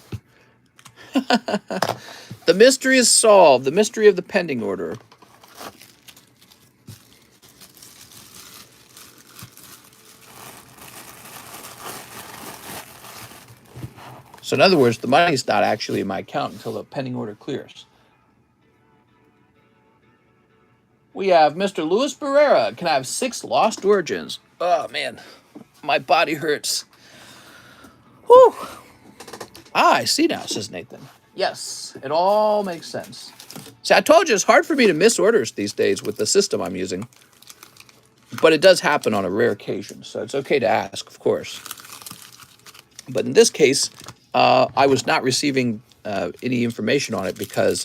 [SPEAKER 1] The mystery is solved. The mystery of the pending order. So in other words, the money's not actually in my account until the pending order clears. We have Mr. Luis Barrera. Can I have 6 Lost Origins? Oh, man. My body hurts. Whew. I see now, says Nathan. Yes, it all makes sense. See, I told you it's hard for me to miss orders these days with the system I'm using. But it does happen on a rare occasion, so it's okay to ask, of course. But in this case, I was not receiving any information on it because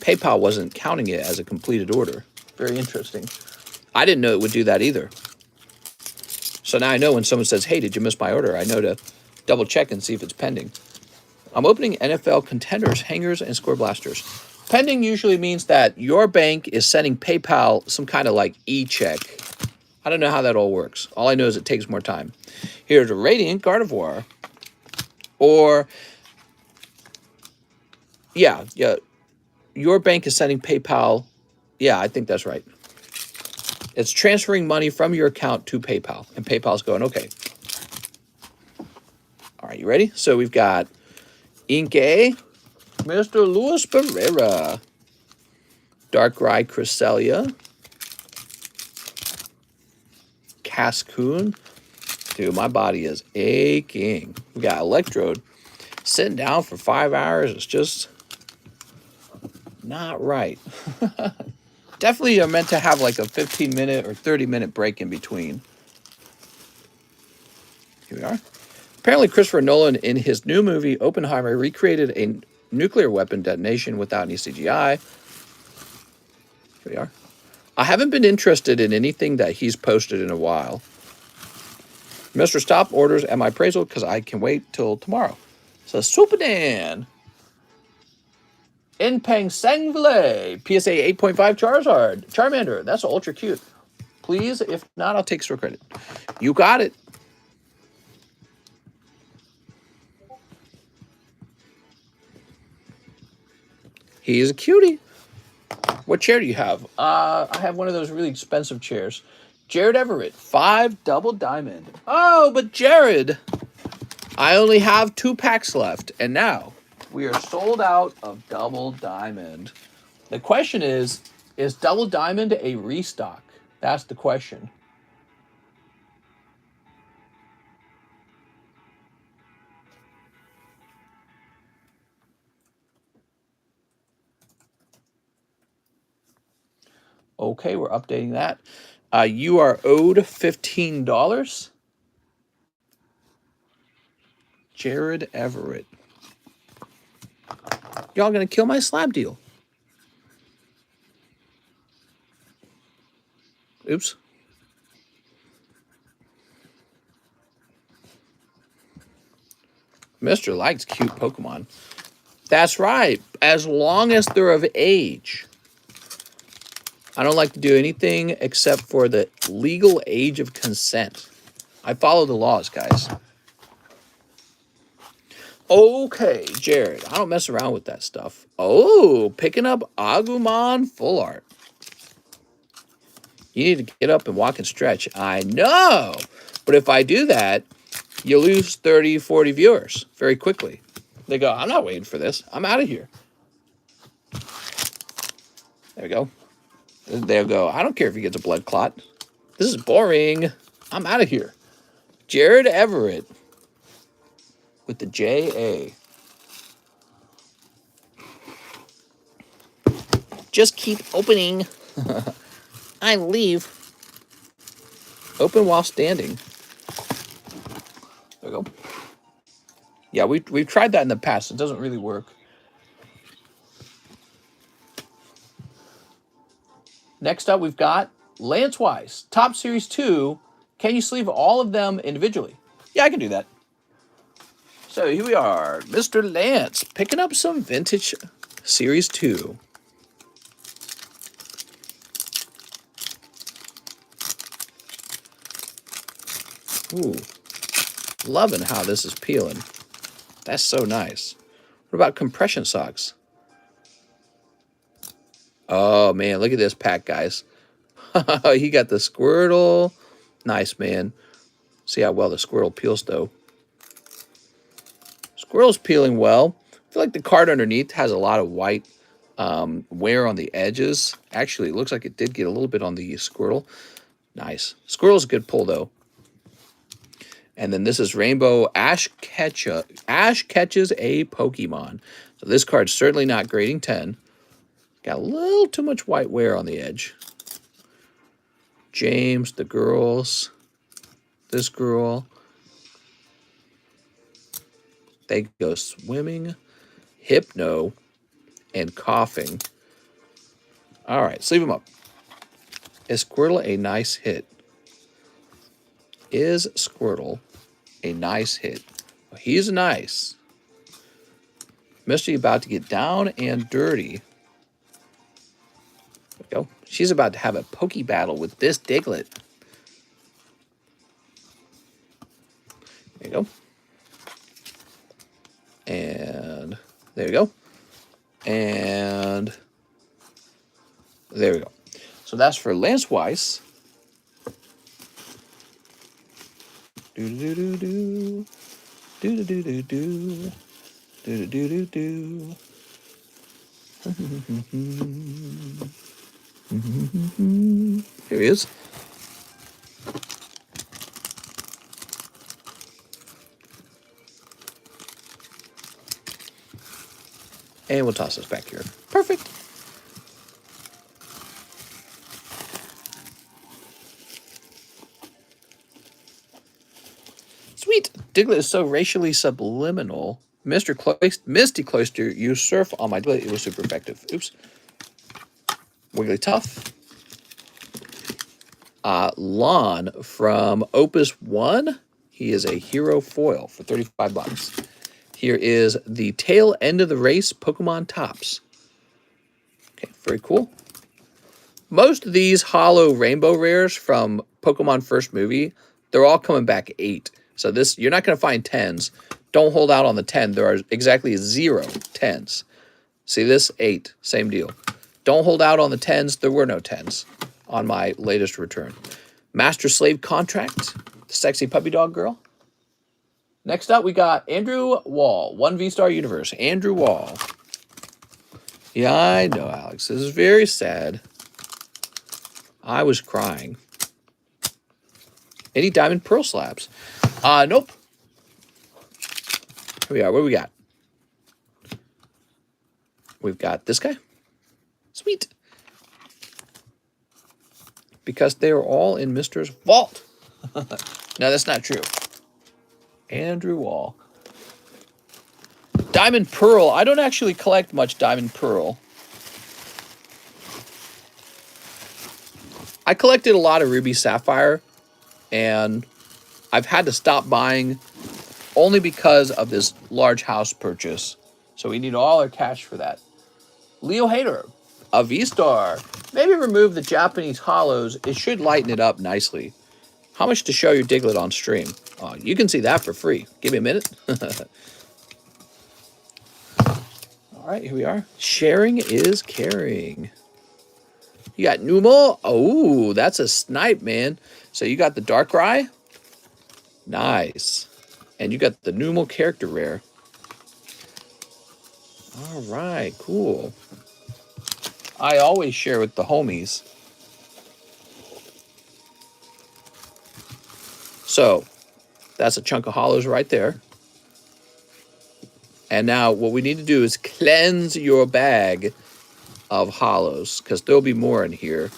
[SPEAKER 1] PayPal wasn't counting it as a completed order. Very interesting. I didn't know it would do that either. So now I know when someone says, hey, did you miss my order? I know to double check and see if it's pending. I'm opening NFL contenders, hangers, and score blasters. Pending usually means that your bank is sending PayPal some kind of like e-check. I don't know how that all works. All I know is it takes more time. Here's a Radiant Gardevoir. Or, yeah, your bank is sending PayPal. Yeah, I think that's right. It's transferring money from your account to PayPal. And PayPal's going, okay. All right, you ready? So we've got Inkay, Mr. Luis Barrera, Darkrai Cresselia, Cascoon. Dude, my body is aching. We got Electrode. Sitting down for 5 hours is just not right. Definitely are meant to have like a 15-minute or 30-minute break in between. Here we are. Apparently, Christopher Nolan, in his new movie, Oppenheimer, recreated a nuclear weapon detonation without any CGI. Here we are. I haven't been interested in anything that he's posted in a while. Mr. Stop orders at my appraisal because I can wait till tomorrow. So, Superdan. Inpeng Sangvile. PSA 8.5 Charizard. Charmander. That's ultra cute. Please, if not, I'll take store credit. You got it. He's a cutie. What chair do you have? I have one of those really expensive chairs. Jared Everett, 5 double diamond. Oh, but Jared, I only have 2 packs left, and now we are sold out of double diamond. The question is double diamond a restock? That's the question. Okay, we're updating that. You are owed $15. Jared Everett. Y'all gonna kill my slab deal. Oops. Mr. likes cute Pokemon. That's right. As long as they're of age. I don't like to do anything except for the legal age of consent. I follow the laws, guys. Okay, Jared, I don't mess around with that stuff. Oh, picking up Agumon full art. You need to get up and walk and stretch. I know. But if I do that, you lose 30, 40 viewers very quickly. They go, I'm not waiting for this. I'm out of here. There we go. They'll go, I don't care if he gets a blood clot. This is boring. I'm out of here. Jared Everett with the J.A. Just keep opening. I leave. Open while standing. There we go. Yeah, we've tried that in the past. It doesn't really work. Next up, we've got Lance Weiss, Top Series 2. Can you sleeve all of them individually? Yeah, I can do that. So here we are, Mr. Lance, picking up some vintage Series 2. Ooh, loving how this is peeling. That's so nice. What about compression socks? Oh, man, look at this pack, guys. He got the Squirtle. Nice, man. See how well the Squirtle peels, though. Squirrel's peeling well. I feel like the card underneath has a lot of white wear on the edges. Actually, it looks like it did get a little bit on the Squirtle. Nice. Squirrel's a good pull, though. And then this is Rainbow Ash catches a Pokemon. So this card's certainly not grading 10. Got a little too much white wear on the edge. James, the girls, this girl. They go swimming, hypno, and coughing. All right, sleeve them up. Is Squirtle a nice hit? Is Squirtle a nice hit? Well, he's nice. Mystery about to get down and dirty. There we go. She's about to have a Poke battle with this Diglett. There you go. And there we go. And there we go. So that's for Lance Weiss. Do do do do do do do do do do do do do. Here he is. And we'll toss this back here. Perfect. Sweet. Diglett is so racially subliminal. Misty Cloister used surf on my Diglett. It was super effective. Oops. Wigglytuff. Lon from Opus 1. He is a hero foil for 35 bucks. Here is the tail end of the race Pokemon Tops. Okay, very cool. Most of these hollow rainbow rares from Pokemon First Movie, they're all coming back 8. So this, you're not going to find 10s. Don't hold out on the 10. There are exactly 0 10s. See this? 8. Same deal. Don't hold out on the 10s. There were no 10s on my latest return. Master Slave Contract. The sexy puppy dog girl. Next up, we got Andrew Wall. One Vstar Universe. Andrew Wall. Yeah, I know, Alex. This is very sad. I was crying. Any Diamond Pearl slabs? Nope. Here we are. What do we got? We've got this guy. Sweet. Because they are all in Mr.'s vault. No, that's not true. Andrew Wall. Diamond Pearl. I don't actually collect much Diamond Pearl. I collected a lot of Ruby Sapphire, and I've had to stop buying only because of this large house purchase. So we need all our cash for that. Leo Hader, a Vstar. Maybe remove the Japanese hollows. It should lighten it up nicely. How much to show your Diglett on stream? Oh, you can see that for free. Give me a minute. All right, here we are. Sharing is caring. You got Numo. Oh, that's a snipe, man. So you got the Darkrai. Nice. And you got the Numo character rare. All right, cool. I always share with the homies. So that's a chunk of hollows right there. And now what we need to do is cleanse your bag of hollows, because there'll be more in here.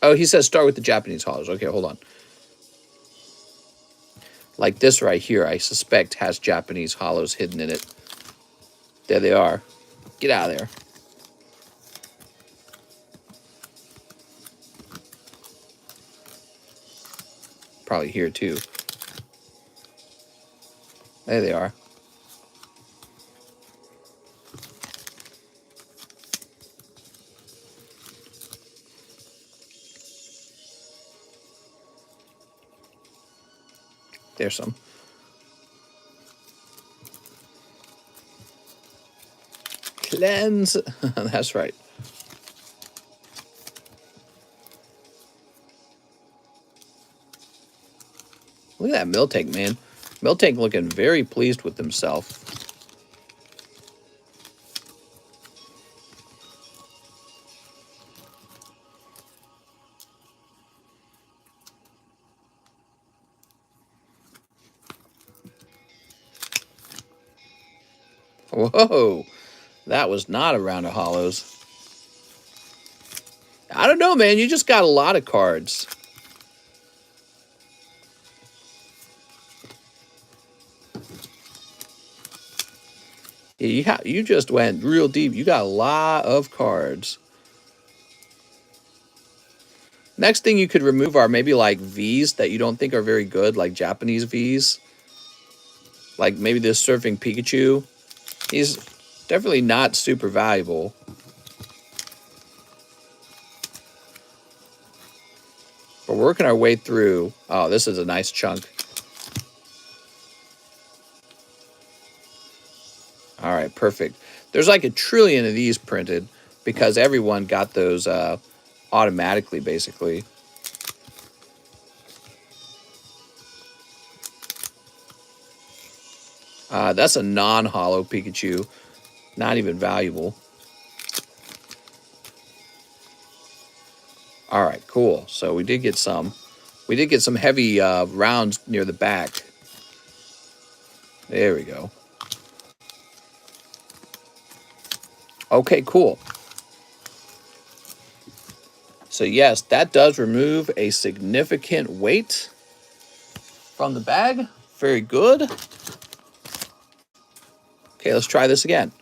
[SPEAKER 1] Oh, he says start with the Japanese hollows. Okay, hold on. Like this right here, I suspect has Japanese hollows hidden in it. There they are. Get out of there. Probably here too. There they are. There's some. Cleanse. That's right. Look at that Miltank, man. Miltank looking very pleased with himself. Whoa. That was not a round of hollows. I don't know, man. You just got a lot of cards. You just went real deep. You got a lot of cards. Next thing you could remove are maybe like Vs that you don't think are very good, like Japanese Vs. Like maybe this Surfing Pikachu. He's definitely not super valuable. We're working our way through. Oh, this is a nice chunk. All right, perfect. There's like 1 trillion of these printed because everyone got those automatically, basically. That's a non-hollow Pikachu. Not even valuable. All right, cool. So we did get some. We did get some heavy rounds near the back. There we go. Okay, cool. So yes, that does remove a significant weight from the bag. Very good. Okay, let's try this again.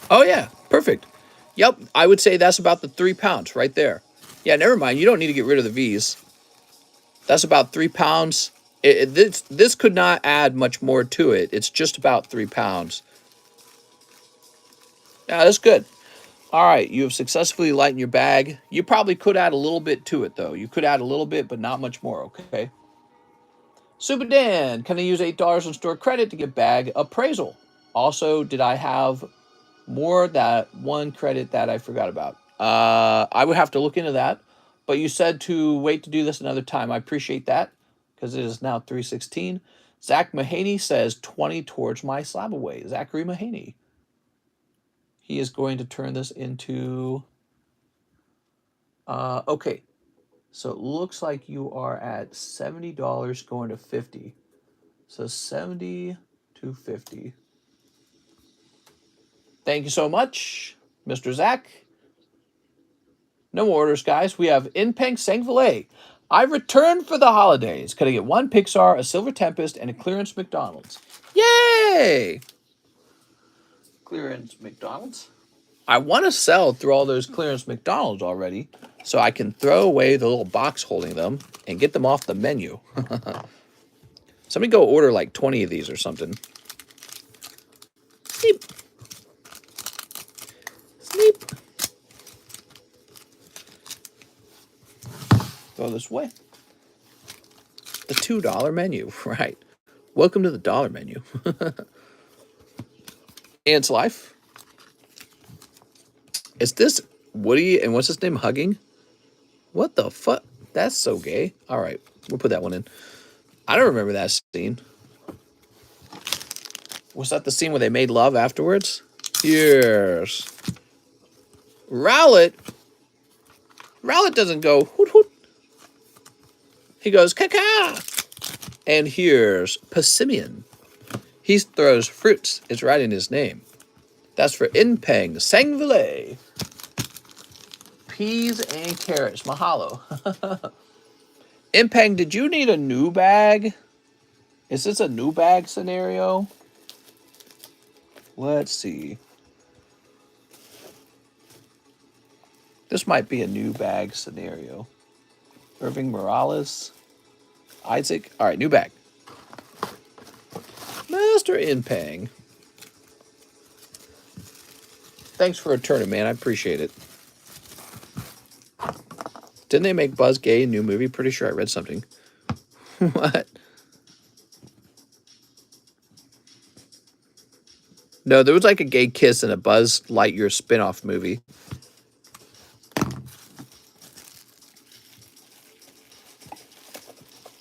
[SPEAKER 1] Oh yeah, perfect. Yep, I would say that's about the 3 pounds right there. Yeah, never mind. You don't need to get rid of the V's. That's about 3 pounds. This could not add much more to it. It's just about 3 pounds. Yeah, that's good. All right, you have successfully lightened your bag. You probably could add a little bit to it, though. You could add a little bit, but not much more, okay? Super Dan, can I use $8 in store credit to get bag appraisal? Also, did I have more that one credit that I forgot about? I would have to look into that. But you said to wait to do this another time. I appreciate that because it is now 3:16. Zach Mahaney says 20 towards my SLAB-AWAY. Zachary Mahaney. He is going to turn this into... okay. So it looks like you are at $70 going to 50. So 70 to 50. Thank you so much, Mr. Zach. No more orders, guys. We have Inpeng Sangvalet. I returned for the holidays. Could I get 1 Pixar, a Silver Tempest, and a clearance McDonald's? Yay! Clearance McDonald's. I want to sell through all those clearance McDonald's already, so I can throw away the little box holding them and get them off the menu. Somebody go order like 20 of these or something. Sleep. Sleep. Throw this away. The $2 menu, right? Welcome to the dollar menu. Ants Life. Is this Woody and what's his name hugging? What the fuck? That's so gay. All right, we'll put that one in. I don't remember that scene. Was that the scene where they made love afterwards? Yes. Rowlet. Rowlet doesn't go hoot hoot. He goes caca. And here's Passimian. He throws fruits. It's right in his name. That's for Inpeng Sangvile. Peas and carrots. Mahalo. Inpeng, did you need a new bag? Is this a new bag scenario? Let's see. This might be a new bag scenario. Irving Morales. Isaac. All right, new bag. Master Inpeng. Thanks for returning, man. I appreciate it. Didn't they make Buzz gay in a new movie? Pretty sure I read something. What? No, there was like a gay kiss in a Buzz Lightyear spin-off movie.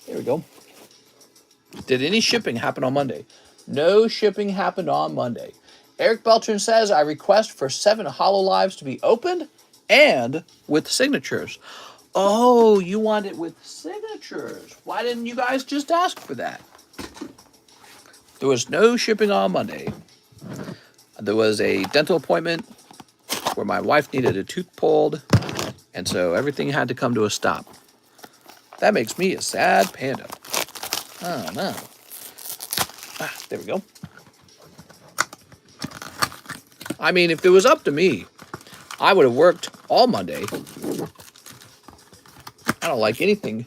[SPEAKER 1] There we go. Did any shipping happen on Monday? No shipping happened on Monday. Eric Beltran says, I request for 7 HoloLives to be opened and with signatures. Oh, you want it with signatures. Why didn't you guys just ask for that? There was no shipping on Monday. There was a dental appointment where my wife needed a tooth pulled, and so everything had to come to a stop. That makes me a sad panda. Oh, no. Ah, there we go. I mean, if it was up to me, I would have worked all Monday. I don't like anything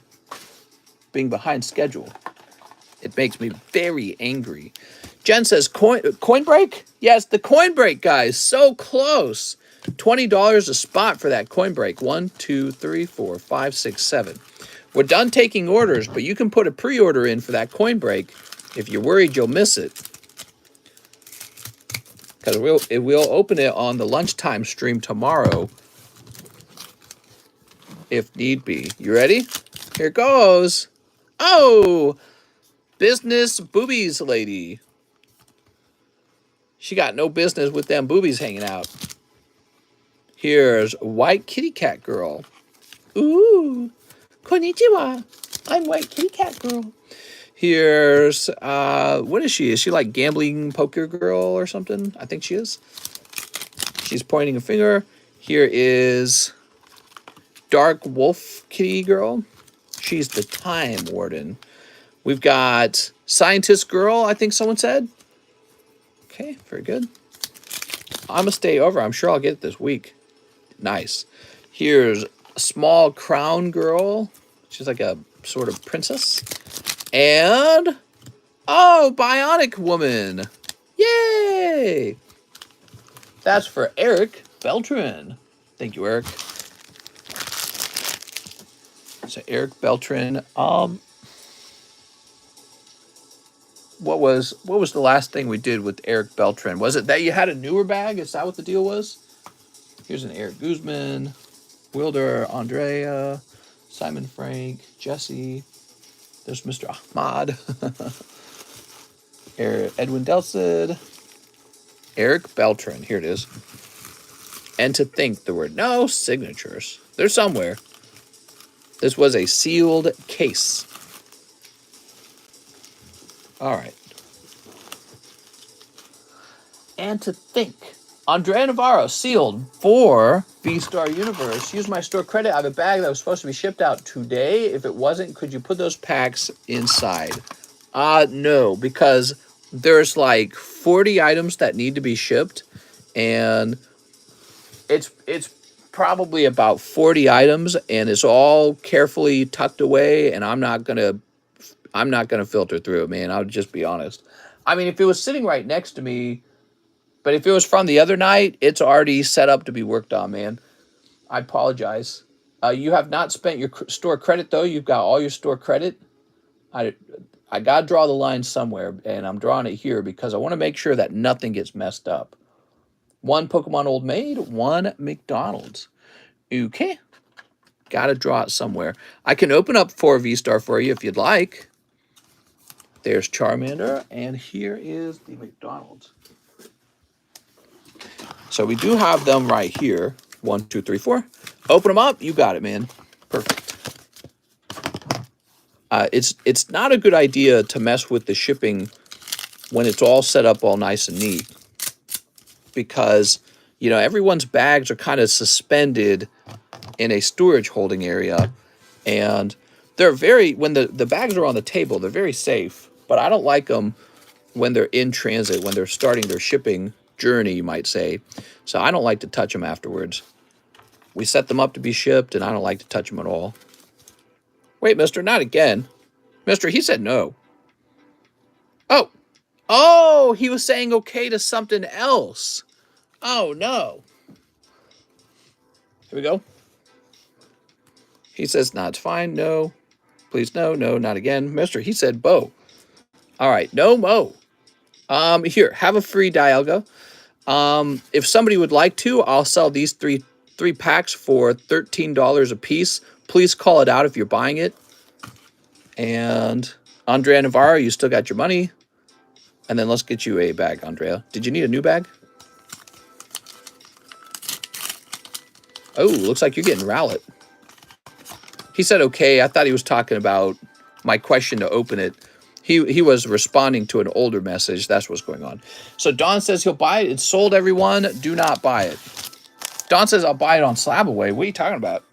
[SPEAKER 1] being behind schedule. It makes me very angry. Jen says, coin break? Yes, the coin break, guys. So close. $20 a spot for that coin break. 1, 2, 3, 4, 5, 6, 7. We're done taking orders, but you can put a pre-order in for that coin break if you're worried you'll miss it. Because we'll open it on the lunchtime stream tomorrow if need be. You ready? Here it goes. Oh, business boobies lady. She got no business with them boobies hanging out. Here's white kitty cat girl. Ooh, konnichiwa. I'm white kitty cat girl. Here's, what is she? Is she like gambling poker girl or something? I think she is. She's pointing a finger. Here is dark wolf kitty girl. She's the time warden. We've got scientist girl, I think someone said. Okay, very good. I'm going to stay over. I'm sure I'll get it this week. Nice. Here's a small crown girl. She's like a sort of princess. And, oh, bionic woman. Yay! That's for Eric Beltran. Thank you, Eric. So Eric Beltran. What was the last thing we did with Eric Beltran? Was it that you had a newer bag? Is that what the deal was? Here's an Eric Guzman, Wilder, Andrea, Simon Frank, Jesse. There's Mr. Ahmad. Edwin Delcid. Eric Beltran. Here it is. And to think there were no signatures. They're somewhere. This was a sealed case. All right. And to think, Andrea Navarro, sealed for Vstar Universe. Use my store credit. I have a bag that was supposed to be shipped out today. If it wasn't, could you put those packs inside? No, because there's like 40 items that need to be shipped, and it's probably about 40 items, and it's all carefully tucked away, and I'm not gonna filter through it, man. I'll just be honest. I mean, if it was sitting right next to me, but if it was from the other night, it's already set up to be worked on, man. I apologize. You have not spent your store credit, though. You've got all your store credit. I got to draw the line somewhere, and I'm drawing it here because I want to make sure that nothing gets messed up. 1 Pokemon Old Maid, 1 McDonald's. Okay. Got to draw it somewhere. I can open up 4 Vstar for you if you'd like. There's Charmander, and here is the McDonald's. So we do have them right here. 1, 2, 3, 4. Open them up. You got it, man. Perfect. It's not a good idea to mess with the shipping when it's all set up all nice and neat, because everyone's bags are kind of suspended in a storage holding area, and they're when the bags are on the table, they're very safe, but I don't like them when they're in transit, when they're starting their shipping journey, you might say. So I don't like to touch them afterwards. We set them up to be shipped, and I don't like to touch them at all. Wait, mister, not again. Mister, he said no. Oh, he was saying okay to something else. Oh, no. Here we go. He says, no, it's fine. No. Please, no, not again. Mister, he said Bo. All right, no mo. Here, have a free Dialga. If somebody would like to, I'll sell these three packs for $13 a piece. Please call it out if you're buying it. And Andrea Navarro, you still got your money. And then let's get you a bag, Andrea. Did you need a new bag? Oh, looks like you're getting Rowlet. He said okay. I thought he was talking about my question to open it. He was responding to an older message. That's what's going on. So Don says he'll buy it. It's sold, everyone. Do not buy it. Don says I'll buy it on SLAB-AWAY. What are you talking about?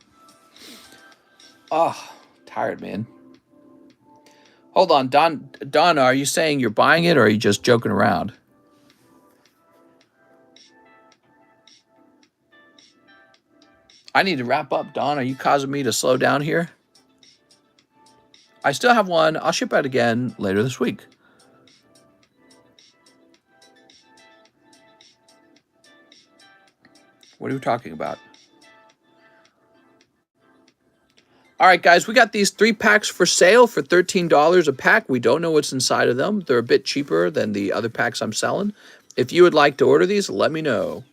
[SPEAKER 1] Oh, tired, man. Hold on, Don, are you saying you're buying it, or are you just joking around? I need to wrap up, Don. Are you causing me to slow down here? I still have one. I'll ship out again later this week. What are we talking about? All right, guys, we got these 3 packs for sale for $13 a pack. We don't know what's inside of them. They're a bit cheaper than the other packs I'm selling. If you would like to order these, let me know.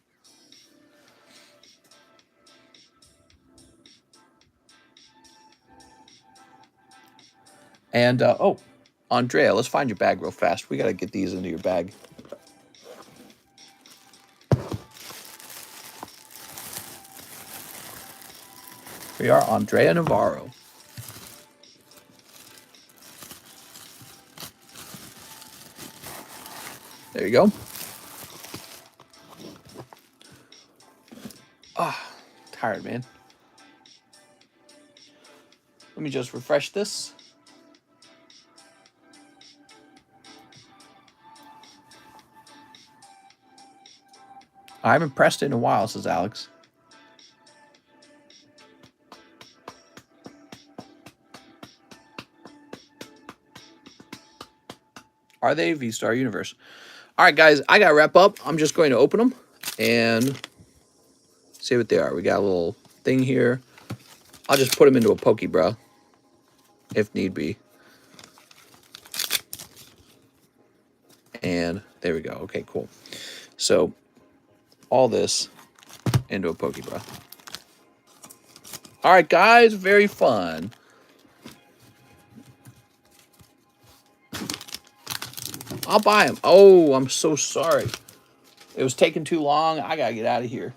[SPEAKER 1] And, oh, Andrea, let's find your bag real fast. We got to get these into your bag. We are Andrea Navarro. There you go. Ah, tired, man. Let me just refresh this. I haven't pressed it in a while, says Alex. Are they Vstar Universe? All right, guys, I got to wrap up. I'm just going to open them and see what they are. We got a little thing here. I'll just put them into a Pokebra if need be. And there we go. Okay, cool. So all this into a Pokebra. All right, guys, very fun. I'll buy them. Oh, I'm so sorry. It was taking too long. I got to get out of here.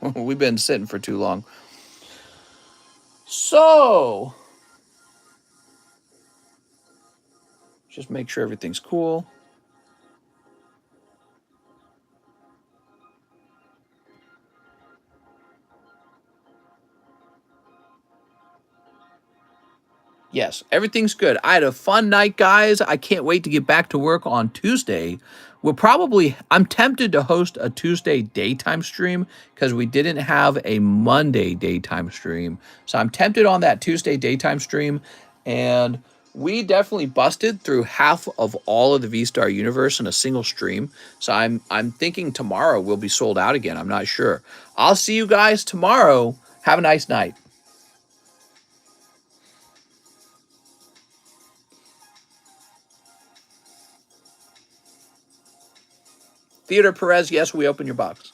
[SPEAKER 1] We've been sitting for too long. So, just make sure everything's cool. Yes, everything's good. I had a fun night, guys. I can't wait to get back to work on Tuesday. I'm tempted to host a Tuesday daytime stream because we didn't have a Monday daytime stream. So I'm tempted on that Tuesday daytime stream. And we definitely busted through half of all of the Vstar universe in a single stream. So I'm thinking tomorrow we'll be sold out again. I'm not sure. I'll see you guys tomorrow. Have a nice night. Theodore Perez, yes, we open your box.